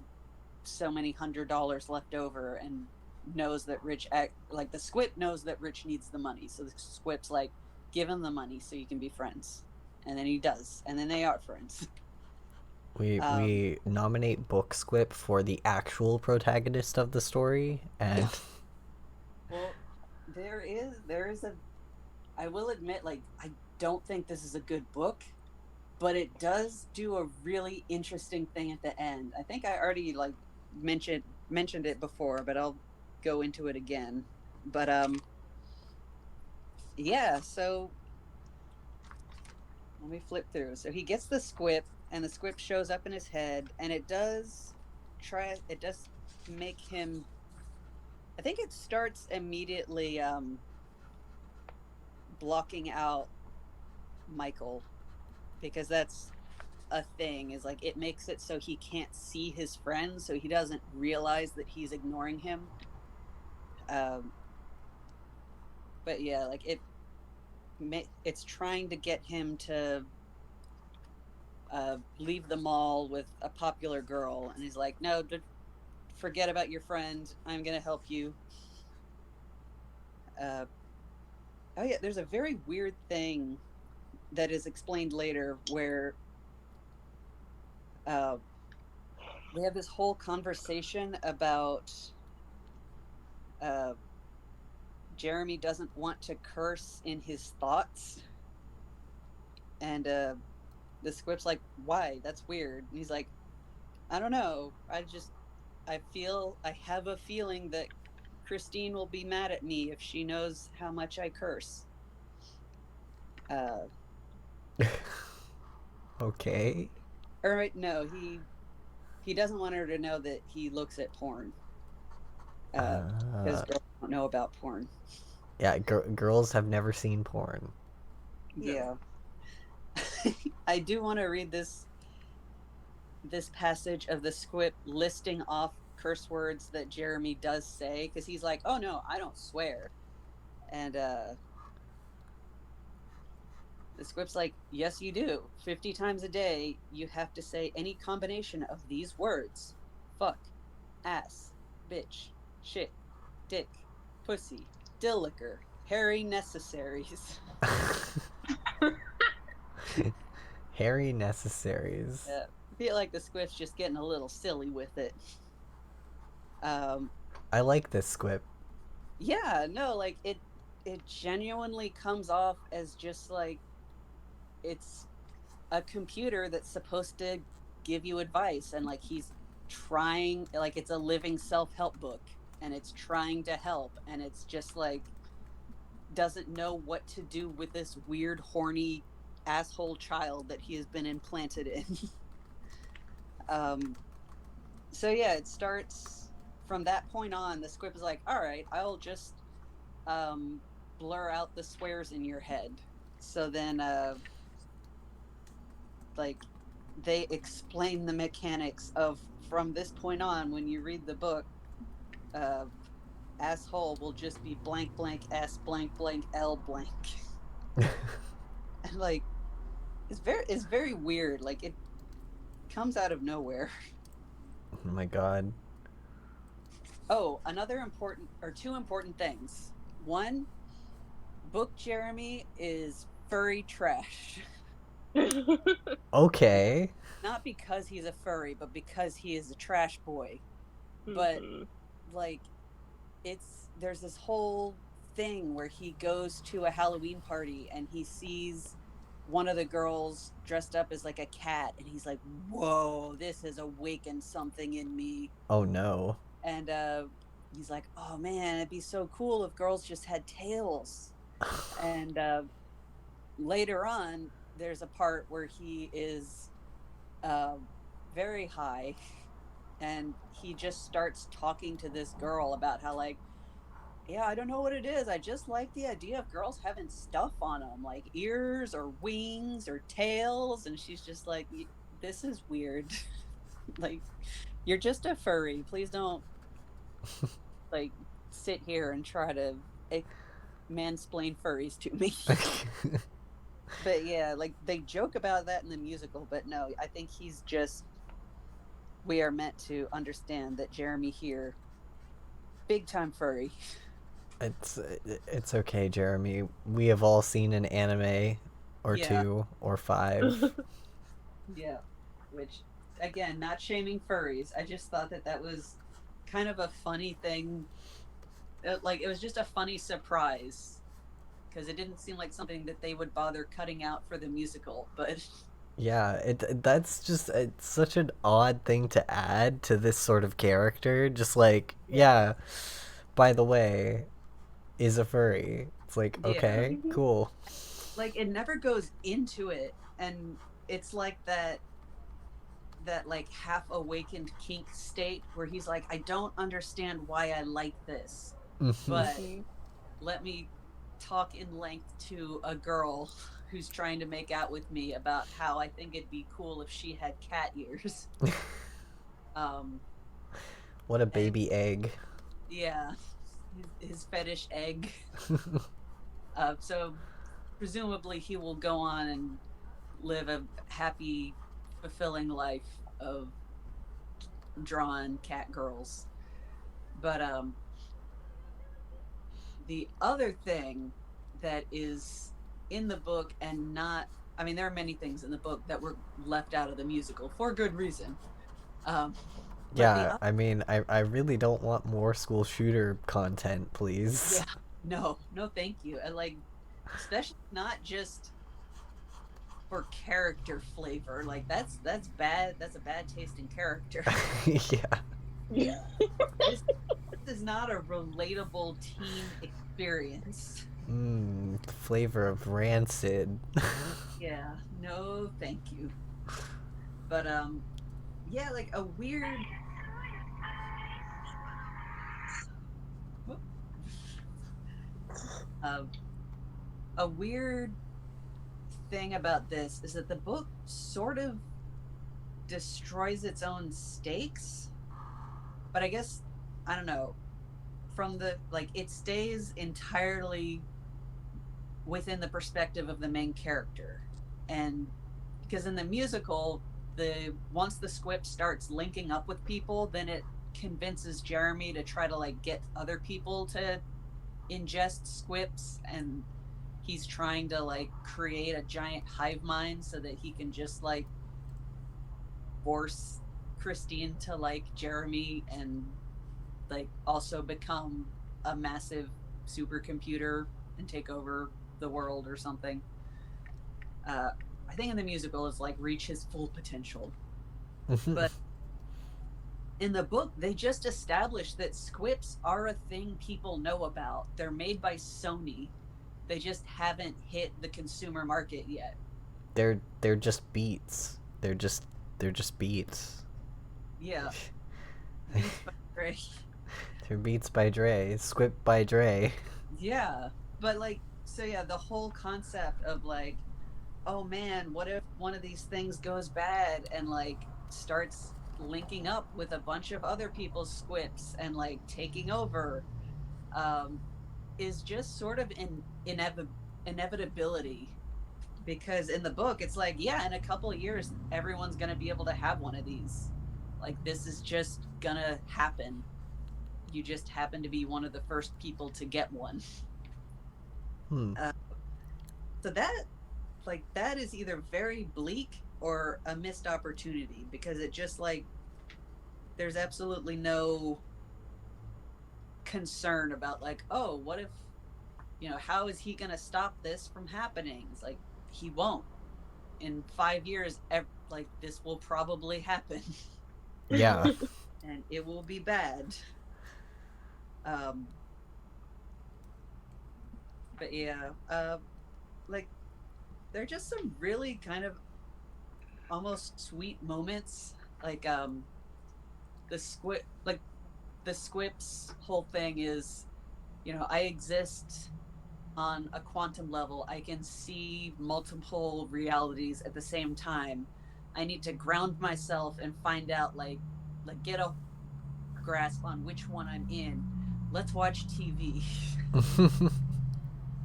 so many $100 left over, and knows that like the squip knows that Rich needs the money, so the squip's like, give him the money so you can be friends. And then he does, and then they are friends. We nominate Book Squip for the actual protagonist of the story, and well, there is a, I will admit, like, I don't think this is a good book, but it does do a really interesting thing at the end. I think I already like mentioned it before, but I'll go into it again. But yeah, so let me flip through. So he gets the squip, and the squip shows up in his head, and it does make him, I think it starts immediately blocking out Michael, because that's a thing, is like, it makes it so he can't see his friends, so he doesn't realize that he's ignoring him. But yeah, like, it's trying to get him to leave the mall with a popular girl, and he's like, no, forget about your friend, I'm gonna help you. Oh yeah, there's a very weird thing that is explained later, where they have this whole conversation about Jeremy doesn't want to curse in his thoughts, and the squip's like, why? That's weird. And he's like, I don't know. I have a feeling that Christine will be mad at me if she knows how much I curse. okay. Or right, no, he doesn't want her to know that he looks at porn. Because girls don't know about porn. Yeah, girls have never seen porn. Yeah. I do want to read this passage of the squip listing off curse words that Jeremy does say, because he's like, oh no, I don't swear. And the squip's like, yes you do. 50 times a day you have to say any combination of these words: fuck, ass, bitch, shit, dick, pussy, dill liquor, hairy necessaries. Hairy necessaries. I feel like the squip's just getting a little silly with it. I like this squip. Yeah, no, like, it genuinely comes off as just like, it's a computer that's supposed to give you advice, and like, he's trying, like, it's a living self-help book, and it's trying to help, and it's just like, doesn't know what to do with this weird horny asshole child that he has been implanted in. So yeah, it starts from that point on. The squip is like, all right, I'll just blur out the swears in your head. So then like, they explain the mechanics of, from this point on, when you read the book, uh, asshole will just be blank blank s blank blank l blank. And like, it's very weird. Like, it comes out of nowhere. Oh my god. Oh, another important, or two important things. One, book Jeremy is furry trash. Okay. Not because he's a furry, but because he is a trash boy. But like, there's this whole thing where he goes to a Halloween party and he sees one of the girls dressed up as like a cat, and he's like, whoa, this has awakened something in me. Oh no. And he's like, oh man, it'd be so cool if girls just had tails. And later on, there's a part where he is uh, very high, and he just starts talking to this girl about how, like, yeah, I don't know what it is. I just like the idea of girls having stuff on them, like ears or wings or tails. And she's just like, this is weird. Like, you're just a furry. Please don't, like, sit here and try to mansplain furries to me. But yeah, like, they joke about that in the musical, but no, I think he's just, we are meant to understand that Jeremy here, big time furry. It's okay, Jeremy. We have all seen an anime or Yeah. 2 or 5. Yeah, which, again, not shaming furries. I just thought that that was kind of a funny thing. Like, it was just a funny surprise because it didn't seem like something that they would bother cutting out for the musical. But Yeah, that's just it's such an odd thing to add to this sort of character. Just like, yeah, by the way, is a furry. It's like, yeah, okay, cool. like, it never goes into it, and it's like that like half awakened kink state where he's like, I don't understand why I like this, but let me talk in length to a girl who's trying to make out with me about how I think it'd be cool if she had cat ears. um What a and baby egg. yeah, his fetish egg. So presumably he will go on and live a happy, fulfilling life of drawn cat girls. But the other thing that is in the book, and not, I mean, there are many things in the book that were left out of the musical for good reason. But Yeah, I mean, I really don't want more school shooter content, please. yeah, no, thank you. And like, especially not just for character flavor. Like, that's bad. That's a bad taste in character. Yeah. This is not a relatable teen experience. Flavor of rancid. Yeah, no, thank you. But yeah, like a weird. A weird thing about this is that the book sort of destroys its own stakes, but I guess, I don't know, from the, like, it stays entirely within the perspective of the main character. And because in the musical, the once the squip starts linking up with people, then it convinces Jeremy to try to, like, get other people to ingest squips, and he's trying to, like, create a giant hive mind so that he can just, like, force Christine to like Jeremy and, like, also become a massive supercomputer and take over the world or something. I think in the musical it's like reach his full potential. But in the book, they just established that squips are a thing people know about. They're made by Sony. They just haven't hit the consumer market yet. They're just beats. They're just beats. Yeah. Beats by Dre. They're beats by Dre. Squip by Dre. Yeah. But like, so yeah, the whole concept of like oh man, what if one of these things goes bad and like starts linking up with a bunch of other people's squips and like taking over, um, is just sort of an inevitability, because in the book it's like, yeah, in a couple of years everyone's going to be able to have one of these. Like this is just gonna happen. You just happen to be one of the first people to get one. Hmm. uh, so that, like, that is either very bleak or a missed opportunity, because it just like there's absolutely no concern about like, oh, what if, how is he going to stop this from happening? It's like he won't. In 5 years, like this will probably happen. Yeah. And it will be bad. um but yeah, like there are just some really kind of almost sweet moments, like the squid like the squip's whole thing is, I exist on a quantum level. I can see multiple realities at the same time. I need to ground myself and find out, like get a grasp on which one I'm in. Let's watch TV.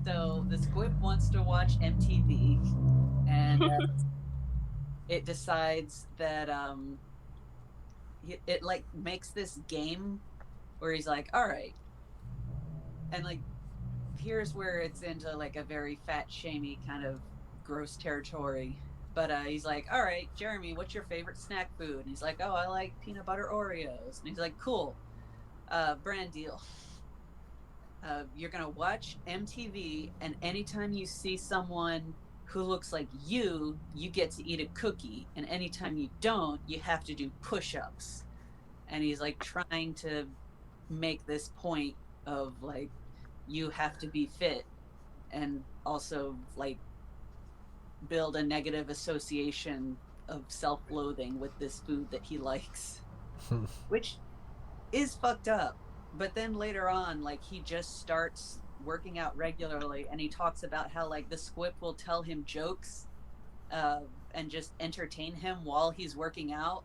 So the squip wants to watch MTV, and it decides that it like makes this game where he's like, all right, and like here's where it's into like a very fat shamey kind of gross territory. But he's like, all right, Jeremy, what's your favorite snack food? And he's like, oh, I like peanut butter Oreos. And he's like, cool, brand deal. You're gonna watch MTV, and anytime you see someone who looks like you get to eat a cookie, and anytime you don't, you have to do push-ups. And he's like trying to make this point of like, you have to be fit, and also like build a negative association of self-loathing with this food that he likes, which is fucked up. But then later on, like he just starts working out regularly, and he talks about how like the squip will tell him jokes, uh, and just entertain him while he's working out,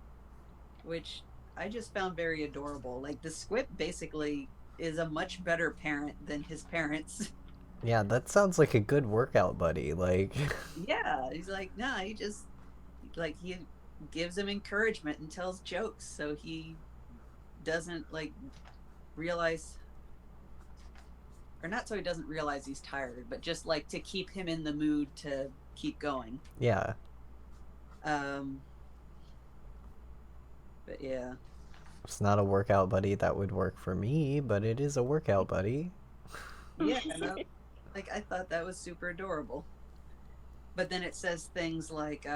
which I just found very adorable. Like the squip basically is a much better parent than his parents. Yeah, that sounds like a good workout buddy. Like, Yeah, he's like, nah, he just like he gives him encouragement and tells jokes so he doesn't like realize, or not so he doesn't realize he's tired, but just like to keep him in the mood to keep going. yeah. um but yeah. It's not a workout buddy that would work for me, but it is a workout buddy. Yeah, no, like I thought that was super adorable. But then it says things like,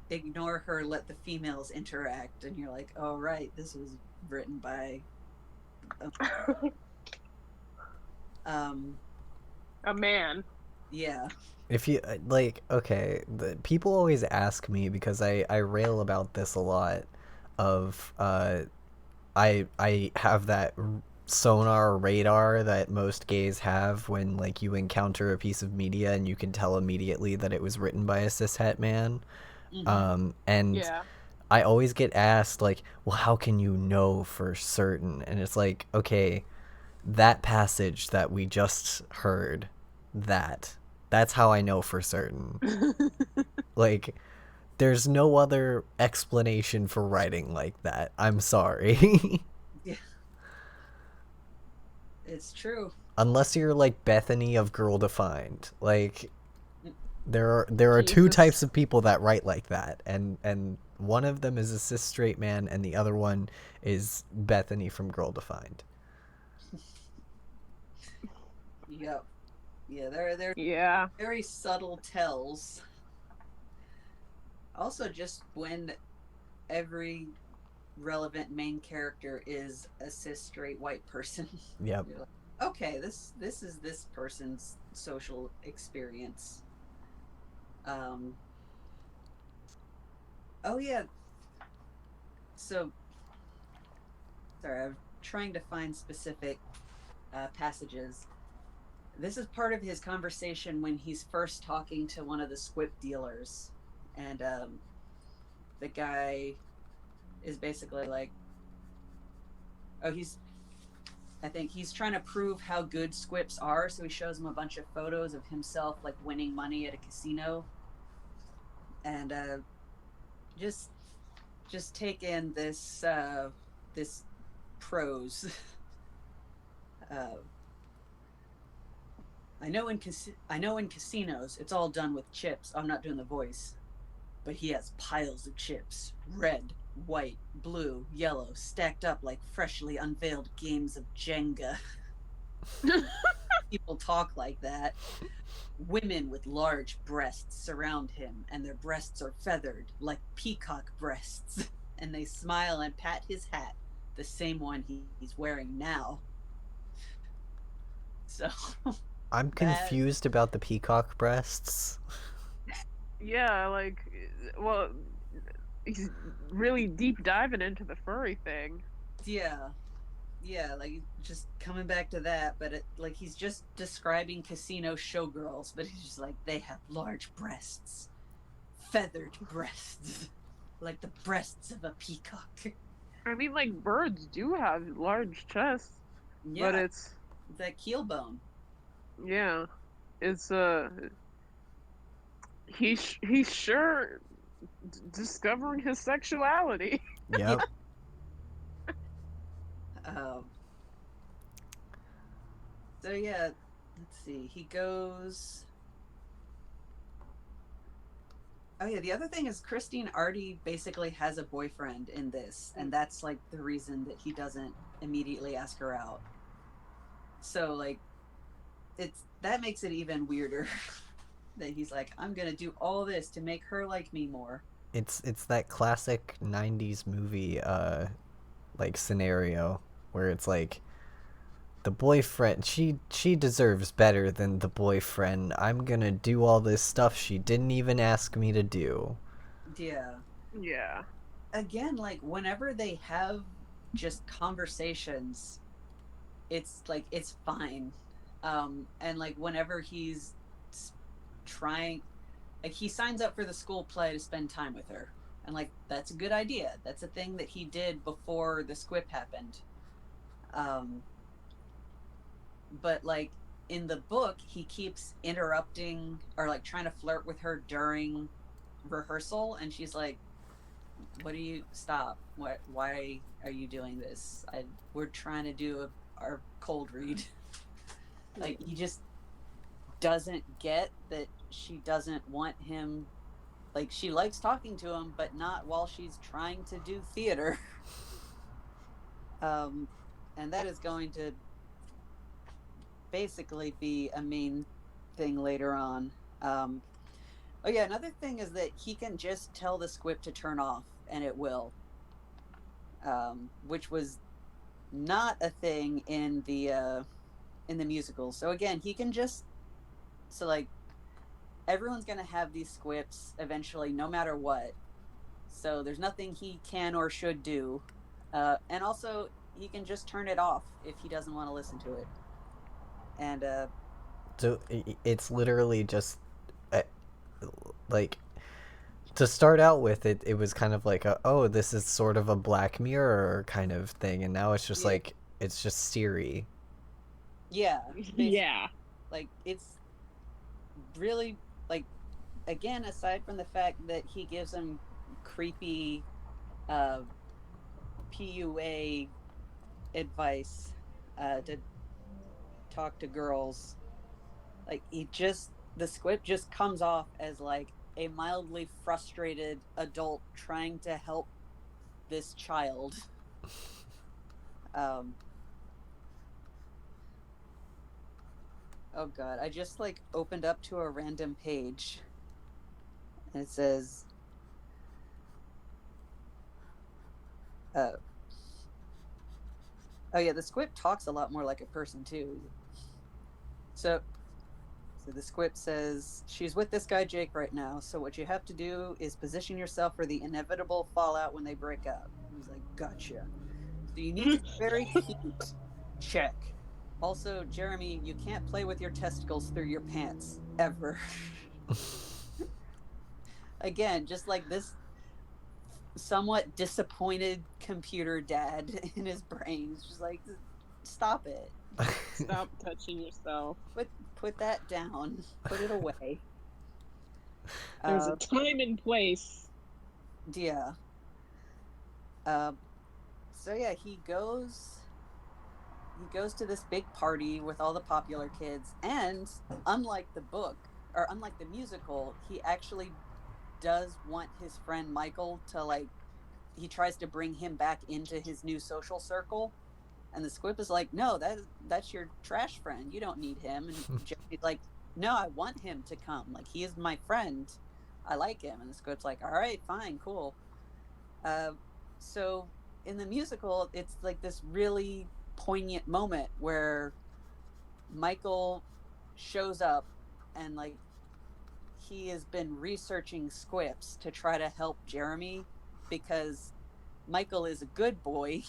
ignore her, let the females interact, and you're like, oh right, this was written by um A man. yeah. If you like, okay, people always ask me because I rail about this a lot. Of I have that sonar radar that most gays have when like you encounter a piece of media and you can tell immediately that it was written by a cishet man. Mm-hmm. And Yeah. I always get asked like, well, how can you know for certain? And it's like, okay, that passage that we just heard, that's how I know for certain. Like, there's no other explanation for writing like that. I'm sorry. Yeah, it's true. Unless you're like Bethany of Girl Defined. Like, Mm. there are two Jesus. types of people that write like that, and one of them is a cis straight man and the other one is Bethany from Girl Defined. Yep. Yeah, they're Yeah. very subtle tells. Also, just when every relevant main character is a cis straight white person. Yep. You're like, okay, this is this person's social experience. Um oh yeah, so sorry, I'm trying to find specific passages. This is part of his conversation when he's first talking to one of the squip dealers, and the guy is basically like, oh, I think he's trying to prove how good squips are, so he shows him a bunch of photos of himself like winning money at a casino, and just take in this prose. uh, I know in casinos it's all done with chips. I'm not doing the voice, but he has piles of chips, red, white, blue, yellow, stacked up like freshly unveiled games of Jenga. People talk like that. Women with large breasts surround him, and their breasts are feathered like peacock breasts. And they smile and pat his hat, the same one he's wearing now. So I'm confused about the peacock breasts. Yeah, like, well, he's really deep diving into the furry thing. Yeah, like just coming back to that, but like he's just describing casino showgirls, but he's just like, they have large breasts, feathered breasts, like the breasts of a peacock. I mean, like, birds do have large chests, Yeah, but it's that keel bone. yeah, it's he's sure discovering his sexuality. Yep. Um, so yeah, let's see. He goes. Oh yeah, the other thing is Christine already basically has a boyfriend in this, and that's like the reason that he doesn't immediately ask her out. So like, that makes it even weirder. That he's like, I'm gonna do all this to make her like me more. It's that classic 90s movie like scenario where it's like the boyfriend, she deserves better than the boyfriend. I'm going to do all this stuff she didn't even ask me to do. Yeah. Yeah. Again, like whenever they have just conversations, it's like it's fine. And like whenever he's trying, like he signs up for the school play to spend time with her, and like that's a good idea. That's a thing that he did before the squip happened. But like in the book, he keeps interrupting or like trying to flirt with her during rehearsal, and she's like, what do you stop, why are you doing this? We're trying to do our cold read. Like he just doesn't get that she doesn't want him, like she likes talking to him, but not while she's trying to do theater. And that is going to basically be a main thing later on. Oh yeah, another thing is that he can just tell the squip to turn off and it will, which was not a thing in the musical. So again, he can just, so like everyone's gonna have these squips eventually, no matter what. So there's nothing he can or should do, and also he can just turn it off if he doesn't want to listen to it. And so it's literally just like, to start out with, it was kind of like oh, this is sort of a Black Mirror kind of thing, and now it's just yeah. like it's just Siri. Yeah. Yeah. Like it's really like, again, aside from the fact that he gives him creepy PUA advice to talk to girls, like the squip just comes off as like a mildly frustrated adult trying to help this child. Oh god, I just like opened up to a random page and it says oh yeah, the squip talks a lot more like a person too. So the squip says, she's with this guy Jake right now, so what you have to do is position yourself for the inevitable fallout when they break up. He's like, gotcha. So you need to be very cute. Check. Also, Jeremy, you can't play with your testicles through your pants ever. Again, just like this somewhat disappointed computer dad in his brain. It's just like, stop it. Stop touching yourself. Put that down. Put it away. There's a time and place. Yeah. So yeah, he goes to this big party with all the popular kids, and unlike the book, or unlike the musical, he actually does want his friend Michael to, like, he tries to bring him back into his new social circle, and the Squib is like, no, that's your trash friend, you don't need him. And Jeremy's like, no, I want him to come, like, he is my friend, I like him. And the Squib's like, all right, fine, cool. So in the musical, it's like this really poignant moment where Michael shows up, and like, he has been researching squips to try to help Jeremy, because Michael is a good boy,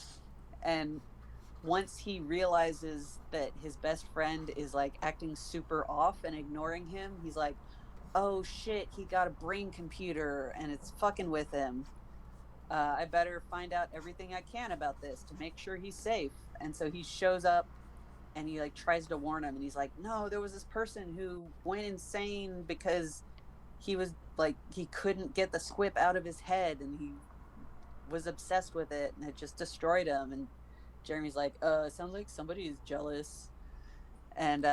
and once he realizes that his best friend is like acting super off and ignoring him, he's like, oh shit, he got a brain computer and it's fucking with him. I better find out everything I can about this to make sure he's safe. And so he shows up, and he like tries to warn him, and he's like, no, there was this person who went insane because he was like, he couldn't get the squip out of his head, and he was obsessed with it, and it just destroyed him. And Jeremy's like, it sounds like somebody is jealous. And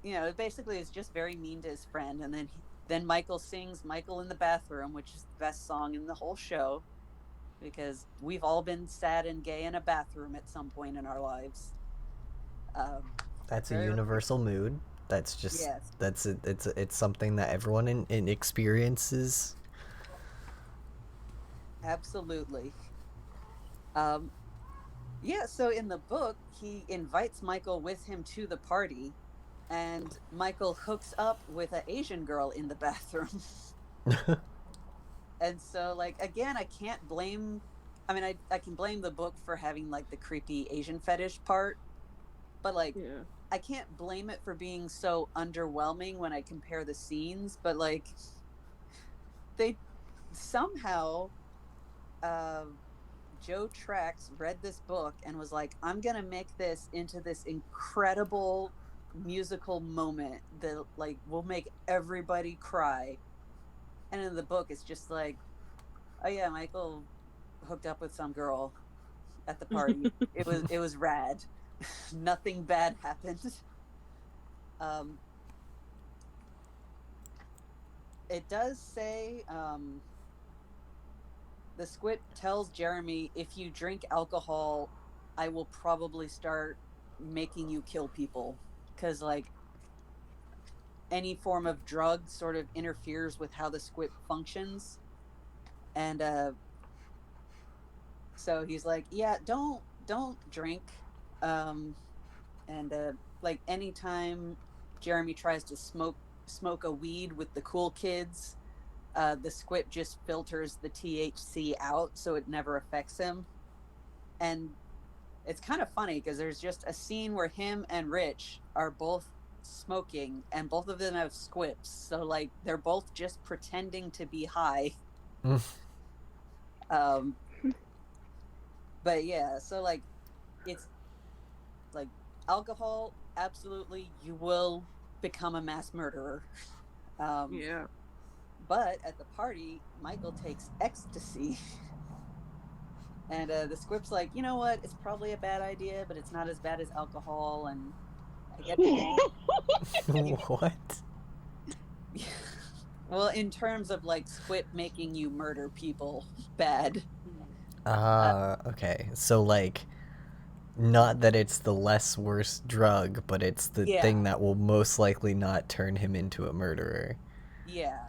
it basically is just very mean to his friend. And then Michael sings Michael in the Bathroom, which is the best song in the whole show, because we've all been sad and gay in a bathroom at some point in our lives. That's a universal mood. That's just, yes. It's something that everyone in experiences. Absolutely. Yeah, so in the book, he invites Michael with him to the party, and Michael hooks up with an Asian girl in the bathroom. And so, like, again, I can't blame, I can blame the book for having like the creepy Asian fetish part, but like, yeah, I can't blame it for being so underwhelming when I compare the scenes. But like, they somehow, Joe Trax read this book and was like, I'm gonna make this into this incredible musical moment that like will make everybody cry. And in the book, it's just like, oh yeah, Michael hooked up with some girl at the party. It was rad. Nothing bad happened. It does say, the Squip tells Jeremy, if you drink alcohol, I will probably start making you kill people, because like any form of drug sort of interferes with how the Squip functions. And so he's like, yeah, don't drink. And like, anytime Jeremy tries to smoke a weed with the cool kids, the Squip just filters the THC out, so it never affects him. And it's kind of funny because there's just a scene where him and Rich are both smoking, and both of them have squips, so like they're both just pretending to be high. But yeah, so like, it's like, alcohol, absolutely, you will become a mass murderer. Yeah. But at the party, Michael takes ecstasy. And the Squip's like, you know what? It's probably a bad idea, but it's not as bad as alcohol. And I get What? Well, in terms of like Squip making you murder people, bad. Okay. So like, not that it's the less worse drug, but it's the thing that will most likely not turn him into a murderer. Yeah.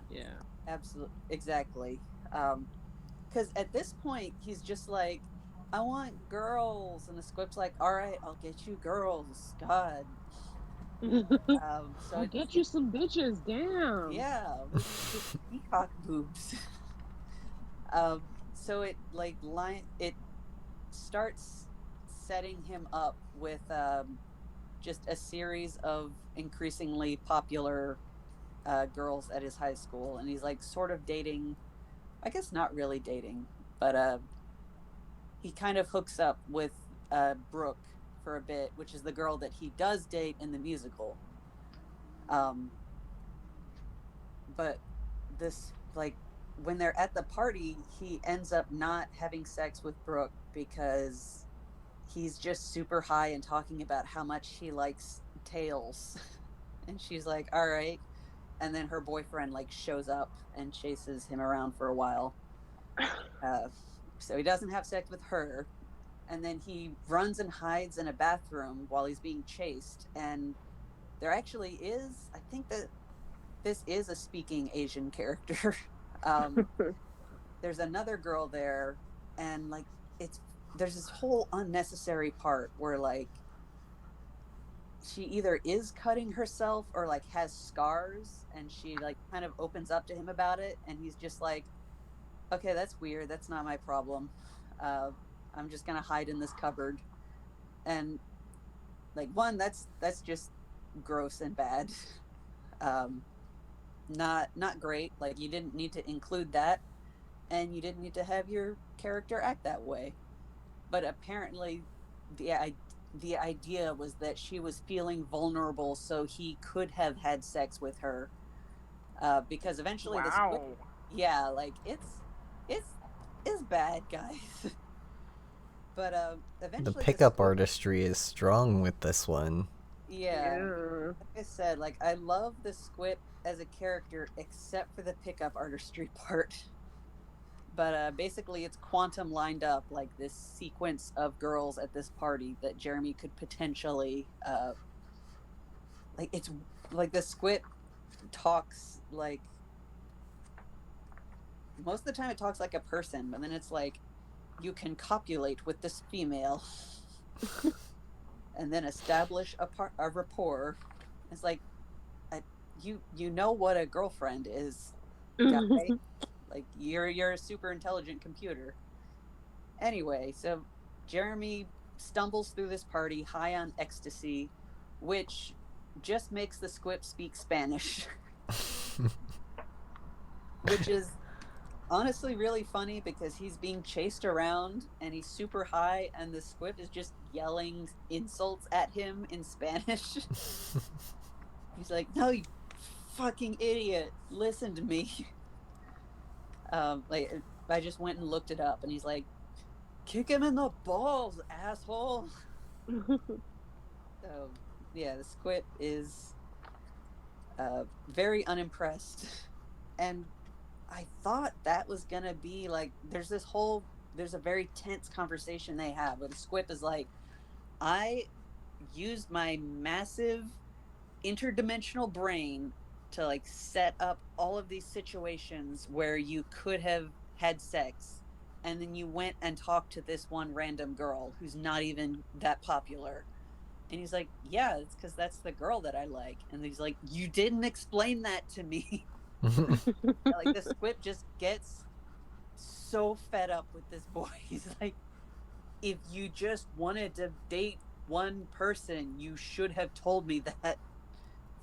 Absolutely. Exactly. Because at this point, he's just like, I want girls. And the Squip's like, all right, I'll get you girls. God. So I'll get you some bitches. Damn. Yeah. With peacock boobs. So it it starts setting him up with just a series of increasingly popular girls at his high school, and he's like sort of dating, I guess not really dating, but he kind of hooks up with Brooke for a bit, which is the girl that he does date in the musical. But this, like, when they're at the party, he ends up not having sex with Brooke because he's just super high and talking about how much he likes tails. And she's like, all right. And then her boyfriend like shows up and chases him around for a while. So he doesn't have sex with her. And then he runs and hides in a bathroom while he's being chased. And there actually is, I think that this is a speaking Asian character. There's another girl there, and like there's this whole unnecessary part where like she either is cutting herself or like has scars, and she like kind of opens up to him about it, and he's just like, okay, that's weird, that's not my problem. I'm just gonna hide in this cupboard. And like, one, that's just gross and bad. Not great. Like, you didn't need to include that, and you didn't need to have your character act that way. But apparently the idea was that she was feeling vulnerable, so he could have had sex with her, because eventually wow. yeah, like it's bad, guys. But The eventually pickup artistry is strong with this one. yeah, like I said, like, I love the Squip as a character except for the pickup artistry part. But basically it's quantum lined up like this sequence of girls at this party that Jeremy could potentially like, it's like the Squip talks like, most of the time it talks like a person, but then it's like, you can copulate with this female and then establish a rapport. It's like, you know what a girlfriend is, guy. Like, you're a super intelligent computer. Anyway, so Jeremy stumbles through this party high on ecstasy, which just makes the Squip speak Spanish. Which is honestly really funny because he's being chased around and he's super high, and the Squip is just yelling insults at him in Spanish. He's like, no, you fucking idiot, listen to me. Like, I just went and looked it up, and he's like, kick him in the balls, asshole. So yeah, the Squip is very unimpressed. And I thought that was gonna be like, there's a very tense conversation they have where the Squip is like, I used my massive interdimensional brain to like set up all of these situations where you could have had sex, and then you went and talked to this one random girl who's not even that popular. And he's like, yeah, it's because that's the girl that I like. And he's like, you didn't explain that to me. Like, the Squip just gets so fed up with this boy. He's like, if you just wanted to date one person, you should have told me that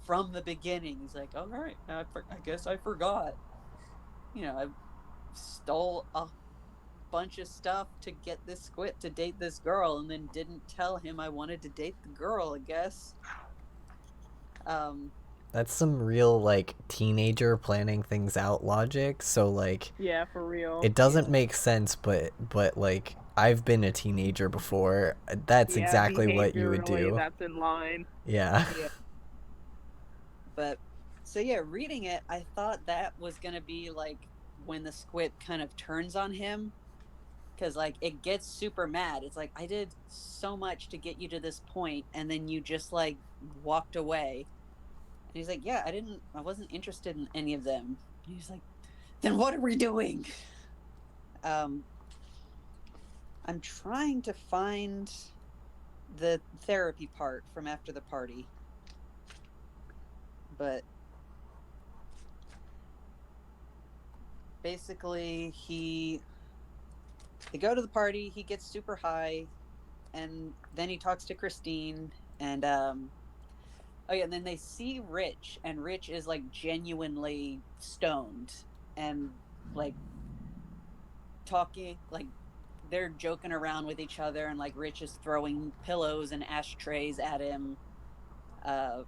from the beginning. He's like, all right, I guess I forgot. I stole a bunch of stuff to get this Squip to date this girl, and then didn't tell him I wanted to date the girl, I guess. That's some real, like, teenager planning things out logic. So, like, yeah, for real, it doesn't make sense, but like, I've been a teenager before. That's exactly what you would do. That's in line. Yeah. But so yeah, reading it, I thought that was gonna be like when the Squip kind of turns on him, because like it gets super mad. It's like, I did so much to get you to this point, and then you just like walked away. And he's like, yeah, I wasn't interested in any of them. And he's like, then what are we doing? I'm trying to find the therapy part from after the party, but basically they go to the party, he gets super high, and then he talks to Christine, And oh yeah, and then they see Rich, and Rich is like genuinely stoned and like talking, like they're joking around with each other, and like Rich is throwing pillows and ashtrays at him, uh,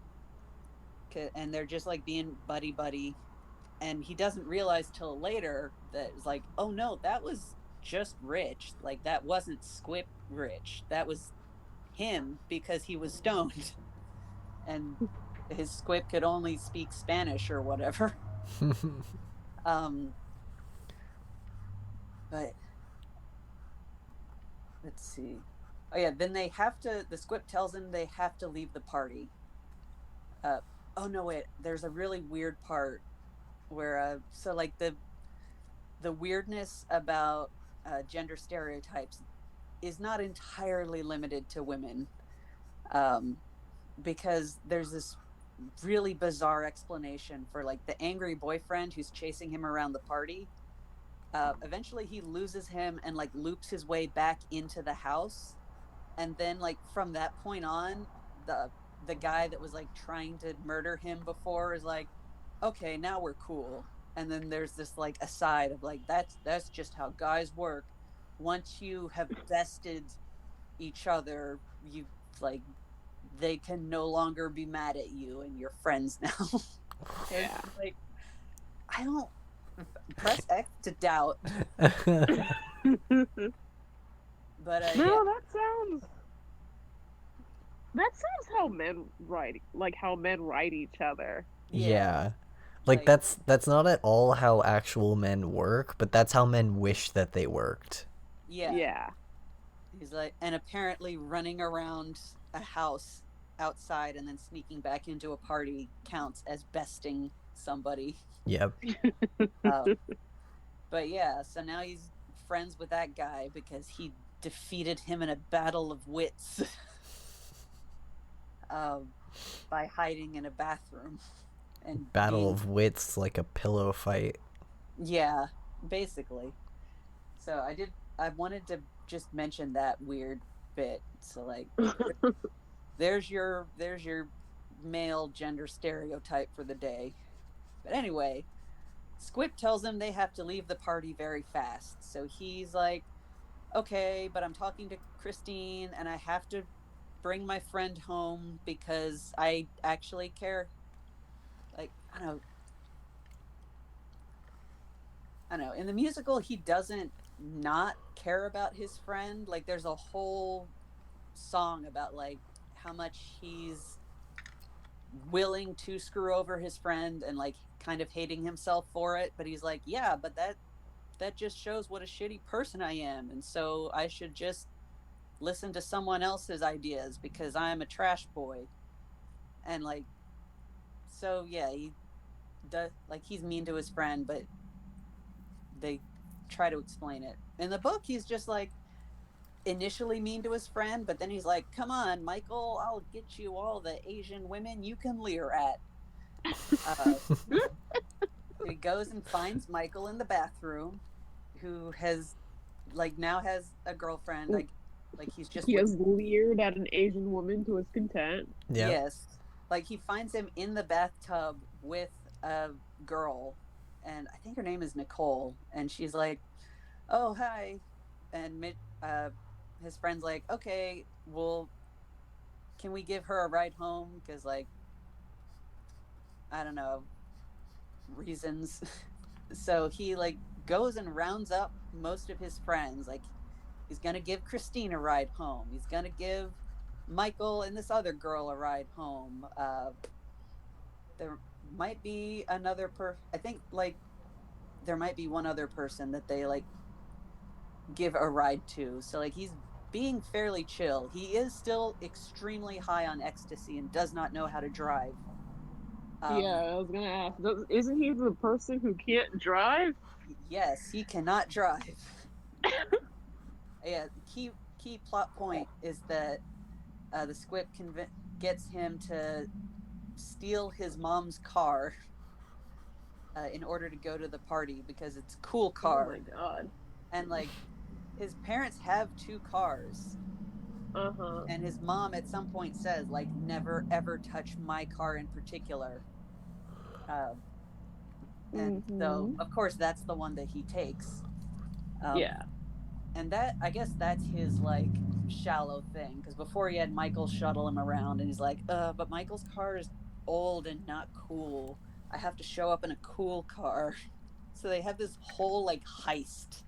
and they're just like being buddy buddy, and he doesn't realize till later that it's like, oh no, that was just Rich, like that wasn't Squip Rich, that was him because he was stoned, and his Squip could only speak Spanish or whatever. um but let's see. Oh yeah, then they have to. The Squip tells them they have to leave the party. Uh, oh no, wait. There's a really weird part where so like the weirdness about gender stereotypes is not entirely limited to women, um, because there's this really bizarre explanation for like the angry boyfriend who's chasing him around the party. Eventually, he loses him and like loops his way back into the house, and then like from that point on, the guy that was like trying to murder him before is like, okay, now we're cool. And then there's this like aside of like, that's just how guys work. Once you have bested each other, you like, they can no longer be mad at you and you're friends now. It's Yeah. like, I don't, press X to doubt. But yeah. No, that sounds how men write, like how men write each other. Yeah. Yeah. Like Like, that's not at all how actual men work, but that's how men wish that they worked. yeah. Yeah. He's like, and apparently running around a house outside and then sneaking back into a party counts as besting somebody. Yep. Uh, but yeah, so now he's friends with that guy because he defeated him in a battle of wits, uh, by hiding in a bathroom and Battle being, of wits like a pillow fight. yeah, basically. So I wanted to just mention that weird bit. So like, there's your male gender stereotype for the day. But anyway, Squip tells him they have to leave the party very fast. So he's like, okay, but I'm talking to Christine and I have to bring my friend home because I actually care. Like, I don't know. In the musical, he doesn't not care about his friend. Like, there's a whole song about like how much he's willing to screw over his friend and like kind of hating himself for it, but he's like, yeah, but that just shows what a shitty person I am, and so I should just listen to someone else's ideas because I'm a trash boy. And like, so yeah, he does, like, he's mean to his friend, but they try to explain it in the book. He's just like initially mean to his friend, but then he's like, come on Michael, I'll get you all the Asian women you can leer at. uh he goes and finds Michael in the bathroom, who has like now has a girlfriend. Like he's just He with, has leered at an Asian woman to his content. Yep. yes, like he finds him in the bathtub with a girl, and I think her name is Nicole, and she's like, "Oh hi," and his friend's like, "Okay, well, can we give her a ride home? Because like I don't know, reasons." So he like goes and rounds up most of his friends. Like he's gonna give Christine a ride home. He's gonna give Michael and this other girl a ride home. There might be another I think like there might be one other person that they like give a ride to. So like he's being fairly chill. He is still extremely high on ecstasy and does not know how to drive. Yeah, Um, I was gonna ask. Isn't he the person who can't drive? yes, he cannot drive. Yeah, key plot point is that the Squip gets him to steal his mom's car, in order to go to the party because it's a cool Oh my car. god. And like his parents have two cars, Uh-huh. And his mom at some point says, like, never ever touch my car in particular. Uh, and so, of course, that's the one that he takes. Yeah. And that, I guess that's his, like, shallow thing. Because before he had Michael shuttle him around, and he's like, but Michael's car is old and not cool. I have to show up in a cool car. So they have this whole, like, heist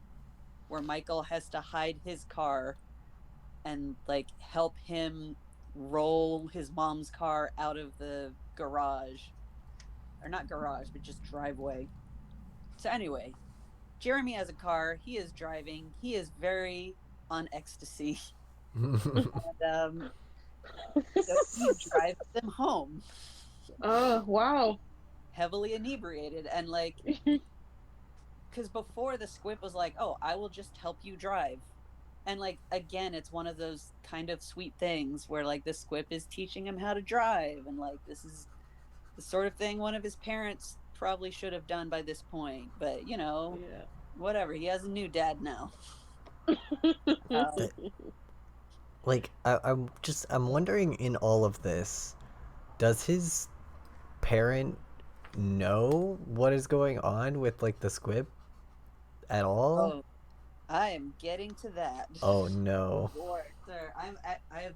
where Michael has to hide his car and, like, help him roll his mom's car out of the garage. Or not garage, but just driveway. So anyway, Jeremy has a car. He is driving. He is very on ecstasy. And so he drives them home. Oh, wow. Heavily inebriated. And, like, because before the squib was like, oh, I will just help you drive. And, like, again, it's one of those kind of sweet things where, like, the squib is teaching him how to drive. And, like, this is the sort of thing one of his parents probably should have done by this point. But, you know, Yeah. whatever. He has a new dad now. Like, I'm wondering, in all of this, does his parent know what is going on with, like, the squib at all? Oh, I am getting to that. Oh no. Boy, sir, I have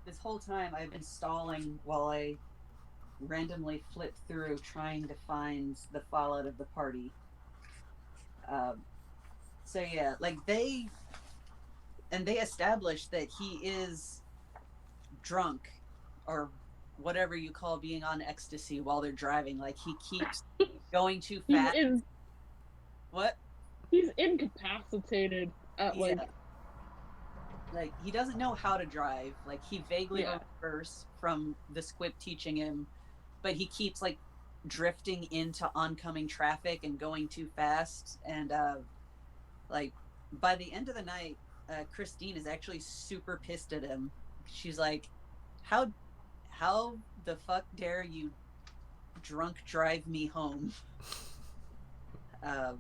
this whole time I've been stalling while I randomly flip through trying to find the fallout of the party. So yeah, like they established that he is drunk or whatever you call being on ecstasy while they're driving. Like he keeps going too fast. What? He's incapacitated at like he doesn't know how to drive. Like he vaguely remembers from the squib teaching him, but he keeps like drifting into oncoming traffic and going too fast. And like by the end of the night, Christine is actually super pissed at him. She's like, how the fuck dare you drunk drive me home? Because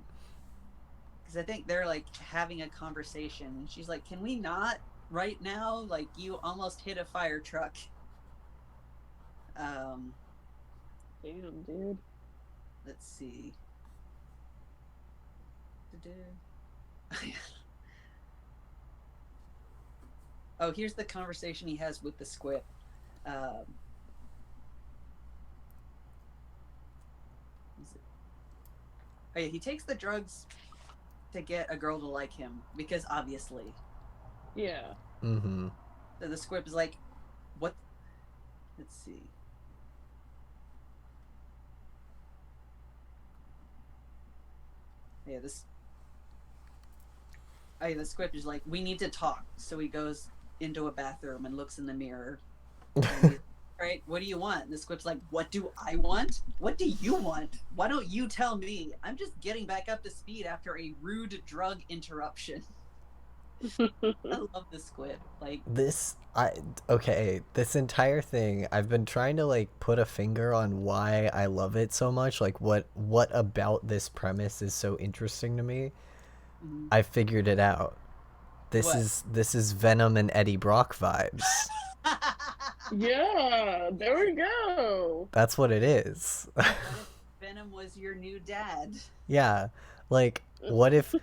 I think they're like having a conversation, and she's like, can we not right now? Like, you almost hit a fire truck. Damn, dude. Let's see. Oh, here's the conversation he has with the squib. Oh yeah, he takes the drugs to get a girl to like him because obviously. Yeah. Mm-hmm. So the squib is like, what? Let's see. Yeah, the squib is like, we need to talk. So he goes into a bathroom and looks in the mirror. Right, what do you want? And the squib's like, what do I want? What do you want? Why don't you tell me? I'm just getting back up to speed after a rude drug interruption. I love the squib. Like this entire thing, I've been trying to like put a finger on why I love it so much. Like what about this premise is so interesting to me. Mm-hmm. I figured it out. This is Venom and Eddie Brock vibes. Yeah, there we go. That's what it is. Venom was your new dad. Yeah, like what if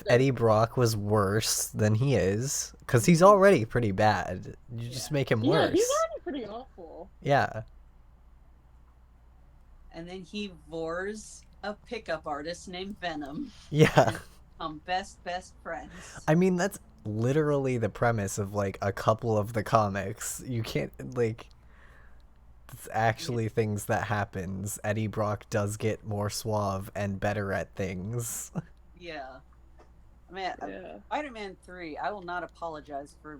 Eddie Brock was worse than he is? Because he's already pretty bad. You just make him worse. Yeah, he's already pretty awful. Yeah. And then he vores a pickup artist named Venom. Yeah. Best friends. I mean, that's literally the premise of like a couple of the comics. You can't like, it's actually things that happens. Eddie Brock does get more suave and better at things. Yeah. I mean, Spider-Man 3, I will not apologize for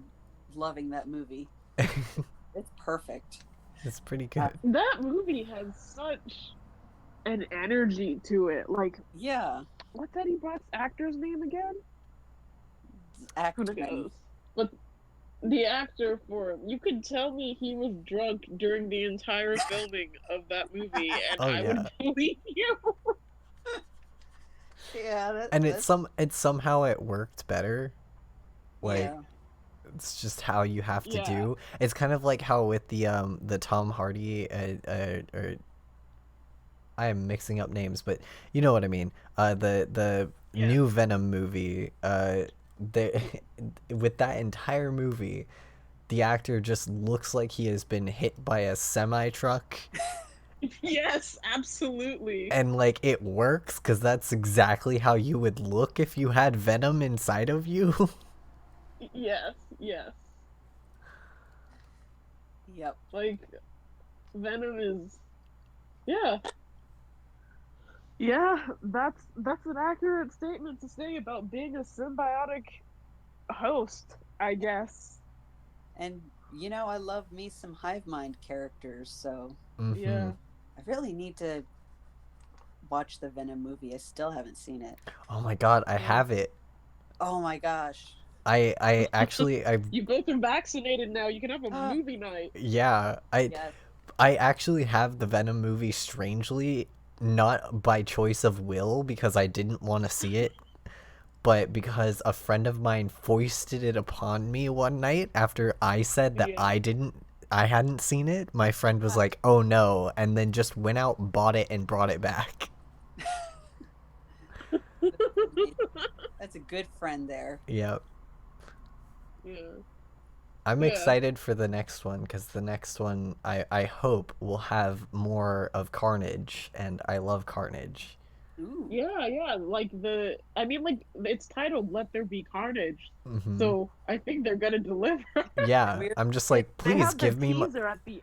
loving that movie. It's perfect. It's pretty good. That movie has such an energy to it. Like, yeah. What's Eddie Brock's actor's name again? Who knows? But the actor for you could tell me he was drunk during the entire filming of that movie, and I would believe you. Yeah, and it's somehow it worked better. Like, It's just how you have to Yeah. do. It's kind of like how with the Tom Hardy or I am mixing up names, but you know what I mean. The Yeah. new Venom movie. The with that entire movie, the actor just looks like he has been hit by a semi truck. Yes, absolutely. And like it works because that's exactly how you would look if you had Venom inside of you. Yes, yes. Yep. Like Venom is, yeah, yeah. That's an accurate statement to say about being a symbiotic host, I guess. And you know, I love me some hive mind characters, so Mm-hmm. Yeah. I really need to watch the Venom movie. I still haven't seen it. Oh my god, I Yeah. have it. Oh my gosh. I actually I You both been vaccinated now. You can have a Ah, movie night. yeah, yes. I actually have the Venom movie strangely not by choice of will because I didn't want to see it, but because a friend of mine foisted it upon me one night after I said that Yeah. I hadn't seen it. My friend was like, "Oh no," and then just went out, bought it and brought it back. That's a good friend there. Yep. Yeah. I'm Yeah. excited for the next one because the next one I hope will have more of Carnage, and I love Carnage. Ooh. Yeah, yeah. Like I mean, like it's titled "Let There Be Carnage," Hmm. so I think they're gonna deliver. Yeah, We're I'm just it, like, They please have the give me. teaser at the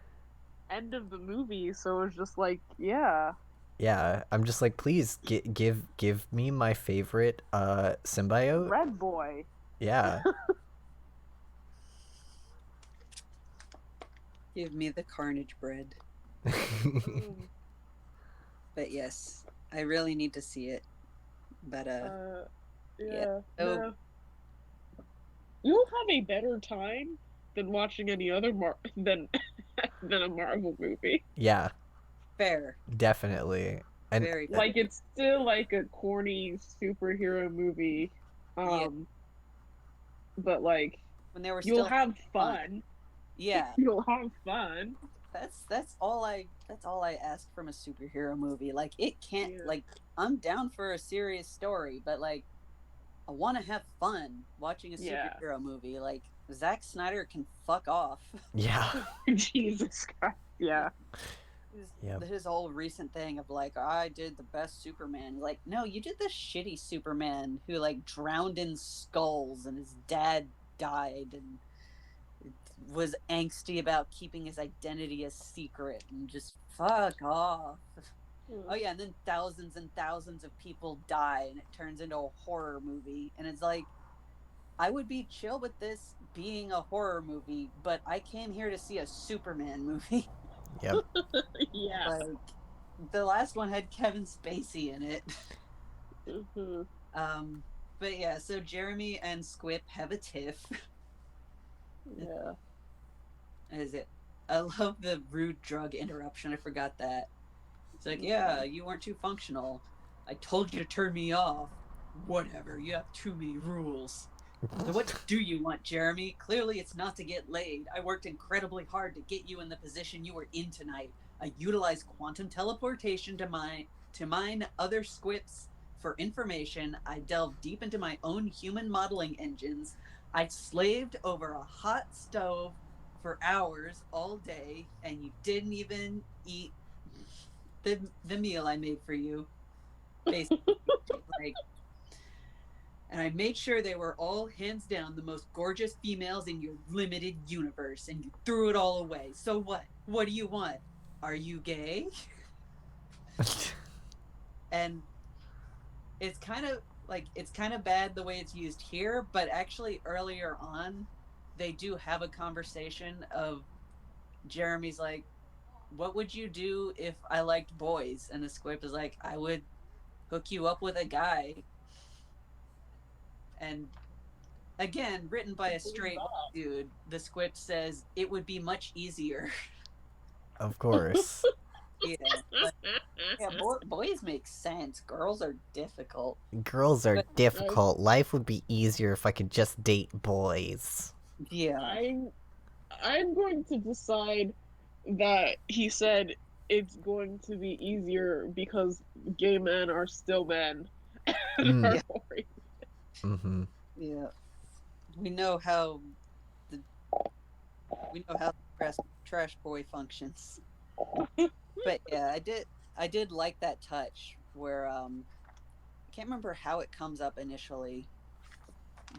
end of the movie, so it's just like, yeah, Yeah, I'm just like, please give me my favorite symbiote. Red Boy. Yeah. give me the carnage bread. Mm, But yes, I really need to see it. But yeah. yeah. So No. You'll have a better time than watching any other than a Marvel movie. Yeah, fair. definitely. And Very fair. Like it's still like a corny superhero movie. Yeah. Um, but like When they were you'll still have fun. fun. Yeah. You'll have fun. That's all I ask from a superhero movie. Like it can't Yeah. like I'm down for a serious story, but like I want to have fun watching a Yeah. superhero movie. Like Zack Snyder can fuck off. yeah. Jesus Christ. Yeah. Yep. His whole recent thing of like I did the best Superman. Like no, you did the shitty Superman who like drowned in skulls and his dad died and was angsty about keeping his identity a secret and just fuck off. Oh yeah, and then thousands and thousands of people die and it turns into a horror movie and it's like I would be chill with this being a horror movie, but I came here to see a Superman movie. Yep. Yeah. Like the last one had Kevin Spacey in it. Mm-hmm. But yeah, so Jeremy and Squip have a tiff. Yeah. Is it? I love the rude drug interruption. I forgot that. It's like, yeah, you weren't too functional. I told you to turn me off. Whatever, you have too many rules. So what do you want, Jeremy? Clearly it's not to get laid. I worked incredibly hard to get you in the position you were in tonight. I utilized quantum teleportation to mine other squips for information. I delved deep into my own human modeling engines. I slaved over a hot stove for hours all day, and you didn't even eat the meal I made for you. Basically, like, and I made sure they were all hands down the most gorgeous females in your limited universe, and you threw it all away. So what? What do you want? Are you gay? And it's kind of bad the way it's used here, but actually earlier on, they do have a conversation of Jeremy's like, what would you do if I liked boys? And the squip is like, I would hook you up with a guy. And again, written by a straight dude, the squip says it would be much easier. Of course. Yeah, but, yeah, boys make sense. Girls are difficult. Girls are But- difficult. Life would be easier if I could just date boys. Yeah. I'm going to decide that he said it's going to be easier because gay men are still men and Mm. are Yeah. more. Mm-hmm. Yeah. We know how the trash boy functions. But yeah, I did like that touch where I can't remember how it comes up initially,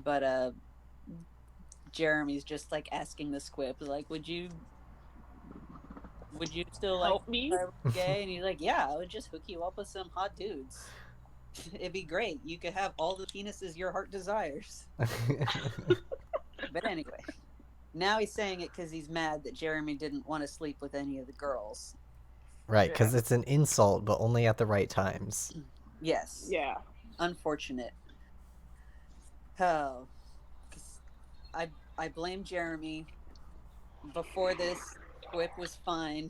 but Jeremy's just like asking the squib, like, would you still like Help me. if I was gay? And he's like, yeah, I would just hook you up with some hot dudes. It'd be great. You could have all the penises your heart desires. But anyway, now he's saying it because he's mad that Jeremy didn't want to sleep with any of the girls. Right, Yeah. because it's an insult, but only at the right times. Yes. Yeah. Unfortunate. Oh, 'cause I blame Jeremy. Before this, Quip was fine.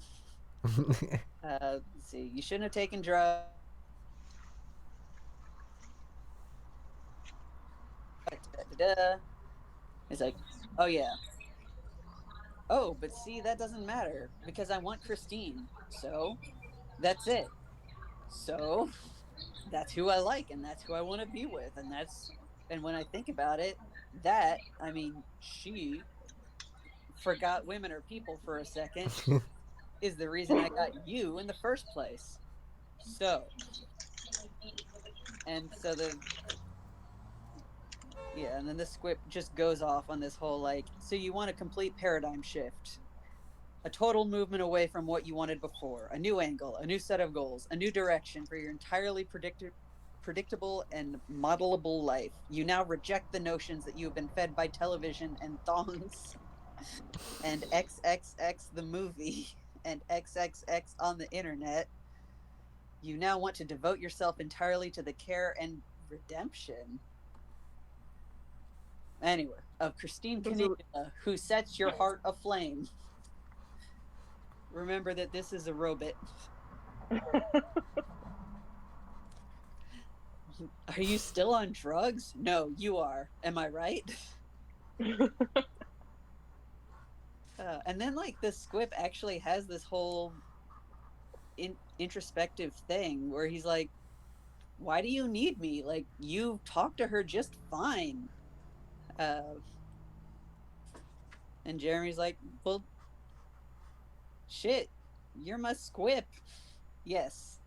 Let's see. You shouldn't have taken drugs. He's like, oh yeah. Oh, but see, that doesn't matter because I want Christine. So that's it. So that's who I like and that's who I want to be with. And when I think about it, I mean, she forgot women are people for a second is the reason I got you in the first place. So, and so the Yeah, and then the squip just goes off on this whole like, so you want a complete paradigm shift, a total movement away from what you wanted before, a new angle, a new set of goals, a new direction for your entirely predictable and modelable life. You now reject the notions that you have been fed by television and thongs and XXX the movie and XXX on the internet. You now want to devote yourself entirely to the care and redemption anyway, of Christine Canigula, who sets your heart aflame. Remember that this is a robot. Are you still on drugs? No, you are. Am I right? And then, like, the squip actually has this whole introspective thing where he's like, why do you need me? Like, you talk to her just fine. Uh, and Jeremy's like, well, shit, you're my squip. Yes.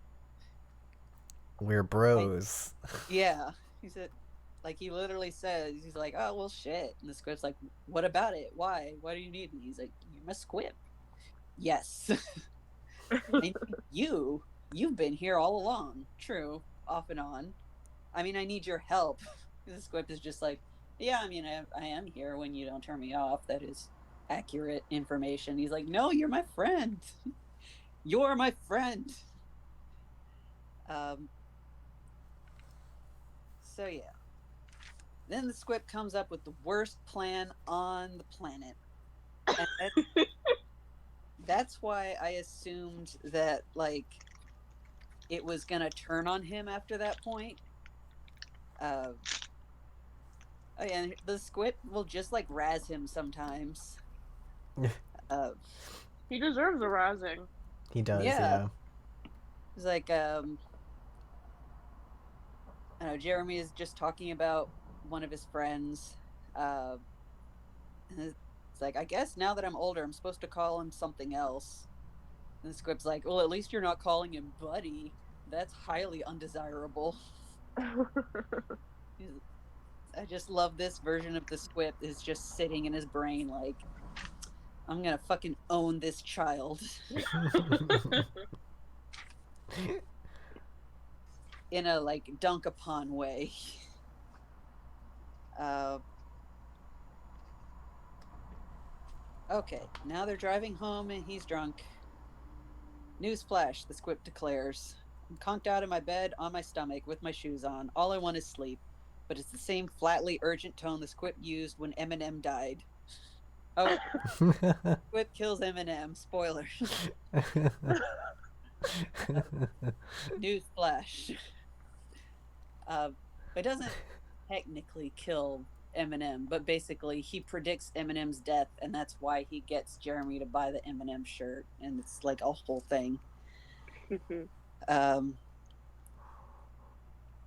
We're bros. Yeah. He said, like, he literally says, he's like, oh, well, shit. And the squip's like, what about it? Why? Why do you need me? He's like, you're my squip. Yes. I need you. You've been here all along. True. Off and on. I mean, I need your help. The squip is just like, yeah, I mean, I am here when you don't turn me off. That is accurate information. He's like, no, you're my friend. You're my friend. Um, so yeah. Then the squip comes up with the worst plan on the planet. And that's why I assumed that, like, it was going to turn on him after that point. Oh, yeah, the squip will just, like, razz him sometimes. He deserves a rising. He does, Yeah. yeah. It's like, I know Jeremy is just talking about one of his friends. And it's like, I guess now that I'm older, I'm supposed to call him something else. And the squip's like, well, at least you're not calling him buddy. That's highly undesirable. I just love this version of the squip is just sitting in his brain like, I'm gonna fucking own this child. In a, like, dunk upon way. Okay, now they're driving home and he's drunk. Newsflash, the squip declares. I'm conked out in my bed on my stomach with my shoes on. All I want is sleep. But it's the same flatly urgent tone the squip used when Eminem died. Oh, squip kills Eminem. Spoilers. Newsflash. It doesn't technically kill Eminem, but basically he predicts Eminem's death, and that's why he gets Jeremy to buy the Eminem shirt, and it's like a whole thing. um,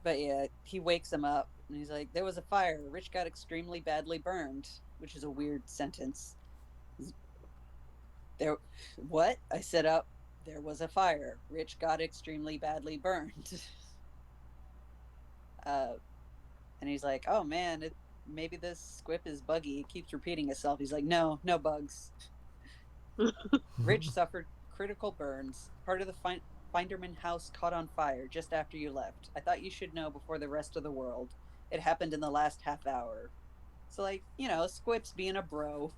but yeah, he wakes him up, and he's like, "There was a fire. Rich got extremely badly burned," which is a weird sentence. There, what? I set up. There was a fire. Rich got extremely badly burned. uh, and he's like, "Oh man, maybe this squip is buggy. It keeps repeating itself." He's like, "No, no bugs." Rich suffered critical burns. Part of the Finderman house caught on fire just after you left. I thought you should know before the rest of the world. It happened in the last half hour. So, like, Squip's being a bro.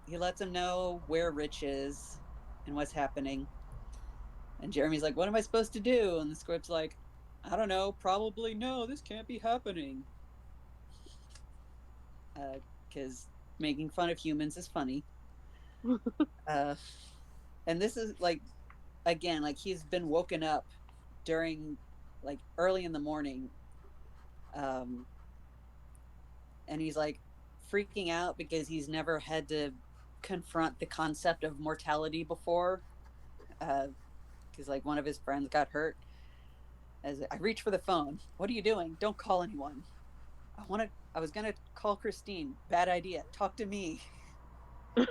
He lets him know where Rich is and what's happening. And Jeremy's like, "What am I supposed to do?" And the Squip's like, "I don't know. Probably no. This can't be happening." Because making fun of humans is funny. And this is like, again, like he's been woken up during like early in the morning. And he's like freaking out because he's never had to confront the concept of mortality before. Because like one of his friends got hurt. As I reach for the phone, "What are you doing? Don't call anyone." I was gonna call Christine. Bad idea. Talk to me. Like,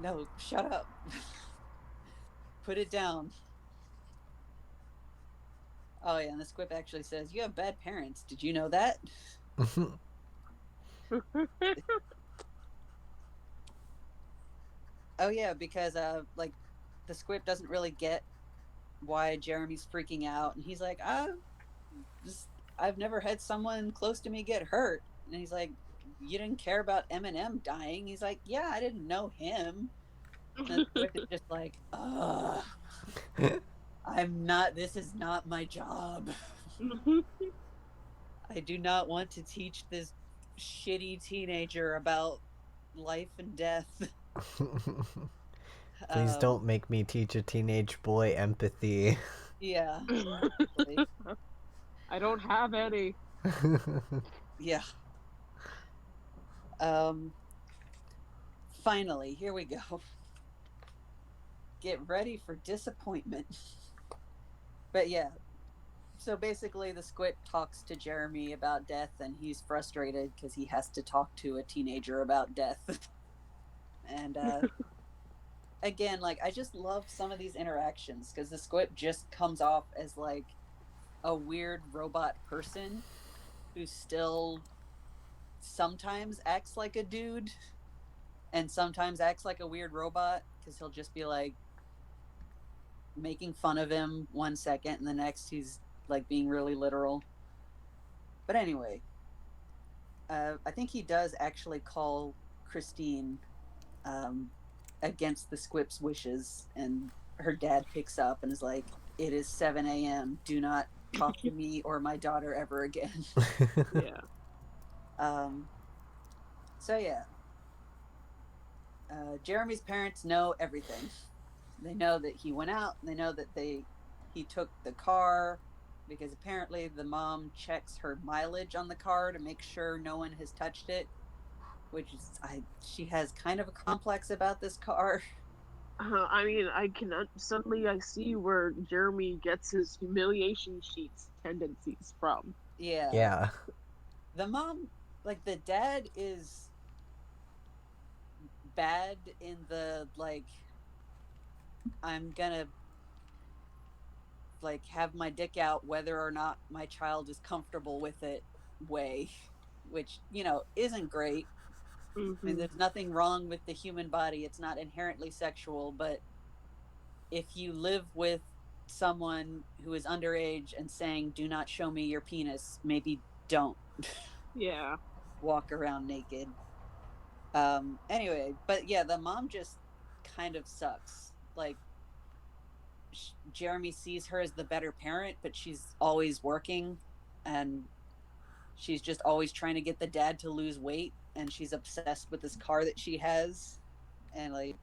no, shut up. Put it down. Oh yeah, and the Squip actually says, "You have bad parents. Did you know that?" Oh yeah, because like the Squip doesn't really get why Jeremy's freaking out, and he's like, I've never had someone close to me get hurt." And he's like, "You didn't care about Eminem dying?" He's like, "Yeah, I didn't know him." And the Squip is just like, "Ugh, this is not my job. I do not want to teach this shitty teenager about life and death." Please don't make me teach a teenage boy empathy. Yeah, exactly. I don't have any. Yeah. Finally, here we go. Get ready for disappointment. But yeah, so basically the Squip talks to Jeremy about death, and he's frustrated because he has to talk to a teenager about death. And again, like, I just love some of these interactions because the Squip just comes off as like a weird robot person who still sometimes acts like a dude and sometimes acts like a weird robot, because he'll just be like making fun of him 1 second and the next he's like being really literal. But anyway, I think he does actually call Christine, um, against the Squip's wishes, and her dad picks up and is like, "It is 7 a.m. Do not talk to me or my daughter ever again." Yeah. um, so yeah, Jeremy's parents know everything. They know that he went out. They know that he took the car, because apparently the mom checks her mileage on the car to make sure no one has touched it, which is, she has kind of a complex about this car. I mean, I can suddenly I see where Jeremy gets his humiliation sheets tendencies from. Yeah. Yeah. The mom, like the dad is bad in the like, "I'm gonna like have my dick out whether or not my child is comfortable with it" way, which, isn't great. I mean, Mm-hmm. there's nothing wrong with the human body. It's not inherently sexual, but if you live with someone who is underage and saying, "Do not show me your penis," maybe don't Yeah. walk around naked. Anyway, but yeah, the mom just kind of sucks. Like, Jeremy sees her as the better parent, but she's always working, and she's just always trying to get the dad to lose weight, and she's obsessed with this car that she has. And like,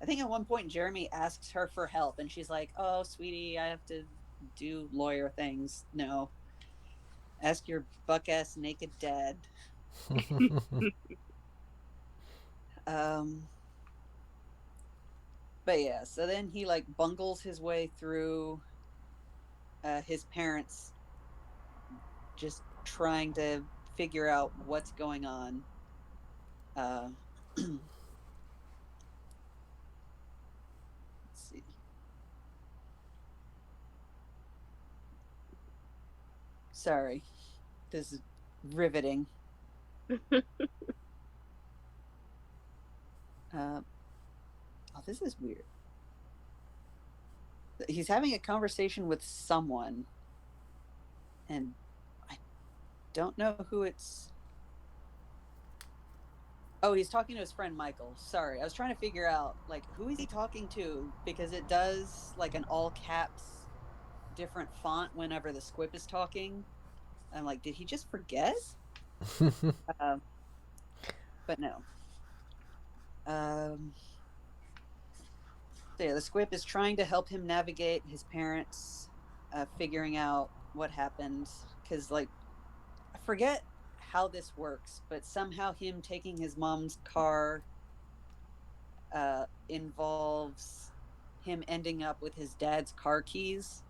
I think at one point Jeremy asks her for help, and she's like, "Oh, sweetie, I have to do lawyer things." No. Ask your buck-ass naked dad. But yeah, so then he like bungles his way through his parents just trying to figure out what's going on. Let's see. Sorry, this is riveting. Oh, this is weird. He's having a conversation with someone, and I don't know who it's. Oh, he's talking to his friend Michael. Sorry, I was trying to figure out like who is he talking to, because it does like an all caps different font whenever the Squip is talking. I'm like, did he just forget? But no. So yeah, the Squip is trying to help him navigate his parents, figuring out what happened. Because, like, I forget how this works, but somehow him taking his mom's car involves him ending up with his dad's car keys.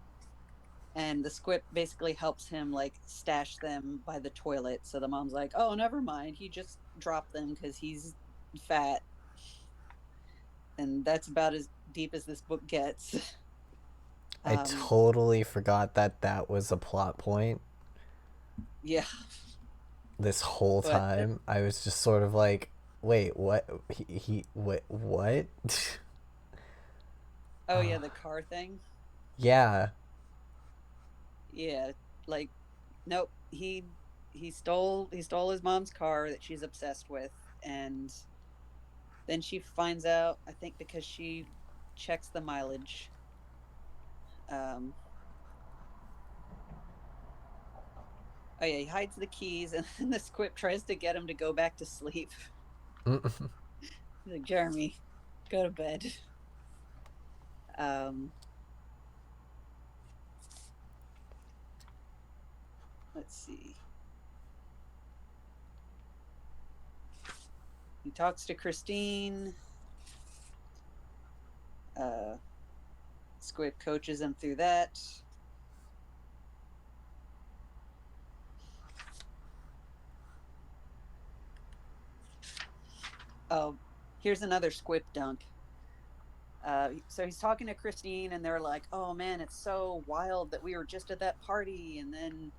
And the Squip basically helps him, like, stash them by the toilet. So the mom's like, oh, never mind. He just dropped them because he's fat. And that's about as deep as this book gets. I totally forgot that was a plot point. Yeah. This whole time, I was just sort of like, wait, what? What? Oh yeah, the car thing. Yeah. Yeah, like, nope. He stole his mom's car that she's obsessed with, and then she finds out, I think because she checks the mileage. Oh yeah, he hides the keys, and then the Squip tries to get him to go back to sleep. He's like, Jeremy, go to bed. Let's see. He talks to Christine. Squip coaches him through that. Oh, here's another Squip dunk. So he's talking to Christine, and they're like, oh man, it's so wild that we were just at that party, and then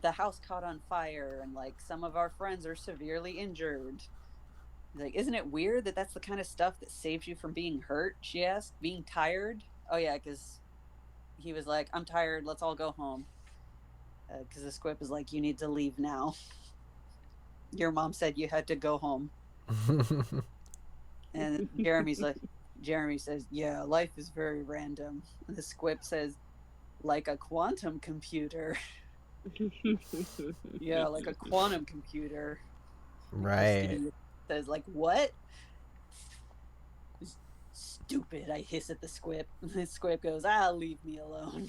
the house caught on fire, and like some of our friends are severely injured. Like, isn't it weird that that's the kind of stuff that saves you from being hurt? She asked. Being tired? Oh yeah, because he was like, I'm tired, let's all go home. Because the Squip is like, you need to leave now. Your mom said you had to go home. And Jeremy says, yeah, life is very random. And the Squip says, like a quantum computer. Yeah, like a quantum computer. Right. Christine says, like, what? Stupid, I hiss at the Squip. The Squip goes, leave me alone.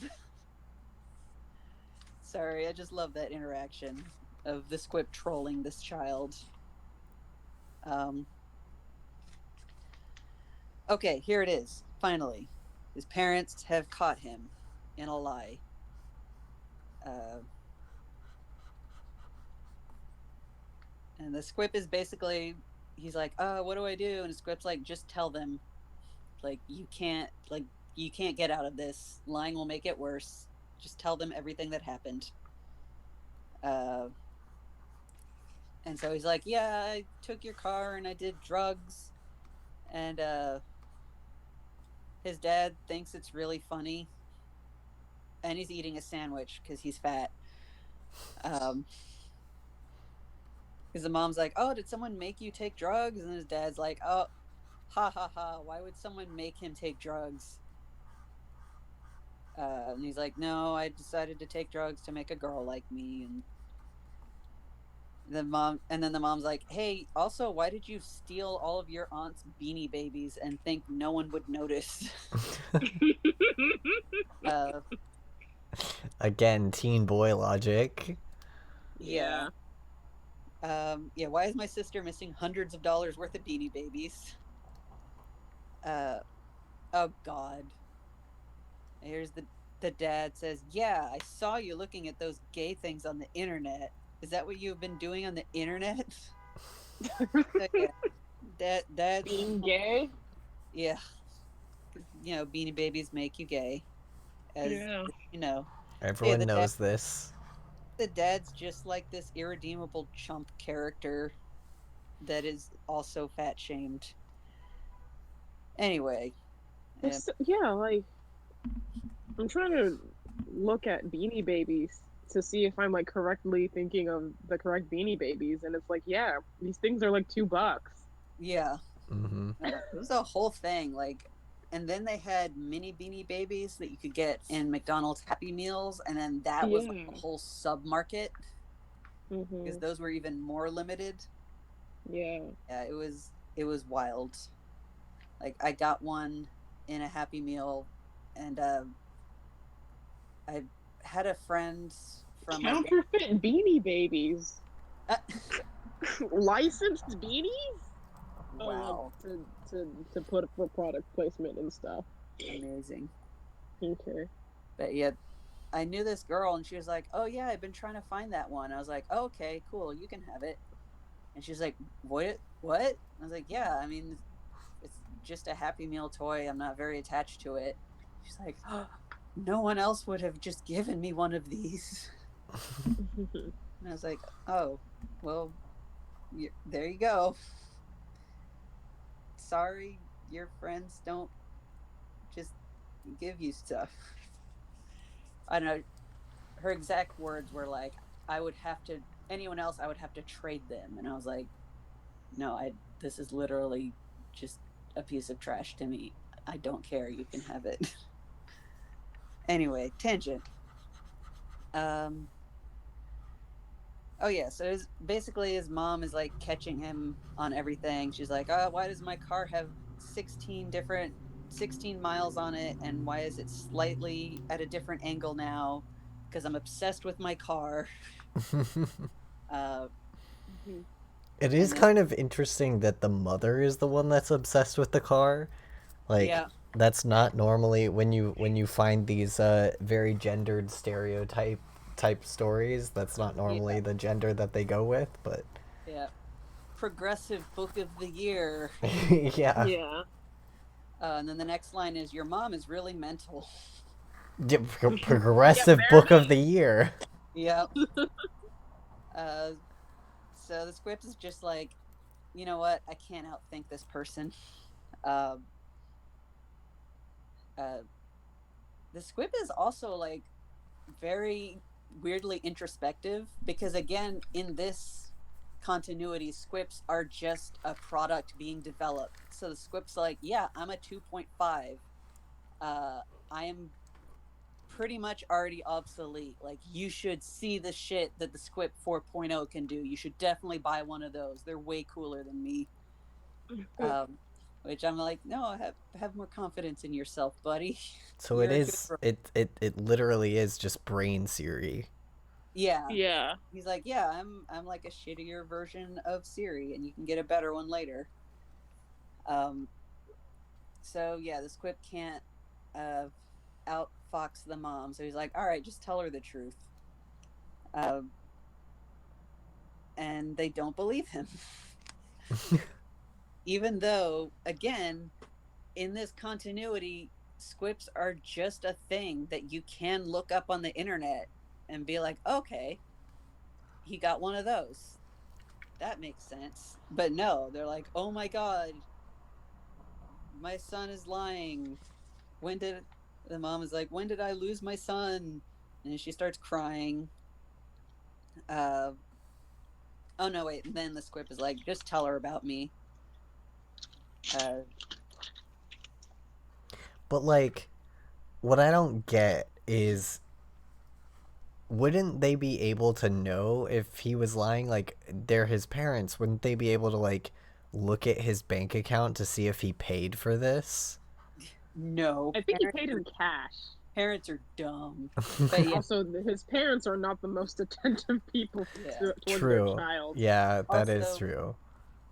Sorry, I just love that interaction of the Squip trolling this child. Okay, here it is. Finally, his parents have caught him in a lie. And the Squip is basically, he's like, what do I do? And the Squip's like, just tell them. Like, you can't get out of this. Lying will make it worse. Just tell them everything that happened. And so he's like, yeah, I took your car and I did drugs. And his dad thinks it's really funny. And he's eating a sandwich because he's fat. Because the mom's like, oh, did someone make you take drugs? And his dad's like, oh, ha ha ha, why would someone make him take drugs? And he's like, no, I decided to take drugs to make a girl like me. And then the mom's like, hey, also, why did you steal all of your aunt's Beanie Babies and think no one would notice? Again, teen boy logic. Yeah. Yeah, why is my sister missing hundreds of dollars worth of Beanie Babies? Oh God. Here's the dad says, "Yeah, I saw you looking at those gay things on the internet. Is that what you've been doing on the internet?" So, yeah, that Being gay? yeah, Beanie Babies make you gay, as Yeah. you know. So, yeah, Everyone knows this. the dad's just like this irredeemable chump character that is also fat shamed. Anyway, Yeah, like I'm trying to look at Beanie Babies to see if I'm like correctly thinking of the correct Beanie Babies, and it's like, yeah, these things are like $2. yeah, Mm-hmm. it was a whole thing. Like, and then they had mini Beanie Babies that you could get in McDonald's Happy Meals, and then that was like Yeah. a whole sub market because Mm-hmm. those were even more limited. Yeah. Yeah, it was wild. Like, I got one in a Happy Meal, and I had a friend from my Counterfeit Beanie Babies. uh, Licensed beanies? Oh, like wow, to put up for product placement and stuff. amazing. Okay. But yeah, I knew this girl, and she was like, "Oh yeah, I've been trying to find that one." I was like, oh, "Okay, cool, you can have it." And she's like, "What? What?" I was like, "Yeah, I mean, it's just a Happy Meal toy. I'm not very attached to it." She's like, "Oh, no one else would have just given me one of these." And I was like, "Oh, well, there you go. Sorry, your friends don't just give you stuff." I don't know. Her exact words were like, "I would have to, anyone else, I would have to trade them." And I was like, "No, this is literally just a piece of trash to me. I don't care. You can have it." Anyway, tangent. Um, oh yeah, so basically his mom is like catching him on everything. She's like, "Oh, why does my car have 16 miles on it, and why is it slightly at a different angle now? Because I'm obsessed with my car." Uh, It and is then kind of interesting that the mother is the one that's obsessed with the car. Like, yeah, that's not normally when you find these very gendered stereotype type stories. That's not yeah, normally the gender that they go with, but yeah. Progressive book of the year. yeah. Yeah. And then the next line is, "Your mom is really mental." Yeah, Progressive book of the very. year. Yep. Uh, so the script is just like, you know what? I can't outthink this person. Uh, uh, the script is also like very weirdly introspective because, again, in this continuity, scripts are just a product being developed. So the script's like, yeah, I'm a 2.5. I am pretty much already obsolete. Like, you should see the shit that the Squip 4.0 can do. You should definitely buy one of those. They're way cooler than me. Um, which I'm like, no, have more confidence in yourself, buddy. So it You're a good is bro. it literally is just brain Siri. Yeah. Yeah. He's like, yeah, I'm like a shittier version of Siri, and you can get a better one later. Um, so yeah, the Squip can't outfox the mom. So he's like, all right, just tell her the truth. Um, and they don't believe him. Even though, again, in this continuity, squips are just a thing that you can look up on the internet and be like, okay, he got one of those. That makes sense. But no, they're like, oh my God, my son is lying. When did the mom is like, when did I lose my son? And she starts crying. Uh, oh no, wait. And then the squip is like, just tell her about me. Uh, But like, what I don't get is, wouldn't they be able to know if he was lying? Like, they're his parents. Wouldn't they be able to like look at his bank account to see if he paid for this? no, I think he paid in cash. parents are dumb. But yeah. Also, his parents are not the most attentive people towards their child. Yeah, that is true.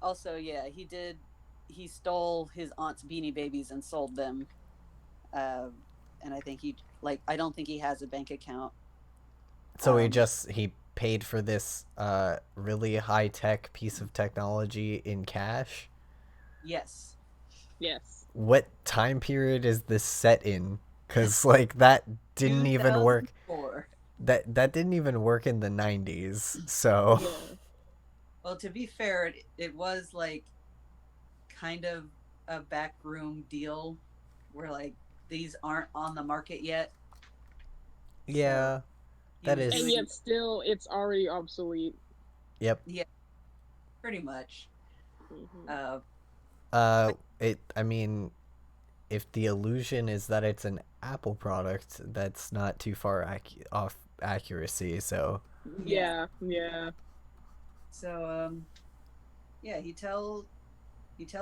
Also, yeah, he stole his aunt's Beanie Babies and sold them. And I think I don't think he has a bank account. So he paid for this really high-tech piece of technology in cash? Yes. Yes. What time period is this set in? Because, like, that didn't even work. That didn't even work in the 90s, so... Yeah. Well, to be fair, it was, like, kind of a backroom deal where, like, these aren't on the market yet. Yeah, so that is... And yet still, it's already obsolete. Yep. Yeah, pretty much. Mm-hmm. I mean, if the illusion is that it's an Apple product, that's not too far off accuracy, so... Yeah. So, yeah, he tells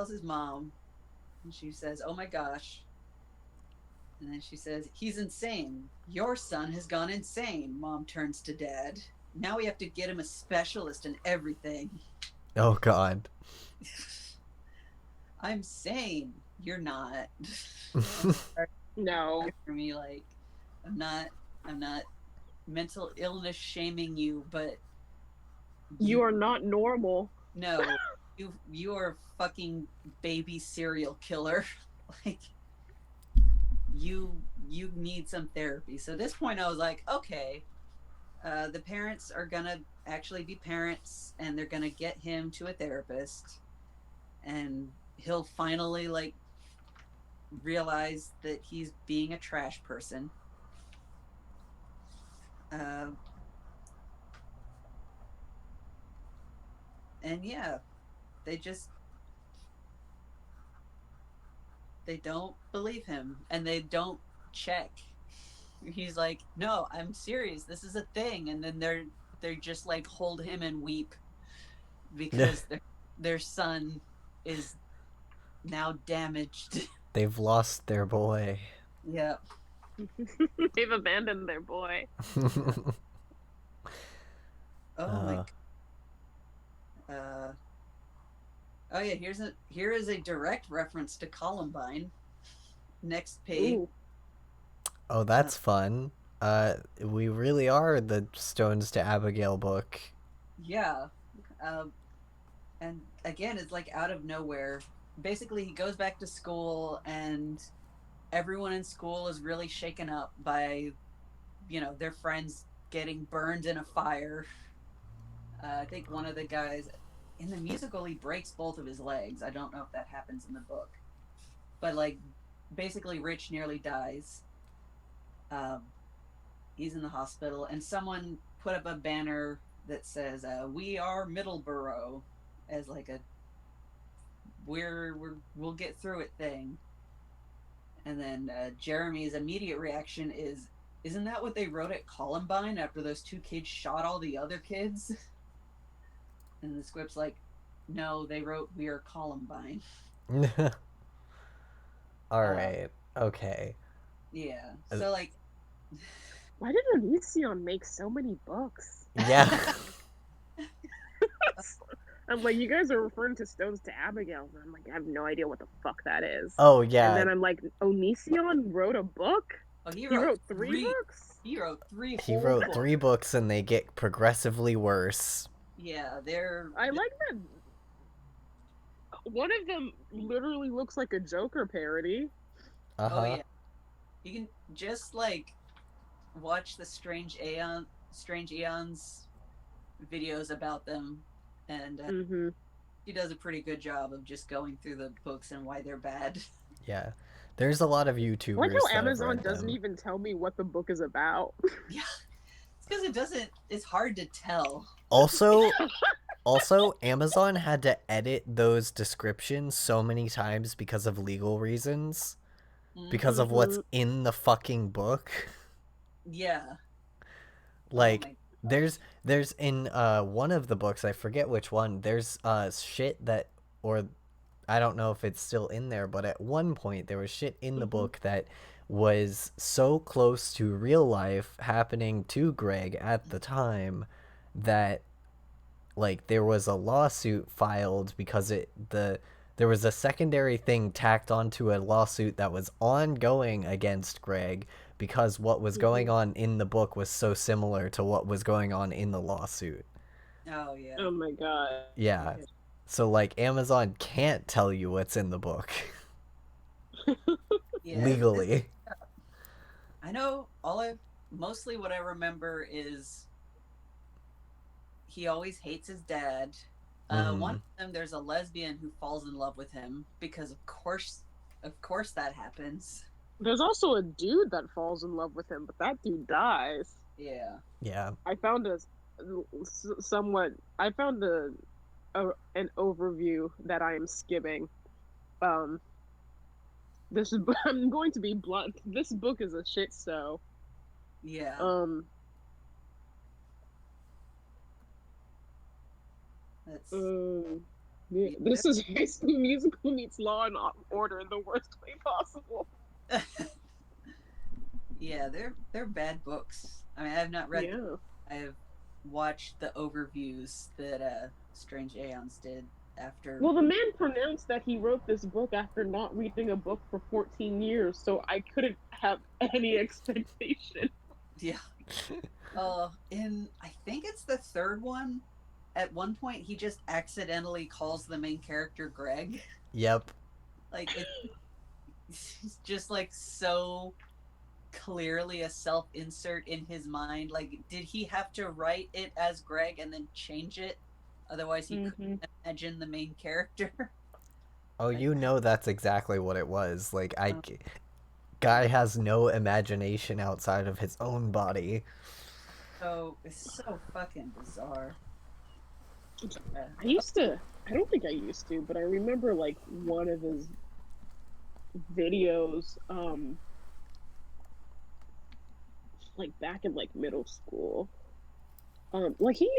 his mom, and she says, "Oh my gosh." And then she says, "He's insane. Your son has gone insane." Mom turns to Dad. "Now we have to get him a specialist and everything." Oh, God. "I'm sane." "You're not." No. For me, like, I'm not mental illness shaming you, but you are not normal. No, you are a fucking baby serial killer. Like, you need some therapy. So at this point I was like, okay, the parents are gonna actually be parents, and they're gonna get him to a therapist, and he'll finally, like, realize that he's being a trash person. And yeah, they don't believe him, and they don't check. He's like, "No, I'm serious. This is a thing." And then they're just like, hold him and weep because their son is now damaged. They've lost their boy. Yeah. They've abandoned their boy. Oh yeah, here is a direct reference to Columbine. Next page. Ooh. Oh, that's fun. We really are the Stones to Abigail book. Yeah. And again, it's like out of nowhere. Basically, he goes back to school, and everyone in school is really shaken up by, their friends getting burned in a fire. I think one of the guys in the musical, he breaks both of his legs. I don't know if that happens in the book, but, like, basically Rich nearly dies. He's in the hospital, and someone put up a banner that says, "We are Middleborough," as like a we'll get through it thing. And then Jeremy's immediate reaction is, "Isn't that what they wrote at Columbine after those two kids shot all the other kids?" And the script's like, "No, they wrote, 'We are Columbine.'" All right. Okay. Yeah. So, like, why did Onision make so many books? Yeah. I'm like, you guys are referring to Stones to Abigail, and I'm like, I have no idea what the fuck that is. Oh, yeah. And then I'm like, Onision wrote a book? Oh, he wrote three books? He wrote three He wrote 3 books, and they get progressively worse. Yeah, I like that one of them literally looks like a Joker parody. Uh-huh. Oh, yeah. You can just, like, watch the Strange Eons videos about them, and he does a pretty good job of just going through the books and why they're bad. Yeah. There's a lot of YouTubers. Like how Amazon doesn't even tell me what the book is about. Yeah. It's because it's hard to tell. Also, Amazon had to edit those descriptions so many times because of legal reasons. Because of what's in the fucking book. Yeah. Like, there's in one of the books, I forget which one, there's shit that, or I don't know if it's still in there, but at one point there was shit in the book that was so close to real life happening to Greg at the time that like there was a lawsuit filed because there was a secondary thing tacked onto a lawsuit that was ongoing against Greg because what was going on in the book was so similar to what was going on in the lawsuit. Oh yeah. Oh my god. Yeah. So like Amazon can't tell you what's in the book. Yeah, legally. I know mostly what I remember is he always hates his dad. One of them, there's a lesbian who falls in love with him because of course that happens. There's also a dude that falls in love with him, but that dude dies. Yeah. Yeah. I found an overview that I am skimming. This is I'm going to be blunt. This book is a shit show. Yeah. Yeah, this is High School Musical meets Law and Order in the worst way possible. Yeah, they're bad books. I mean, I have not read them. I have watched the overviews that Strange Aeons did after. Well, the man pronounced that he wrote this book after not reading a book for 14 years, so I couldn't have any expectation. Yeah. In I think it's the third one, at one point he just accidentally calls the main character Greg. Yep. Like it's just like so clearly a self-insert in his mind. Like, did he have to write it as Greg and then change it? Otherwise he couldn't imagine the main character. Oh, you know that's exactly what it was. Like, guy has no imagination outside of his own body. So it's so fucking bizarre. I don't think I used to, but I remember like one of his videos, like back in like middle school. Like he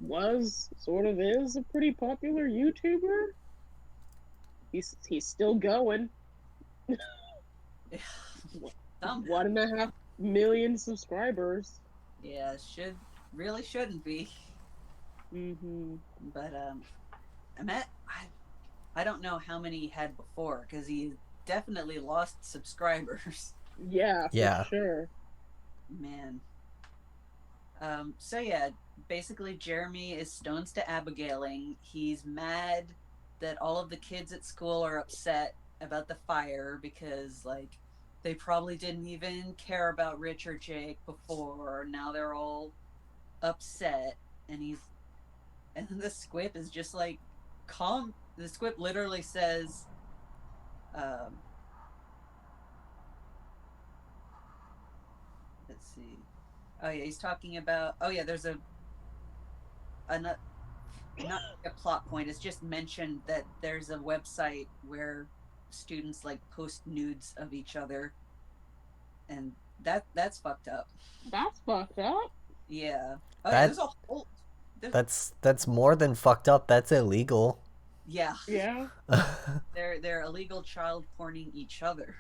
was sort of is a pretty popular YouTuber. He's still going. 1.5 million subscribers. Yeah, really shouldn't be. But I don't know how many he had before because he definitely lost subscribers. Yeah, for sure. Man. So yeah, basically Jeremy is stones to Abigail-ing. He's mad that all of the kids at school are upset about the fire because like they probably didn't even care about Rich or Jake before. Now they're all upset, and then the squib is just like calm. The squib literally says, let's see. Oh yeah, he's talking about. Oh yeah, there's not a plot point. It's just mentioned that there's a website where students like post nudes of each other, and that's fucked up. That's fucked up. Yeah. Oh yeah, there's a whole. That's more than fucked up. That's illegal. Yeah. Yeah. They're illegal child porning each other.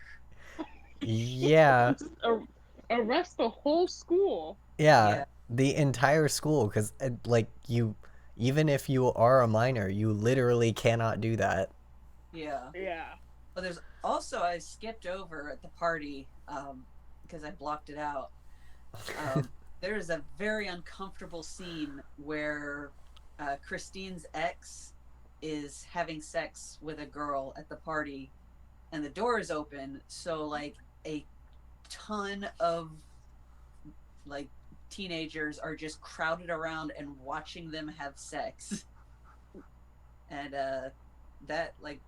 Yeah. Arrest the whole school. Yeah, the entire school, because like even if you are a minor, you literally cannot do that. Yeah. Yeah. But there's also, I skipped over at the party because I blocked it out. There is a very uncomfortable scene where Christine's ex is having sex with a girl at the party, and the door is open, so like a ton of like teenagers are just crowded around and watching them have sex. And that like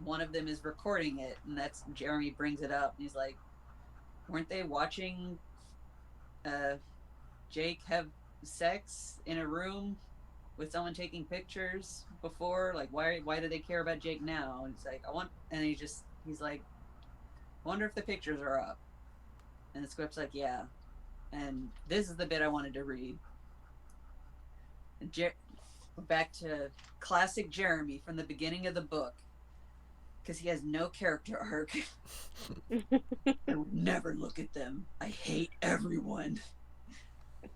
one of them is recording it, and that's Jeremy brings it up. He's like, weren't they watching Jake have sex in a room with someone taking pictures before? Like, why do they care about Jake now? And it's like, he's like, I wonder if the pictures are up. And the script's like, yeah. And this is the bit I wanted to read. Back to classic Jeremy from the beginning of the book. because he has no character arc. I would never look at them. I hate everyone.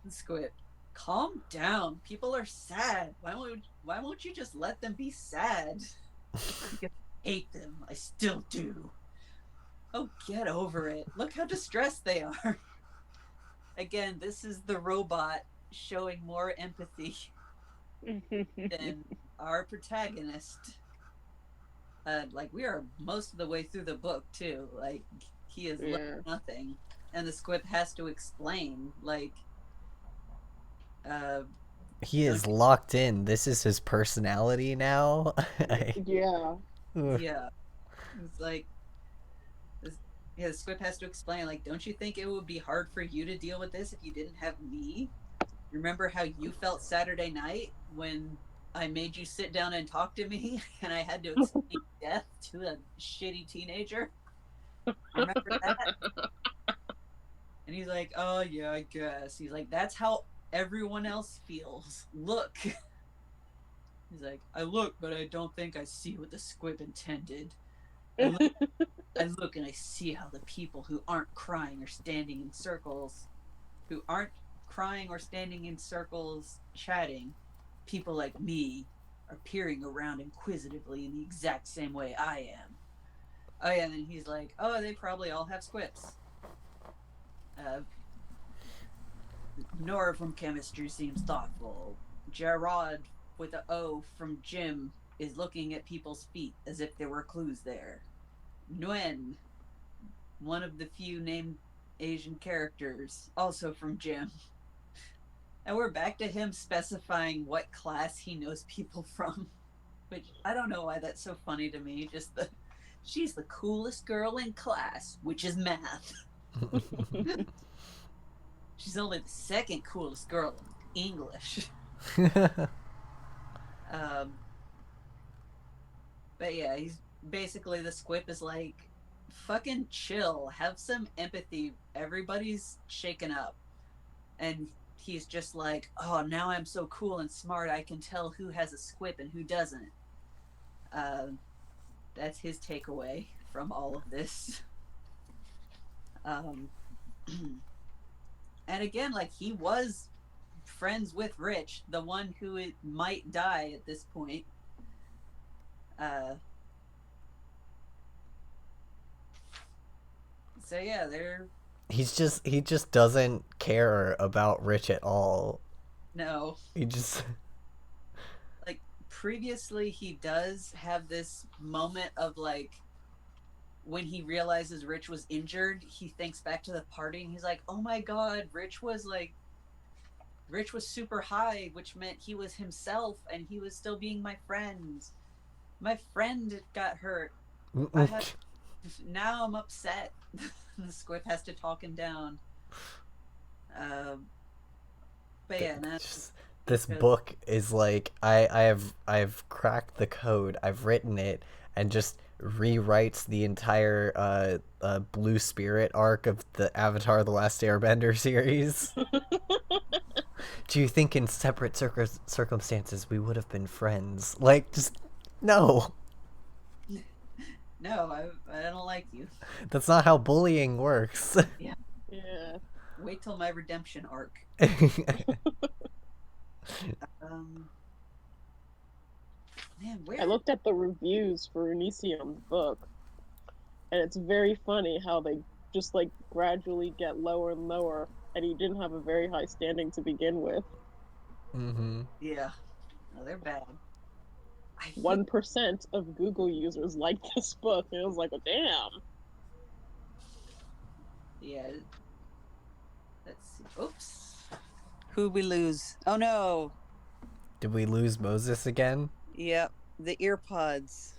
Squid, calm down. People are sad. Why won't you just let them be sad? I hate them. I still do. Oh, get over it. Look how distressed they are. Again, this is the robot showing more empathy than our protagonist. Like, we are most of the way through the book too. Like, he has learned nothing, and the Squip has to explain. Like, he is locked in. This is his personality now. Yeah. Yeah, it's like, the Squip has to explain. Like, don't you think it would be hard for you to deal with this if you didn't have me? Remember how you felt Saturday night when I made you sit down and talk to me and I had to explain death to a shitty teenager? Remember that? And he's like, oh, yeah, I guess. He's like, that's how everyone else feels. Look. He's like, I look, but I don't think I see what the Squib intended. I look and I see how the people who aren't crying or standing in circles, chatting, people like me are peering around inquisitively in the exact same way I am. Oh yeah, and then he's like, oh, they probably all have squips. Nora from chemistry seems thoughtful. Gerard with the O from gym is looking at people's feet as if there were clues there. Nguyen, one of the few named Asian characters, also from gym. And we're back to him specifying what class he knows people from, which I don't know why that's so funny to me. Just she's the coolest girl in class, which is math. She's only the second coolest girl in English. But yeah, he's basically, the Squip is like, fucking chill, have some empathy. Everybody's shaken up. And he's just like, oh, now I'm so cool and smart, I can tell who has a Squip and who doesn't. That's his takeaway from all of this. And again, like, he was friends with Rich, the one who might die at this point. So yeah, he just doesn't care about Rich at all. No. He just like, previously he does have this moment of like, when he realizes Rich was injured, he thinks back to the party and he's like, oh my god, Rich was super high, which meant he was himself and he was still being my friend. My friend got hurt. Now I'm upset. The Squip has to talk him down. But yeah, this book is like, I've cracked the code, I've written it, and just rewrites the entire Blue Spirit arc of the Avatar: The Last Airbender series. Do you think in separate circumstances we would have been friends? Like, just no. No, I don't like you. That's not how bullying works. Yeah. Wait till my redemption arc. Man, where? I looked at the reviews for Onision's book, and it's very funny how they just like gradually get lower and lower, and he didn't have a very high standing to begin with. Yeah, no, they're bad. 1% of Google users like this book, and it was like, oh, damn. Yeah. Let's see. Oops. Who'd we lose? Oh no. Did we lose Moses again? Yep, the earpods.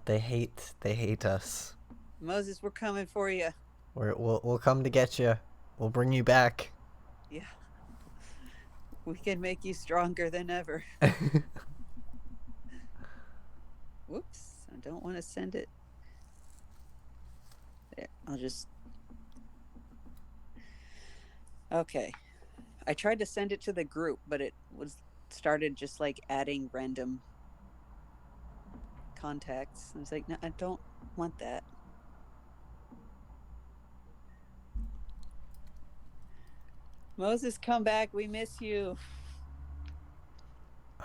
They hate us. Moses, we're coming for you. We'll come to get you. We'll bring you back. Yeah. We can make you stronger than ever. Whoops, I don't want to send it. There, I'll just... Okay. I tried to send it to the group, but it started just like adding random contacts. I was like, no, I don't want that. Moses, come back. We miss you.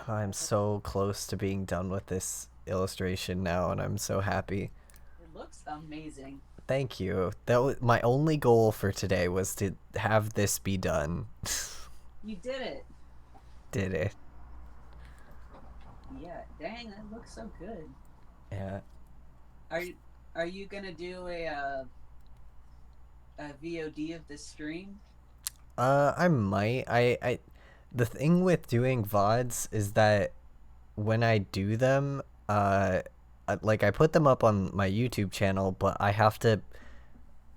I'm so close to being done with this illustration now, and I'm so happy. It looks amazing. Thank you. That was my only goal for today, was to have this be done. You did it. Did it. Yeah, dang, that looks so good. Yeah. Are you gonna do a VOD of this stream? I might. The thing with doing VODs is that when I do them, like I put them up on my YouTube channel, but I have to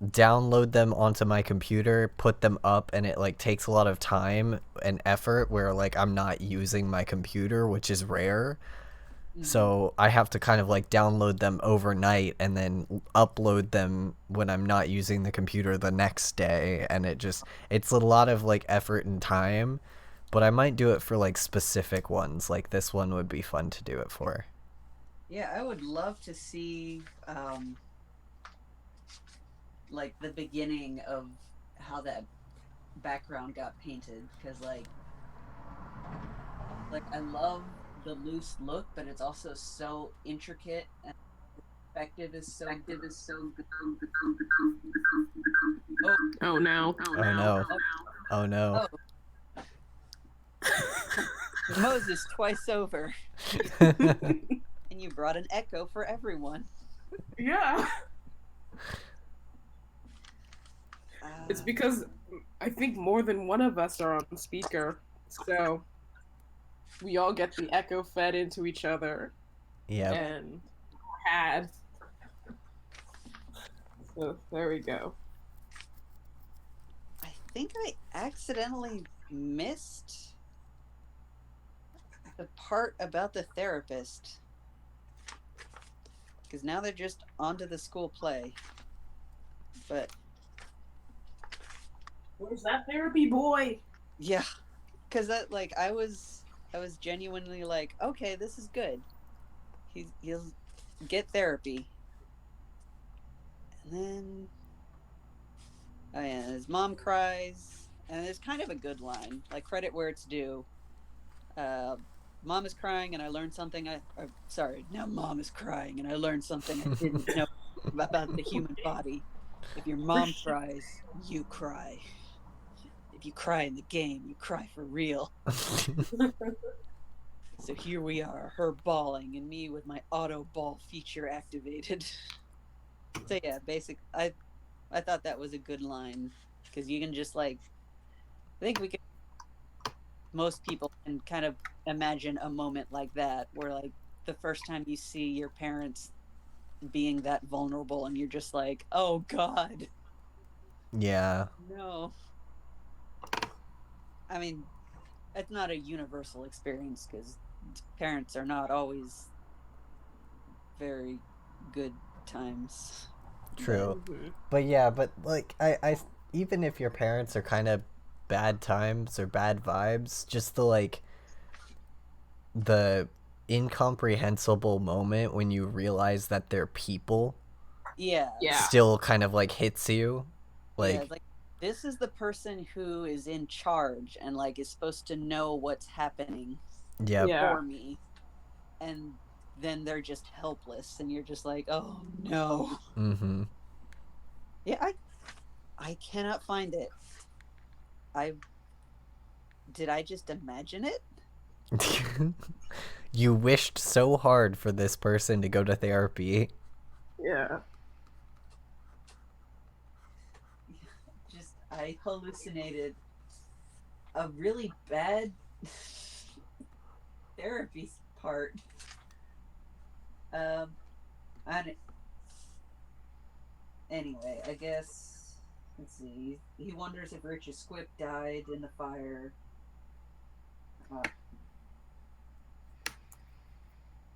download them onto my computer, put them up, and it like takes a lot of time and effort where like I'm not using my computer, which is rare. So I have to kind of like download them overnight and then upload them when I'm not using the computer the next day, and it's a lot of like effort and time, but I might do it for like specific ones. Like this one would be fun to do it for. Yeah, I would love to see like the beginning of how that background got painted, because like I love the loose look, but it's also so intricate, and perspective is so good. Oh no. Oh no. Oh no. Moses, twice over. And you brought an echo for everyone. Yeah. It's because I think more than one of us are on speaker, so we all get the echo fed into each other. Yeah. And had. So there we go. I think I accidentally missed the part about the therapist, because now they're just onto the school play. But where's that therapy boy? Yeah, because that like I was genuinely like, okay, this is good. He'll get therapy, and then oh yeah, his mom cries, and it's kind of a good line, like credit where it's due. Mom is crying, and I learned something. Sorry, now mom is crying, and I learned something I didn't know about the human body. If your mom cries, you cry. If you cry in the game, you cry for real. So here we are, her bawling, and me with my auto ball feature activated. So yeah, I thought that was a good line, because you can just like, I think most people can kind of imagine a moment like that, where like the first time you see your parents being that vulnerable, and you're just like, oh God. Yeah. No. I mean, it's not a universal experience, because parents are not always very good times. True. But yeah, but like I even if your parents are kind of bad times or bad vibes, just the incomprehensible moment when you realize that they're people, yeah, still kind of like hits you. Like, yeah, like this is the person who is in charge and like is supposed to know what's happening for me, and then they're just helpless, and you're just like, oh no. Yeah, I cannot find it. Did I just imagine it? You wished so hard for this person to go to therapy. Yeah. Just, I hallucinated a really bad therapy part. And anyway, I guess, let's see. He wonders if Rich's squip died in the fire.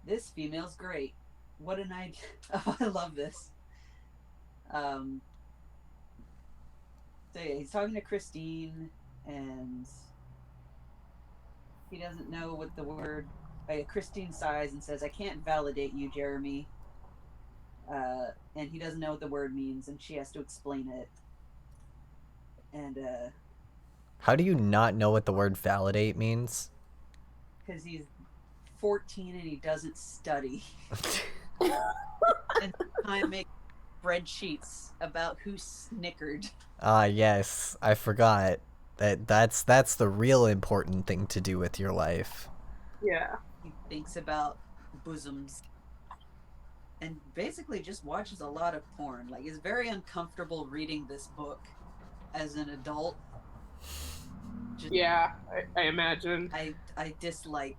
This female's great. What an idea. Oh, I love this. So yeah, he's talking to Christine, and he doesn't know what the word Christine sighs and says, "I can't validate you, Jeremy." And he doesn't know what the word means, and she has to explain it. And how do you not know what the word validate means? Because he's 14 and he doesn't study. And time make spreadsheets about who snickered. Yes, I forgot. That's the real important thing to do with your life. Yeah. He thinks about bosoms. And basically just watches a lot of porn. Like, is very uncomfortable reading this book as an adult. Just, yeah, I imagine. I dislike.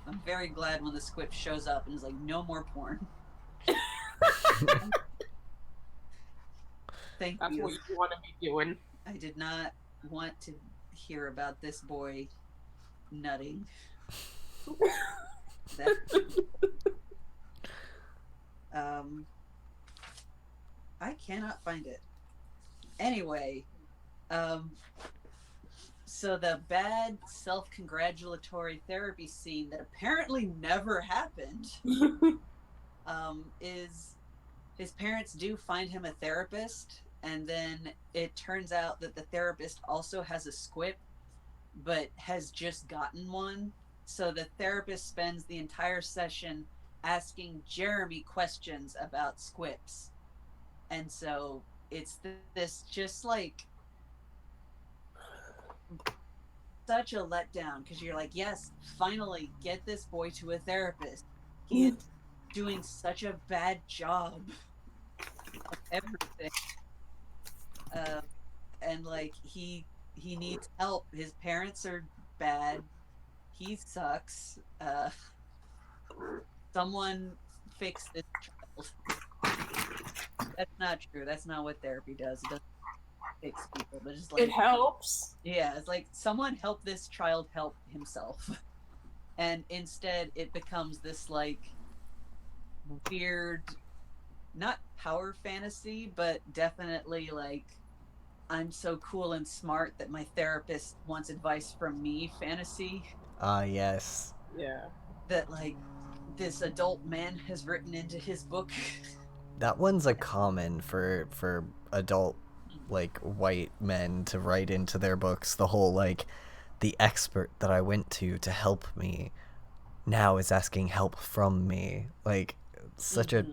I'm very glad when the squip shows up and is like, no more porn. Thank That's you. what you want to be doing. I did not want to hear about this boy nutting. I cannot find it. Anyway, so the bad self-congratulatory therapy scene that apparently never happened is his parents do find him a therapist, and then it turns out that the therapist also has a squip, but has just gotten one. So the therapist spends the entire session asking Jeremy questions about squips. And so it's this just like such a letdown, because you're like, yes, finally get this boy to a therapist. He is doing such a bad job of everything. And like he needs help. His parents are bad. He sucks. Someone fix this child. That's not true. That's not what therapy does. It doesn't fix people, but just like it helps. Yeah, it's like someone help this child help himself. And instead it becomes this like weird, not power fantasy, but definitely like, I'm so cool and smart that my therapist wants advice from me fantasy. Yes. Yeah. That like this adult man has written into his book. That one's a common for adult like white men to write into their books. The whole like, the expert that I went to help me now is asking help from me. Like, such a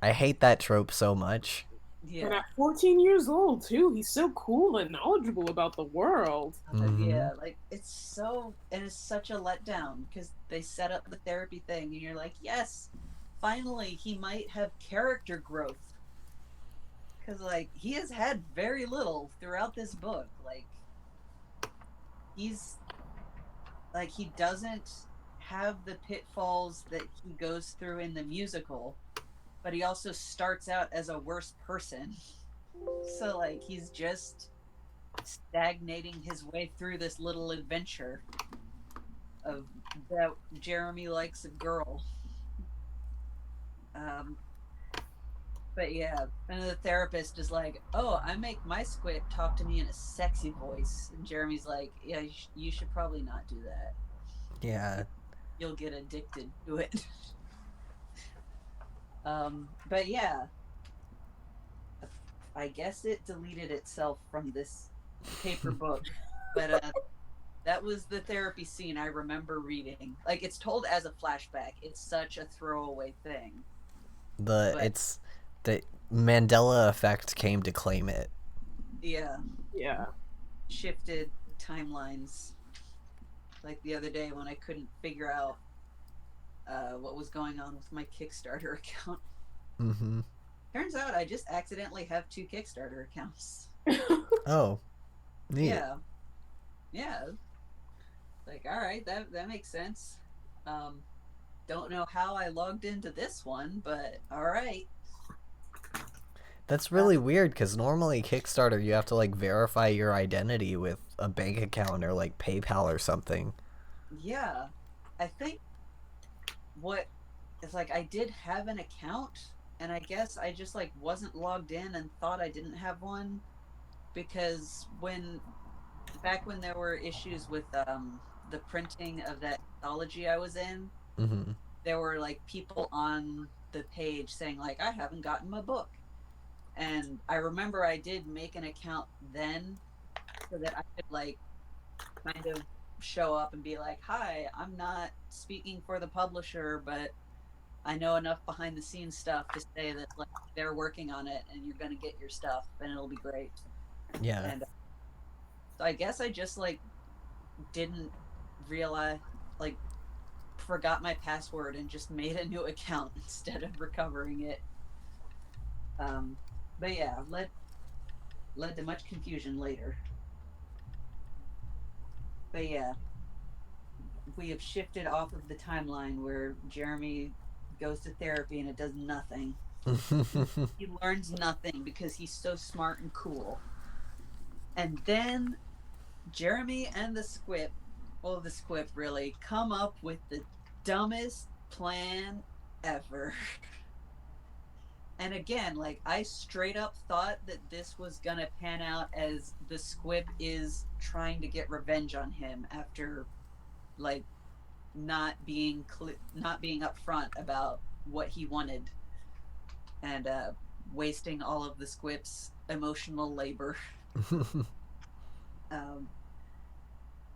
I hate that trope so much. Yeah. And at 14 years old too, he's so cool and knowledgeable about the world. Yeah, like it's such a letdown, because they set up the therapy thing and you're like, yes, finally he might have character growth, because like he has had very little throughout this book. Like he's like, he doesn't have the pitfalls that he goes through in the musical, but he also starts out as a worse person. So like he's just stagnating his way through this little adventure of that Jeremy likes a girl. But yeah, and the therapist is like, oh, I make my squip talk to me in a sexy voice, and Jeremy's like, yeah, you should probably not do that. Yeah, you'll get addicted to it. But yeah, I guess it deleted itself from this paper book, but that was the therapy scene I remember reading. Like, it's told as a flashback. It's such a throwaway thing. It's the Mandela effect came to claim it. Yeah. Yeah. Shifted timelines. Like the other day when I couldn't figure out what was going on with my Kickstarter account. Mm-hmm. Turns out I just accidentally have 2 Kickstarter accounts. Oh, neat. Yeah. Yeah. Like, all right, that makes sense. Don't know how I logged into this one, but all right. That's really weird, because normally Kickstarter you have to like verify your identity with a bank account or like PayPal or something. Yeah. I think what it's like, I did have an account, and I guess I just like wasn't logged in and thought I didn't have one, because back when there were issues with the printing of that anthology I was in, Mm-hmm. there were like people on the page saying like, I haven't gotten my book. And I remember I did make an account then so that I could like kind of show up and be like, hi, I'm not speaking for the publisher, but I know enough behind the scenes stuff to say that like they're working on it and you're going to get your stuff and it'll be great. Yeah. And so I guess I just like didn't realize, like, forgot my password and just made a new account instead of recovering it. But yeah, led to much confusion later. But yeah, we have shifted off of the timeline where Jeremy goes to therapy and it does nothing. He learns nothing because he's so smart and cool. And then Jeremy and the Squip, well, the Squip really, come up with the dumbest plan ever. And again, like, I straight up thought that this was gonna pan out as the Squip is trying to get revenge on him after, like, not being upfront about what he wanted, and wasting all of the Squip's emotional labor. um,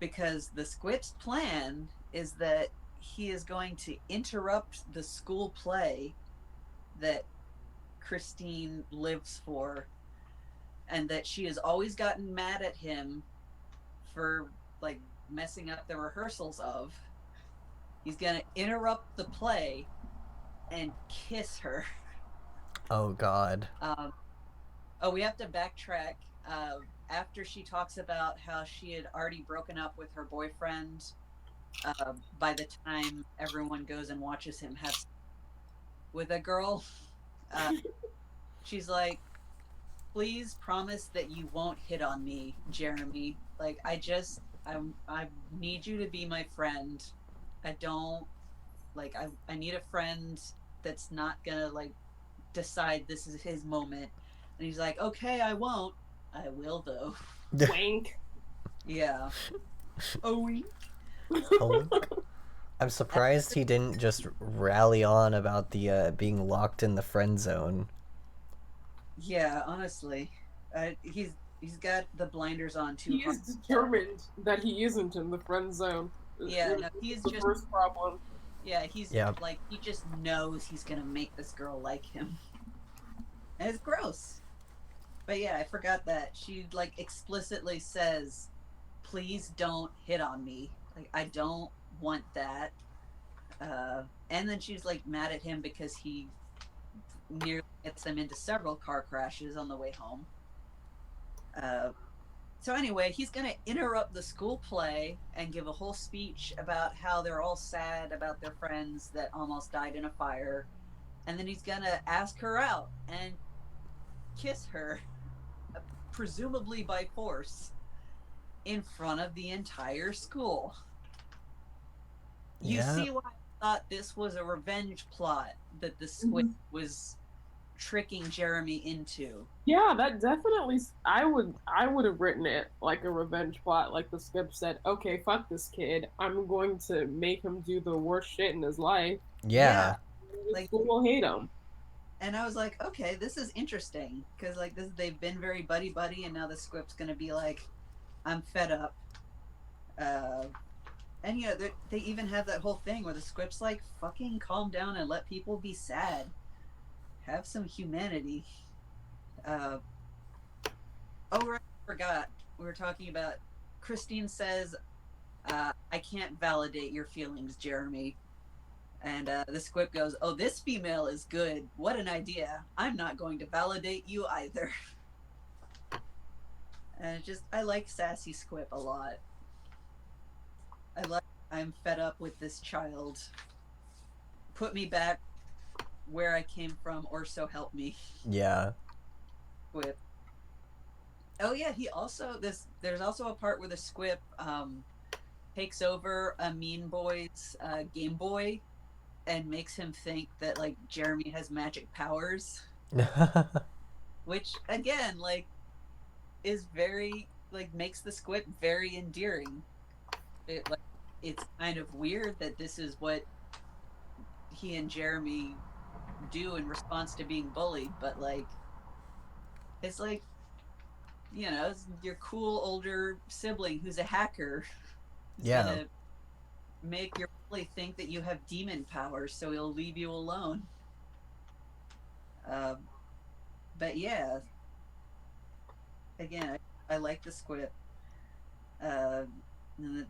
because the Squip's plan is that he is going to interrupt the school play that Christine lives for, and that she has always gotten mad at him for like messing up the rehearsals of. He's going to interrupt the play and kiss her. Oh God. Oh, we have to backtrack. After she talks about how she had already broken up with her boyfriend, by the time everyone goes and watches him have sex with a girl, she's like, please promise that you won't hit on me, Jeremy. Like, I need you to be my friend. I don't, like, I need a friend that's not gonna, like, decide this is his moment. And he's like, okay, I won't. I will, though. Wank. Yeah. Oh, wink. Oh. I'm surprised he didn't just rally on about the being locked in the friend zone. Yeah, honestly. He's got the blinders on too hard. He is determined that he isn't in the friend zone. Yeah, no, he's the just first problem. Yeah, he's like, he just knows he's gonna make this girl like him. And it's gross. But yeah, I forgot that. She like explicitly says, please don't hit on me. Like, I don't want that. And then she's like mad at him because he nearly gets them into several car crashes on the way home. So anyway, he's going to interrupt the school play and give a whole speech about how they're all sad about their friends that almost died in a fire. And then he's going to ask her out and kiss her, presumably by force, in front of the entire school. You see why I thought this was a revenge plot that the Squid was tricking Jeremy into. Yeah, that definitely. I would have written it like a revenge plot. Like the script said, okay, fuck this kid. I'm going to make him do the worst shit in his life. Yeah. Like, school will hate him. And I was like, okay, this is interesting because like they've been very buddy buddy, and now the script's gonna be like, I'm fed up. And you know, they even have that whole thing where the script's like, fucking calm down and let people be sad. Have some humanity. Oh, right, I forgot. We were talking about, Christine says, I can't validate your feelings, Jeremy. And the squip goes, oh, this female is good. What an idea. I'm not going to validate you either. And I like sassy Squip a lot. I'm fed up with this child. Put me back where I came from, or so help me. Yeah. Squip. Oh yeah, there's also a part where the Squip takes over a Mean Boy's Game Boy and makes him think that like Jeremy has magic powers. Which again, like, is very, like, makes the Squip very endearing. It, like, it's kind of weird that this is what he and Jeremy do in response to being bullied, but like it's like, you know, it's your cool older sibling who's a hacker who's Yeah. gonna make your bully think that you have demon powers, so he'll leave you alone. Uh, but yeah, again, I like the squib. Uh, and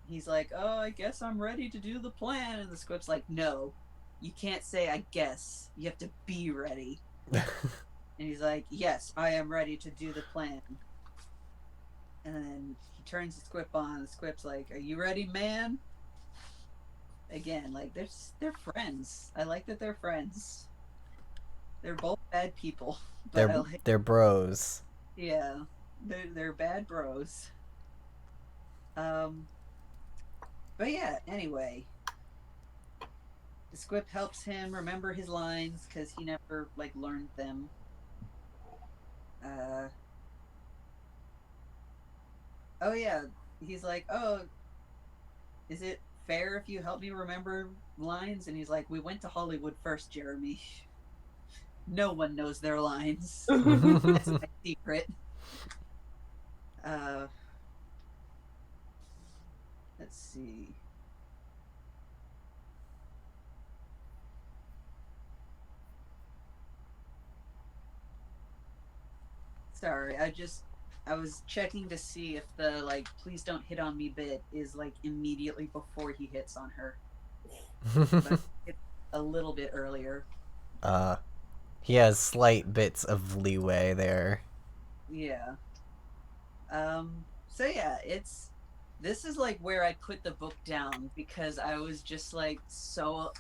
he's like, "Oh, I guess I'm ready to do the plan," and the squib's like, "No, you can't say I guess. You have to be ready." And he's like, "Yes, I am ready to do the plan." And then he turns the squib on. The squib's like, "Are you ready, man?" Again, like they're friends. I like that they're friends. They're both bad people, but I like, they're bros. yeah, they're bad bros. Um, but yeah. Anyway, the squib helps him remember his lines because he never like learned them. Uh, oh yeah, he's like, "Oh, is it fair if you help me remember lines?" And he's like, "We went to Hollywood first, Jeremy. No one knows their lines. That's my secret." Uh, let's see. Sorry, I was checking to see if the like "please don't hit on me" bit is like immediately before he hits on her, but it's a little bit earlier. uh, he has slight bits of leeway there. Yeah. So yeah, it's this is like where I put the book down because I was just like so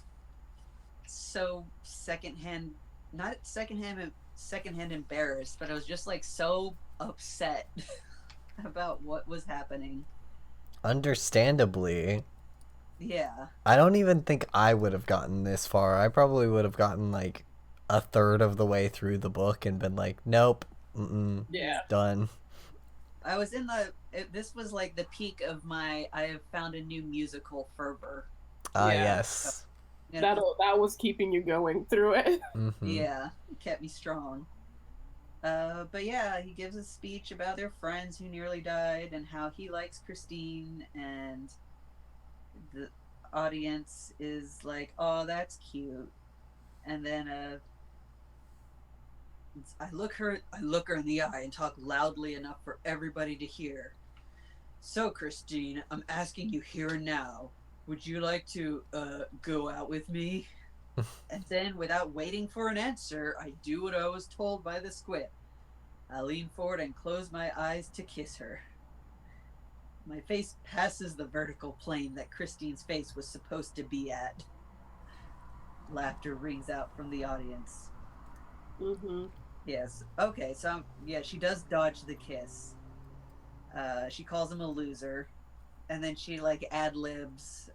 secondhand, not secondhand embarrassed, but I was just like so upset about what was happening. Understandably. Yeah. I don't even think I would have gotten this far. I probably would have gotten like a third of the way through the book and been like, nope, Yeah. done. I was in this was like the peak of my I have found a new musical fervor. Yeah. So, Yes. you know, That was keeping you going through it. Mm-hmm. yeah, it kept me strong. But yeah, he gives a speech about their friends who nearly died and how he likes Christine, and the audience is like, "Oh, that's cute." And then I look her in the eye and talk loudly enough for everybody to hear. "So, Christine, I'm asking you here and now. Would you like to go out with me?" And then, without waiting for an answer, I do what I was told by the squib. I lean forward and close my eyes to kiss her. My face passes the vertical plane that Christine's face was supposed to be at. Laughter rings out from the audience. Mm-hmm. Yes. Okay, so yeah, she does dodge the kiss. She calls him a loser, and then she like ad libs,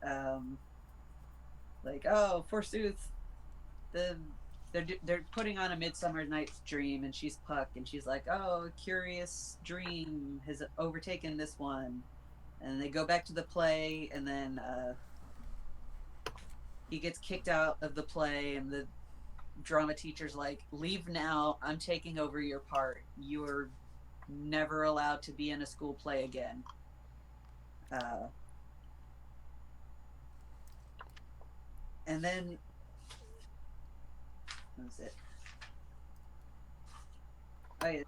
like, "Oh, forsooth, the they're putting on a Midsummer Night's Dream," and she's Puck, and she's like, "Oh, a curious dream has overtaken this one," and they go back to the play, and then he gets kicked out of the play, and the drama teacher's like, "Leave now. I'm taking over your part. You're never allowed to be in a school play again." Uh, and then what was it? Oh, yeah.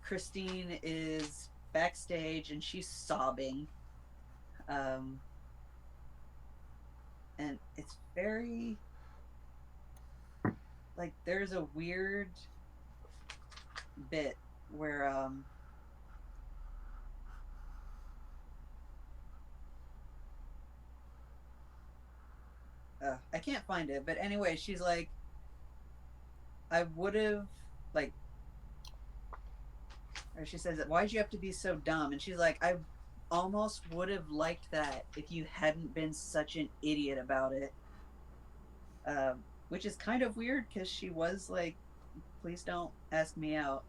Christine is backstage and she's sobbing. Um, and it's very like there's a weird bit where I can't find it, but anyway, she's like, "I would have like," or she says, "Why'd you have to be so dumb?" And she's like, "I almost would have liked that if you hadn't been such an idiot about it." Which is kind of weird because she was like, "Please don't ask me out."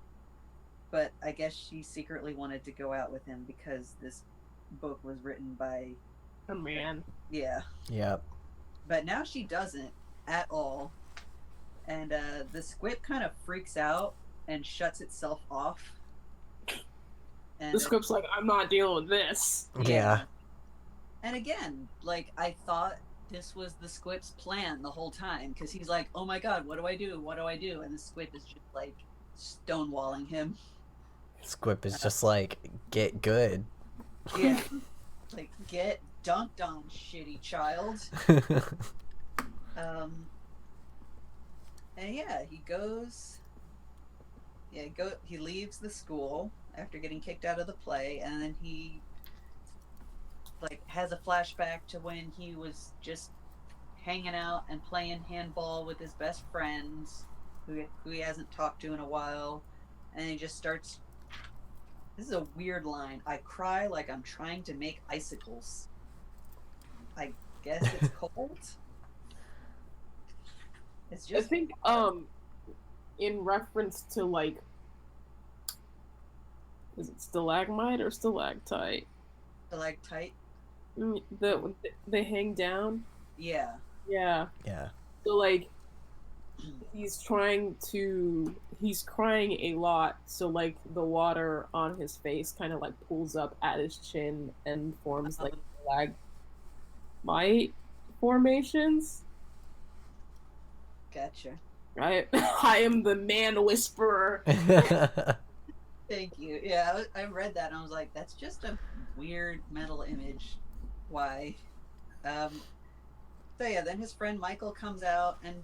But I guess she secretly wanted to go out with him because this book was written by Oh, man. Yeah. Yep. But now she doesn't at all. And the squid kind of freaks out and shuts itself off. And The script's like, I'm not dealing with this. Yeah. And again, like, I thought this was the Squip's plan the whole time, because he's like, oh my god, what do I do? What do I do? And the Squip is just like stonewalling him. Squip is just like, get good. Yeah. Like, get dunked on, shitty child. And yeah, he goes. Yeah, he leaves the school after getting kicked out of the play, and then he like has a flashback to when he was just hanging out and playing handball with his best friends who he hasn't talked to in a while, and he just starts. This is a weird line. I cry like I'm trying to make icicles. I guess it's cold. It's just. I think in reference to like, is it stalagmite or stalactite? Stalactite. They hang down. Yeah. Yeah. So like, he's crying a lot. So like the water on his face kind of like pulls up at his chin and forms like stalagmite formations. Gotcha. Right. I am the man whisperer. Thank you. Yeah, I read that and I was like, that's just a weird mental image. Why? So yeah, then his friend Michael comes out and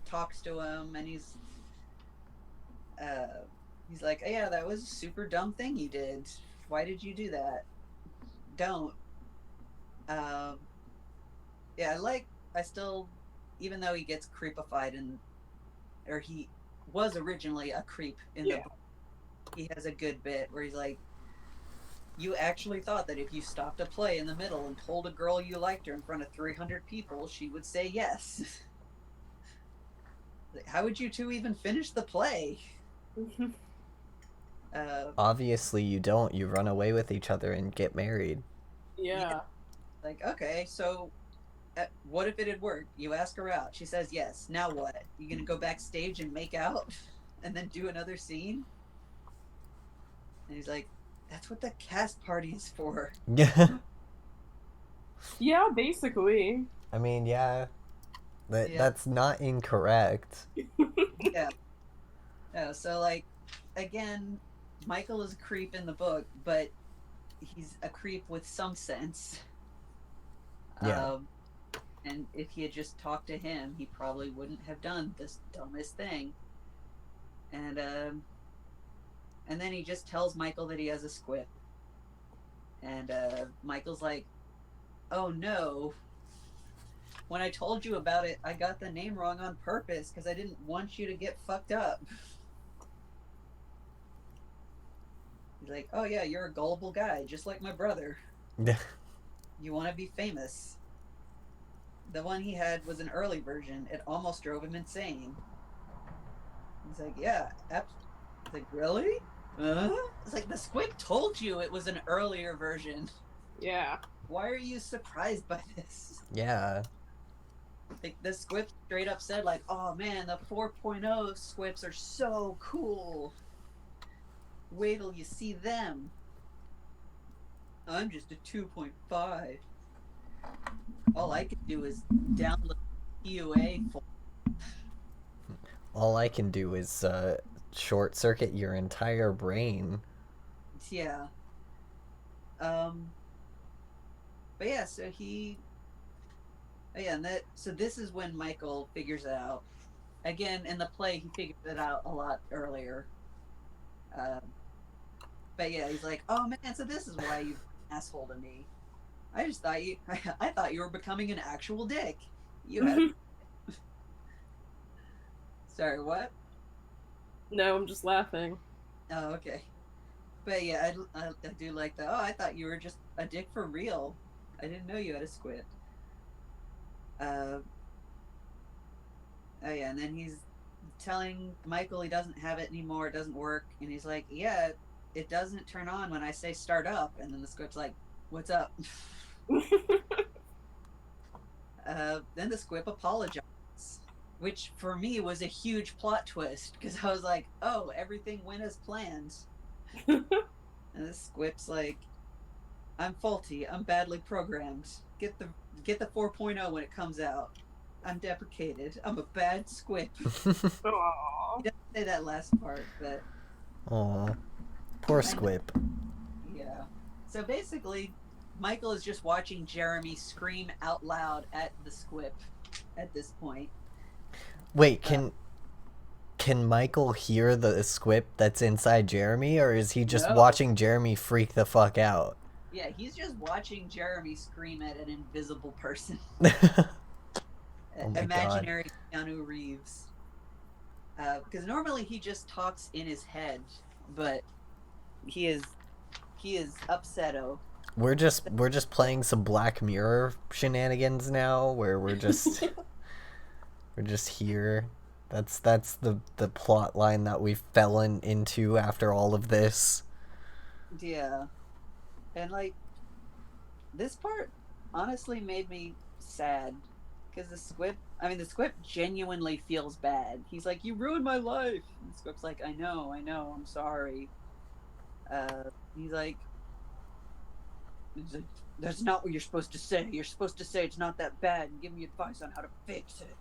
talks to him, and he's like, oh, yeah, that was a super dumb thing you did. Why did you do that? Don't. Yeah, I still, even though he gets creepified or he was originally a creep in the book, he has a good bit where he's like, you actually thought that if you stopped a play in the middle and told a girl you liked her in front of 300 people, she would say yes. How would you two even finish the play? Obviously you don't. You run away with each other and get married. Yeah. Like, okay, so what if it had worked? You ask her out. She says yes. Now what? You gonna go backstage and make out and then do another scene? And he's like, that's what the cast party is for. Yeah. Yeah, basically. I mean, yeah. That's not incorrect. Yeah. No, so like, again, Michael is a creep in the book, but he's a creep with some sense. Yeah. And if he had just talked to him, he probably wouldn't have done this dumbest thing. And then he just tells Michael that he has a squip. And Michael's like, oh no. When I told you about it, I got the name wrong on purpose because I didn't want you to get fucked up. He's like, oh yeah, you're a gullible guy, just like my brother. You want to be famous. The one he had was an early version. It almost drove him insane. He's like, yeah. He's like, really? It's like, the squib told you it was an earlier version. Yeah. Why are you surprised by this? Yeah. Like, the squib straight up said, like, oh man, the 4.0 squibs are so cool. Wait till you see them. I'm just a 2.5. All I can do is download PUA. All I can do is short circuit your entire brain. Yeah. But yeah, so so this is when Michael figures it out. Again, in the play, he figured it out a lot earlier. But yeah, he's like, oh man, so this is why you're an asshole to me. I thought you were becoming an actual dick. You had. Sorry, what? No, I'm just laughing. Oh, okay. But yeah, I do like that. Oh, I thought you were just a dick for real. I didn't know you had a squid. Oh yeah, and then he's telling Michael he doesn't have it anymore, it doesn't work, and he's like, yeah, it doesn't turn on when I say start up, and then the squid's like, what's up? Then the Squip apologizes, which for me was a huge plot twist because I was like, oh, everything went as planned. And the Squip's like, I'm faulty. I'm badly programmed. Get the 4.0 when it comes out. I'm deprecated. I'm a bad Squip. He doesn't say that last part, but Aw, poor Squip. Yeah. So basically, Michael is just watching Jeremy scream out loud at the Squip at this point. Wait, can Michael hear the Squip that's inside Jeremy, or is he just watching Jeremy freak the fuck out? Yeah, he's just watching Jeremy scream at an invisible person. Imaginary God. Keanu Reeves. Because normally he just talks in his head, but he is upsetto. We're just playing some Black Mirror shenanigans now, where we're just we're just here. That's the plot line that we fell into after all of this. Yeah. And like this part honestly made me sad because the Squip genuinely feels bad. He's like, you ruined my life. And the Squip's like, I know, I'm sorry. He's like, that's not what you're supposed to say. You're supposed to say it's not that bad and give me advice on how to fix it.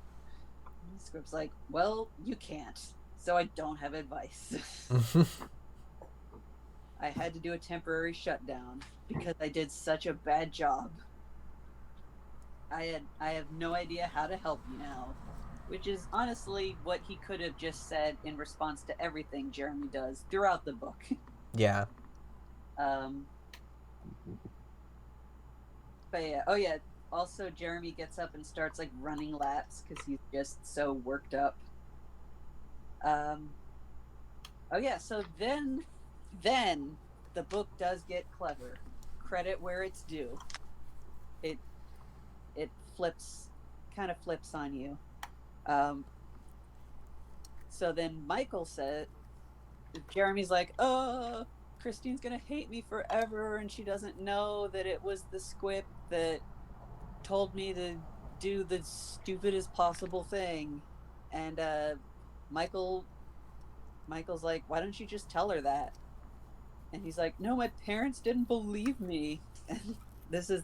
And the Squip's like, well, you can't, so I don't have advice. I had to do a temporary shutdown because I did such a bad job. I have no idea how to help you now, which is honestly what he could have just said in response to everything Jeremy does throughout the book. Yeah. But yeah, oh yeah, also Jeremy gets up and starts like running laps because he's just so worked up. Oh yeah, so then the book does get clever. Credit where it's due. It kind of flips on you. So then Michael said, Jeremy's like, oh, Christine's gonna hate me forever, and she doesn't know that it was the Squip that told me to do the stupidest possible thing. And Michael's like, why don't you just tell her that? And he's like, no, my parents didn't believe me. And this was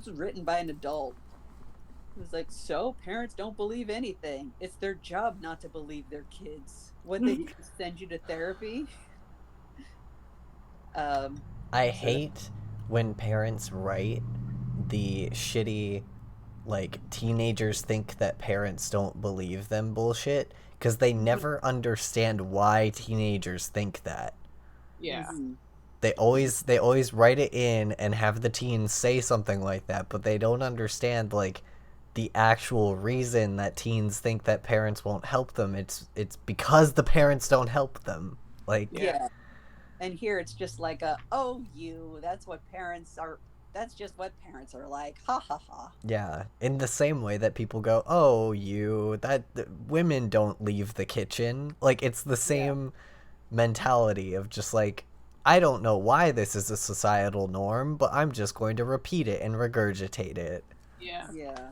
written by an adult. It was like, so parents don't believe anything. It's their job not to believe their kids. What, they send you to therapy? I hate when parents write the shitty, like, teenagers think that parents don't believe them bullshit, because they never understand why teenagers think that. Yeah. Mm-hmm. They always write it in and have the teens say something like that, but they don't understand, like, the actual reason that teens think that parents won't help them. It's because the parents don't help them. Like, yeah. And here it's just like that's what parents are. That's just what parents are like. Ha ha ha. Yeah, in the same way that people go, oh, women don't leave the kitchen. Like, it's the same mentality of just like, I don't know why this is a societal norm, but I'm just going to repeat it and regurgitate it. Yeah. Yeah.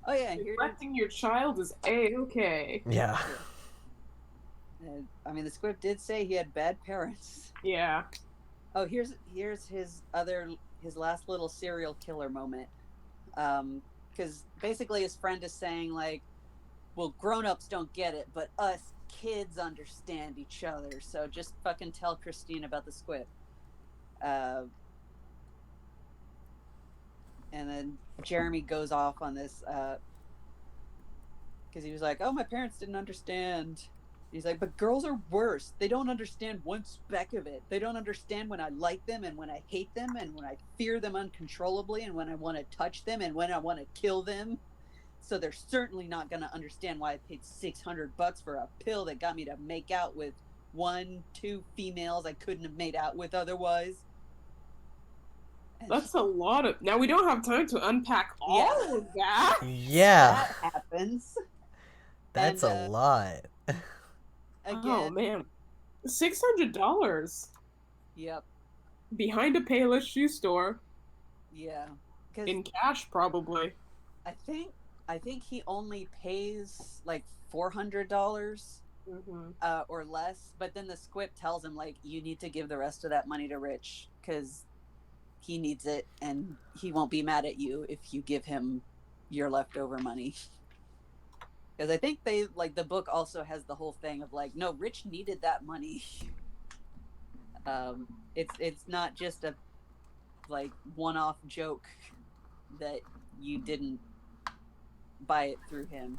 Oh yeah. Neglecting your child is A-okay. Yeah. I mean, the Squip did say he had bad parents. Yeah. Oh, here's his last little serial killer moment. Because basically his friend is saying like, well, grown-ups don't get it, but us kids understand each other. So just fucking tell Christine about the Squip. And then Jeremy goes off on this because he was like, oh, my parents didn't understand. He's like, but girls are worse. They don't understand one speck of it. They don't understand when I like them and when I hate them and when I fear them uncontrollably and when I want to touch them and when I want to kill them. So they're certainly not going to understand why I paid $600 for a pill that got me to make out with 1-2 females I couldn't have made out with otherwise. That's a lot of... Now, we don't have time to unpack all of that. Yeah. That happens. That's a lot. Again, oh, man. $600. Yep. Behind a Payless shoe store. Yeah, because In cash, probably. I think I think he only pays like $400 or less, but then the squip tells him like you need to give the rest of that money to Rich because he needs it and he won't be mad at you if you give him your leftover money. Because I think they like the book also has the whole thing of like, no, Rich needed that money. It's not just a like one-off joke that you didn't buy it through him.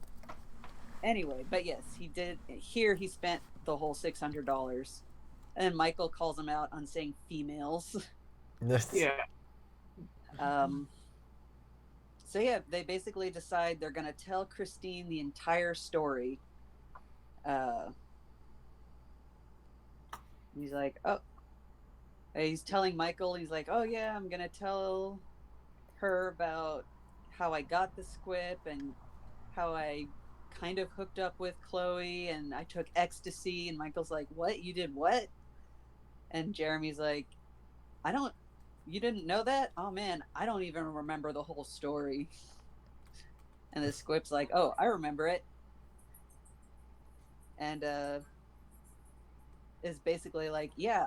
Anyway, but yes, he did. Here he spent the whole $600, and then Michael calls him out on saying females. Yeah. Um. So yeah, they basically decide they're gonna tell Christine the entire story. He's like, oh, he's telling Michael. He's like, oh yeah, I'm gonna tell her about how I got the squip and how I kind of hooked up with Chloe and I took ecstasy. And Michael's like, what? You did what? And Jeremy's like, you didn't know that? Oh man, I don't even remember the whole story. And the squip's like, oh, I remember it. And is basically like, yeah,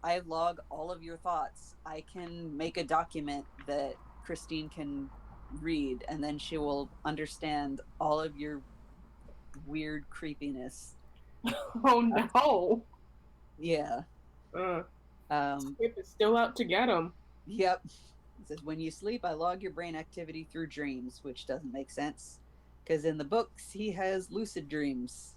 I log all of your thoughts. I can make a document that Christine can read, and then she will understand all of your weird creepiness. Oh no. Yeah. Skip is still out to get him. Yep. It says, when you sleep, I log your brain activity through dreams, which doesn't make sense. Because in the books, he has lucid dreams.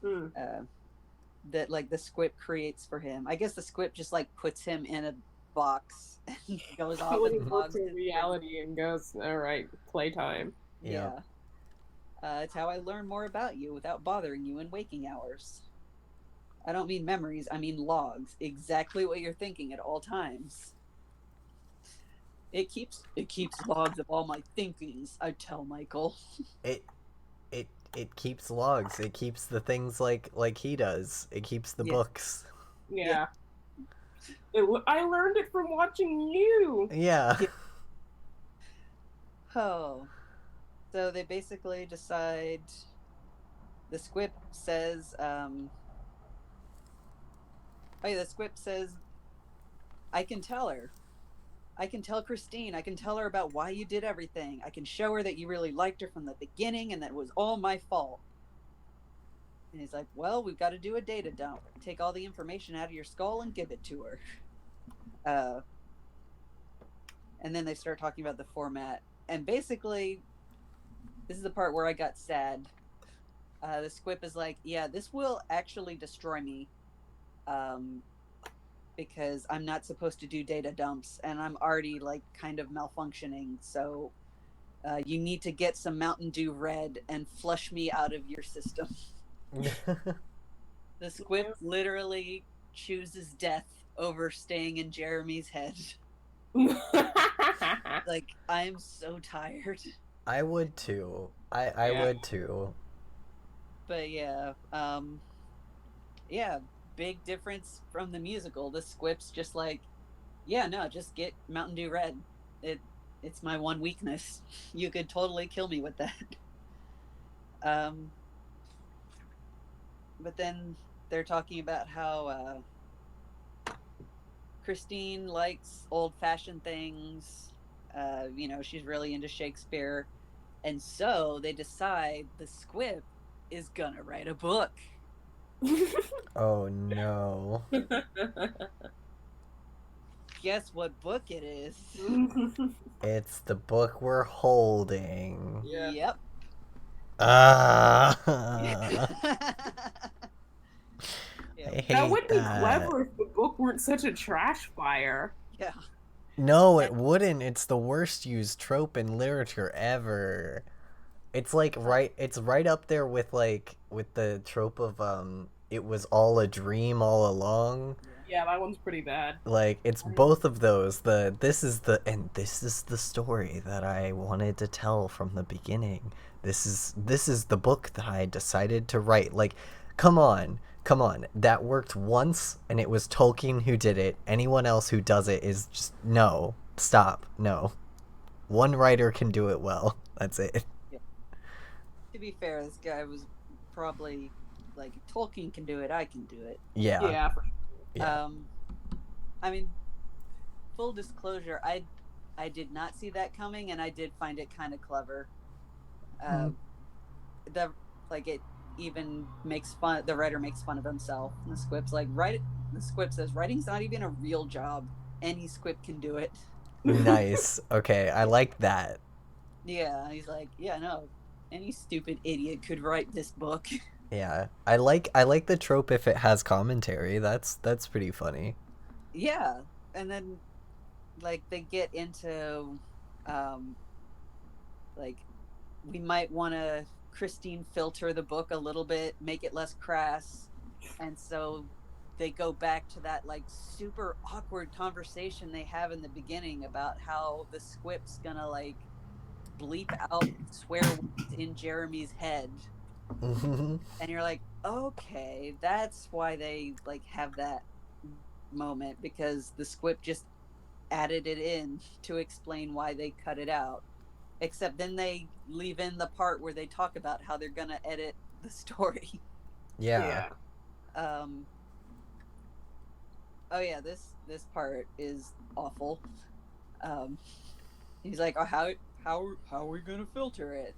That like the squip creates for him. I guess the squip just like puts him in a box and goes off and logs in reality and goes, all right, playtime. Yeah. It's how I learn more about you without bothering you in waking hours. I don't mean memories, I mean logs. Exactly what you're thinking at all times. It keeps logs of all my thinkings, I tell Michael. It keeps logs. It keeps the things like he does. It keeps the books. Yeah. I learned it from watching you. Yeah. Oh. So they basically decide. The squip says, the squip says, I can tell her. I can tell Christine. I can tell her about why you did everything. I can show her that you really liked her from the beginning and that it was all my fault. And he's like, well, we've got to do a data dump. Take all the information out of your skull and give it to her. And then they start talking about the format. And basically, this is the part where I got sad. The squip is like, yeah, this will actually destroy me. Because I'm not supposed to do data dumps and I'm already like kind of malfunctioning. So you need to get some Mountain Dew Red and flush me out of your system. The squip literally chooses death over staying in Jeremy's head. Like, I'm so tired. I would too. I would too. But yeah, big difference from the musical. The squip's just like, yeah, no, just get Mountain Dew Red. It's my one weakness. You could totally kill me with that. But then they're talking about how Christine likes old-fashioned things. She's really into Shakespeare. And so they decide the squip is gonna write a book. Oh no. Guess what book it is? It's the book we're holding. Yeah. Yep. I hate that would be clever if the book weren't such a trash fire. Yeah. No, it wouldn't. It's the worst used trope in literature ever. It's like it's right up there with the trope of it was all a dream all along. Yeah, that one's pretty bad. Like, it's both of those. This is the story that I wanted to tell from the beginning. This is the book that I decided to write. Like, come on. come on, that worked once, and it was Tolkien who did it. Anyone else who does it is just, no, stop, no. One writer can do it well. That's it. Yeah. To be fair, this guy was probably like, if Tolkien can do it, I can do it. Yeah. Yeah. I mean, full disclosure, I did not see that coming, and I did find it kind of clever. It even makes fun. The writer makes fun of himself. And the squib's like, the squib says, writing's not even a real job. Any squib can do it. Nice. Okay, I like that. Yeah, he's like, yeah, no, any stupid idiot could write this book. Yeah, I like the trope if it has commentary. That's pretty funny. Yeah, and then like they get into like, we might want to Christine filter the book a little bit, make it less crass, and so they go back to that like super awkward conversation they have in the beginning about how the squib's gonna like bleep out swear words in Jeremy's head. And you're like, okay, that's why they like have that moment, because the squib just added it in to explain why they cut it out. Except then they leave in the part where they talk about how they're gonna edit the story. Yeah. Oh yeah, this part is awful. He's like, oh, how are we gonna filter it?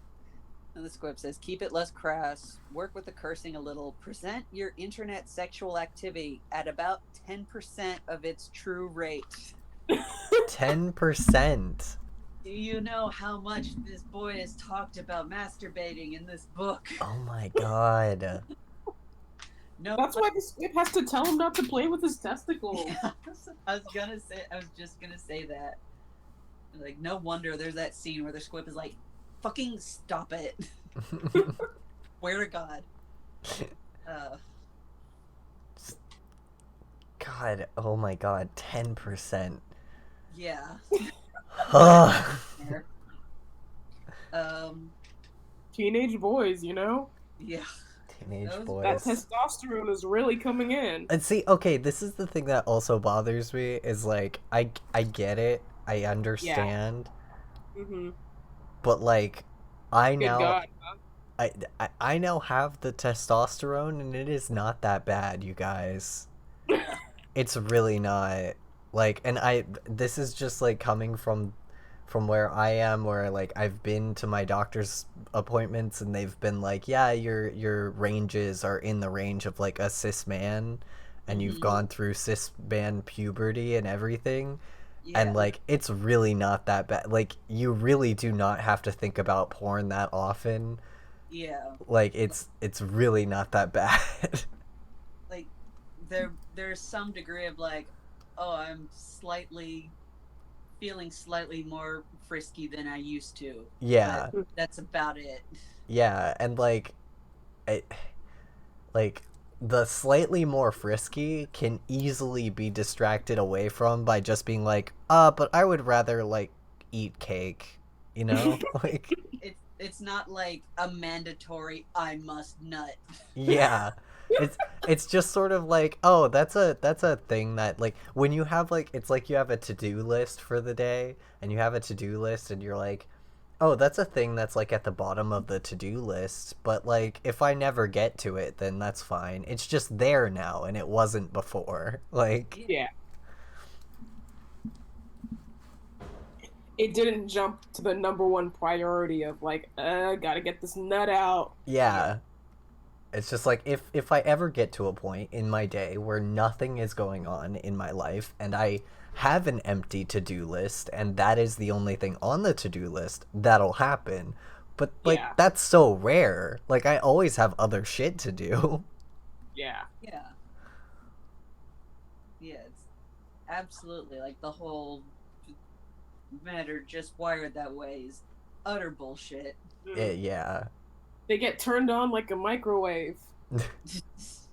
And the squib says, keep it less crass, work with the cursing a little, present your internet sexual activity at about 10% of its true rate. 10%. Do you know how much this boy has talked about masturbating in this book? Oh my god. No, that's why the squib has to tell him not to play with his testicles. Yeah, I was just gonna say that. Like, no wonder there's that scene where the squib is like, fucking stop it. Swear to God. God, oh my god, 10%. Yeah. Teenage boys, you know? Yeah. Teenage boys. That testosterone is really coming in. And see, okay, this is the thing that also bothers me, is like, I get it, I understand, but like, I now have the testosterone, and it is not that bad, you guys. It's really not. Like, and this is just like coming from where I am, where like I've been to my doctor's appointments, and they've been like, yeah, your ranges are in the range of like a cis man, and you've gone through cis man puberty and everything. Yeah. And like, it's really not that bad. Like, you really do not have to think about porn that often. Yeah. Like, it's really not that bad. Like, there's some degree of like, oh, I'm feeling slightly more frisky than I used to. Yeah. But that's about it. Yeah, and like, the slightly more frisky can easily be distracted away from by just being like, but I would rather like eat cake, you know? Like, it's not like a mandatory I must nut. Yeah. It's just sort of like, oh, that's a thing that, like, when you have like, it's like you have a to-do list for the day, and you have a to-do list, and you're like, oh, that's a thing that's like at the bottom of the to-do list, but like, if I never get to it, then that's fine. It's just there now, and it wasn't before. Like, yeah. It didn't jump to the #1 priority of like, gotta get this nut out. Yeah. It's just like, if I ever get to a point in my day where nothing is going on in my life, and I have an empty to-do list, and that is the only thing on the to-do list, that'll happen. But like, that's so rare. Like, I always have other shit to do. Yeah. Yeah. Yeah, it's absolutely like the whole matter just wired that way is utter bullshit. Yeah. They get turned on like a microwave. You just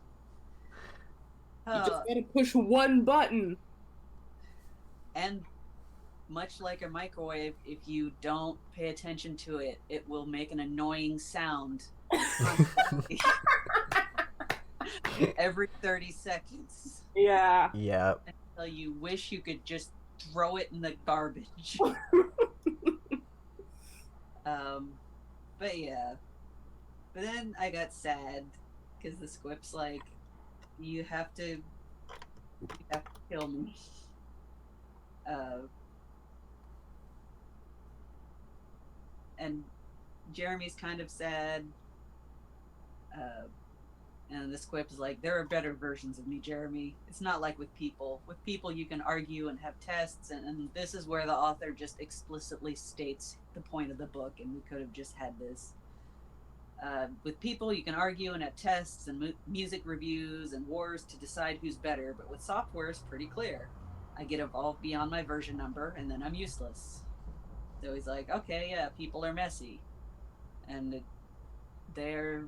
gotta push one button. And much like a microwave, if you don't pay attention to it, it will make an annoying sound. every 30 seconds. Yeah. Yeah. Until you wish you could just throw it in the garbage. But yeah. But then I got sad because the squip's like, you have to kill me. And Jeremy's kind of sad. And the squip is like, there are better versions of me, Jeremy. It's not like with people. With people, you can argue and have tests, and this is where the author just explicitly states the point of the book, and we could have just had this. With people, you can argue and have tests and music reviews and wars to decide who's better, but with software, it's pretty clear. I get evolved beyond my version number, and then I'm useless. So he's like, okay, yeah, people are messy. And they're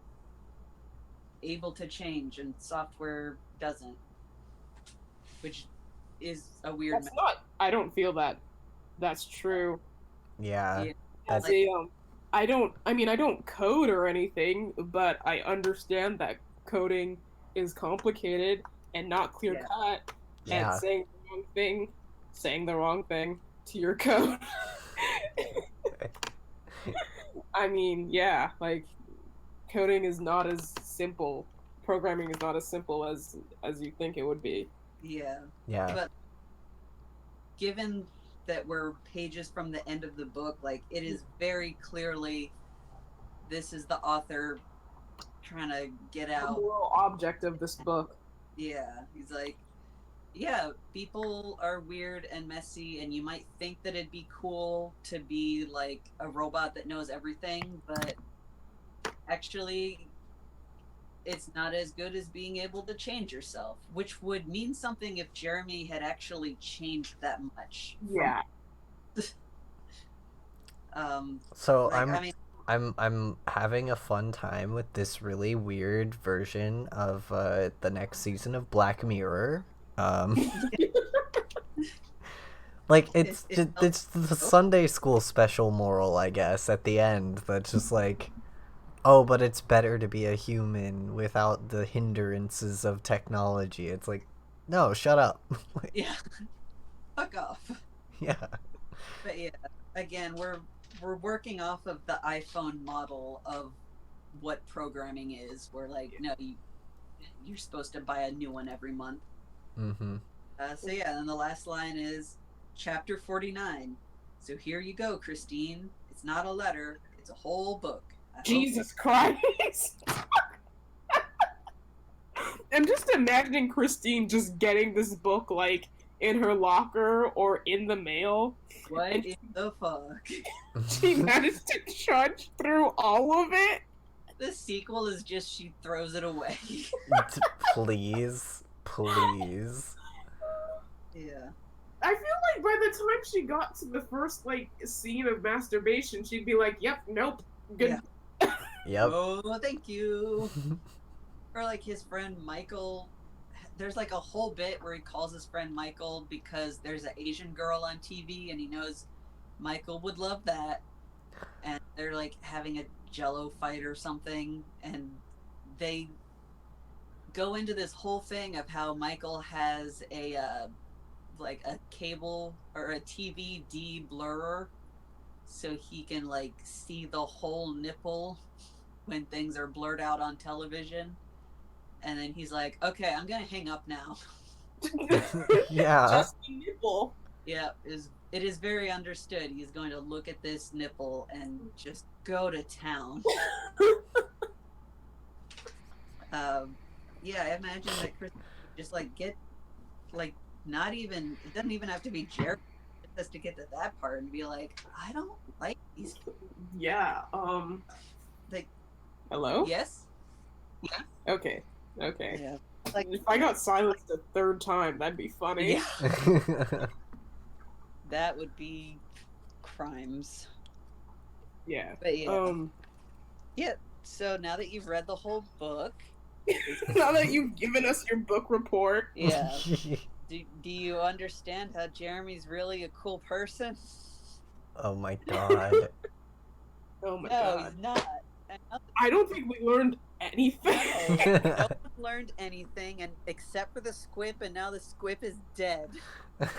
able to change, and software doesn't. Which is a weird That's not, I don't feel that that's true. Yeah. That's I don't code or anything, but I understand that coding is complicated and not clear cut, and saying the wrong thing to your code. I mean, yeah, like coding is not as simple. Programming is not as simple as you think it would be. Yeah. Yeah. But given that we're pages from the end of the book, like, it is very clearly, this is the author trying to get out the moral object of this book. Yeah, he's like, yeah, people are weird and messy, and you might think that it'd be cool to be like a robot that knows everything, but actually it's not as good as being able to change yourself, which would mean something if Jeremy had actually changed that much. Yeah. So like, I'm having a fun time with this really weird version of the next season of Black Mirror. Like it's the Sunday school special moral, I guess, at the end that's just like, oh, but it's better to be a human without the hindrances of technology. It's like, no, shut up. Yeah. Fuck off. Yeah. But yeah, again, we're working off of the iPhone model of what programming is. We're like, no, you're supposed to buy a new one every month. Mm-hmm. So yeah, then the last line is chapter 49. So here you go, Christine. It's not a letter, it's a whole book. Jesus Christ. I'm just imagining Christine just getting this book, like, in her locker or in the mail. What in the fuck? She managed to trudge through all of it. The sequel is just she throws it away. Please. Yeah. I feel like by the time she got to the first, like, scene of masturbation, she'd be like, yep, nope, good. Yeah. Yep. Oh, thank you. Or like his friend Michael, there's like a whole bit where he calls his friend Michael because there's an Asian girl on TV and he knows Michael would love that, and they're like having a Jello fight or something, and they go into this whole thing of how Michael has a like a cable or a TV de-blurrer so he can like see the whole nipple when things are blurred out on television. And then he's like, okay, I'm gonna hang up now. Yeah. Just the nipple. Yeah, it is very understood. He's going to look at this nipple and just go to town. Yeah, I imagine that Chris just like get like not even, it doesn't even have to be Jared just to get to that part and be like, I don't like these. Yeah. Like, hello? Yes. Yeah. Okay. Yeah. Like, if I got silenced a third time, that'd be funny. Yeah. That would be crimes. Yeah. But yeah. Yeah. So now that you've read the whole book, now that you've given us your book report, yeah. Do you understand how Jeremy's really a cool person? Oh my god. Oh my no, god. he's not. I don't think we learned anything. No one learned anything, and except for the squip, and now the squip is dead.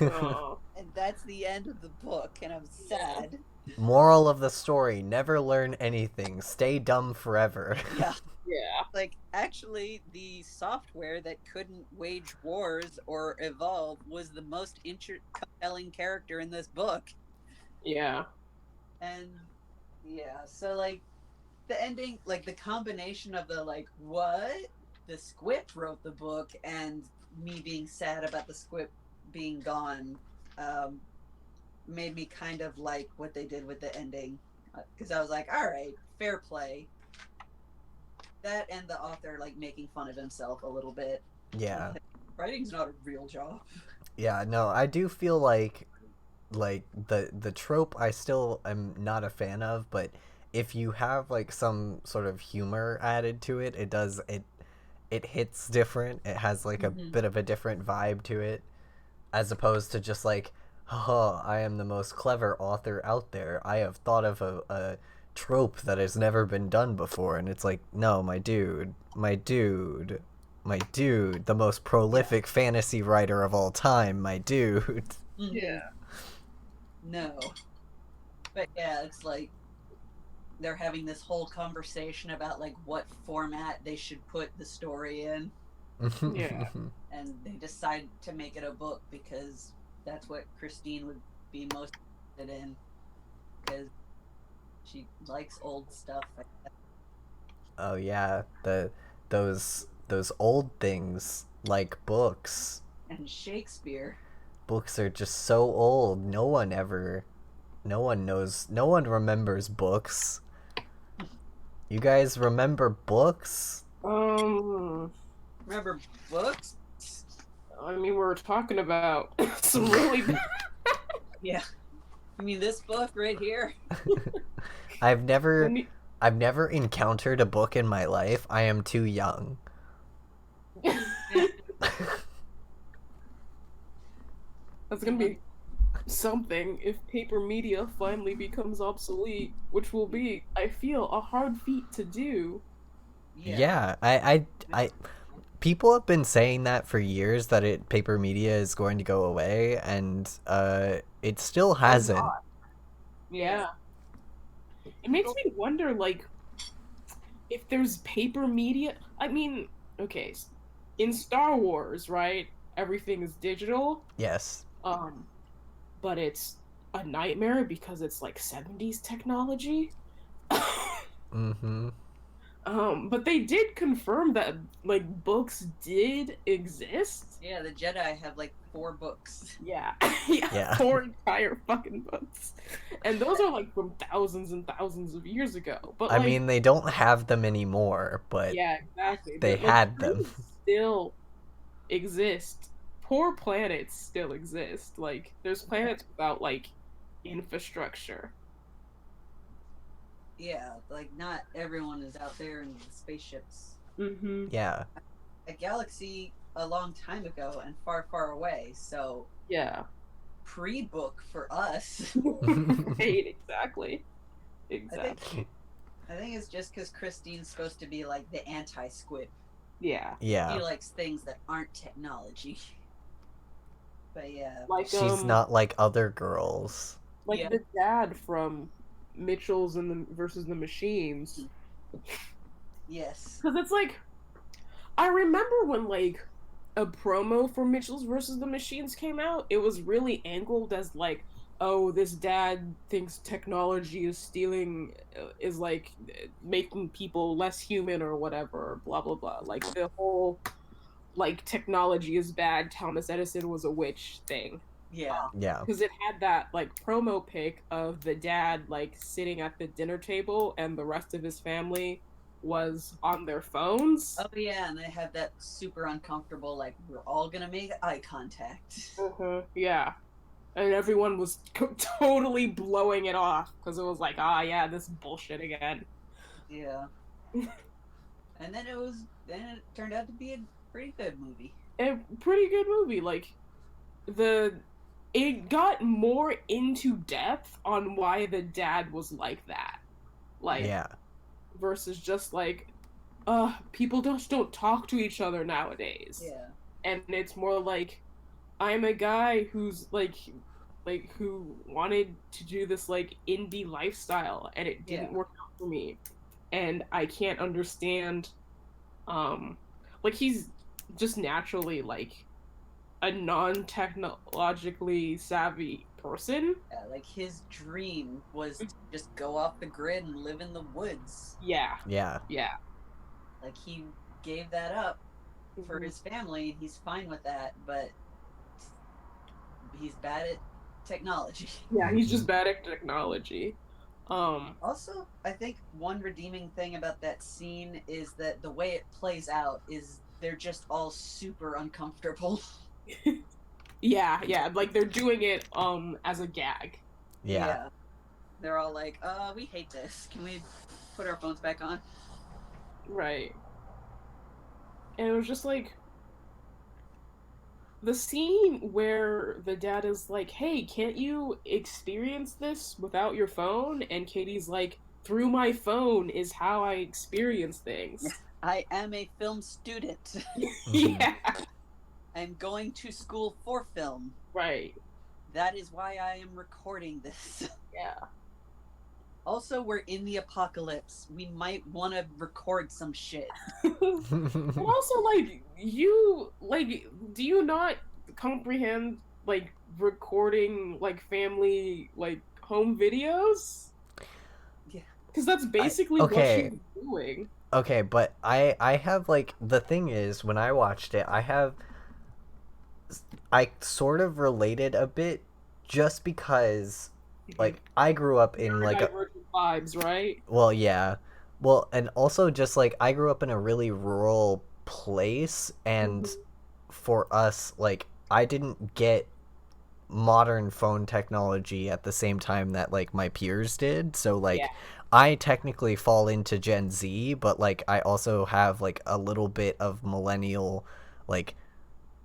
Oh. And that's the end of the book, and I'm sad. Moral of the story: never learn anything. Stay dumb forever. Yeah. Yeah. Like, actually, the software that couldn't wage wars or evolve was the most compelling character in this book. Yeah. And yeah, so like the ending, like the combination of the like what the squip wrote the book and me being sad about the squip being gone, made me kind of like what they did with the ending, because I was like, all right, fair play. That and the author like making fun of himself a little bit. Yeah. Like, writing's not a real job. Yeah, no, I do feel like the trope I still am not a fan of, but if you have like some sort of humor added to it, it hits different. It has like a bit of a different vibe to it, as opposed to just like, haha, I am the most clever author out there. I have thought of a trope that has never been done before. And it's like, no, my dude, the most prolific fantasy writer of all time, my dude. Yeah. No. But yeah, it's like they're having this whole conversation about like what format they should put the story in. Yeah. And they decide to make it a book because that's what Christine would be most interested in, because she likes old stuff. Oh yeah, those old things like books. And Shakespeare. Books are just so old. No one remembers books. You guys remember books? Remember books? I mean, we're talking about some really Yeah. I mean, this book right here. I've never encountered a book in my life. I am too young. That's gonna be something if paper media finally becomes obsolete, which will be, I feel, a hard feat to do. Yeah, I people have been saying that for years, that paper media is going to go away, and it still hasn't. Yeah. It makes me wonder, like, if there's paper media. I mean, okay, in Star Wars, right? Everything is digital. Yes. But it's a nightmare because it's like 70s technology. Mm-hmm. But they did confirm that like books did exist. Yeah, the Jedi have like 4 books. Yeah. Yeah. 4 entire fucking books. And those are like from thousands and thousands of years ago. But I mean, they don't have them anymore, but yeah, exactly. They had them. Still exist. Poor planets still exist. Like, there's planets without like infrastructure. Yeah, like not everyone is out there in the spaceships. Yeah. A galaxy a long time ago and far, far away. So yeah, pre-book for us. Right, exactly. I think it's just because Christine's supposed to be like the anti-squid. Yeah. She likes things that aren't technology. But yeah, like she's not like other girls. Like the dad from Mitchell's and versus the Machines. Yes. Because it's like, I remember when like a promo for Mitchell's versus the Machines came out, it was really angled as like, oh, this dad thinks technology is like making people less human or whatever, blah blah blah. Like the whole like technology is bad, Thomas Edison was a witch thing. Yeah. Yeah. Because it had that like promo pic of the dad like sitting at the dinner table and the rest of his family was on their phones. Oh yeah, and they had that super uncomfortable like we're all gonna make eye contact. Yeah. And everyone was totally blowing it off because it was like, yeah, this bullshit again. Yeah. And then it turned out to be a pretty good movie. Like it got more into depth on why the dad was like that. Like, yeah. Versus just like, people just don't talk to each other nowadays. Yeah. And it's more like, I'm a guy who's like who wanted to do this like indie lifestyle and it Yeah. didn't work out for me. And I can't understand like he's just naturally like a non-technologically savvy person. Yeah, like his dream was to just go off the grid and live in the woods. Yeah. Yeah. Yeah. Like he gave that up for Mhm. his family and he's fine with that, but he's bad at technology. Yeah, he's just bad at technology. Also, I think one redeeming thing about that scene is that the way it plays out is they're just all super uncomfortable. yeah, like they're doing it as a gag. Yeah. They're all like, we hate this. Can we put our phones back on? Right. And it was just like the scene where the dad is like, "Hey, can't you experience this without your phone?" And Katie's like, "Through my phone is how I experience things." I am a film student. Yeah. I'm going to school for film. Right. That is why I am recording this. Yeah. Also, we're in the apocalypse. We might want to record some shit. But also, like, do you not comprehend, like, recording, like, family, like, home videos? Yeah. Because that's basically what she's doing. Okay, but I have like the thing is when I watched it, I sort of related a bit just because like I grew up in like a vibes, right? well, yeah. Well, and also just like I grew up in a really rural place and for us like I didn't get modern phone technology at the same time that like my peers did. So like I technically fall into Gen Z, but like I also have like a little bit of millennial like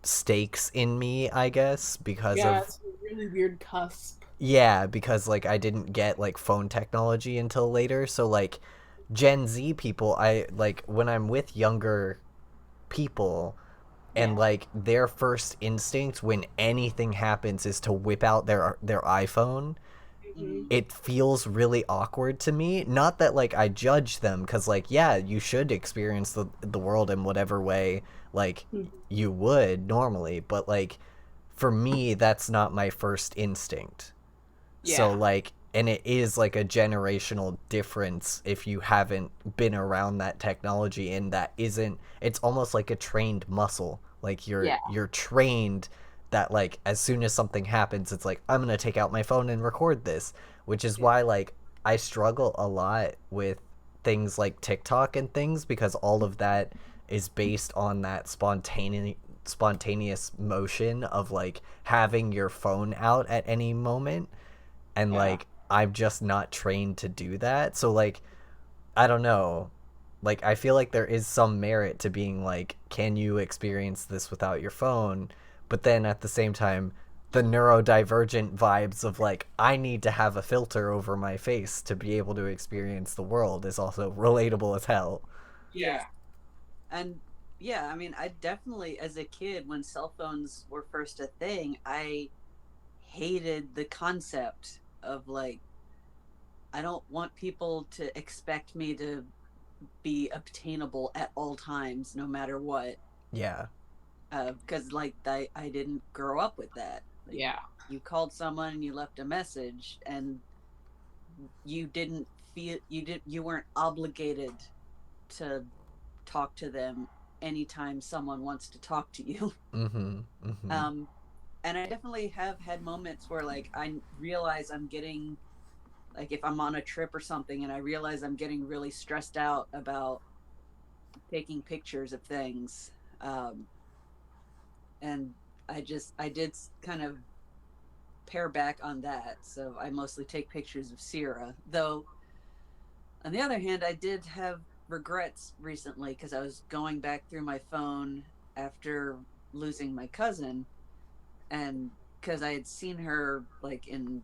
stakes in me, I guess, because of it's a really weird cusp. yeah, because like I didn't get like phone technology until later. So like Gen Z people, I like when I'm with younger people and like their first instinct when anything happens is to whip out their iPhone. It feels really awkward to me. Not that like I judge them cuz like yeah, you should experience the world in whatever way like you would normally, but like for me that's not my first instinct. So like and it is like a generational difference if you haven't been around that technology and that isn't it's almost like a trained muscle. Like you're trained that like as soon as something happens it's like I'm going to take out my phone and record this, which is why like I struggle a lot with things like TikTok and things because all of that is based on that spontaneous motion of like having your phone out at any moment and like I'm just not trained to do that. So like I don't know. Like I feel like there is some merit to being like can you experience this without your phone? But then at the same time the neurodivergent vibes of like I need to have a filter over my face to be able to experience the world is also relatable as hell. Yeah. And yeah, I mean, I definitely, as a kid, when cell phones were first a thing, I hated the concept of like, I don't want people to expect me to be obtainable at all times, no matter what. Yeah. Because like I didn't grow up with that. Like, you called someone and you left a message, and you didn't feel you weren't obligated to talk to them anytime someone wants to talk to you. And I definitely have had moments where like I realize I'm getting like if I'm on a trip or something and I realize I'm getting really stressed out about taking pictures of things. And I did kind of pare back on that. So I mostly take pictures of Sierra. Though, on the other hand, I did have regrets recently because I was going back through my phone after losing my cousin, and because I had seen her like in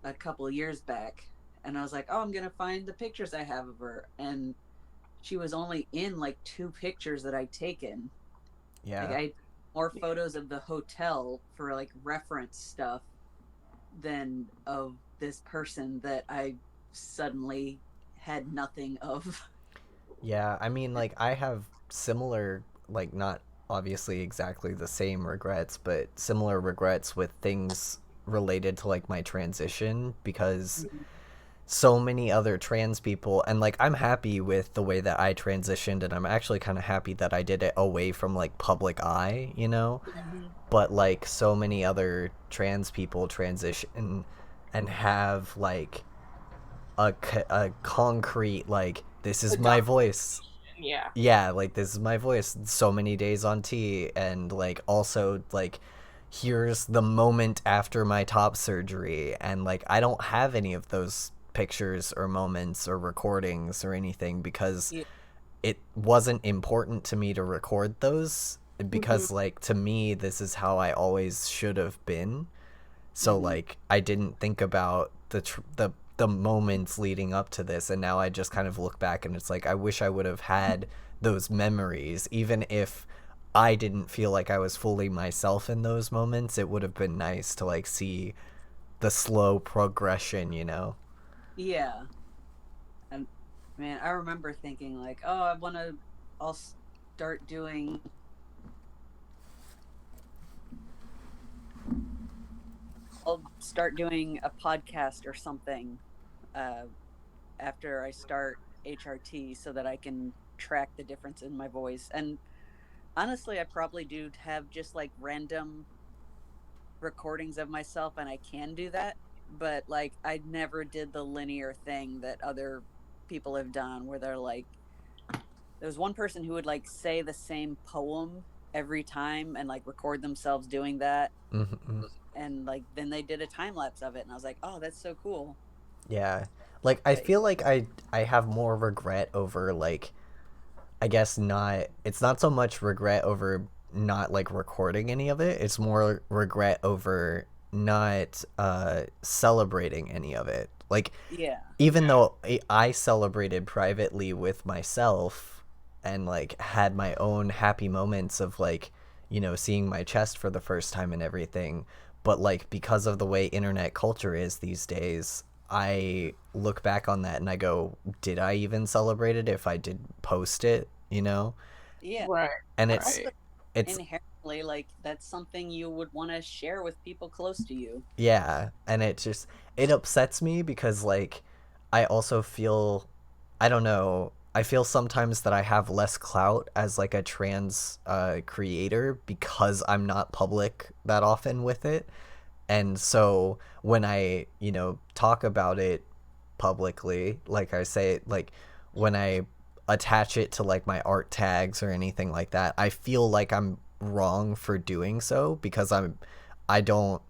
a couple of years back, and I was like, oh, I'm gonna find the pictures I have of her, and she was only in like 2 pictures that I'd taken. Like Yeah. I more photos of the hotel for like reference stuff than of this person that I suddenly had nothing of. Yeah, I mean, like, I have similar, like, not obviously exactly the same regrets, but similar regrets with things related to, like, my transition because so many other trans people, and, like, I'm happy with the way that I transitioned, and I'm actually kind of happy that I did it away from, like, public eye, you know? But, like, so many other trans people transition and have, like, a concrete, like, this is my voice. Yeah. Yeah, like, this is my voice so many days on T, and like also like here's the moment after my top surgery, and like I don't have any of those pictures or moments or recordings or anything because Yeah. it wasn't important to me to record those because like to me this is how I always should have been. So like I didn't think about the moments leading up to this, and now I just kind of look back and it's like I wish I would have had those memories, even if I didn't feel like I was fully myself in those moments. It would have been nice to like see the slow progression, you know. Yeah. And man, I remember thinking like, oh, I'll start doing I'll start doing a podcast or something uh, after I start HRT so that I can track the difference in my voice. And honestly, I probably do have just like random recordings of myself, and I can do that. But like, I never did the linear thing that other people have done where they're like, there was one person who would like say the same poem every time and like record themselves doing that. Mm-hmm. And like, then they did a time lapse of it. And I was like, oh, that's so cool. Yeah, like I But feel like I have more regret over like I guess not. It's not so much regret over not like recording any of it. It's more regret over not celebrating any of it. Like yeah. even though I celebrated privately with myself and like had my own happy moments of like seeing my chest for the first time and everything, but like because of the way internet culture is these days, I look back on that and I go, did I even celebrate it if I did post it, you know? Yeah. Right. And Also, it's inherently, like, that's something you would want to share with people close to you. yeah, and it upsets me because like I also feel I don't know, I feel sometimes that I have less clout as like a trans creator because I'm not public that often with it. And so when I, talk about it publicly, like I say, like when I attach it to like my art tags or anything like that, I feel like I'm wrong for doing so because I don't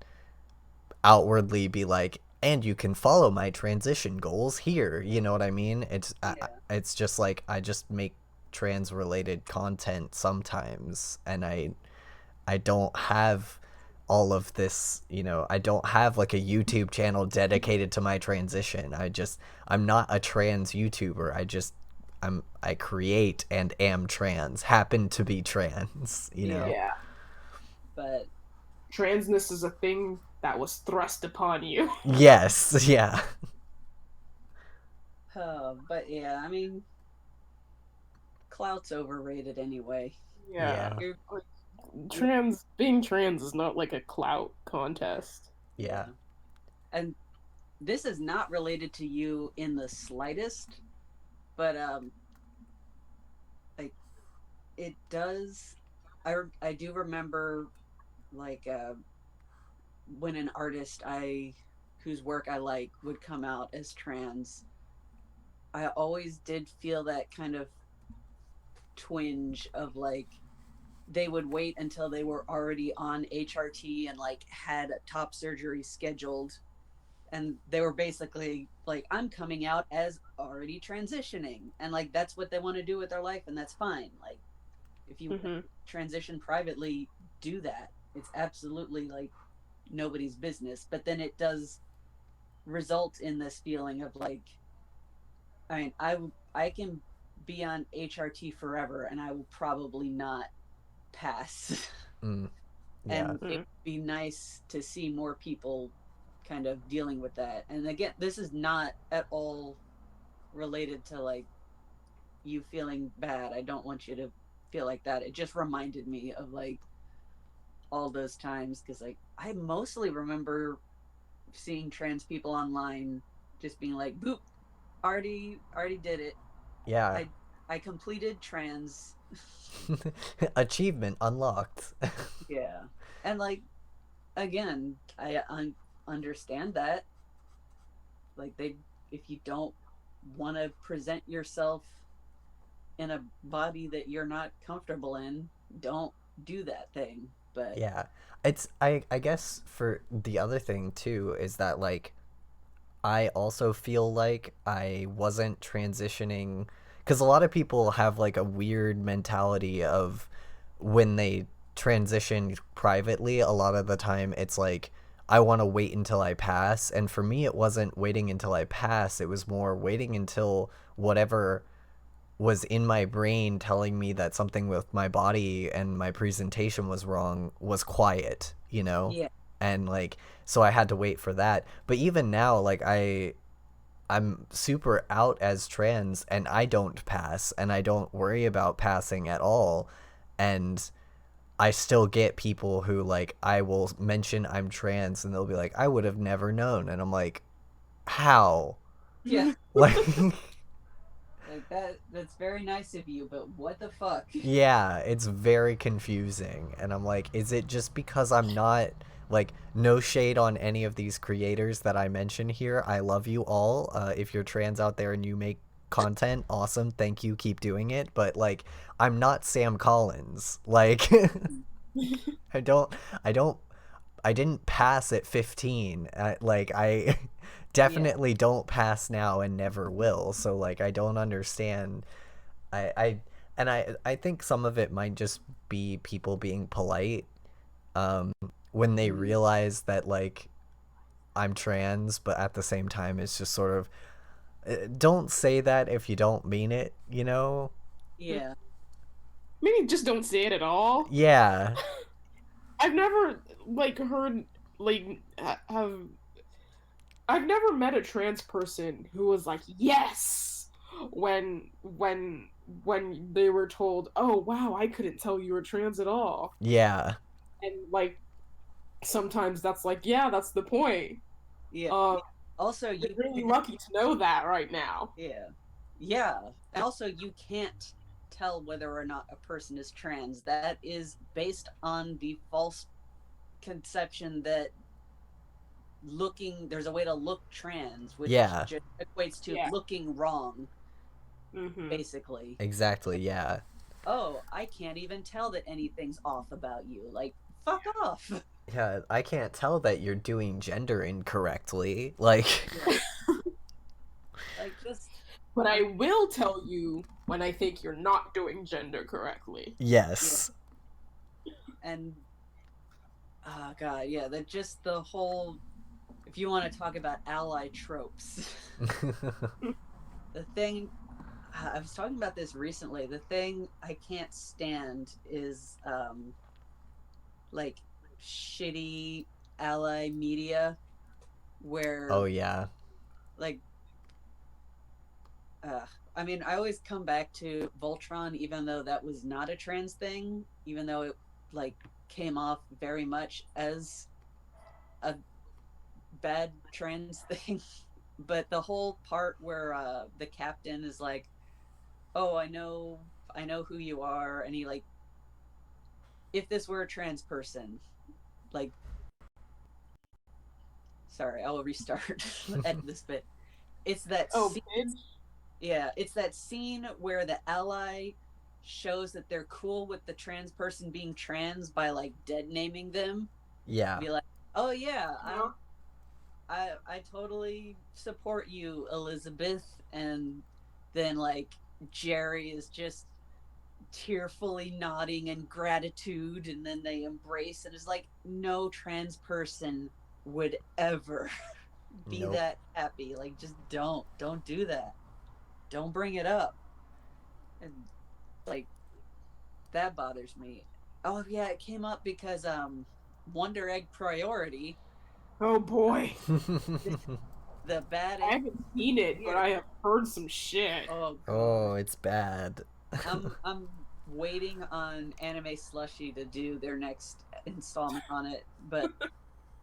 outwardly be like, and you can follow my transition goals here. You know what I mean? Yeah. It's just like I just make trans related content sometimes, and I don't have all of this, I don't have like a YouTube channel dedicated to my transition. I'm not a trans YouTuber. I create and am trans, happen to be trans, you know. Yeah. Yeah. But, Transness is a thing that was thrust upon you. Yes, yeah. but yeah, I mean, clout's overrated anyway. Yeah. Yeah. Like, You're, being trans is not like a clout contest. Yeah. yeah. And this is not related to you in the slightest, but, like, it does. I do remember, like, when an artist whose work I like would come out as trans, I always did feel that kind of twinge of like they would wait until they were already on HRT and like had top surgery scheduled, and they were basically like, I'm coming out as already transitioning, and like that's what they want to do with their life, and that's fine. Like, if you transition privately, do that. It's absolutely like nobody's business. But then it does result in this feeling of like, I mean, I can be on HRT forever, and I will probably not pass. Yeah. And it would be nice to see more people kind of dealing with that. And again, this is not at all related to like you feeling bad. I don't want you to feel like that. It just reminded me of like all those times, because like I mostly remember seeing trans people online just being like, boop, already did it. Yeah. I completed trans. Achievement unlocked. Yeah. And like, again, I understand that. Like, if you don't want to present yourself in a body that you're not comfortable in, don't do that thing. But Yeah. It's I guess for the other thing too is that like I also feel like I wasn't transitioning because a lot of people have like a weird mentality of when they transition privately, a lot of the time it's like I want to wait until I pass, and for me it wasn't waiting until I pass, it was more waiting until whatever was in my brain telling me that something with my body and my presentation was wrong was quiet, you know? yeah, And like so I had to wait for that. But even now like I'm super out as trans and I don't pass and I don't worry about passing at all. And I still get people who like I will mention I'm trans and they'll be like I would have never known, and I'm like how? yeah. Like Like that's very nice of you, but what the fuck? yeah, it's very confusing. And I'm like, is it just because I'm not like no shade on any of these creators that I mention here? I love you all. If you're trans out there and you make content, awesome. Thank you. Keep doing it. But like, I'm not Sam Collins. Like, I don't, I don't, I didn't pass at 15. Like, I definitely don't pass now and never will. So like, I don't understand. I think some of it might just be people being polite when they realize that like I'm trans, but at the same time it's just sort of don't say that if you don't mean it, you know? Yeah. Maybe just don't say it at all. Yeah. I've never like heard like have I've never met a trans person who was like yes when they were told, "Oh wow, I couldn't tell you were trans at all." Yeah. And like sometimes that's like, yeah, that's the point. Yeah. Um, Also, you're you really can't. lucky to know that right now. Yeah. Yeah. Also, you can't tell whether or not a person is trans. That is based on the false conception that there's a way to look trans, which Yeah. just equates to Yeah. looking wrong, Mm-hmm. basically. Exactly. Yeah. Oh, I can't even tell that anything's off about you. Like, fuck off. Yeah, I can't tell that you're doing gender incorrectly. Like Yeah. Like, just. But I will tell you when I think you're not doing gender correctly. yes. Yeah. And oh god, yeah, that just the whole, if you want to talk about ally tropes. The thing, I was talking about this recently. The thing I can't stand is like shitty ally media where Oh yeah. like I mean, I always come back to Voltron, even though that was not a trans thing, even though it like came off very much as a bad trans thing. But the whole part where the captain is like, "Oh, I know who you are," and he like, if this were a trans person, like, sorry, I will restart at this bit. It's that scene, yeah, it's that scene where the ally shows that they're cool with the trans person being trans by like dead naming them. Yeah. Be like, "Oh yeah, I totally support you, Elizabeth," and then like Jerry is just tearfully nodding in gratitude, and then they embrace, and it's like no trans person would ever be Nope. that happy. Like, just don't do that. Don't bring it up. And like that bothers me. Oh yeah, it came up because Wonder Egg Priority. Oh boy. The bad. I haven't seen it, but I have heard some shit. Oh god. Oh, it's bad. I'm waiting on Anime Slushy to do their next installment on it, but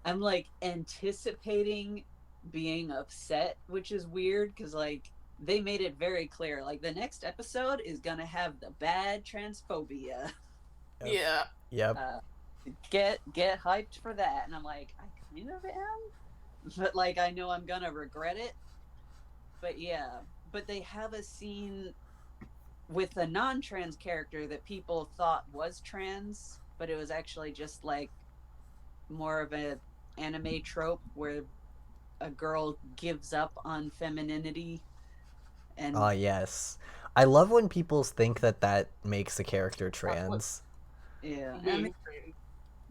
I'm like anticipating being upset, which is weird because like they made it very clear like the next episode is gonna have the bad transphobia. Yep. Yeah. Yep. Get hyped for that, and I'm like, I kind of am, but like I know I'm gonna regret it. But yeah, but they have a scene with a non-trans character that people thought was trans, but it was actually just like more of an anime trope where a girl gives up on femininity. And oh yes, I love when people think that that makes a character trans. Yeah, I mean,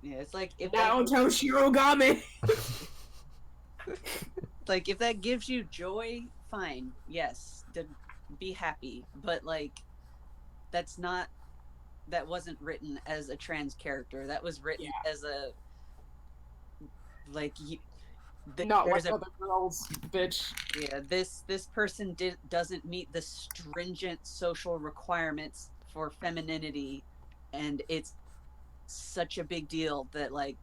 yeah, it's like if now Toshiro Game. Like if that gives you joy, fine, yes, be happy. But like, that wasn't written as a trans character. That was written as a like. Not like other girls, bitch. Yeah, this person doesn't meet the stringent social requirements for femininity, and it's such a big deal that like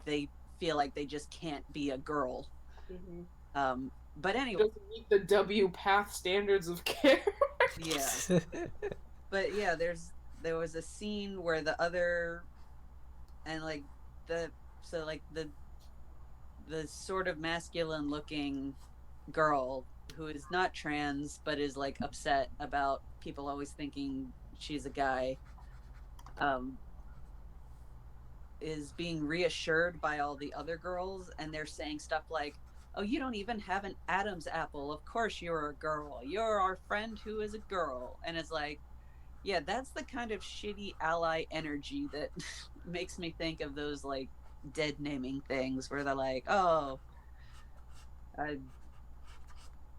they feel like they just can't be a girl. Mm-hmm. But anyway, doesn't meet the W path standards of care. Yeah. But yeah, there was a scene where the other and like the sort of masculine looking girl who is not trans but is like upset about people always thinking she's a guy is being reassured by all the other girls, and they're saying stuff like, oh, you don't even have an Adam's apple, of course you're a girl, you're our friend who is a girl. And it's like, yeah, that's the kind of shitty ally energy that makes me think of those like dead naming things where they're like, oh,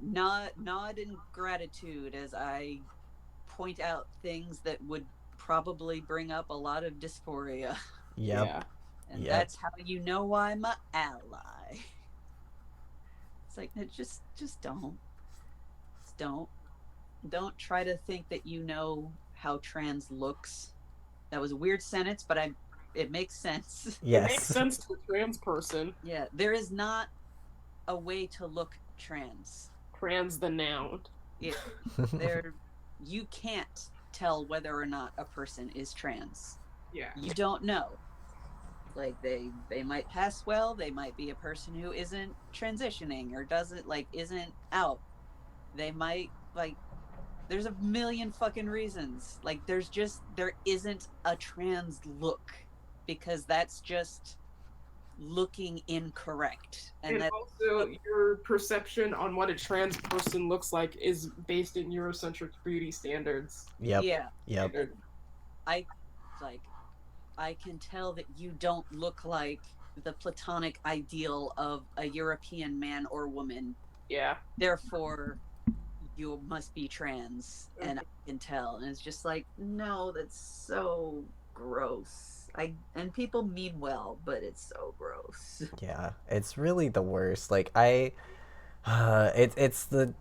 nod in gratitude as I point out things that would probably bring up a lot of dysphoria. Yep. Yeah. And that's how you know I'm an ally. It's like, just don't. Just don't try to think that you know how trans looks. That was a weird sentence, but it makes sense. Yes. It makes sense to a trans person. Yeah, there is not a way to look trans. Trans the noun. Yeah, you can't tell whether or not a person is trans. Yeah. You don't know. Like they might pass well, they might be a person who isn't transitioning or isn't out. They might there's a million fucking reasons. Like there isn't a trans look because that's just looking incorrect. And also your perception on what a trans person looks like is based in Eurocentric beauty standards. Yep. Yeah. Yep. I can tell that you don't look like the platonic ideal of a European man or woman. Yeah. Therefore, you must be trans, and I can tell. And it's just like, no, that's so gross. And people mean well, but it's so gross. Yeah, it's really the worst. Like it's the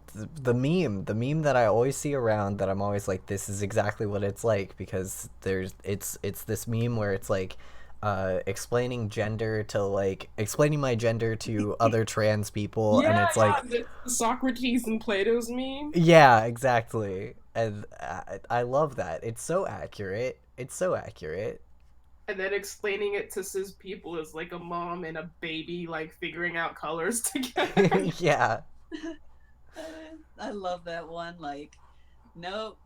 meme that I always see around that I'm always like, this is exactly what it's like, because it's this meme where it's like explaining my gender to other trans people. Yeah, and it's like the Socrates and Plato's meme. Yeah, exactly. And I love that. It's so accurate. And then explaining it to cis people is like a mom and a baby like figuring out colors together. Yeah. I love that one. Like, no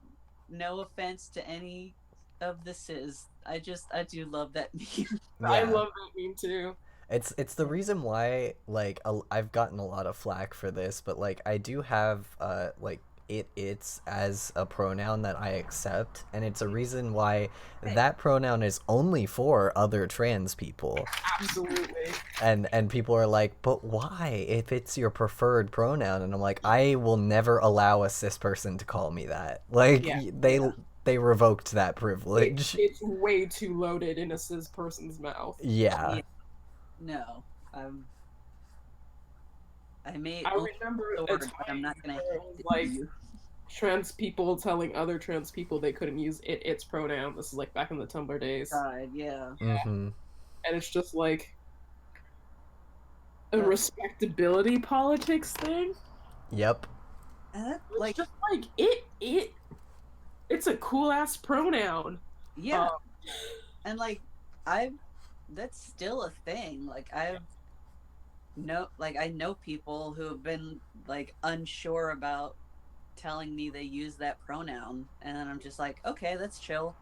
offense to any of the cis. I do love that meme. Yeah. I love that meme too. It's the reason why like I've gotten a lot of flack for this, but like I do have like it's as a pronoun that I accept, and it's a reason why that pronoun is only for other trans people. Absolutely. And people are like, but why if it's your preferred pronoun? And I'm like, I will never allow a cis person to call me that. Like, they revoked that privilege. It's way too loaded in a cis person's mouth. Yeah. No. I remember a time but I'm not gonna where it was like trans people telling other trans people they couldn't use its pronoun. This is like back in the Tumblr days. God, yeah. Mm-hmm. And it's just like a respectability politics thing. Yep. Like, just like it's a cool ass pronoun. Yeah. And like that's still a thing. Like I know people who have been like unsure about telling me they use that pronoun, and then I'm just like, okay, that's chill.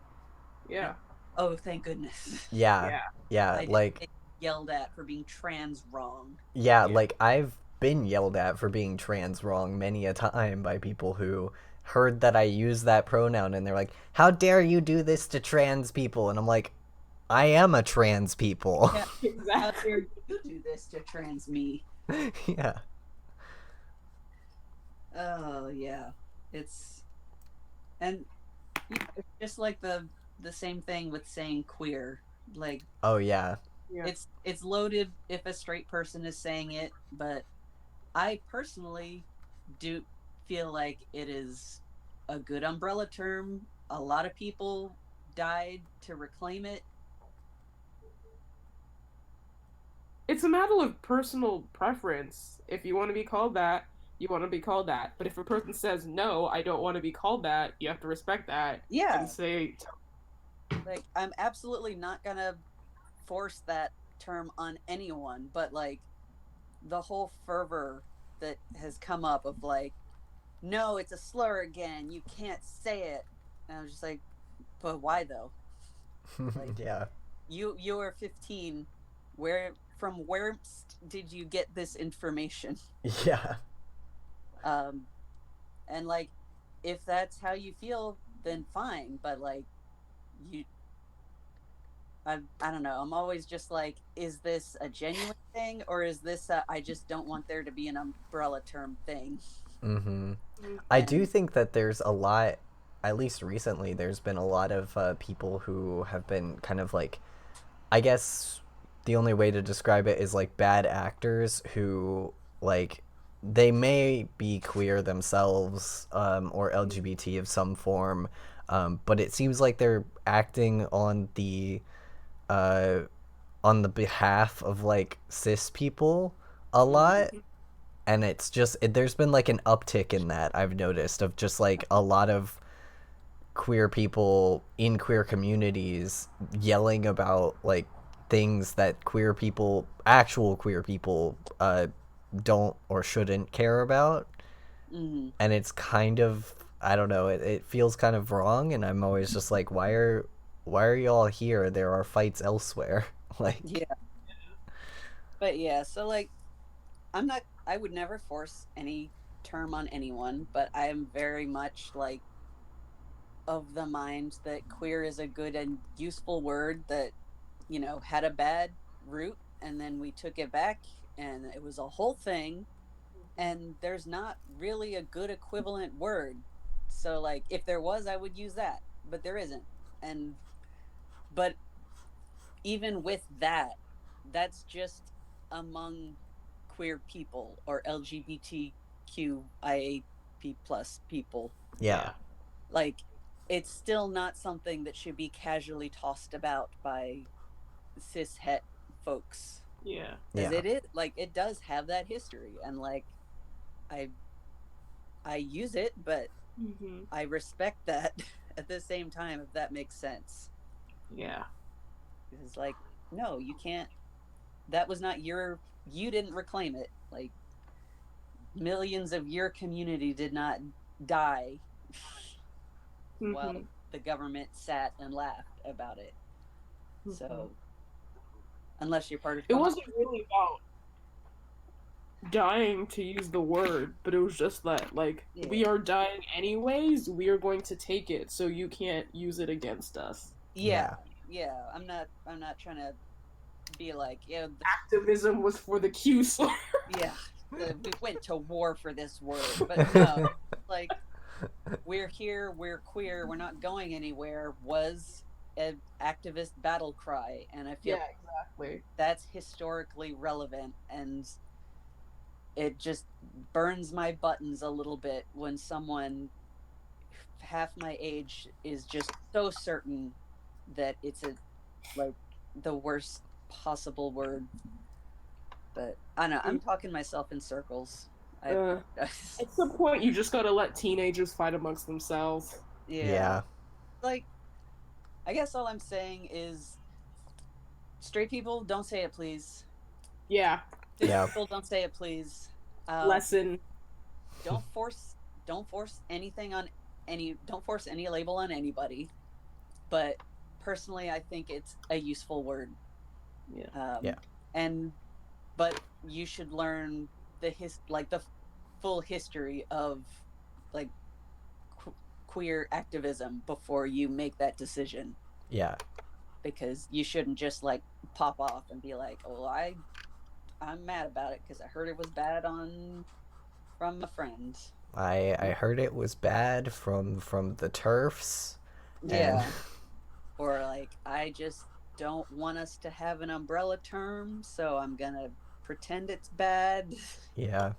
Yeah. And, oh, thank goodness. Yeah. I like get yelled at for being trans wrong. Yeah, like I've been yelled at for being trans wrong many a time by people who heard that I use that pronoun and they're like, "How dare you do this to trans people?" And I'm like, I am a trans people. Yeah, exactly. How dare you do this to trans me? Yeah. Oh yeah, it's just like the same thing with saying queer. Like, oh yeah, it's loaded if a straight person is saying it, but I personally do feel like it is a good umbrella term. A lot of people died to reclaim it. It's a matter of personal preference. If you want to be called that, you want to be called that. But if a person says, no, I don't want to be called that, you have to respect that. Yeah. And say, like, I'm absolutely not going to force that term on anyone, but like the whole fervor that has come up of like, no, it's a slur again, you can't say it. And I was just like, but why though? Like, yeah. You were 15. Where did you get this information? Yeah. And like, if that's how you feel, then fine. But like, I don't know. I'm always just like, is this a genuine thing, or is this I just don't want there to be an umbrella term thing? Mm-hmm. I do think that there's a lot, at least recently, there's been a lot of people who have been kind of like, I guess the only way to describe it is like bad actors who like they may be queer themselves or LGBT of some form, but it seems like they're acting on the behalf of like cis people a lot. And it's just there's been like an uptick in that I've noticed of just like a lot of queer people in queer communities yelling about like things that actual queer people don't or shouldn't care about. Mm-hmm. And it's kind of, I don't know, it feels kind of wrong, and I'm always just like, why are y'all here? There are fights elsewhere. Like, yeah. But yeah, so like I would never force any term on anyone, but I am very much like of the mind that queer is a good and useful word that, you know, had a bad root, and then we took it back and it was a whole thing, and there's not really a good equivalent word. So like, if there was, I would use that, but there isn't. But even with that, that's just among queer people or LGBTQIA+ people. yeah. Like, it's still not something that should be casually tossed about by cis het folks. Yeah. Because it is like, it does have that history, and like I use it, but I respect that at the same time, if that makes sense. Yeah. It's like, no, you can't. That was not you didn't reclaim it. Like, millions of your community did not die while the government sat and laughed about it. So, unless you're part of it wasn't really about dying to use the word, but it was just that, like, we are dying anyways, we are going to take it, so you can't use it against us. Yeah. I'm not trying to be like, activism was for the Q slur. We went to war for this word, but no, like, we're here, we're queer, we're not going anywhere was an activist battle cry, and I feel exactly that's historically relevant, and it just burns my buttons a little bit when someone half my age is just so certain that it's like the worst possible word. But I don't know, I'm talking myself in circles. At some point, you just gotta let teenagers fight amongst themselves. Yeah. Like, I guess all I'm saying is, straight people, don't say it, please. Yeah. People, don't say it, please. Lesson. Don't force anything on don't force any label on anybody. But personally, I think it's a useful word. But you should learn the full history of, like, queer activism before you make that decision. Yeah. Because you shouldn't just, like, pop off and be like, "Oh, I'm mad about it because I heard it was bad from a friend." I heard it was bad from the TERFs. Yeah. Or, like, I just don't want us to have an umbrella term, so I'm gonna pretend it's bad. Yeah.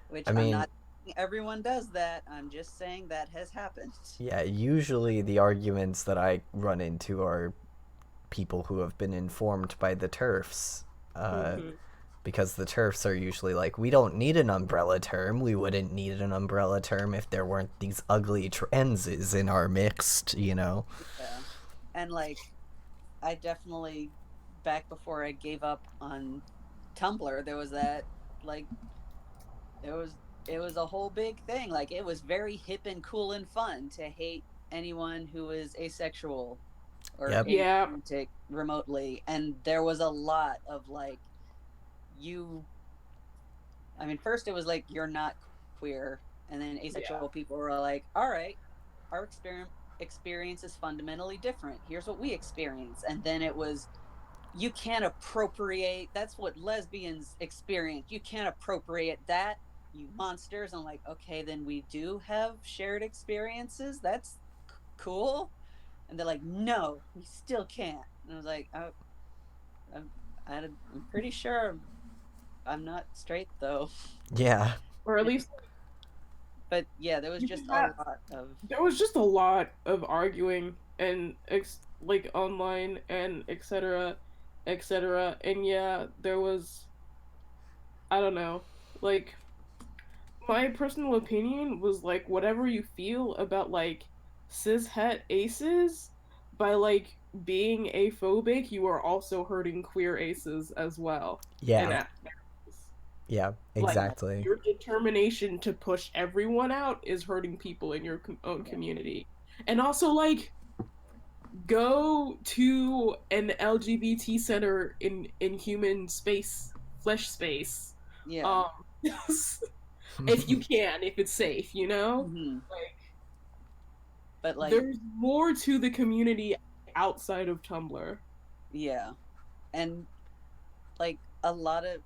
Which I'm not saying everyone does that. I'm just saying that has happened. Yeah, usually the arguments that I run into are people who have been informed by the TERFs. Because the TERFs are usually like, we don't need an umbrella term. We wouldn't need an umbrella term if there weren't these ugly transes in our mixed, you know? Yeah. And, like, I definitely, back before I gave up on Tumblr, there was that, like, it was a whole big thing. Like, it was very hip and cool and fun to hate anyone who was asexual or aromantic remotely. And there was a lot of, like, first it was like, you're not queer, and then asexual people were like, all right, our experience is fundamentally different. Here's what we experience. And then it was, you can't appropriate, that's what lesbians experience. You can't appropriate that, you monsters. I'm like, okay, then we do have shared experiences. That's cool. And they're like, no, we still can't. And I was like, oh, I'm pretty sure I'm not straight, though. Yeah. Or at least. But yeah, there was just a lot of arguing and like online and etc. And yeah, there was, I don't know, like, my personal opinion was like, whatever you feel about, like, cishet aces, by, like, being aphobic, you are also hurting queer aces as well. Yeah. Yeah, exactly. Like, your determination to push everyone out is hurting people in your own community. And also, like, go to an LGBT center in human space, flesh space. Yeah. If you can, if it's safe, you know? But, like, there's more to the community outside of Tumblr. Yeah. And, like, a lot of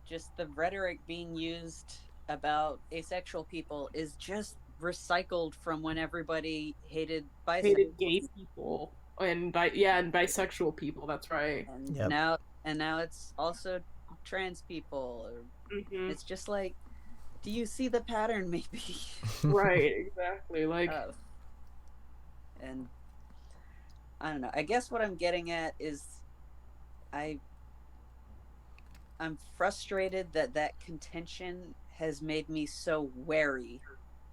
just the rhetoric being used about asexual people is just recycled from when everybody hated gay people and bisexual people. That's right. And now it's also trans people. It's just like, do you see the pattern? Maybe. Right. Exactly. Like. And I don't know. I guess what I'm getting at is, I'm frustrated that contention has made me so wary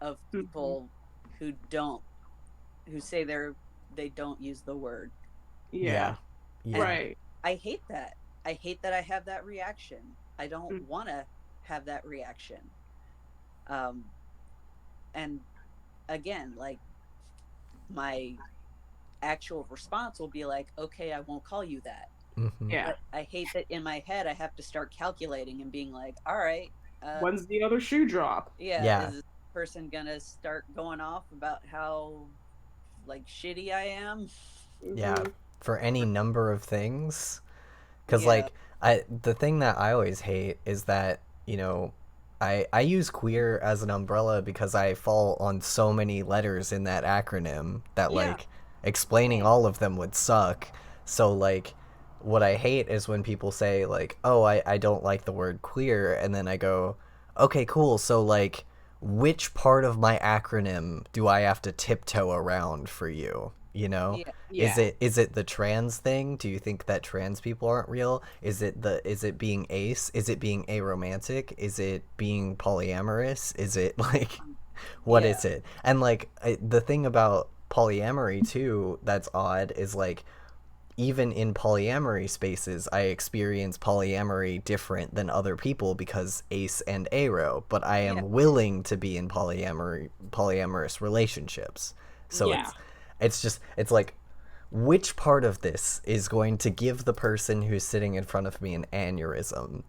of people who say they don't use the word. Yeah. Right. I hate that. I hate that I have that reaction. I don't want to have that reaction. And again, like, my actual response will be like, okay, I won't call you that. Yeah. But I hate that in my head I have to start calculating and being like, all right, When's the other shoe drop? Yeah. Is this person gonna start going off about how like shitty I am? Yeah, for any number of things. Because like the thing that I always hate is that, you know, I use queer as an umbrella because I fall on so many letters in that acronym that like explaining all of them would suck. So like what I hate is when people say like, oh, I don't like the word queer, and then I go, okay, cool, so like which part of my acronym do I have to tiptoe around for you? You know? Yeah. Is it the trans thing? Do you think that trans people aren't real? Is it being ace? Is it being aromantic? Is it being polyamorous? Is it like what is it? And like the thing about polyamory too that's odd is like even in polyamory spaces, I experience polyamory different than other people because ace and aro, but I am willing to be in polyamorous relationships. So it's like which part of this is going to give the person who's sitting in front of me an aneurysm?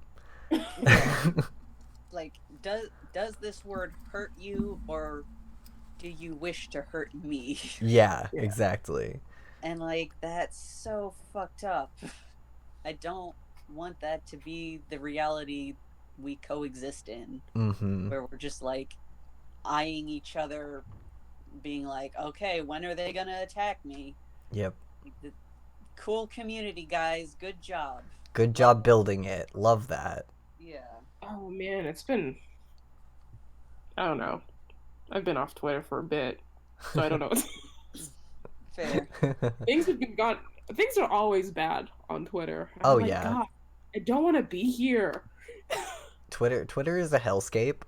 Like, does this word hurt you, or do you wish to hurt me? Yeah, exactly. And like, that's so fucked up. I don't want that to be the reality we coexist in, where we're just like eyeing each other, being like, okay, when are they gonna attack me? Yep. Like, cool community, guys. Good job. Good job building it. Love that. Yeah. Oh man, it's been, I don't know. I've been off Twitter for a bit, so I don't know. Fair. Things are always bad on Twitter. Oh like, yeah. God, I don't want to be here. Twitter is a hellscape.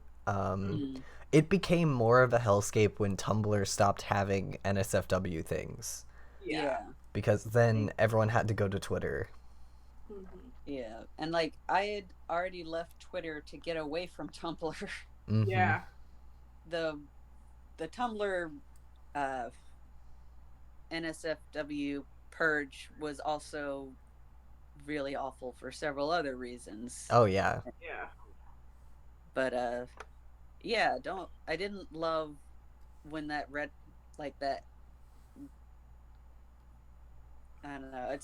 It became more of a hellscape when Tumblr stopped having NSFW things. Yeah. Because then everyone had to go to Twitter. Yeah, and like I had already left Twitter to get away from Tumblr. Yeah. The Tumblr NSFW purge was also really awful for several other reasons. Oh yeah. Yeah. But I didn't love when that I don't know,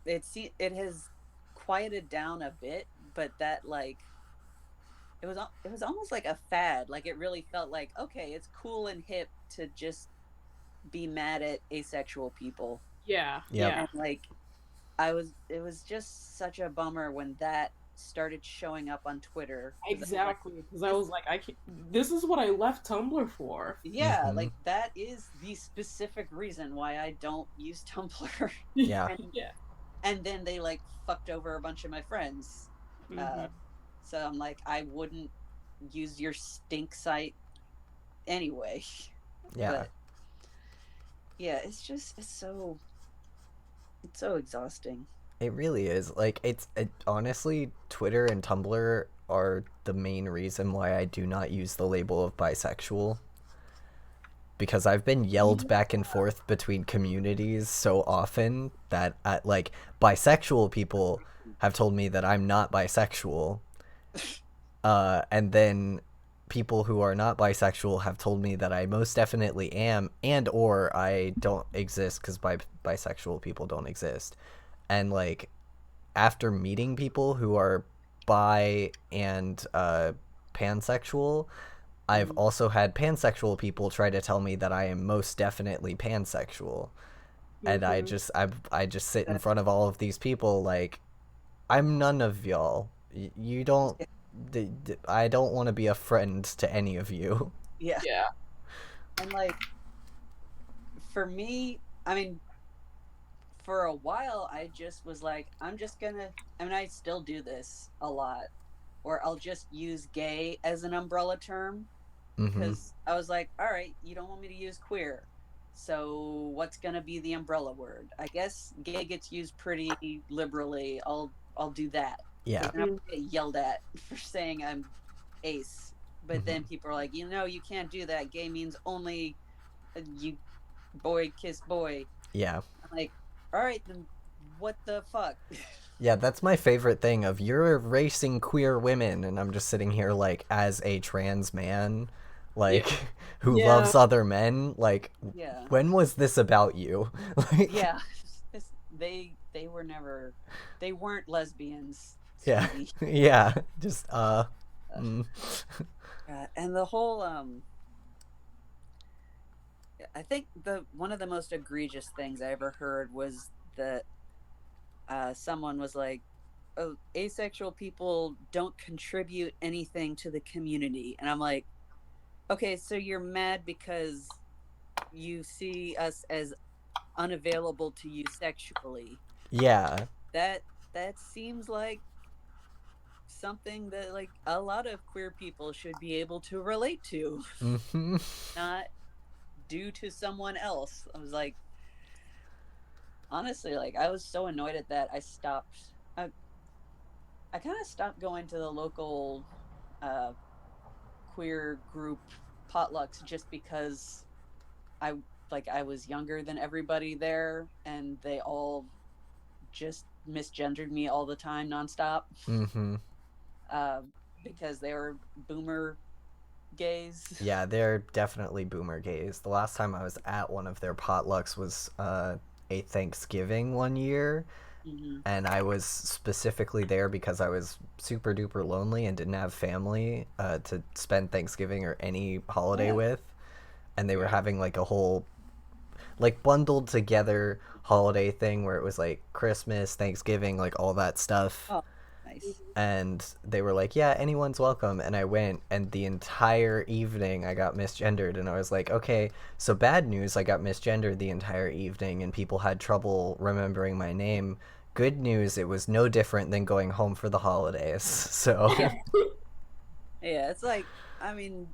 it has quieted down a bit, but that like it was almost like a fad. Like it really felt like, okay, it's cool and hip to just be mad at asexual people. Yeah. And like it was just such a bummer when that started showing up on Twitter. Exactly, because I was like, this is what I left Tumblr for. Yeah, like that is the specific reason why I don't use Tumblr. Yeah. And then they like fucked over a bunch of my friends. So I'm like, I wouldn't use your stink site anyway. Yeah. But yeah, it's so exhausting. It really is. Like honestly, Twitter and Tumblr are the main reason why I do not use the label of bisexual. Because I've been yelled back and forth between communities so often that like bisexual people have told me that I'm not bisexual. And then people who are not bisexual have told me that I most definitely am, and or I don't exist because bisexual people don't exist. And like after meeting people who are bi and pansexual, I've also had pansexual people try to tell me that I am most definitely pansexual. And I just sit in front of all of these people like, I'm none of y'all. You don't I don't want to be a friend to any of you. Yeah. And like for me, I mean, for a while I just was like, I still do this a lot, or I'll just use gay as an umbrella term, because I was like, all right, you don't want me to use queer, so what's gonna be the umbrella word? I guess gay gets used pretty liberally. I'll do that. Yeah. And I'll get yelled at for saying I'm ace, but then people are like, you can't do that. Gay means only you boy kiss boy. Yeah. I'm like, all right, then what the fuck? Yeah, that's my favorite thing of you're erasing queer women, and I'm just sitting here like as a trans man, like Yeah. who Yeah. loves other men. Like, Yeah. when was this about you? Like, Yeah. They were never, they weren't lesbians, yeah, sweetie. yeah, just mm. And the whole I think the one of the most egregious things I ever heard was that someone was like, "Oh, asexual people don't contribute anything to the community," and I'm like, "Okay, so you're mad because you see us as unavailable to you sexually? Yeah. That that seems like something that like a lot of queer people should be able to relate to, Mm-hmm. not due to someone else." I was like, honestly, like I was so annoyed at that. I kind of stopped going to the local uh, queer group potlucks just because I I was younger than everybody there, and they all just misgendered me all the time, nonstop, Mm-hmm. uh, because they were boomer gays. Yeah, they're definitely boomer gays. The last time I was at one of their potlucks was a Thanksgiving one year, Hmm. and I was specifically there because I was super duper lonely and didn't have family to spend Thanksgiving or any holiday Yeah. with, and they were Yeah. having like a whole like bundled together holiday thing where it was like Christmas, Thanksgiving, like all that stuff. Oh, nice. And they were like, "Yeah, anyone's welcome." And I went, and the entire evening I got misgendered, and I was like, "Okay, so bad news, I got misgendered the entire evening, and people had trouble remembering my name. Good news, it was no different than going home for the holidays." So, Yeah. Yeah, it's like, I mean,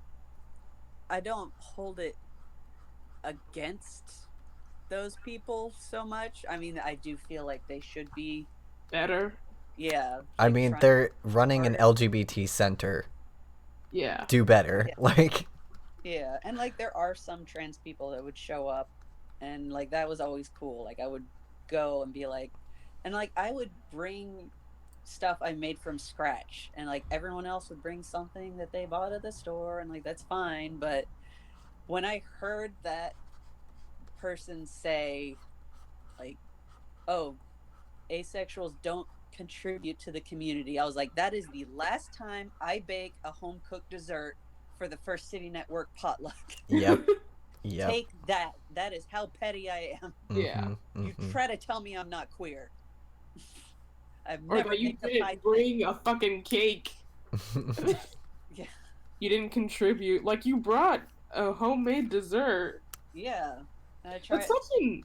I don't hold it against those people so much. I mean, I do feel like they should be, Better. yeah, I like mean, trying they're running an harder. LGBT center. Yeah. Do better. Yeah, Like, yeah, and like there are some trans people that would show up, and like that was always cool. Like I would go and be like, and like I would bring stuff I made from scratch, and like everyone else would bring something that they bought at the store, and like that's fine. But when I heard that person say like, "Oh, asexuals don't contribute to the community," I was like, that is the last time I bake a home cooked dessert for the First City Network potluck. yep. Yep. Take that. That is how petty I am. Yeah. Mm-hmm. You Mm-hmm. try to tell me I'm not queer. I've Or never that you baked a pie didn't thing. bring a fucking cake. Yeah. You didn't contribute. Like, you brought a homemade dessert. Yeah. And I That's try. such an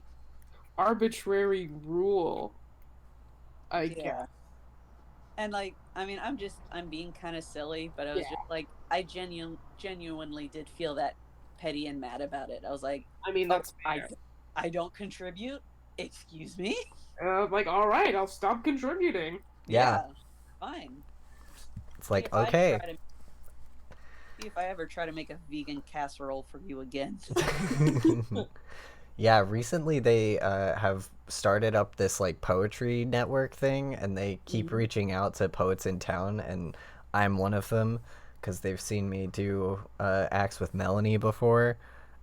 arbitrary rule, I Yeah. guess. And like, I mean, I'm being kind of silly, but I was Yeah. just like, I genuinely did feel that petty and mad about it. I was like, I mean, oh, that's fair. I don't contribute. Excuse me. Like, alright, I'll stop contributing. Yeah. Yeah. Fine. It's See like, if I try okay. to. See if I ever try to make a vegan casserole for you again. Yeah, recently they have started up this like poetry network thing, and they keep Mhm. reaching out to poets in town, and I'm one of them because they've seen me do acts with Melanie before,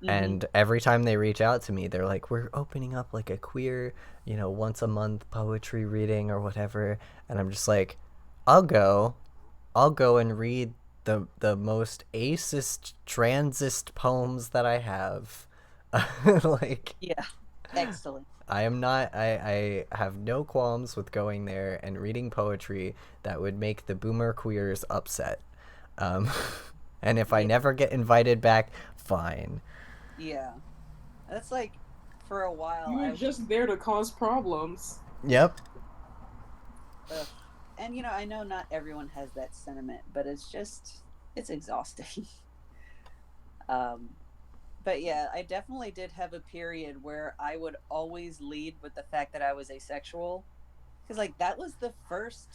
Mhm. and every time they reach out to me, they're like, "We're opening up like a queer, once a month poetry reading or whatever," and I'm just like, "I'll go, I'll go and read the most acist transist poems that I have." Like, Yeah. Excellent. I am not I have no qualms with going there and reading poetry that would make the boomer queers upset. Um, and if I Yeah. never get invited back, fine. Yeah. That's like for a while You were I just there to cause problems. Yep. ugh. And I know not everyone has that sentiment, but it's exhausting. um but yeah, I definitely did have a period where I would always lead with the fact that I was asexual, because like that was the first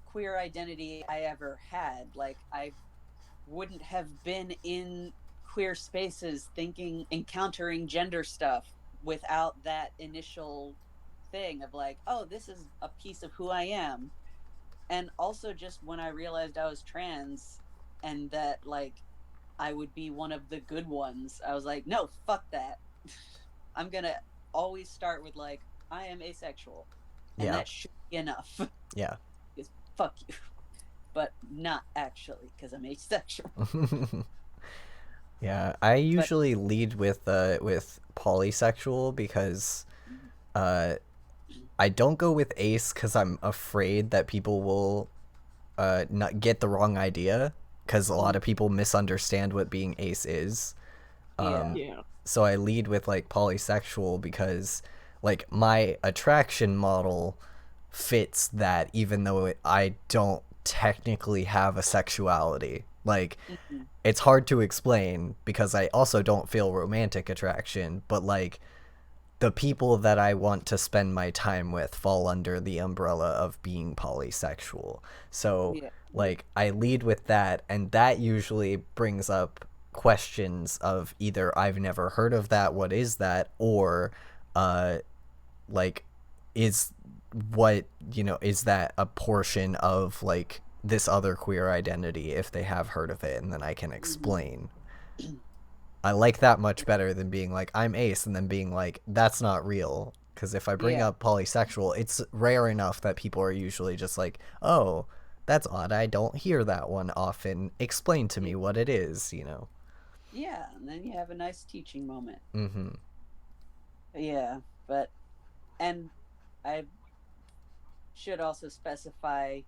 queer identity I ever had. Like I wouldn't have been in queer spaces encountering gender stuff without that initial thing of like, oh, this is a piece of who I am. And also just when I realized I was trans and that like I would be one of the good ones, I was like, no, fuck that. I'm gonna always start with like, I am asexual. And that should be enough. Yeah. Because fuck you. But not actually, because I'm asexual. Yeah, I usually lead with polysexual because I don't go with ace because I'm afraid that people will not get the wrong idea, because a lot of people misunderstand what being ace is. Yeah. So I lead with like polysexual because like my attraction model fits that, even though I don't technically have a sexuality. Like it's hard to explain because I also don't feel romantic attraction, but like the people that I want to spend my time with fall under the umbrella of being polysexual. So like I lead with that, and that usually brings up questions of either I've never heard of that, what is that, or like is what, is that a portion of like this other queer identity if they have heard of it, and then I can explain. I like that much better than being like, I'm ace, and then being like, that's not real. Because if I bring up polysexual, it's rare enough that people are usually just like, oh, that's odd. I don't hear that one often. Explain to me what it is, Yeah, and then you have a nice teaching moment. Mm-hmm. Yeah, and I should also specify,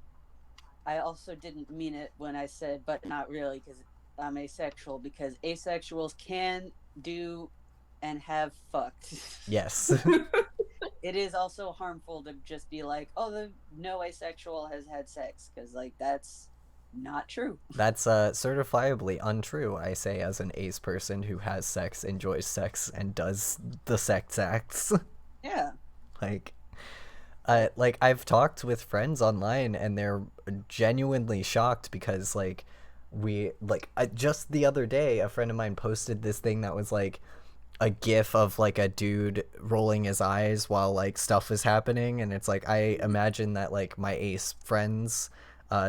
I also didn't mean it when I said, but not really, because I'm asexual, because asexuals can do and have fucked. Yes. It is also harmful to just be like, oh, no asexual has had sex, because like that's not true. That's certifiably untrue, I say, as an ace person who has sex, enjoys sex, and does the sex acts. Yeah. Like I've talked with friends online, and they're genuinely shocked because like just the other day a friend of mine posted this thing that was like a gif of like a dude rolling his eyes while like stuff is happening, and it's like, I imagine that like my ace friends,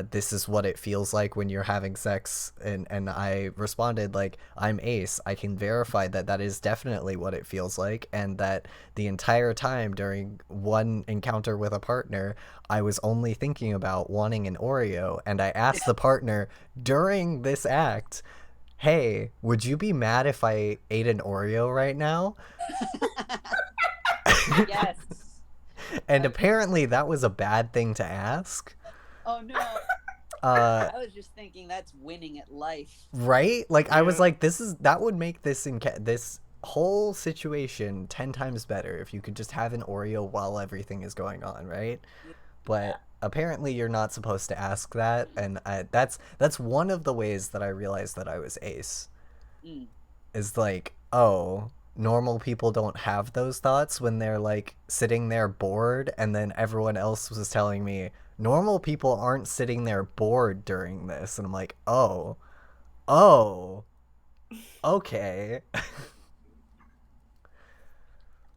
this is what it feels like when you're having sex, and I responded like, I'm ace, I can verify that that is definitely what it feels like, and that the entire time during one encounter with a partner I was only thinking about wanting an Oreo, and I asked the partner during this act, hey, would you be mad if I ate an Oreo right now? Yes. And apparently that was a bad thing to ask. Oh no. I was just thinking that's winning at life. Right? Like, I was like, that would make this whole situation 10 times better if you could just have an Oreo while everything is going on, right? But apparently you're not supposed to ask that, and that's one of the ways that I realized that I was ace. Is like, oh, normal people don't have those thoughts when they're like sitting there bored, and then everyone else was telling me normal people aren't sitting there bored during this, and I'm like, oh, okay.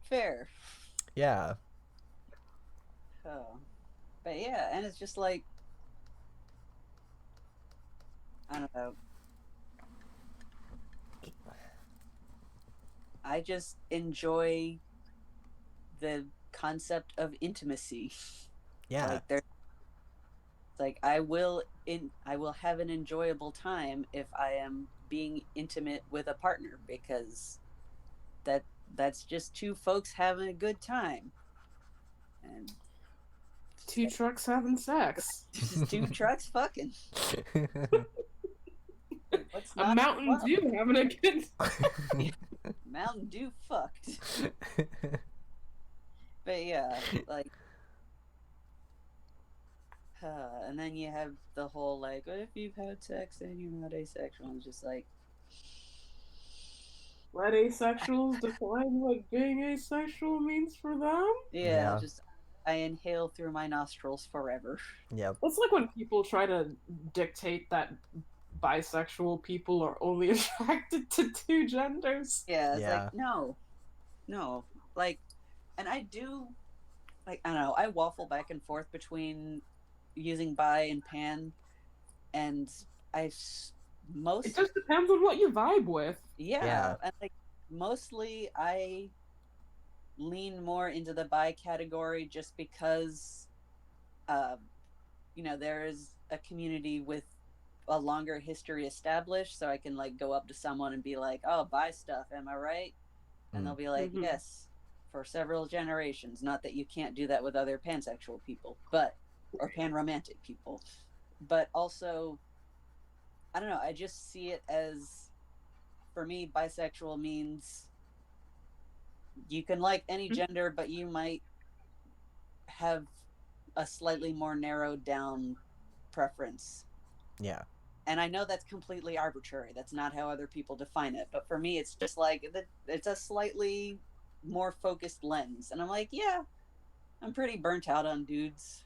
Fair. Yeah. Oh. But yeah, and it's just like, I don't know. I just enjoy the concept of intimacy. Yeah. Like I will have an enjoyable time if I am being intimate with a partner, because that's just two folks having a good time. And two trucks having sex. Just two trucks fucking. A Mountain Dew having a good time. Mountain Dew fucked. But yeah, like, and then you have the whole like, if you've had sex and you're not asexual, and it's just like, let asexuals define what being asexual means for them. Yeah. Just I inhale through my nostrils forever. Yeah. It's like when people try to dictate that bisexual people are only attracted to two genders. Yeah, it's like, no, like, and I do like, I don't know, I waffle back and forth between using bi and pan, and I It most just depends on what you vibe with. yeah, Yeah. and like mostly I lean more into the bi category just because uh, there is a community with a longer history established, so I can like go up to someone and be like, "Oh, bi stuff, am I right?" And Mm. they'll be like, Mm-hmm. "Yes," for several generations. Not that you can't do that with other pansexual people, but or panromantic people, but also I don't know. I just see it as, for me, bisexual means you can like any gender, but you might have a slightly more narrowed down preference. Yeah. And I know that's completely arbitrary. That's not how other people define it. But for me, it's just like it's a slightly more focused lens. And I'm like, yeah, I'm pretty burnt out on dudes.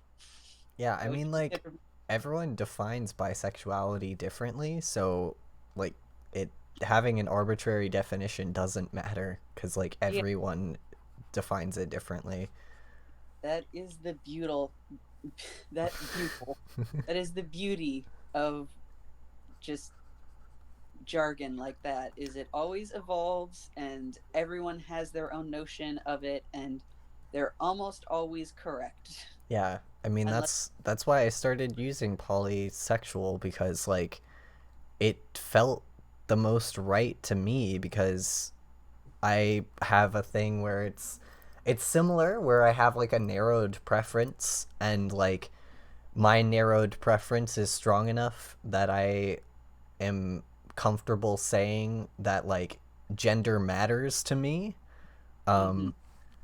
Yeah, I I would mean, just like, everyone defines bisexuality differently, so, like, it having an arbitrary definition doesn't matter, because, like, yeah, everyone defines it differently. that is the beautiful, that is the beauty of just jargon like that, is it always evolves and everyone has their own notion of it, and they're almost always correct. Yeah, I mean, Unless, that's why I started using polysexual, because, like, it felt the most right to me, because I have a thing where it's similar, where I have like a narrowed preference, and like my narrowed preference is strong enough that I am comfortable saying that like gender matters to me. mm-hmm, um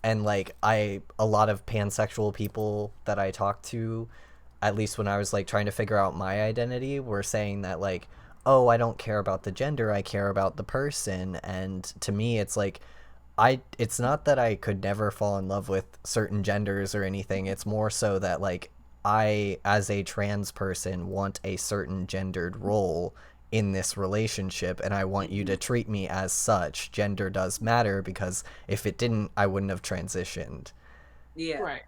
and like a lot of pansexual people that I talk to, at least when I was like trying to figure out my identity, were saying that like, oh, I don't care about the gender, I care about the person. And to me it's like, it's not that I could never fall in love with certain genders or anything. It's more so that like I, as a trans person, want a certain gendered role in this relationship, and I want you mm-hmm. to treat me as such. Gender does matter, because if it didn't, I wouldn't have transitioned. Yeah, Right.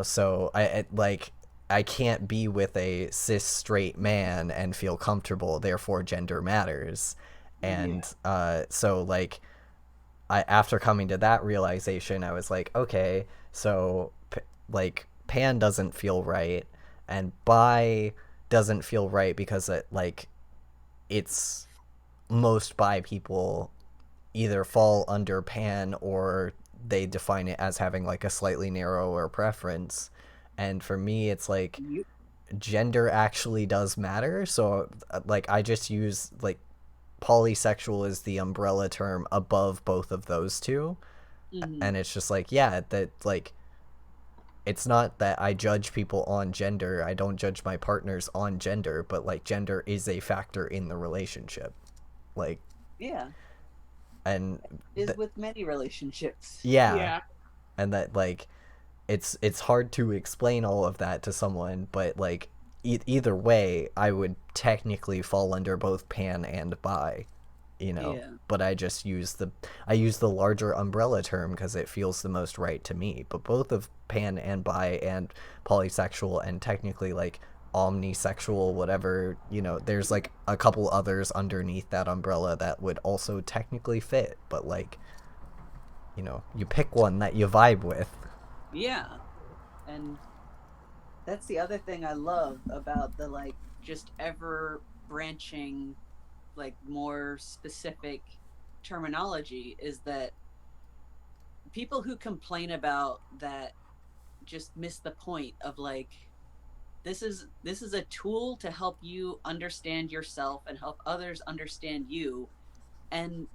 So like I can't be with a cis straight man and feel comfortable. Therefore, gender matters. mm-hmm. And so like after coming to that realization, I was like, okay, so like pan doesn't feel right, and bi doesn't feel right, because it's most bi people either fall under pan, or they define it as having like a slightly narrower preference. And for me, it's like You, gender actually does matter. So like I just use like polysexual is the umbrella term above both of those two. mm-hmm. And it's just like, yeah, that like it's not that I judge people on gender. I don't judge my partners on gender, but like gender is a factor in the relationship. Like, Yeah, and is with many relationships. yeah, Yeah. and that like it's hard to explain all of that to someone, but like either way, I would technically fall under both pan and bi, Yeah, but I use the larger umbrella term because it feels the most right to me. But both of pan and bi and polysexual and technically like omnisexual, whatever, there's like a couple others underneath that umbrella that would also technically fit, but like, you pick one that you vibe with. yeah, and that's the other thing I love about the like just ever branching, like more specific terminology, is that people who complain about that just miss the point of like, this is a tool to help you understand yourself and help others understand you. And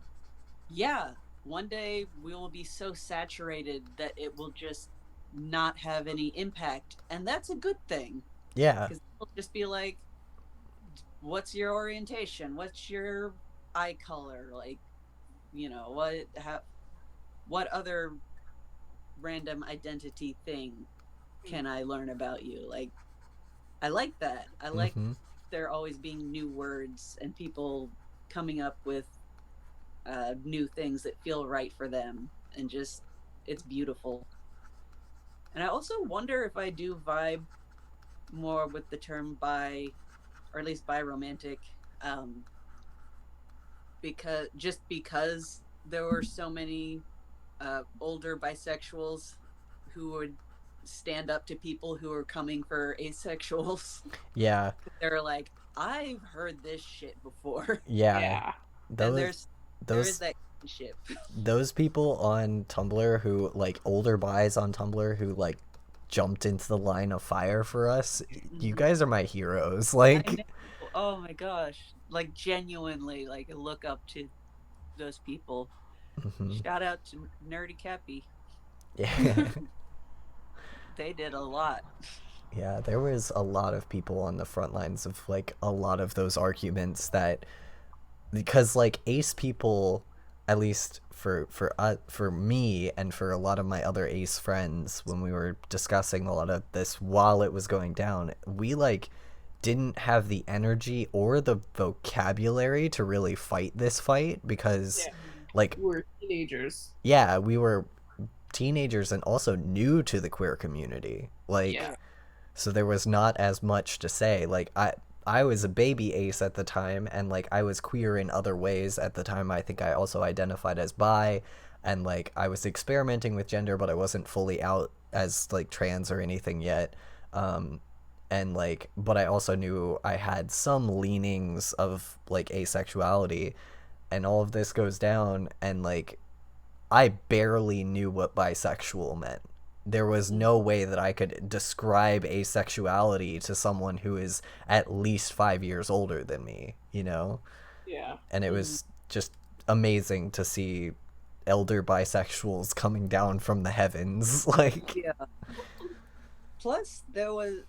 yeah, one day we will be so saturated that it will just not have any impact, and that's a good thing, Yeah. because it'll just be like, what's your orientation, what's your eye color, like, what other random identity thing can I learn about you? Like, I like that. I like Mm-hmm. there always being new words and people coming up with new things that feel right for them, and just it's beautiful. And I also wonder if I do vibe more with the term bi, or at least bi-romantic, um, because there were so many older bisexuals who would stand up to people who are coming for asexuals. Yeah. They're like, I've heard this shit before. Yeah. Yeah. And Those there is those that ship. those people on Tumblr who like older buys on Tumblr who like jumped into the line of fire for us. You guys are my heroes. I Like, know. Oh my gosh. Like genuinely, like I look up to those people. mhm. Shout out to Nerdy Cappy. Yeah. They did a lot. Yeah, there was a lot of people on the front lines of like a lot of those arguments that because like ace people, at least for me and for a lot of my other ace friends, when we were discussing a lot of this while it was going down, we like didn't have the energy or the vocabulary to really fight this fight because Yeah. like We were teenagers. yeah, we were teenagers and also new to the queer community. Like Yeah. so there was not as much to say. Like I was a baby ace at the time, and like I was queer in other ways at the time. I think I also identified as bi, and like I was experimenting with gender, but I wasn't fully out as like trans or anything yet. And like, but I also knew I had some leanings of like asexuality, and all of this goes down, and like I barely knew what bisexual meant. There was no way that I could describe asexuality to someone who is at least 5 years older than me, you know? Yeah. And it was just amazing to see elder bisexuals coming down from the heavens. Like, Yeah. Plus, there was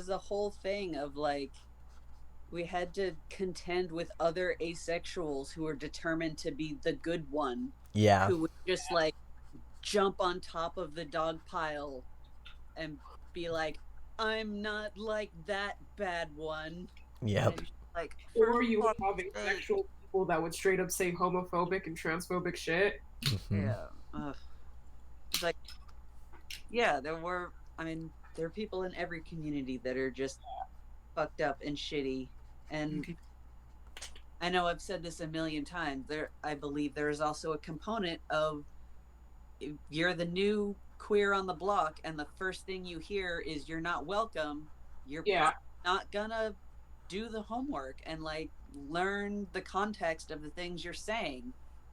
a whole thing of like we had to contend with other asexuals who were determined to be the good one, yeah, who would just like jump on top of the dog pile and be like, "I'm not like that bad one." yep. And like, for Or you would have fuck's sake. asexual people that would straight up say homophobic and transphobic shit. Mhm. Yeah. It's like, yeah, there were. I mean, there are people in every community that are just fucked up and shitty. And I know I've said this a million times. I believe there is also a component of if you're the new queer on the block, and the first thing you hear is you're not welcome. You're Yeah. not gonna do the homework and like learn the context of the things you're saying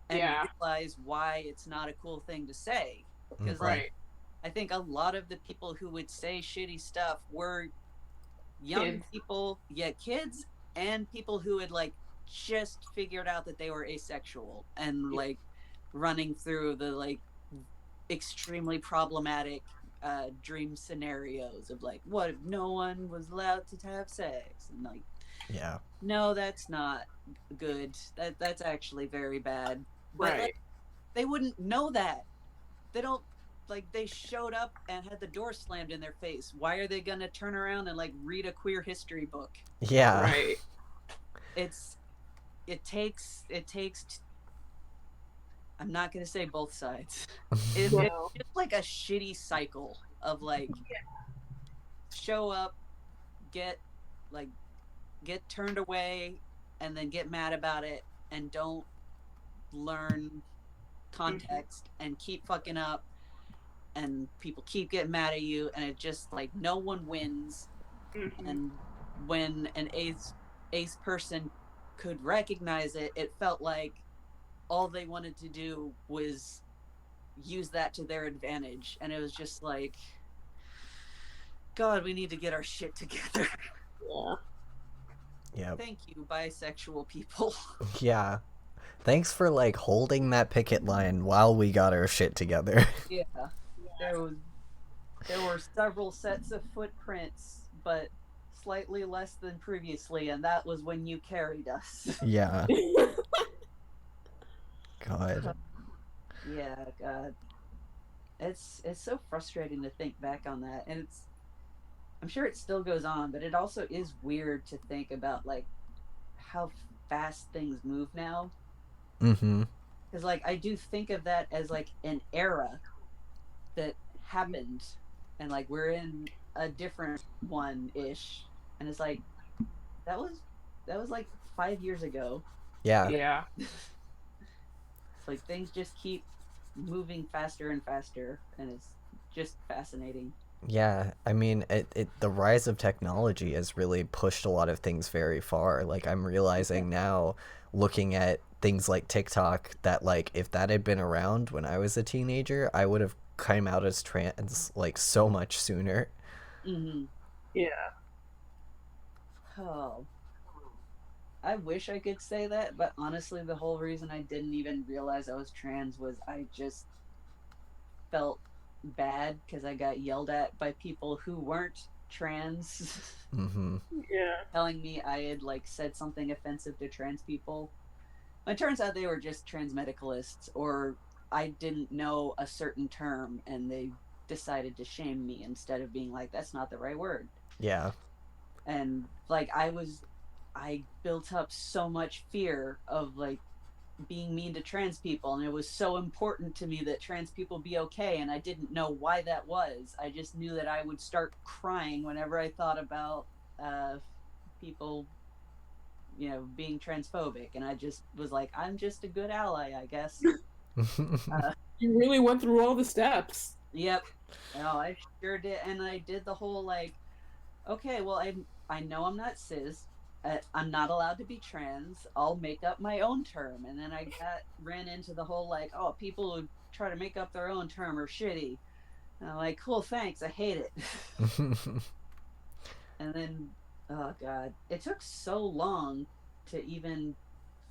and Yeah. realize why it's not a cool thing to say. Because Right. like I think a lot of the people who would say shitty stuff were young Kids. people, yeah, kids, and people who had like just figured out that they were asexual and like running through the like extremely problematic dream scenarios of like, what if no one was allowed to have sex? And like, Yeah. no, that's not good. That's actually very bad. But Right. like, they wouldn't know that. They don't like they showed up and had the door slammed in their face. Why are they gonna turn around and like read a queer history book? Yeah. Right. It takes I'm not gonna say both sides. It's No. just like a shitty cycle of like show up, get turned away, and then get mad about it and don't learn context and keep fucking up, and people keep getting mad at you, and it just like no one wins. Mhm. And when an ace person could recognize it, it felt like all they wanted to do was use that to their advantage, and it was just like, God, we need to get our shit together. Yeah. Yep. Thank you, bisexual people. Yeah. Thanks for like holding that picket line while we got our shit together. Yeah, there were several sets of footprints, but slightly less than previously, and that was when you carried us. Yeah. God. Yeah, God, it's so frustrating to think back on that, and I'm sure it still goes on, but it also is weird to think about like how fast things move now. Mm-hmm. Because like I do think of that as like an era that happened, and like we're in a different one-ish, and it's like that was like 5 years ago. Yeah. It's like things just keep moving faster and faster, and it's just fascinating. Yeah, I mean, the rise of technology has really pushed a lot of things very far. Like, I'm realizing now, looking at things like TikTok, that, like, if that had been around when I was a teenager, I would have come out as trans, like, so much sooner. Mm-hmm. Yeah. Oh, I wish I could say that, but honestly, the whole reason I didn't even realize I was trans was I just felt bad because I got yelled at by people who weren't trans, Mm-hmm. Yeah. telling me I had like said something offensive to trans people. It turns out they were just trans medicalists, or I didn't know a certain term and they decided to shame me instead of being like, that's not the right word. Yeah. And like I built up so much fear of like being mean to trans people, and it was so important to me that trans people be okay, and I didn't know why that was. I just knew that I would start crying whenever I thought about people, you know, being transphobic, and I just was like, I'm just a good ally, I guess. You really went through all the steps. Yep. Oh, I sure did. And I did the whole like, okay, well, I know I'm not cis. I'm not allowed to be trans. I'll make up my own term. And then I ran into the whole like, oh, people who try to make up their own term are shitty. And I'm like, cool, thanks. I hate it. And then, oh god, it took so long to even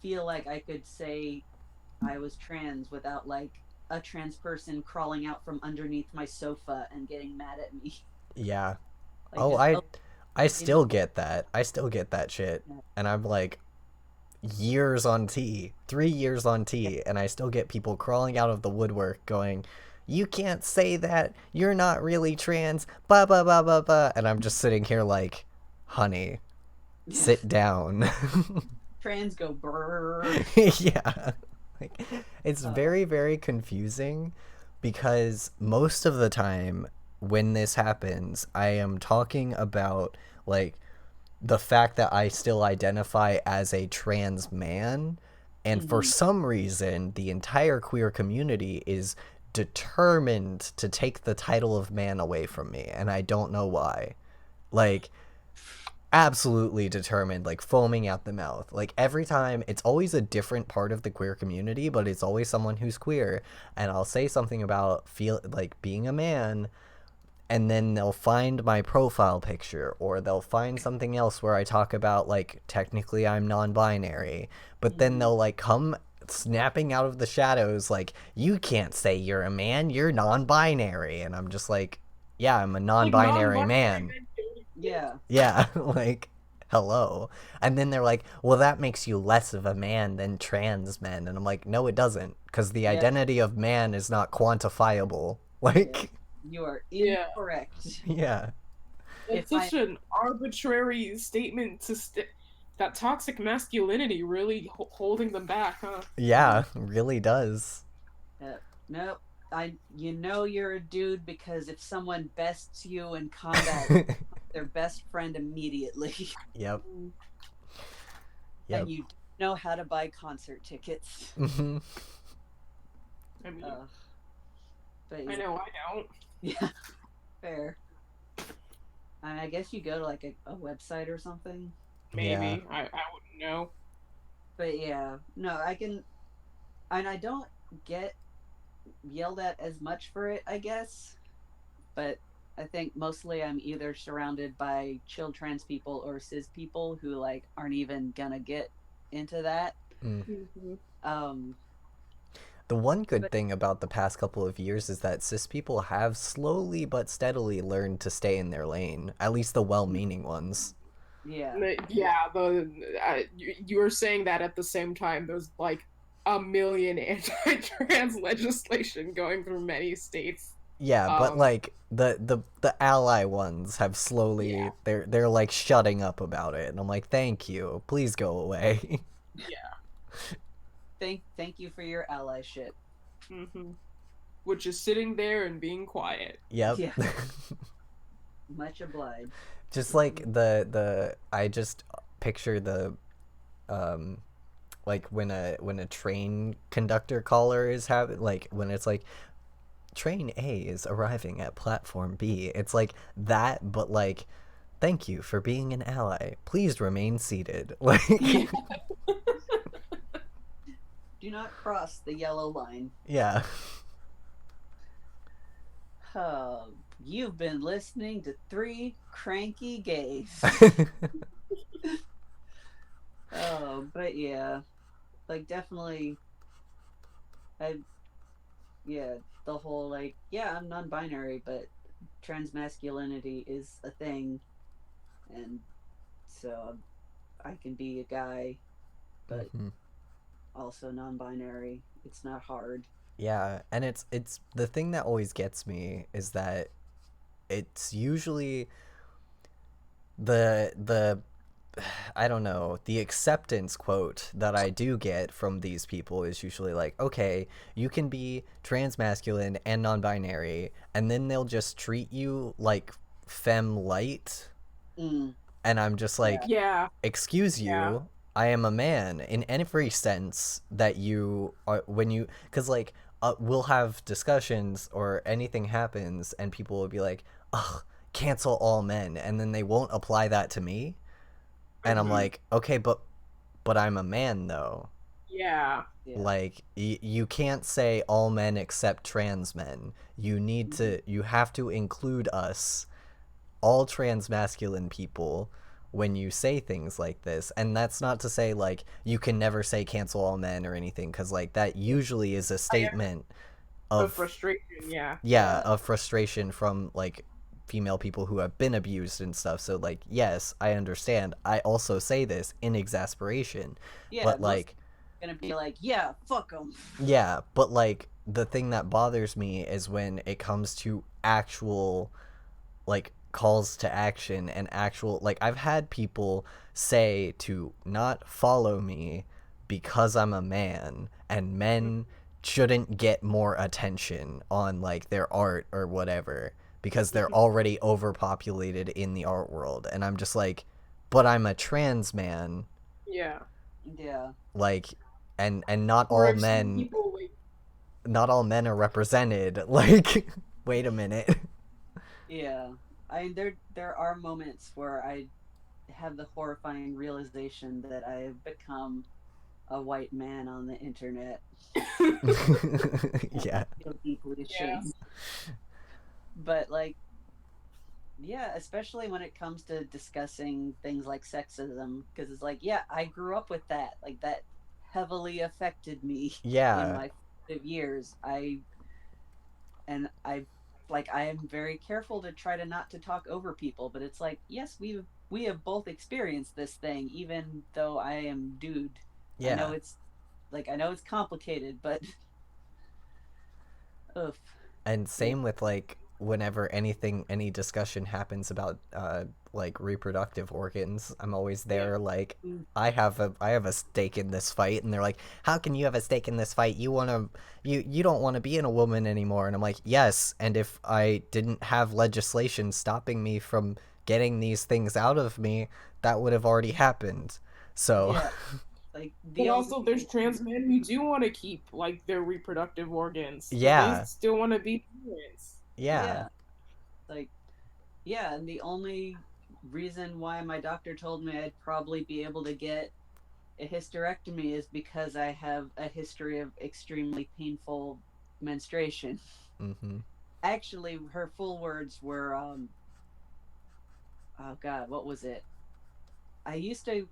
feel like I could say I was trans without like a trans person crawling out from underneath my sofa and getting mad at me. Yeah. Like Oh, just I still get that. I still get that shit. And I'm like years on T, 3 years on T, and I still get people crawling out of the woodwork going, you can't say that. You're not really trans. Blah, blah, blah, blah, blah. And I'm just sitting here like, honey, sit down. Trans go brrr. Yeah. Like, it's very, very confusing because most of the time when this happens, I am talking about like the fact that I still identify as a trans man, and for some reason the entire queer community is determined to take the title of man away from me, and I don't know why. Like, absolutely determined, like foaming at the mouth. Like, every time, it's always a different part of the queer community, but it's always someone who's queer, and I'll say something about being a man, and then they'll find my profile picture, or they'll find something else where I talk about, like, technically I'm non-binary, but then they'll, like, come snapping out of the shadows like, you can't say you're a man, you're non-binary. And I'm just like, yeah, I'm a non-binary man. Yeah, like, hello. And then they're like, well, that makes you less of a man than trans men. And I'm like, no, it doesn't, because the identity of man is not quantifiable. Like, you are incorrect. Yeah. It's such an arbitrary statement to that toxic masculinity really holding them back, huh? Yeah, really does. Nope. You know you're a dude because if someone bests you in combat, their best friend immediately. Yep. And you know how to buy concert tickets. Mm-hmm. I mean, but I know I don't. Yeah, fair. I guess you go to like a website or something. Maybe. Yeah. I wouldn't know. But yeah, no, I can, and I don't get yelled at as much for it, I guess. But I think mostly I'm either surrounded by chill trans people or cis people who like aren't even gonna get into that. The one good thing about the past couple of years is that cis people have slowly but steadily learned to stay in their lane, at least the well-meaning ones. Yeah. You were saying that at the same time there's like 1 million anti-trans legislation going through many states. Yeah, but like the ally ones have slowly they're like shutting up about it, and I'm like, thank you, please go away. Thank you for your allyship. which is sitting there and being quiet. Yep. Yeah. Much obliged. Just like the I just picture the like when a train conductor caller is having, like when it's like train A is arriving at platform B. It's like that, but like, thank you for being an ally. Please remain seated. Like, Do not cross the yellow line. yeah. You've been listening to 3 cranky gays. But yeah, like definitely, the whole like, yeah, I'm non-binary, but transmasculinity is a thing, and so I can be a guy, but also non-binary. It's not hard. Yeah, and it's the thing that always gets me is that it's usually the I don't know, the acceptance quote that I do get from these people is usually like, okay, you can be transmasculine and non-binary, and then they'll just treat you like femme light. And I'm just like, Yeah. excuse you, Yeah. I am a man in every sense that you are, when you, because like we'll have discussions or anything happens and people will be like, ugh, cancel all men, and then they won't apply that to me. And I'm like, okay, but I'm a man though. Yeah. Like you can't say all men except trans men. You need to, you have to include us, all trans masculine people, when you say things like this. And that's not to say like you can never say cancel all men or anything, because like that usually is a statement of frustration. of frustration from like female people who have been abused and stuff. So like, yes, I understand. I also say this in exasperation. Yeah, but like, gonna be like, yeah, fuck them. Yeah, but like the thing that bothers me is when it comes to actual like calls to action and actual, like, I've had people say to not follow me because I'm a man, and men shouldn't get more attention on like their art or whatever because they're already overpopulated in the art world. And I'm just like, but I'm a trans man. Yeah. Like, and not all men, not all men are represented. Like, wait a minute. Yeah, I mean, there are moments where I have the horrifying realization that I have become a white man on the internet. Yeah. I feel deeply ashamed. But like, yeah, especially when it comes to discussing things like sexism, because it's like, yeah, I grew up with that. Like that heavily affected me. Yeah. In my formative years. I am very careful to try to not to talk over people, but it's like, yes, we have both experienced this thing, even though I am dude. Yeah. I know it's complicated, but oof. And same with like whenever any discussion happens about like reproductive organs, I'm always there like, I have a stake in this fight, and they're like, how can you have a stake in this fight? You don't want to be in a woman anymore. And I'm like, yes, and if I didn't have legislation stopping me from getting these things out of me, that would have already happened. So yeah. Like, but also there's trans men who do want to keep like their reproductive organs. Yeah. They still want to be parents. Yeah. Like, yeah, and the only reason why my doctor told me I'd probably be able to get a hysterectomy is because I have a history of extremely painful menstruation. Actually, her full words were, oh God, what was it? I used to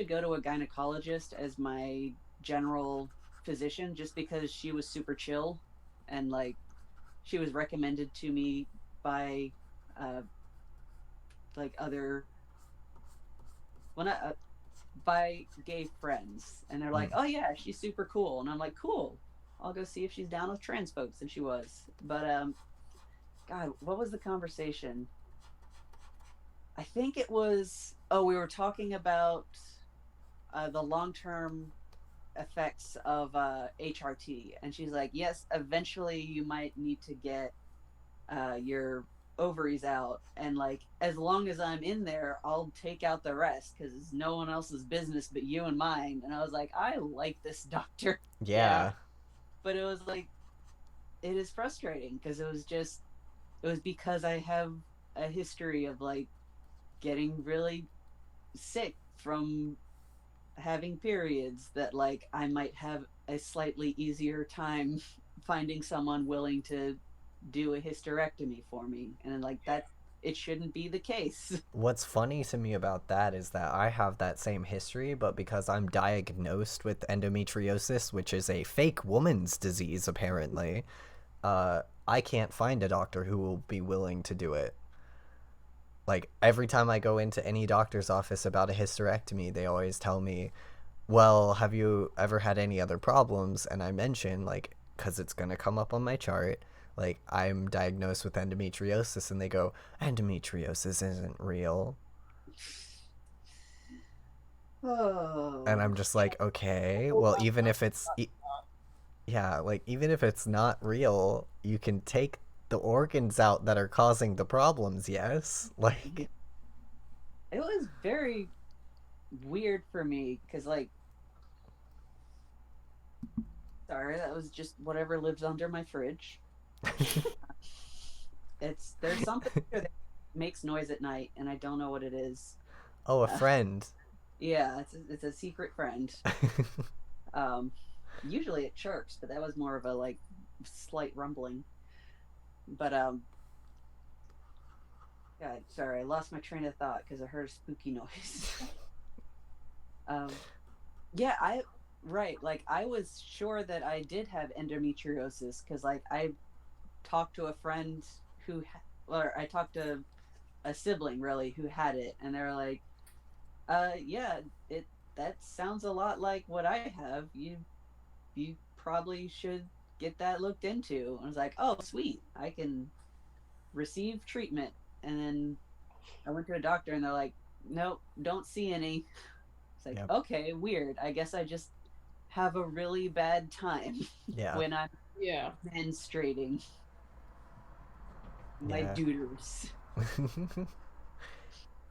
go to a gynecologist as my general physician just because she was super chill, and like she was recommended to me by like other, well, not by gay friends, and they're like, oh yeah, she's super cool, and I'm like, cool, I'll go see if she's down with trans folks, and she was. But God, what was the conversation? I think it was, we were talking about the long-term effects of HRT, and she's like, yes, eventually you might need to get your ovaries out, and like as long as I'm in there, I'll take out the rest because it's no one else's business but you and mine. And I was like, I like this doctor. Yeah. But it was like, it is frustrating because it was because I have a history of like getting really sick from having periods, that like I might have a slightly easier time finding someone willing to do a hysterectomy for me, and like that it shouldn't be the case. What's funny to me about that is that I have that same history, but because I'm diagnosed with endometriosis, which is a fake woman's disease apparently, I can't find a doctor who will be willing to do it. Like, every time I go into any doctor's office about a hysterectomy, they always tell me, well, have you ever had any other problems? And I mention, like, because it's going to come up on my chart, like, I'm diagnosed with endometriosis, and they go, endometriosis isn't real. Oh. And I'm just like, okay, well, even if it's, yeah, like, even if it's not real, you can take the organs out that are causing the problems, yes? Like, it was very weird for me because, like, sorry, that was just whatever lives under my fridge. There's something that makes noise at night, and I don't know what it is. oh, a friend. Yeah, it's a secret friend. Usually it chirps, but that was more of a like slight rumbling. But God, sorry, I lost my train of thought because I heard a spooky noise. Yeah, like I was sure that I did have endometriosis because like I talked to a friend or I talked to a sibling really who had it, and they were like, yeah, that sounds a lot like what I have. You probably should get that looked into. And I was like, oh, sweet, I can receive treatment. And then I went to a doctor, and they're like, nope, don't see any. It's like, yep. Okay, weird. I guess I just have a really bad time when I'm menstruating. My dooders.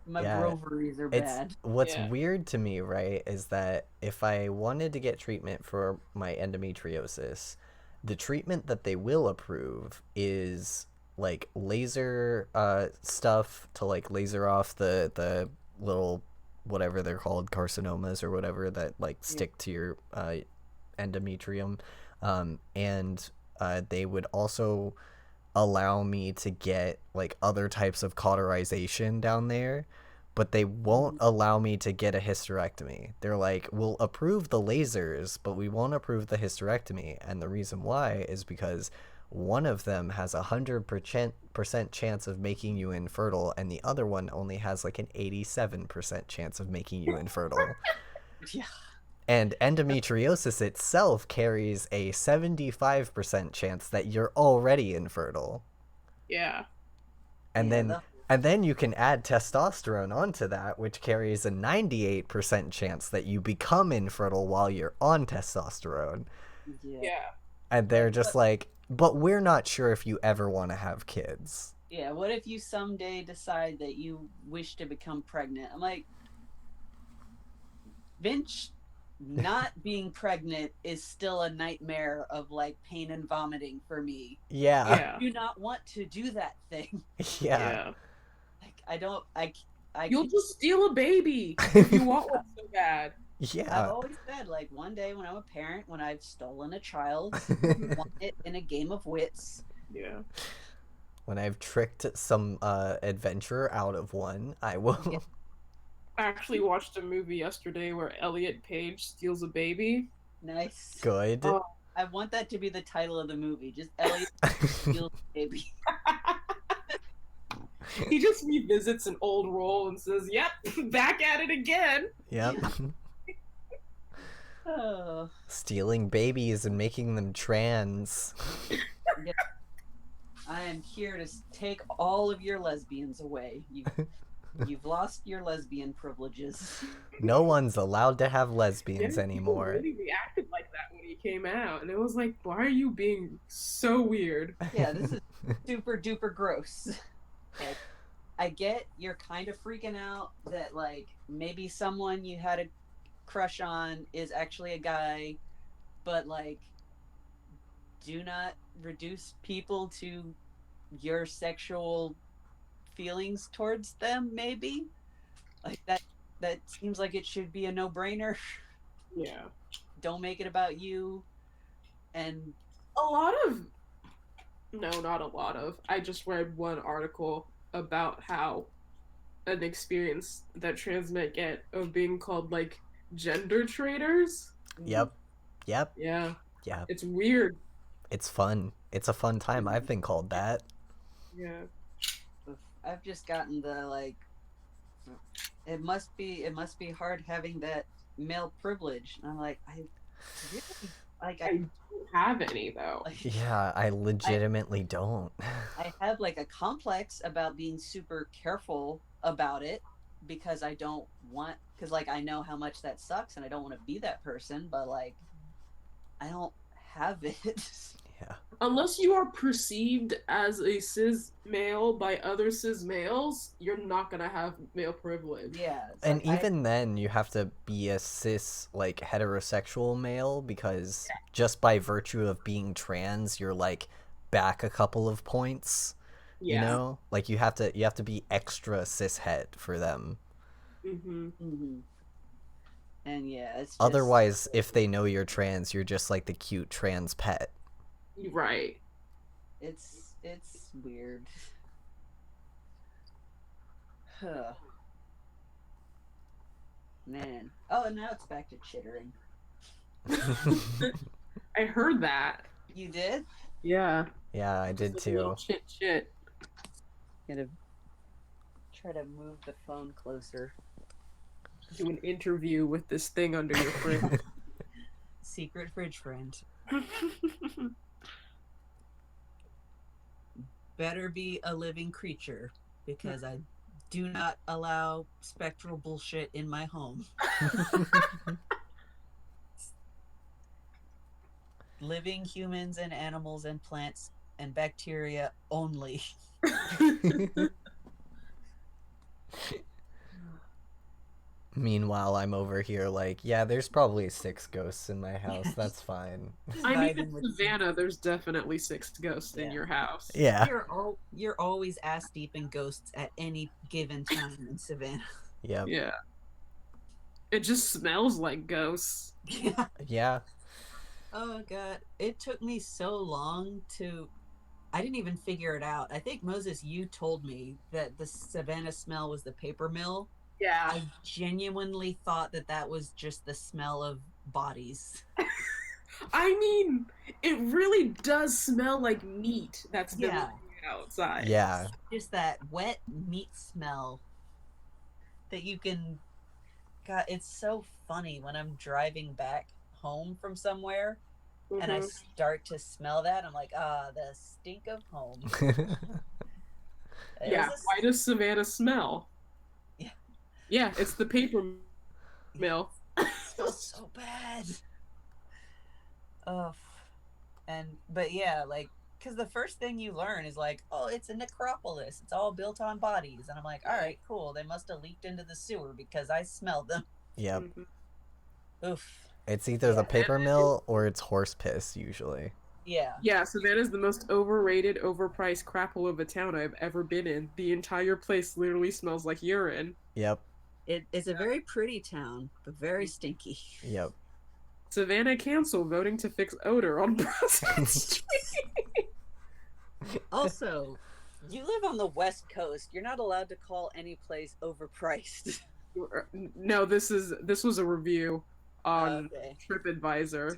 My ovaries are bad. What's weird to me, right, is that if I wanted to get treatment for my endometriosis, the treatment that they will approve is like laser stuff to like laser off the little whatever they're called, carcinomas or whatever that like stick to your endometrium, and they would also allow me to get like other types of cauterization down there, but they won't allow me to get a hysterectomy. They're like, we'll approve the lasers, but we won't approve the hysterectomy. And the reason why is because one of them has 100% chance of making you infertile, and the other one only has like an 87% chance of making you infertile. Yeah. And endometriosis itself carries a 75% chance that you're already infertile. Yeah. And then you can add testosterone onto that, which carries a 98% chance that you become infertile while you're on testosterone. Yeah. And they're just like, but we're not sure if you ever want to have kids. Yeah, what if you someday decide that you wish to become pregnant? I'm like, Vince, not being pregnant is still a nightmare of like pain and vomiting for me. Yeah. I do not want to do that thing. Yeah. Like You'll just steal a baby if you want one so bad. Yeah. I've always said, like, one day when I'm a parent, when I've stolen a child, won it in a game of wits. Yeah. When I've tricked some adventurer out of one, I will. Yeah. I actually watched a movie yesterday where Elliot Page steals a baby. Nice. Good. I want that to be the title of the movie. Just Elliot steals a baby. He just revisits an old role and says, yep, back at it again. Yep. Oh. Stealing babies and making them trans. I am here to take all of your lesbians away. You've lost your lesbian privileges. No one's allowed to have lesbians Yeah, anymore. people really reacted like that when he came out, and it was like, why are you being so weird? Yeah, this is super duper gross. Like, I get you're kind of freaking out that like maybe someone you had a crush on is actually a guy, but like do not reduce people to your sexual feelings towards them, maybe. Like that seems like it should be a no-brainer. Yeah. Don't make it about you. And A lot of no, not a lot of. I just read one article about how an experience that trans men get of being called like gender traitors. Yep. Yep. Yeah. Yeah. It's weird. It's fun. It's a fun time. I've been called that. Yeah. I've just gotten the like it must be hard having that male privilege. And I'm like, I really like I don't have any though. like, Yeah, I legitimately don't. I have like a complex about being super careful about it because I don't want because like I know how much that sucks and I don't want to be that person, but like I don't have it. Yeah. Unless you are perceived as a cis male by other cis males, you're not gonna have male privilege. Yeah. And even then, you have to be a cis, like, heterosexual male because just by virtue of being trans, you're like back a couple of points. Yeah. You know, like you have to be extra cishet for them. Mm-hmm. And yeah, it's just, Otherwise, if they know you're trans, you're just like the cute trans pet. Right. it's weird. Huh. Man. Oh, and now it's back to chittering. I heard that. You did? Yeah. Yeah, I did too. Shit. Gonna try to move the phone closer. Do an interview with this thing under your fridge. Secret fridge friend. Better be a living creature because I do not allow spectral bullshit in my home. Living humans and animals and plants and bacteria only. Meanwhile, I'm over here like, yeah, there's probably 6 ghosts in my house. That's fine. I mean, in Savannah, there's definitely 6 ghosts in Yeah. your house. Yeah. You're always ass deep in ghosts at any given time in Savannah. Yep. Yeah. It just smells like ghosts. Yeah. Yeah. Oh god, it took me so long to. I didn't even figure it out. I think Moses, you told me that the Savannah smell was the paper mill. Yeah. I genuinely thought that was just the smell of bodies. I mean, it really does smell like meat that's been Yeah. lying outside. Yeah. Just that wet meat smell that you can. God, it's so funny when I'm driving back home from somewhere and I start to smell that. I'm like, the stink of home. Yeah. Why does Savannah smell? Yeah. Yeah, it's the paper mill. It smells so bad. Oh, but yeah, like, because the first thing you learn is like, oh, it's a necropolis. It's all built on bodies, and I'm like, all right, cool. They must have leaked into the sewer because I smelled them. Yep. Oof. It's either the paper mill or it's horse piss usually. Yeah. Yeah, Savannah's the most overrated, overpriced crapple of a town I've ever been in. The entire place literally smells like urine. Yep. It's a very pretty town, but very stinky. Yep. Savannah Council voting to fix odor on Prospect Street. Also, you live on the West Coast. You're not allowed to call any place overpriced. No, this was a review on Okay. TripAdvisor.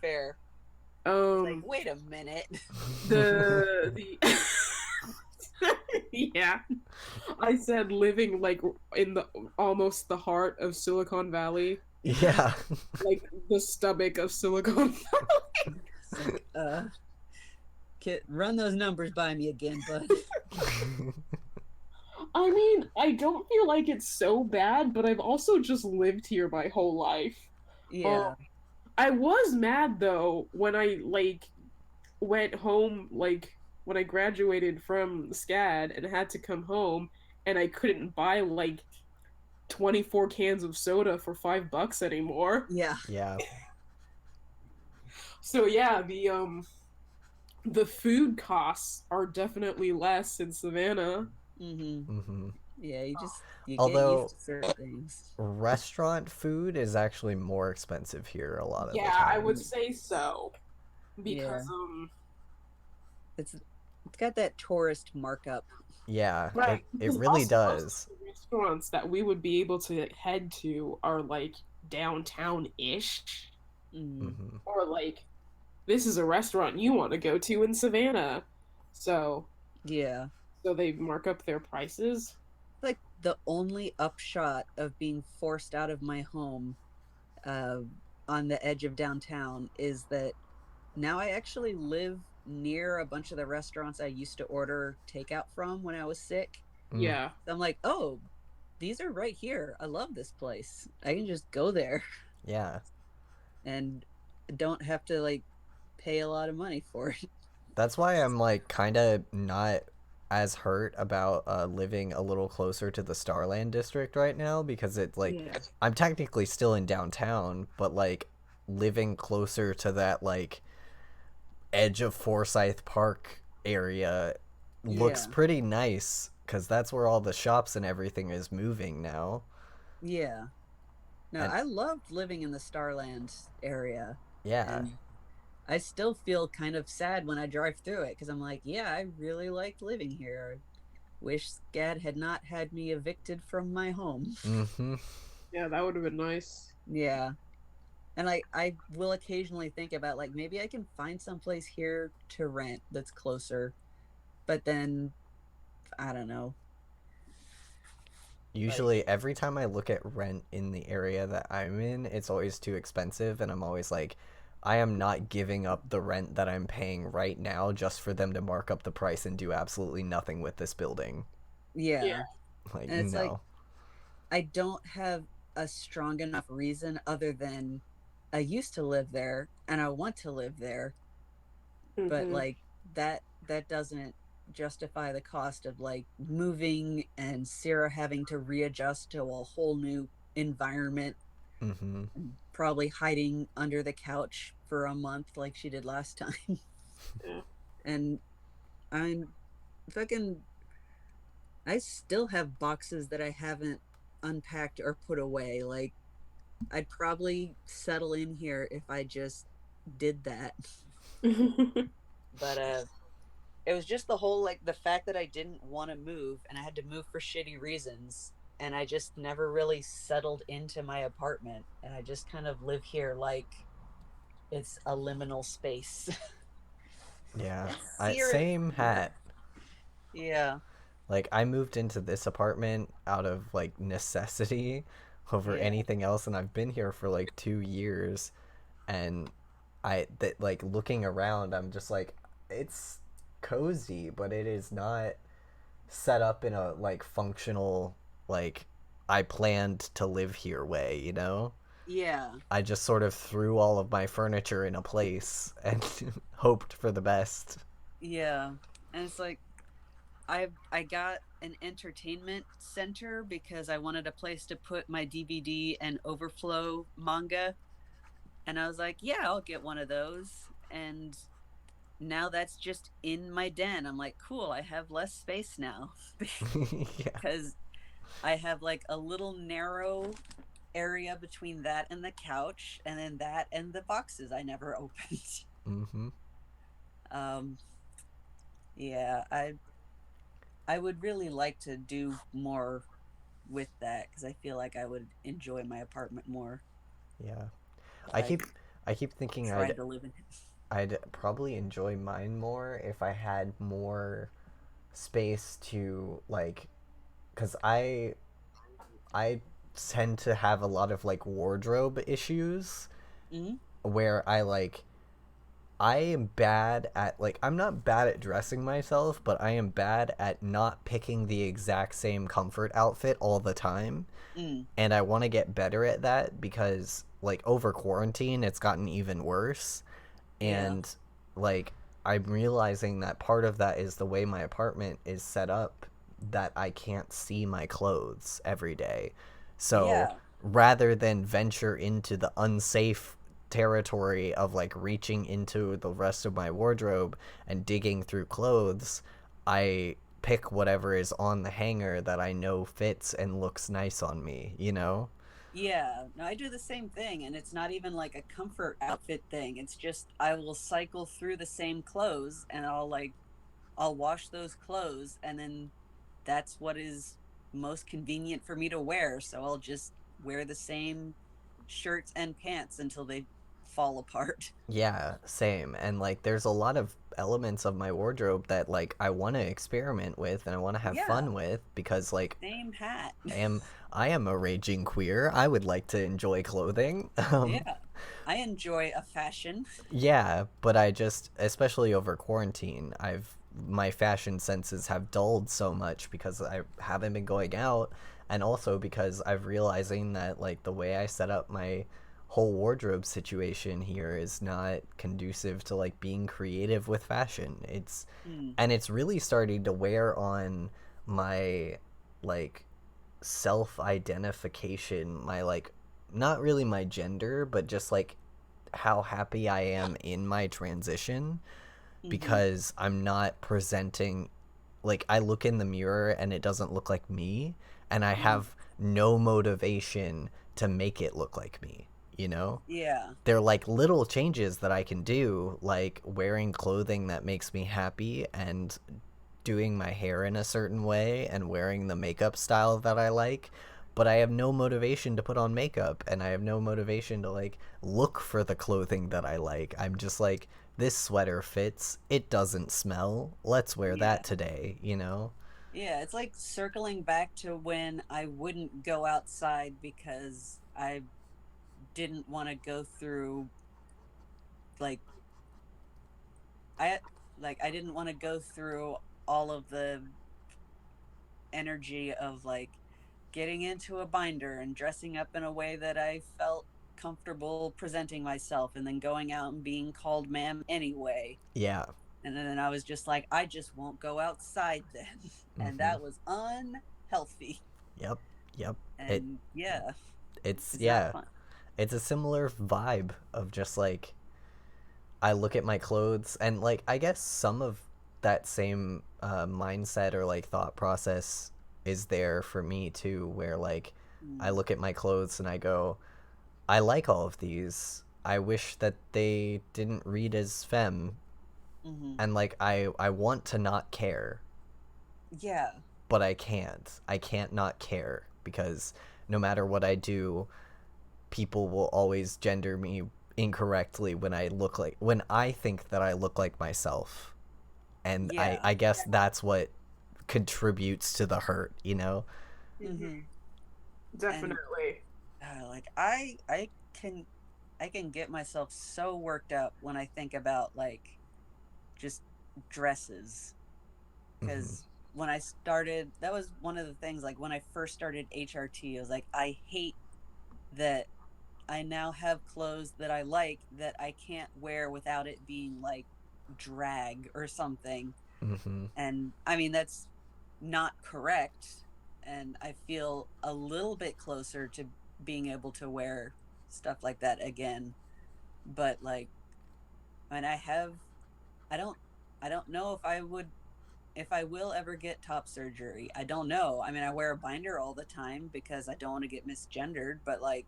Fair. Like, wait a minute. The yeah, I said living like in the almost the heart of Silicon Valley. Yeah. Like the stomach of Silicon Valley. Run those numbers by me again, bud. I mean, I don't feel like it's so bad, but I've also just lived here my whole life. Um, Yeah. I was mad though when I went home when I graduated from SCAD and had to come home and I couldn't buy 24 cans of soda for $5 anymore. Yeah. Yeah. So yeah, the food costs are definitely less in Savannah. Mhm. Mm-hmm. Yeah, you get used Although to certain things. restaurant food is actually more expensive here a lot of the Yeah, I would time. say so because Yeah. It's got that tourist markup. Yeah, right, it because really also most of does. the restaurants that we would be able to head to are downtown-ish Mm. Mm-hmm. or this is a restaurant you want to go to in Savannah. So Yeah. so they mark up their prices. Like the only upshot of being forced out of my home uh, on the edge of downtown is that now I actually live near a bunch of the restaurants I used to order takeout from when I was sick. Mm, Yeah. So I'm like, oh, these are right here. I love this place. I can just go there yeah. and don't have to like pay a lot of money for it. That's why I'm like kind of not as hurt about living a little closer to the Starland district right now because it's like Yeah. I'm technically still in downtown, but like living closer to that like edge of Forsyth Park area looks Yeah. pretty nice because that's where all the shops and everything is moving now. Yeah. No, And I loved living in the Starland area. yeah, And I still feel kind of sad when I drive through it because I'm like, yeah, I really liked living here. Wish SCAD had not had me evicted from my home. mm-hmm, Yeah, that would have been nice. Yeah. And like I will occasionally think about like maybe I can find someplace here to rent that's closer. But then I don't know. Like usually every time I look at rent in the area that I'm in, it's always too expensive, and I'm always like, I am not giving up the rent that I'm paying right now just for them to mark up the price and do absolutely nothing with this building. yeah. Yeah. Like, And it's like no. I don't have a strong enough reason other than I used to live there and I want to live there, but Mm-hmm. like that doesn't justify the cost of like moving and Sarah having to readjust to a whole new environment Mm-hmm. and probably hiding under the couch for a month like she did last time. Yeah. And I'm fucking I still have boxes that I haven't unpacked or put away. Like I'd probably settle in here if I just did that. But it was just the whole like the fact that I didn't want to move and I had to move for shitty reasons and I just never really settled into my apartment and I just kind of live here like it's a liminal space. Yeah. Fear it Same here. hat. Yeah. Like, I moved into this apartment out of like necessity over Yeah. anything else, and I've been here for like 2 years, and that like looking around, I'm just like, it's cozy, but it is not set up in a like functional like I planned to live here way, you know? Yeah. I just sort of threw all of my furniture in a place and hoped for the best. Yeah. And it's like I got an entertainment center because I wanted a place to put my DVD and overflow manga. And I was like, yeah, I'll get one of those. And now that's just in my den. I'm like, cool, I have less space now Yeah. because I have like a little narrow area between that and the couch, and then that and the boxes I never opened. Mm-hmm. um, yeah, I would really like to do more with that because I feel like I would enjoy my apartment more. Yeah. I Like keep I keep thinking trying to live in it. I'd probably enjoy mine more if I had more space to like cuz I tend to have a lot of like wardrobe issues Mm-hmm. where I like I am bad at, like, I'm not bad at dressing myself, but I am bad at not picking the exact same comfort outfit all the time. Mm. And I want to get better at that because, like, over quarantine it's gotten even worse. Yeah. And, like, I'm realizing that part of that is the way my apartment is set up, that I can't see my clothes every day. So Yeah. rather than venture into the unsafe territory of, like, reaching into the rest of my wardrobe and digging through clothes, I pick whatever is on the hanger that I know fits and looks nice on me, you know? Yeah, no, I do the same thing, and it's not even like a comfort outfit thing. It's just I will cycle through the same clothes, and I'll wash those clothes, and then that's what is most convenient for me to wear. So I'll just wear the same shirts and pants until they fall apart. Yeah, same. And, like, there's a lot of elements of my wardrobe that, like, I want to experiment with and I want to have Yeah, fun with because, like, same hat. I am I am a raging queer. I would like to enjoy clothing. Yeah, I enjoy a fashion. Yeah, but I just, especially over quarantine, I've my fashion senses have dulled so much because I haven't been going out, and also because I've realizing that, like, the way I set up my whole wardrobe situation here is not conducive to, like, being creative with fashion. Mm, It's really starting to wear on my, like, self identification, my, like, not really my gender, but just, like, how happy I am in my transition, mm-hmm. because I'm not presenting, like, I look in the mirror and it doesn't look like me, and I Mm, have no motivation to make it look like me, you know? yeah, They're like little changes that I can do, like wearing clothing that makes me happy and doing my hair in a certain way and wearing the makeup style that I like, but I have no motivation to put on makeup and I have no motivation to, like, look for the clothing that I like. I'm just like, this sweater fits, it doesn't smell, let's wear yeah. that today, you know? Yeah, it's like circling back to when I wouldn't go outside because I didn't want to go through like I I didn't want to go through all of the energy of like getting into a binder and dressing up in a way that I felt comfortable presenting myself and then going out and being called ma'am anyway. Yeah. And then I was just like, I just won't go outside then. And Mm-hmm. that was unhealthy. Yep. Yep. it And yeah, it's it's not yeah, fun. it's a similar vibe of just, like, I look at my clothes and, like, I guess some of that same mindset or, like, thought process is there for me too, where, like, I Mm, look at my clothes and I go, I like all of these. I wish that they didn't read as femme, mm-hmm. and, like, I want to not care, Yeah, but I can't. I can't not care because no matter what I do, people will always gender me incorrectly when I think that I look like myself. And yeah. I guess that's what contributes to the hurt, you know? Mm-hmm. And Definitely. like can I can get myself so worked up when I think about like just dresses Mm-hmm. because when I started, that was one of the things. Like when I first started HRT, I was like, I hate that I now have clothes that I like that I can't wear without it being like drag or something. Mm-hmm. And I mean, that's not correct. And I feel a little bit closer to being able to wear stuff like that again. But like, and I don't, I don't know if I will ever get top surgery. I don't know. I mean, I wear a binder all the time because I don't want to get misgendered, but like,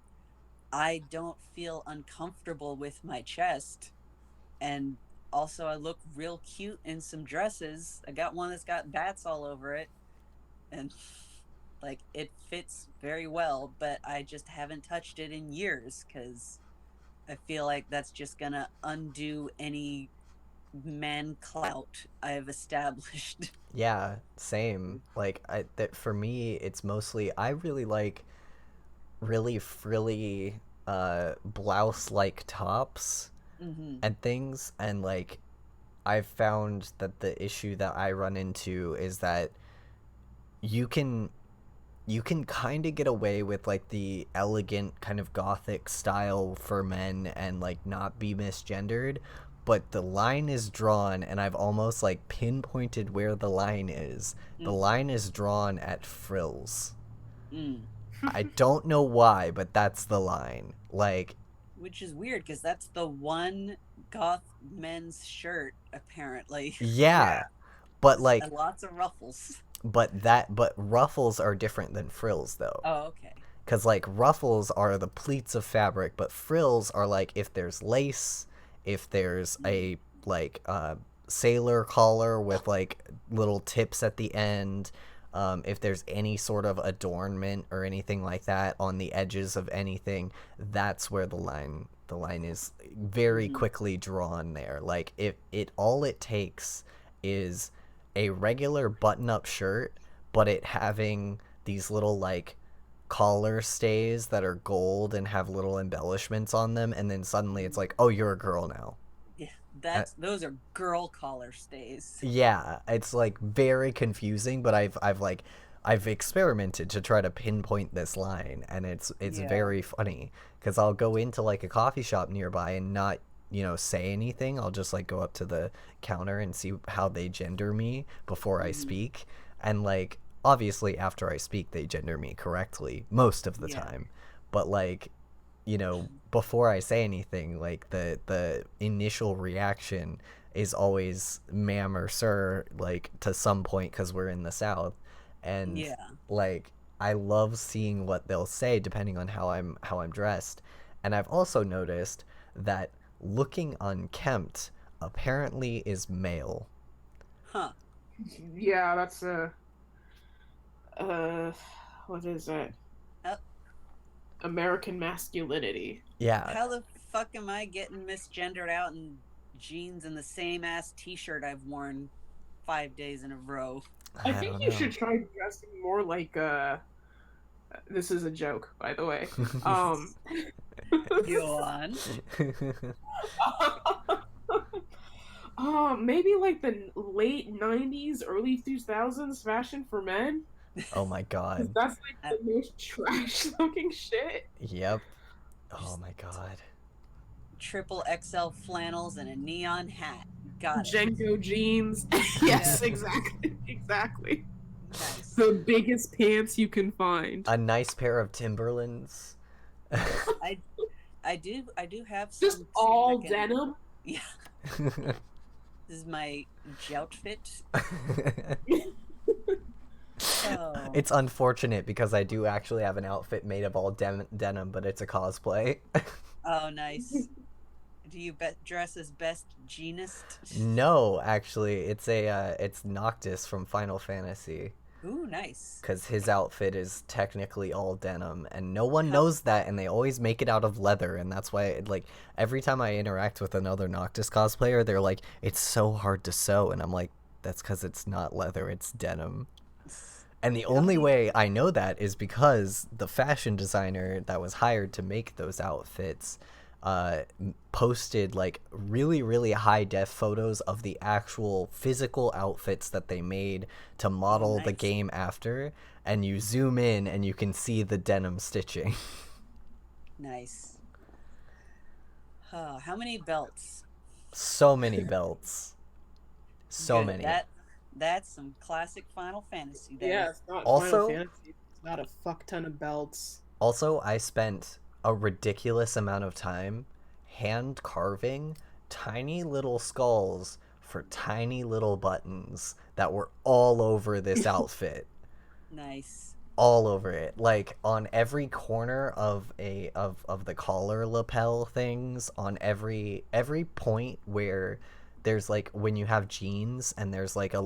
I don't feel uncomfortable with my chest. And also, I look real cute in some dresses. I got one that's got bats all over it. And like, it fits very well, but I just haven't touched it in years because I feel like that's just going to undo any man clout I've established. Yeah, same. Like, I that for me it's mostly I really like really frilly blouse like tops, and things, and like I've found that the issue that I run into is that you can kind of get away with like the elegant kind of gothic style for men and like not be misgendered, but the line is drawn, and I've almost like pinpointed where the line is. The line is drawn at frills. I don't know why, but that's the line. Like, which is weird because that's the one goth men's shirt apparently. Yeah. But like, and lots of ruffles. But ruffles are different than frills, though. Oh, okay. Because like ruffles are the pleats of fabric, but frills are like if there's lace, if there's a like sailor collar with like little tips at the end, if there's any sort of adornment or anything like that on the edges of anything, that's where the line is very quickly drawn there. Like if all it takes is a regular button-up shirt, but it having these little like collar stays that are gold and have little embellishments on them, and then suddenly it's like, oh, you're a girl now. Yeah, those are girl collar stays. Yeah, it's like very confusing, but I've experimented to try to pinpoint this line, and it's very funny because I'll go into like a coffee shop nearby and not say anything. I'll just like go up to the counter and see how they gender me before I speak, and like obviously after I speak they gender me correctly most of the time, but like before I say anything, like the initial reaction is always ma'am or sir, like to some point because we're in the South, and like I love seeing what they'll say depending on how I'm dressed. And I've also noticed that looking unkempt apparently is male. Huh. Yeah, that's what is it? American masculinity. Yeah. How the fuck am I getting misgendered out in jeans and the same ass t-shirt I've worn 5 days in a row? I think you should try dressing more like this is a joke, by the way. Go on. Maybe like the late 90s, early 2000s fashion for men. Oh my god. That's like the most trash looking shit. Yep. Oh my god. Triple XL flannels and a neon hat. Got it. Jenko jeans. Yes, exactly. Exactly. Nice. The biggest pants you can find. A nice pair of Timberlands. I do have some. Just all denim. Yeah. This is my outfit. Oh. It's unfortunate because I do actually have an outfit made of all denim, but it's a cosplay. Oh, nice. Do you dress as Best Jeanist? No, actually, it's Noctis from Final Fantasy. Ooh, nice. Because his outfit is technically all denim, and no one knows that, and they always make it out of leather, and that's why, like, every time I interact with another Noctis cosplayer, they're like, it's so hard to sew, and I'm like, that's because it's not leather, it's denim. And the only way I know that is because the fashion designer that was hired to make those outfits posted like really, really high def photos of the actual physical outfits that they made to model the game after, and you zoom in and you can see the denim stitching. Nice. How many belts? So many belts. So many. That's some classic Final Fantasy there. Yeah, it's not also, Final Fantasy. It's not a fuck ton of belts. Also, I spent a ridiculous amount of time hand carving tiny little skulls for tiny little buttons that were all over this outfit. Nice. All over it, like on every corner of the collar lapel things, on every point where there's like when you have jeans and there's like those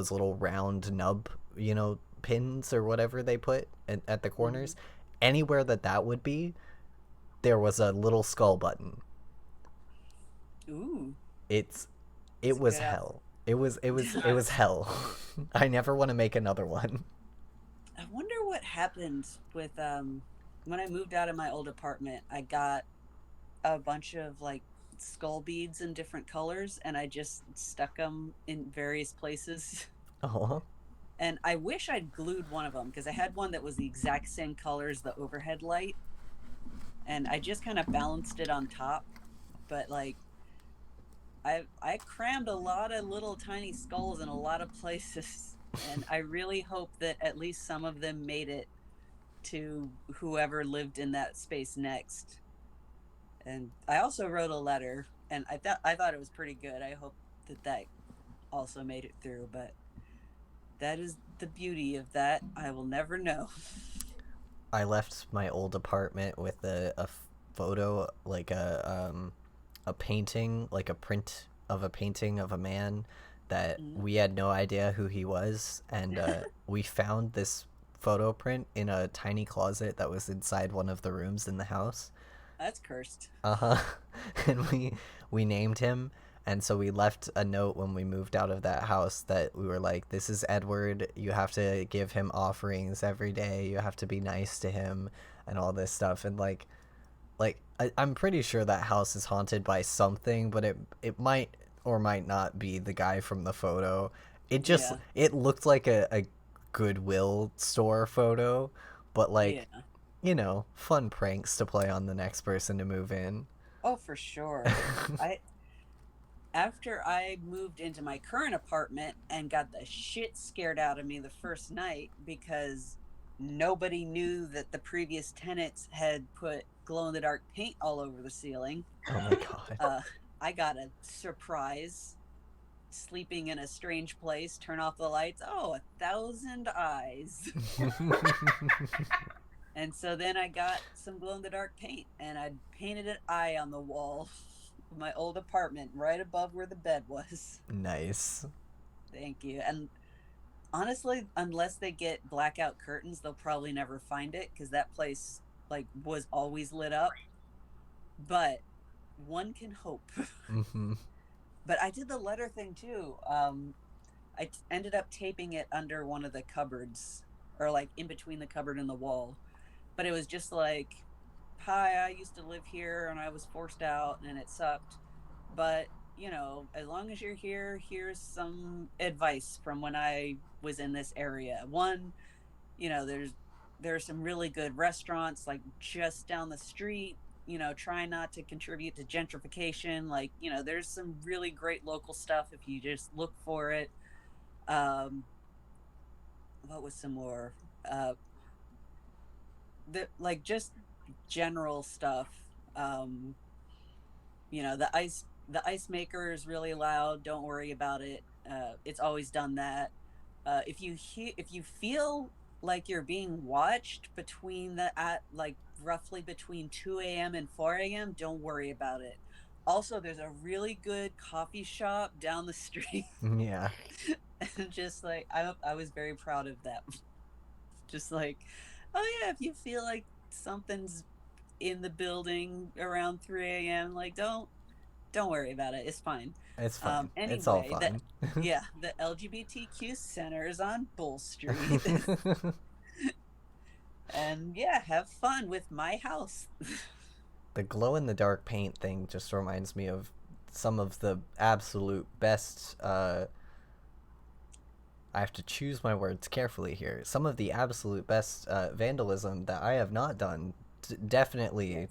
little round nub, pins or whatever they put at the corners. Anywhere that would be, there was a little skull button. Ooh. It was hell. It was hell. I never want to make another one. I wonder what happened with when I moved out of my old apartment. I got a bunch of like skull beads in different colors, and I just stuck them in various places. Oh. And I wish I'd glued one of them, because I had one that was the exact same color as the overhead light, and I just kind of balanced it on top. But like, I crammed a lot of little tiny skulls in a lot of places, and I really hope that at least some of them made it to whoever lived in that space next. And I also wrote a letter, and I thought it was pretty good. I hope that that also made it through, but that is the beauty of that. I will never know. I left my old apartment with a photo, like a painting, like a print of a painting of a man that we had no idea who he was, and we found this photo print in a tiny closet that was inside one of the rooms in the house. That's cursed. Uh-huh. And we named him, and so we left a note when we moved out of that house that we were like, this is Edward, you have to give him offerings every day, you have to be nice to him, and all this stuff. And I'm pretty sure that house is haunted by something, but it might or might not be the guy from the photo. It just it looked like a Goodwill store photo, but like, you know, fun pranks to play on the next person to move in. Oh, for sure. After I moved into my current apartment and got the shit scared out of me the first night because nobody knew that the previous tenants had put glow-in-the-dark paint all over the ceiling. Oh my god. I got a surprise sleeping in a strange place, turn off the lights. Oh, 1,000 eyes. And so then I got some glow-in-the-dark paint, and I painted an eye on the wall of my old apartment right above where the bed was. Nice. Thank you. And honestly, unless they get blackout curtains, they'll probably never find it, because that place like was always lit up. But one can hope. Mm-hmm. But I did the letter thing too. I ended up taping it under one of the cupboards, or like in between the cupboard and the wall. But it was just like, hi, I used to live here and I was forced out and it sucked. But, you know, as long as you're here, here's some advice from when I was in this area. One, you know, there's some really good restaurants like just down the street. You know, try not to contribute to gentrification. Like, you know, there's some really great local stuff if you just look for it. What was some more? Like just general stuff. You know, the ice maker is really loud. Don't worry about it. It's always done that. If you feel like you're being watched like roughly between 2 a.m. and 4 a.m., don't worry about it. Also, there's a really good coffee shop down the street. Yeah. And just like I was very proud of that. Just like, oh yeah, if you feel like something's in the building around 3 a.m., like don't worry about it. It's fine. It's fine. Anyway, it's all fine. The LGBTQ center is on Bull Street. And yeah, have fun with my house. The glow-in-the-dark paint thing just reminds me of some of the absolute best, I have to choose my words carefully here. Some of the absolute best vandalism that I have not done. Definitely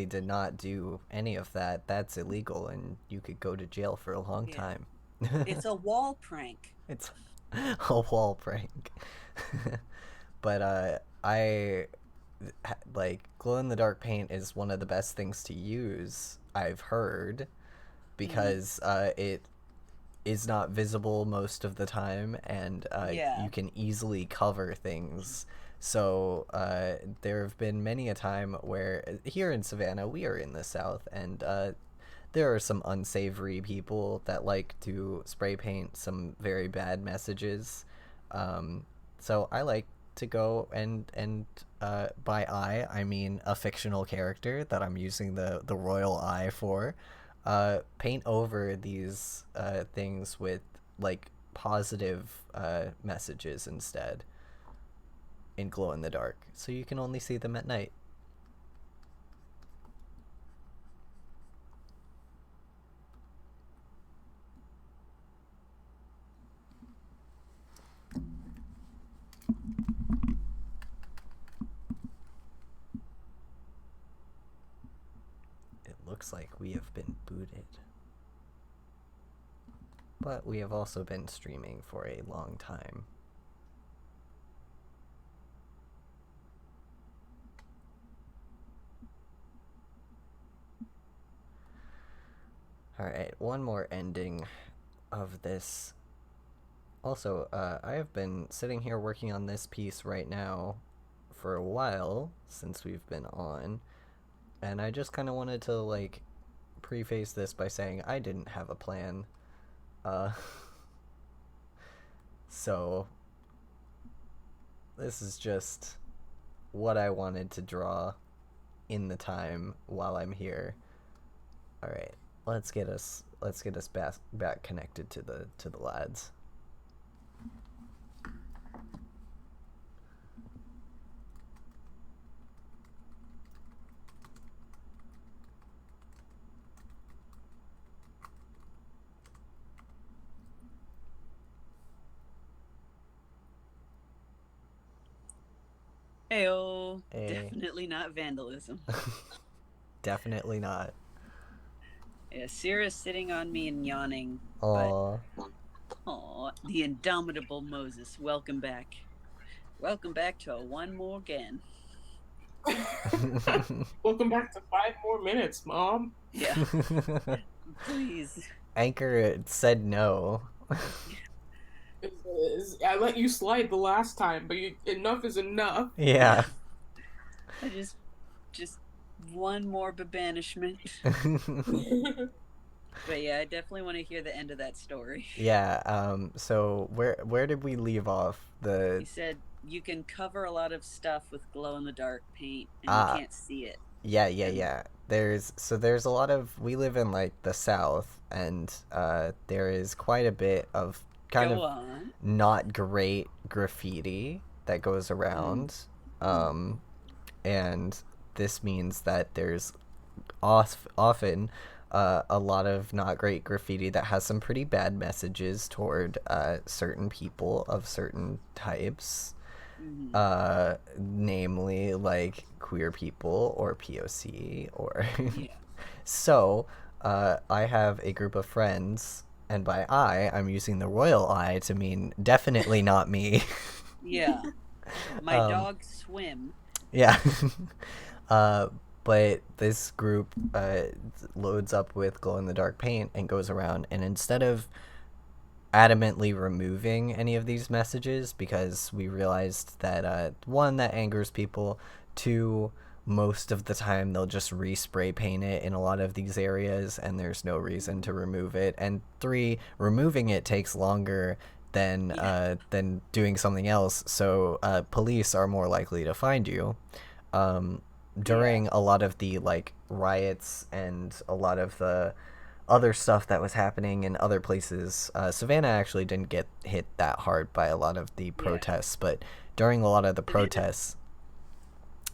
did not do any of that. That's illegal, and you could go to jail for a long time. It's a wall prank. It's a wall prank. But I like glow-in-the-dark paint is one of the best things to use, I've heard, because it is not visible most of the time, and you can easily cover things. So there have been many a time where here in Savannah, we are in the South, and there are some unsavory people that like to spray paint some very bad messages. So I like to go and by I mean a fictional character that I'm using the royal eye for, paint over these things with like positive messages instead in glow in the dark, so you can only see them at night. looks like we have been booted. But we have also been streaming for a long time. Alright, one more ending of this. Also, I have been sitting here working on this piece right now for a while since we've been on, and I just kind of wanted to, like, preface this by saying I didn't have a plan. So, this is just what I wanted to draw in the time while I'm here. Alright, let's get us back connected to the lads. Heyo. Hey. Definitely not vandalism. Definitely not. Yeah, Sierra's sitting on me and yawning. Aww. Aw, the indomitable Moses. Welcome back. Welcome back to one more again. Welcome back to 5 more minutes, Mom. Yeah. Please. Anchor said no. I let you slide the last time, but enough is enough. Yeah. I just one more banishment. But yeah, I definitely want to hear the end of that story. Yeah. So where did we leave off? He said you can cover a lot of stuff with glow in the dark paint, and you can't see it. Yeah. There's a lot of, we live in like the South, and there is quite a bit of not great graffiti that goes around. And this means that there's often a lot of not great graffiti that has some pretty bad messages toward certain people of certain types. Namely like queer people or POC or So I have a group of friends, and by I'm using the royal I to mean definitely not me. Yeah. My dog Swim. Yeah. But this group loads up with glow-in-the-dark paint and goes around, and instead of adamantly removing any of these messages, because we realized that one, that angers people, two, most of the time they'll just respray paint it in a lot of these areas and there's no reason to remove it, and three, removing it takes longer than doing something else, so police are more likely to find you. During a lot of the like riots and a lot of the other stuff that was happening in other places, Savannah actually didn't get hit that hard by a lot of the protests, but during a lot of the protests,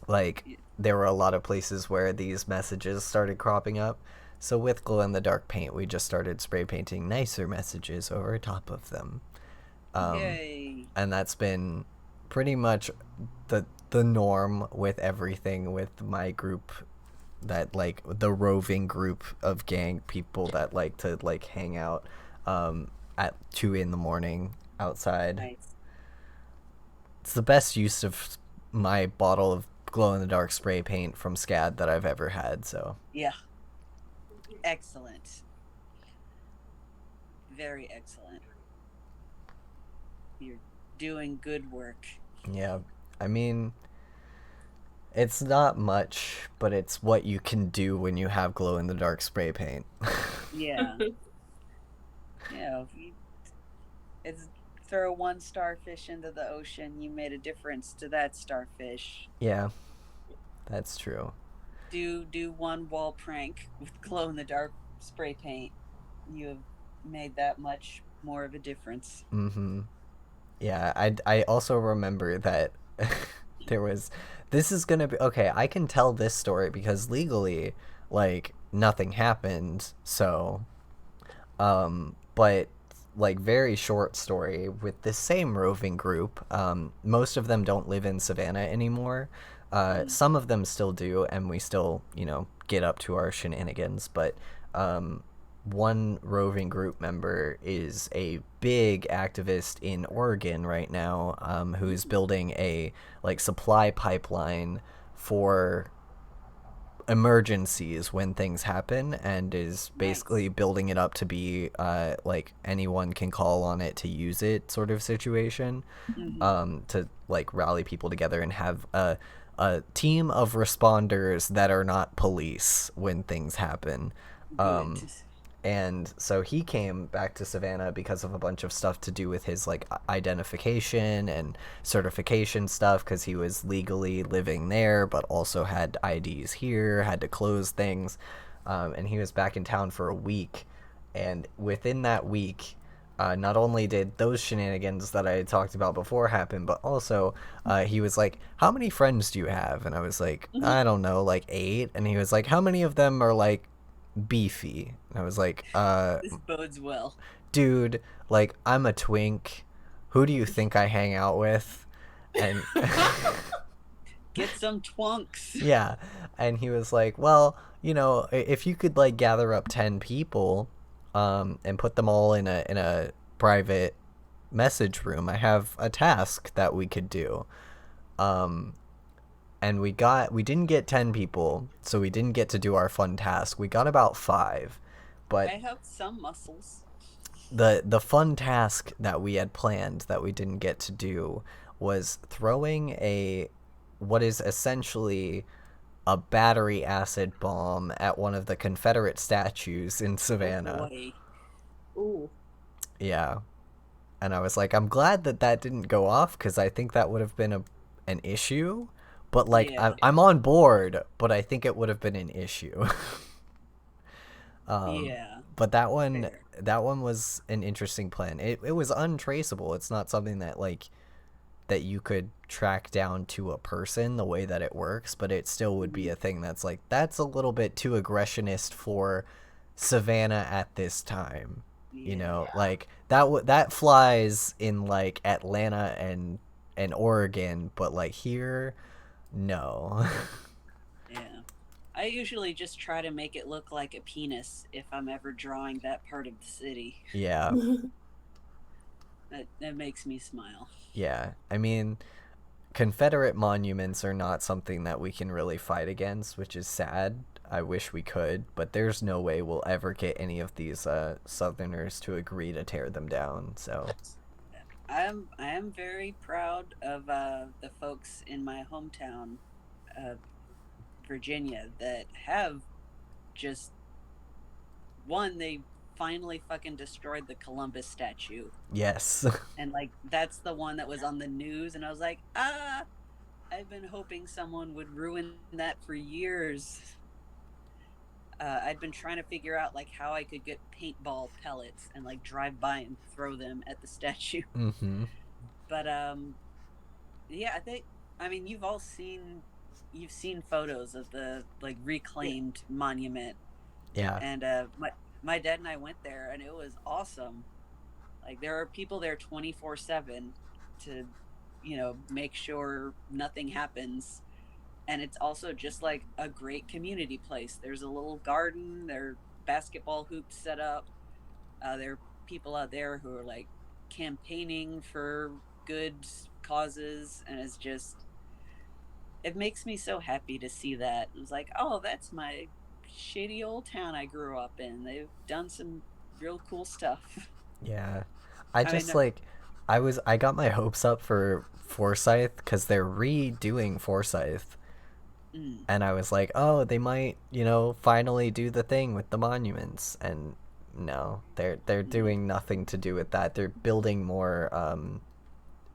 like there were a lot of places where these messages started cropping up. So with glow-in-the-dark paint, we just started spray painting nicer messages over top of them. Yay. And that's been pretty much the norm with everything with my group, that like the roving group of gang people that like to like hang out at 2 a.m. outside. Nice. It's the best use of my bottle of glow-in-the-dark spray paint from SCAD that I've ever had, so yeah. Excellent. Very excellent. You're doing good work. Yeah, I mean, it's not much, but it's what you can do when you have glow-in-the-dark spray paint. Yeah. Yeah, it's throw one starfish into the ocean, you made a difference to that starfish. Yeah, that's true. Do one wall prank with glow-in-the-dark spray paint. You have made that much more of a difference. Yeah, I also remember that there was, this is gonna be, okay, I can tell this story because legally, like, nothing happened, so, but, like, very short story with the same roving group. Most of them don't live in Savannah anymore, Some of them still do, and we still, you know, get up to our shenanigans, but one roving group member is a big activist in Oregon right now, who's building a like supply pipeline for emergencies when things happen, and is basically building it up to be like anyone can call on it to use it sort of situation, to like rally people together and have a team of responders that are not police when things happen. And so he came back to Savannah because of a bunch of stuff to do with his like identification and certification stuff, because he was legally living there but also had IDs here, had to close things, and he was back in town for a week. And within that week, not only did those shenanigans that I had talked about before happen, but also he was like, how many friends do you have? And I was like, I don't know, like 8. And he was like, how many of them are like beefy? And I was like, this bodes well. Dude, like, I'm a twink. Who do you think I hang out with? And get some twunks. Yeah. And he was like, well, you know, if you could like gather up 10 people and put them all in a private message room, I have a task that we could do. And we didn't get 10 people, so we didn't get to do our fun task. We got about 5. But I have some muscles. The fun task that we had planned that we didn't get to do was throwing what is essentially a battery acid bomb at one of the Confederate statues in Savannah. Oh boy. Ooh. Yeah. And I was like, I'm glad that didn't go off, because I think that would have been an issue. But like, yeah. I'm on board, but I think it would have been an issue. Yeah. But that one was an interesting plan. It was untraceable. It's not something that like that you could track down to a person the way that it works, but it still would be a thing that's like, that's a little bit too aggressionist for Savannah at this time. You know, like that flies in like Atlanta and Oregon, but like here, no. Yeah. I usually just try to make it look like a penis if I'm ever drawing that part of the city. Yeah. That makes me smile. Yeah. I mean, Confederate monuments are not something that we can really fight against, which is sad. I wish we could, but there's no way we'll ever get any of these Southerners to agree to tear them down. So I am very proud of the folks in my hometown, Virginia, that have just they finally fucking destroyed the Columbus statue. Yes. And like that's the one that was on the news, and I was like, I've been hoping someone would ruin that for years. I'd been trying to figure out like how I could get paintball pellets and like drive by and throw them at the statue. Mm-hmm. But yeah, I mean you've seen photos of the like reclaimed monument. Yeah. And my dad and I went there, and it was awesome. Like there are people there 24/7 to, you know, make sure nothing happens. And it's also just like a great community place. There's a little garden, there are basketball hoops set up. There are people out there who are like campaigning for good causes, and it makes me so happy to see that. It was like, oh, that's my shitty old town I grew up in. They've done some real cool stuff. Yeah. I got my hopes up for Forsyth because they're redoing Forsyth. And I was like, oh, they might, you know, finally do the thing with the monuments. And no, they're doing nothing to do with that. They're building more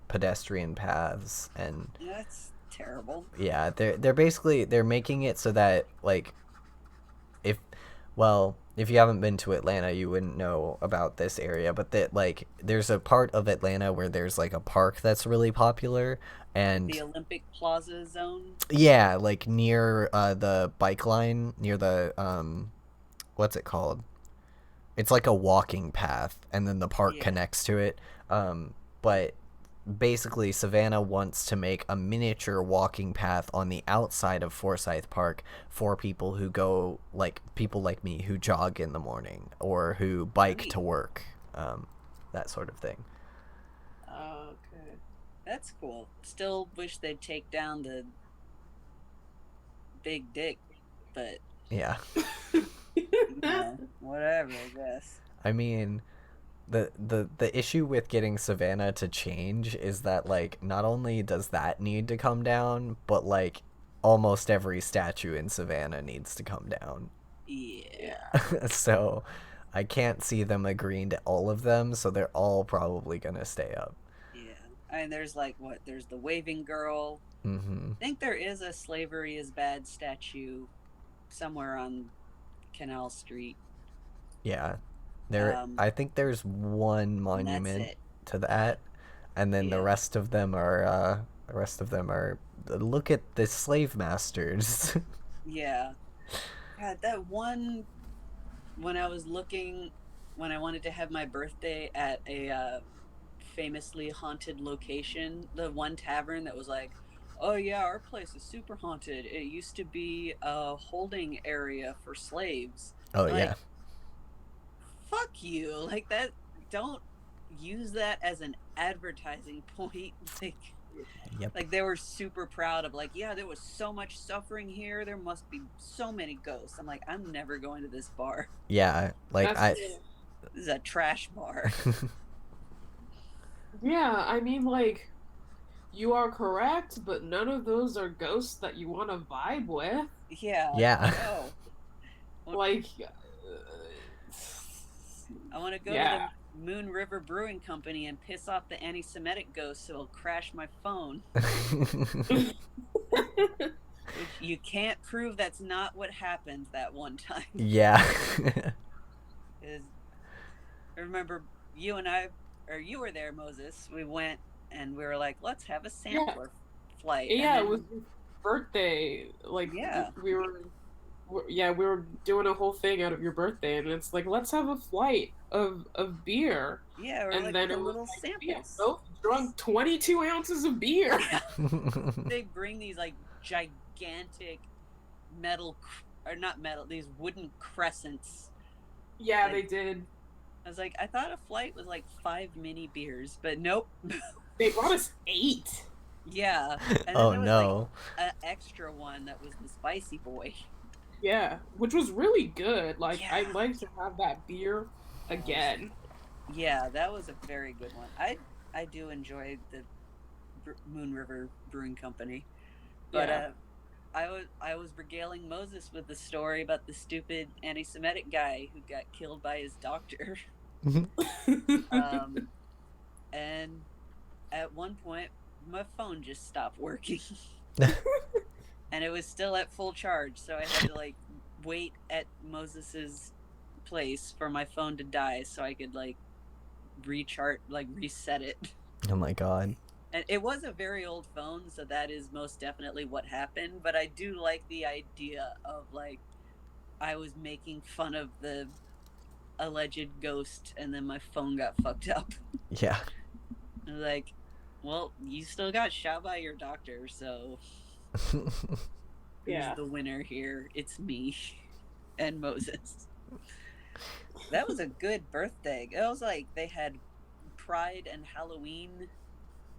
pedestrian paths, and that's terrible. Yeah, they're basically making it so that like if you haven't been to Atlanta, you wouldn't know about this area, but that like there's a part of Atlanta where there's like a park that's really popular, and the Olympic Plaza zone. Yeah, like near the bike line, near the what's it called? It's like a walking path, and then the park connects to it. But basically Savannah wants to make a miniature walking path on the outside of Forsyth Park for people who go, like people like me who jog in the morning or who bike to work, that sort of thing. Okay, that's cool. Still wish they'd take down the big dick, but yeah. Whatever, I guess. I mean, the issue with getting Savannah to change is that, like, not only does that need to come down, but like almost every statue in Savannah needs to come down. Yeah. So I can't see them agreeing to all of them, so they're all probably gonna stay up. Yeah. I mean, there's like there's the waving girl. Mm-hmm. I think there is a slavery is bad statue somewhere on Canal Street. Yeah. I think there's one monument to that, and then the rest of them are look at the slave masters. Yeah. God, that one, when I was looking, when I wanted to have my birthday at a famously haunted location, the one tavern that was like, oh yeah, our place is super haunted. It used to be a holding area for slaves. Oh, like, yeah. Fuck you. Like, that, don't use that as an advertising point. Like, yep. Like, they were super proud of, like, yeah, there was so much suffering here. There must be so many ghosts. I'm like, I'm never going to this bar. Yeah, like, this is a trash bar. Yeah, I mean, like, you are correct, but none of those are ghosts that you want to vibe with. Yeah. Yeah. Like, I want to go to the Moon River Brewing Company and piss off the anti-Semitic ghosts so it'll crash my phone. You can't prove that's not what happened that one time. Yeah. I remember you and I, or you were there, Moses. We went and we were like, let's have a sampler flight. Yeah, it was his birthday. Like, we were doing a whole thing out of your birthday, and it's like, let's have a flight of beer. Yeah, and like then a little samples. Yeah, both drunk 22 ounces of beer. Yeah. They bring these like gigantic metal, or not metal, these wooden crescents. Yeah, they did. I was like, I thought a flight was like 5 mini beers, but nope. They brought us 8. Yeah. And then there was no. Like, an extra one that was the spicy boy. Yeah, which was really good. Like, I'd like to have that beer again. Yeah, that was a very good one. I do enjoy the Moon River Brewing Company, but I was regaling Moses with the story about the stupid anti-Semitic guy who got killed by his doctor. And at one point, my phone just stopped working. And it was still at full charge, so I had to like wait at Moses's place for my phone to die so I could like reset it. Oh my god. And it was a very old phone, so that is most definitely what happened, but I do like the idea of like I was making fun of the alleged ghost and then my phone got fucked up. Yeah. Like, well, you still got shot by your doctor, so who's the winner here? It's me and Moses. That was a good birthday. It was like they had Pride and Halloween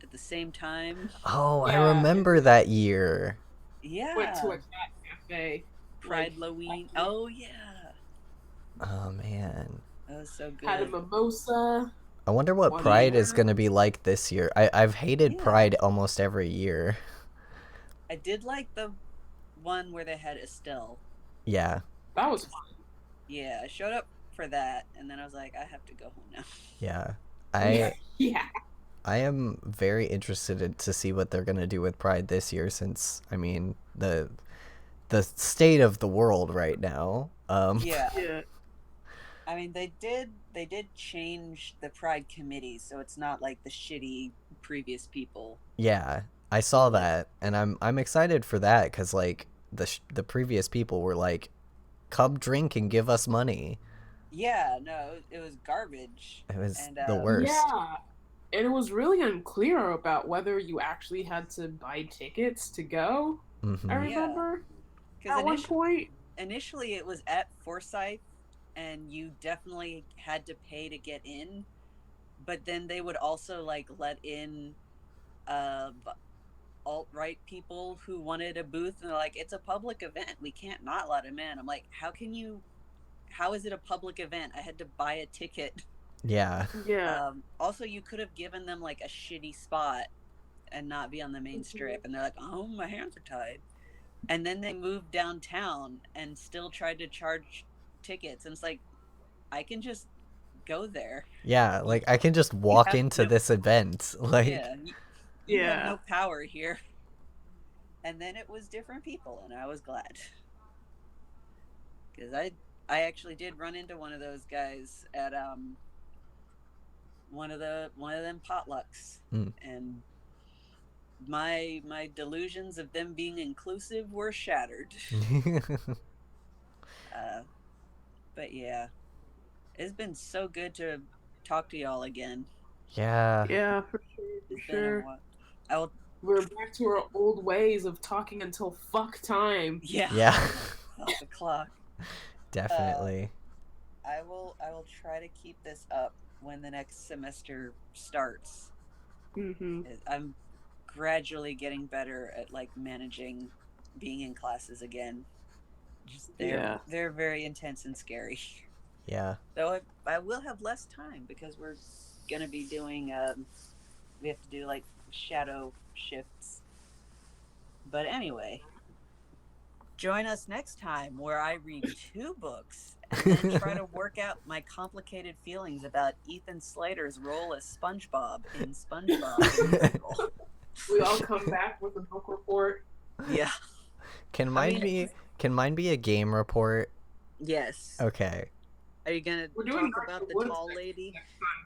at the same time. Oh, I remember that year. Yeah. Went to a cat cafe. Pride Halloween. Oh yeah. Oh man. That was so good. Had a mimosa. I wonder what Pride is going to be like this year. I've hated Pride almost every year. I did like the one where they had Estelle. Yeah. That was fun. Yeah, I showed up for that, and then I was like, I have to go home now. Yeah. Yeah. I am very interested to see what they're going to do with Pride this year, since, I mean, the state of the world right now. Yeah. I mean, they did change the Pride committee, so it's not like the shitty previous people. Yeah, I saw that, and I'm excited for that, because like the previous people were like, come drink and give us money. Yeah, no, it was garbage. It was the worst. Yeah, it was really unclear about whether you actually had to buy tickets to go. I remember at one point. Initially, it was at Forsyth, and you definitely had to pay to get in. But then they would also like let in alt-right people who wanted a booth, and they're like, it's a public event, we can't not let them in. I'm like, how is it a public event? I had to buy a ticket. Yeah. Also, you could have given them like a shitty spot and not be on the main strip, and they're like, oh, my hands are tied. And then they moved downtown and still tried to charge tickets, and it's like, I can just go there. Yeah, like I can just walk into this event. Like, you have no power here. And then it was different people, and I was glad, because I actually did run into one of those guys at one of them potlucks, and my delusions of them being inclusive were shattered. But yeah, it's been so good to talk to y'all again. Yeah, for sure. We're back to our old ways of talking until fuck time. Yeah. Off the clock. Definitely. I will try to keep this up when the next semester starts. I'm gradually getting better at like managing being in classes again. They're very intense and scary. Yeah. Though I will have less time, because we're gonna be doing we have to do like shadow shifts. But anyway, join us next time where I read 2 books and then try to work out my complicated feelings about Ethan Slater's role as SpongeBob in SpongeBob. We all come back with a book report. Yeah. Can mine be a game report? Yes. Okay. Are you gonna talk about the tall lady?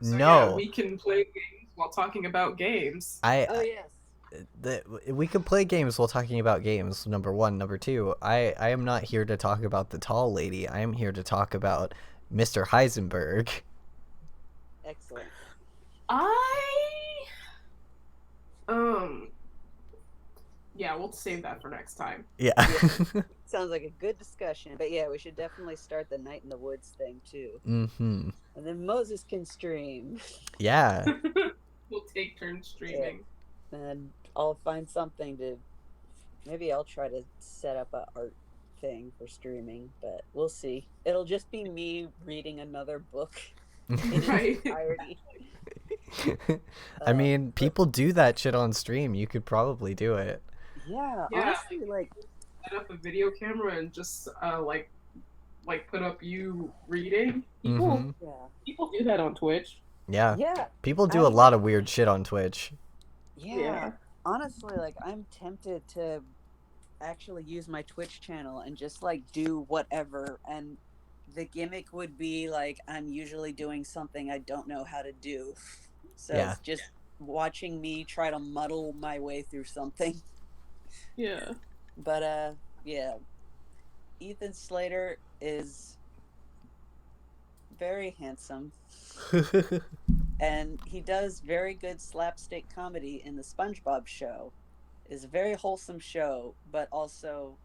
So no. Yeah, we can play games while talking about games. Oh yes. We can play games while talking about games, number 1. Number 2, I am not here to talk about the tall lady. I am here to talk about Mr. Heisenberg. Excellent. Yeah, we'll save that for next time. Yeah. Sounds like a good discussion. But yeah, we should definitely start the Night in the Woods thing too. And then Moses can stream. Yeah. We'll take turns streaming. Yeah. And I'll find something to... Maybe I'll try to set up an art thing for streaming, but we'll see. It'll just be me reading another book in its entirety. I mean, people do that shit on stream. You could probably do it. Yeah, honestly, like... Set up a video camera and just, like put up you reading. People do that on Twitch. Yeah. People do a lot of weird shit on Twitch. Yeah. Honestly, like, I'm tempted to actually use my Twitch channel and just, like, do whatever. And the gimmick would be, like, I'm usually doing something I don't know how to do. So it's just watching me try to muddle my way through something. Yeah. But, yeah. Ethan Slater is very handsome. And he does very good slapstick comedy in the SpongeBob show. It's a very wholesome show, but also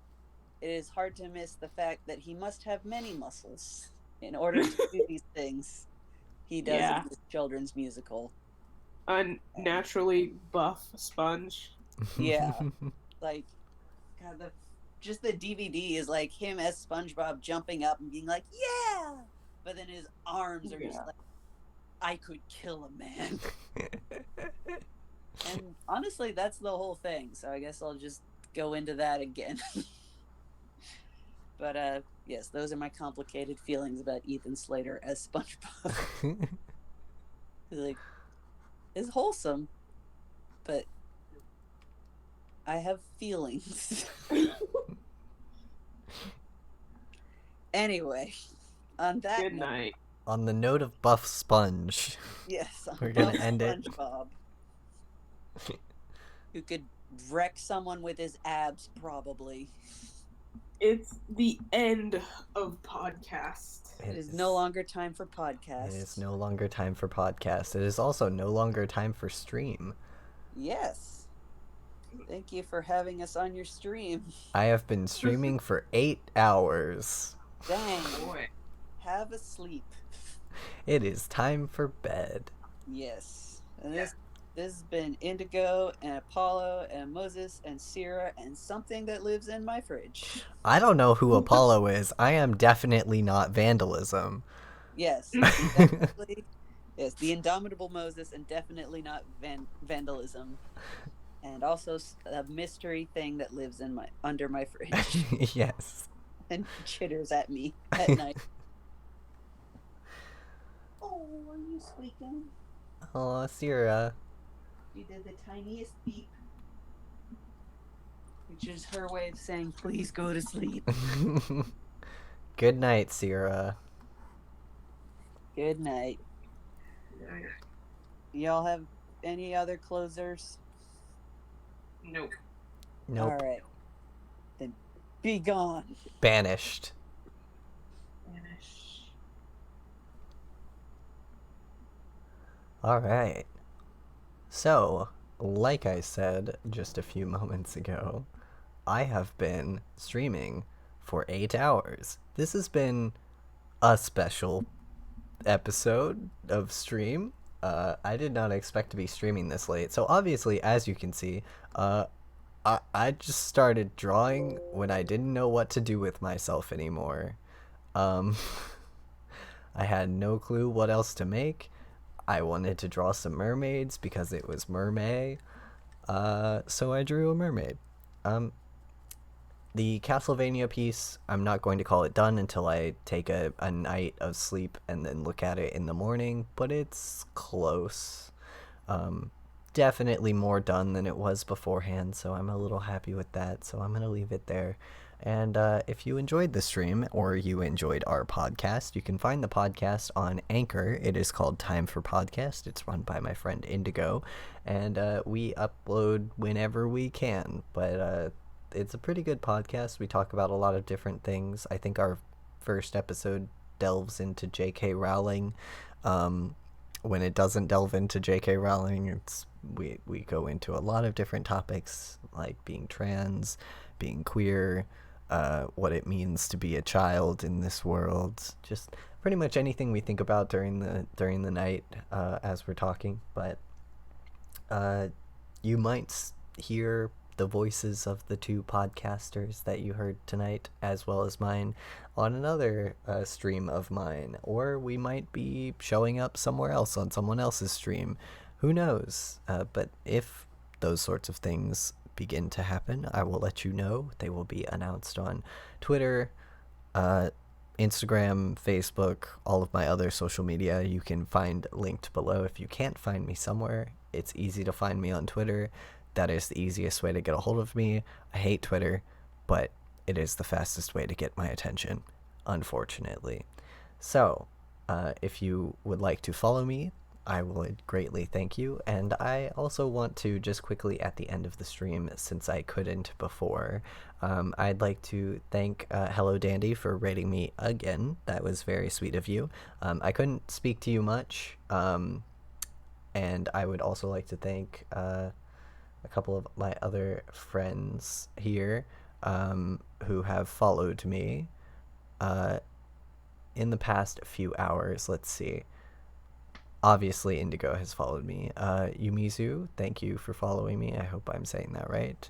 it is hard to miss the fact that he must have many muscles in order to do these things he does in his children's musical. Unnaturally buff sponge. Yeah. Like, God, just the DVD is like him as SpongeBob jumping up and being like, yeah! But then his arms are just like, I could kill a man. And honestly, that's the whole thing. So I guess I'll just go into that again. But yes, those are my complicated feelings about Ethan Slater as SpongeBob. Like, it's wholesome, but I have feelings. Anyway, on that Good night. On the note of buff sponge. Yes, we're gonna end SpongeBob, who could wreck someone with his abs, probably. It's the end of podcast. It is no longer time for podcasts. It is no longer time for podcasts. It is also no longer time for stream. Yes. Thank you for having us on your stream. I have been streaming for 8 hours. Dang. Boy. Have a sleep. It is time for bed. Yes. And this has been Indigo and Apollo and Moses and Sierra and something that lives in my fridge. I don't know who Apollo is. I am definitely not vandalism. Yes. Definitely. Yes, the indomitable Moses and definitely not vandalism. And also a mystery thing that lives in under my fridge. Yes. And chitters at me at night. Oh, are you squeaking? Oh, Sierra. She did the tiniest beep. Which is her way of saying, please go to sleep. Good night, Sierra. Good night. Y'all have any other closers? Nope. Nope. All right. Then be gone. Banished. All right. So, like I said just a few moments ago, I have been streaming for 8 hours. This has been a special episode of stream. I did not expect to be streaming this late. So obviously, as you can see, I just started drawing when I didn't know what to do with myself anymore. I had no clue what else to make. I wanted to draw some mermaids because it was mermaid. So I drew a mermaid. The CASTLEVANIA piece, I'm not going to call it done until I take a night of sleep and then look at it in the morning, but it's close. Definitely more done than it was beforehand, so I'm a little happy with that, so I'm going to leave it there. And if you enjoyed the stream or you enjoyed our podcast, you can find the podcast on Anchor. It is called Time for Podcast. It's run by my friend Indigo, and we upload whenever we can, but it's a pretty good podcast. We talk about a lot of different things. I think our first episode delves into J.K. Rowling. When it doesn't delve into J.K. Rowling, we go into a lot of different topics, like being trans, being queer, what it means to be a child in this world, just pretty much anything we think about during the night as we're talking. But you might hear the voices of the two podcasters that you heard tonight, as well as mine, on another stream of mine, or we might be showing up somewhere else on someone else's stream. Who knows? But if those sorts of things begin to happen, I will let you know. They will be announced on Twitter, Instagram, Facebook, all of my other social media. You can find linked below. If you can't find me somewhere, it's easy to find me on Twitter. That is the easiest way to get a hold of me. I hate Twitter, but it is the fastest way to get my attention, unfortunately. So, if you would like to follow me, I would greatly thank you. And I also want to just quickly at the end of the stream, since I couldn't before, I'd like to thank Hello Dandy for rating me again. That was very sweet of you. I couldn't speak to you much, and I would also like to thank a couple of my other friends here who have followed me in the past few hours. Let's see. Obviously, Indigo has followed me. Yumizu, thank you for following me. I hope I'm saying that right.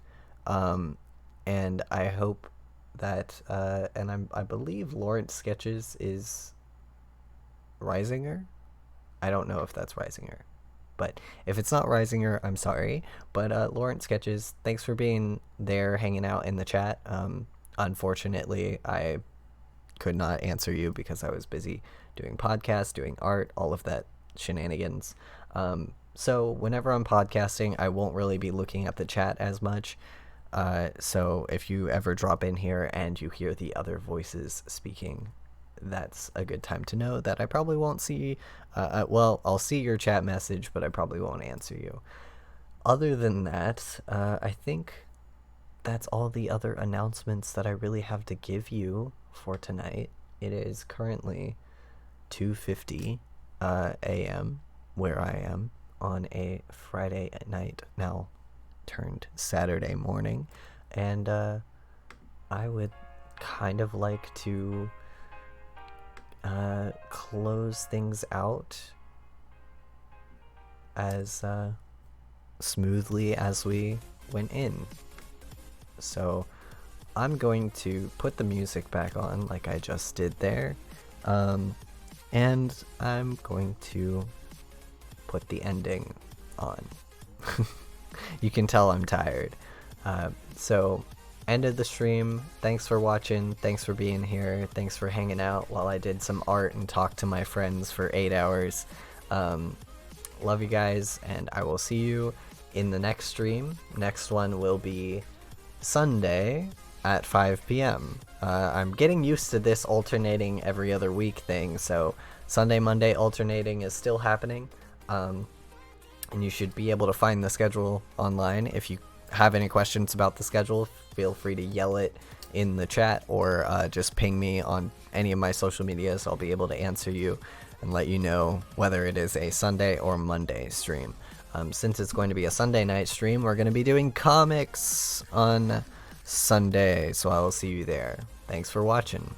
And I hope that, and I believe Lawrence Sketches is Risinger. I don't know if that's Risinger. But if it's not Risinger, I'm sorry. But Lawrence Sketches, thanks for being there, hanging out in the chat. Unfortunately, I could not answer you because I was busy doing podcasts, doing art, all of that shenanigans. So whenever I'm podcasting, I won't really be looking at the chat as much. So if you ever drop in here and you hear the other voices speaking, that's a good time to know that I probably won't see, well, I'll see your chat message, but I probably won't answer you. Other than that, I think that's all the other announcements that I really have to give you for tonight. It is currently 2:50 a.m. where I am on a Friday at night, now turned Saturday morning, and I would kind of like to close things out as smoothly as we went in. So I'm going to put the music back on like I just did there, and I'm going to put the ending on. You can tell I'm tired. So ended the stream. Thanks for watching. Thanks for being here. Thanks for hanging out while I did some art and talked to my friends for 8 hours. Love you guys, and I will see you in the next stream. Next one will be Sunday at 5 p.m. I'm getting used to this alternating every other week thing, so Sunday, Monday alternating is still happening. And you should be able to find the schedule online. If you have any questions about the schedule, feel free to yell it in the chat, or just ping me on any of my social medias. I'll be able to answer you and let you know whether it is a Sunday or Monday stream. Since it's going to be a Sunday night stream, we're going to be doing comics on Sunday, so I will see you there. Thanks for watching.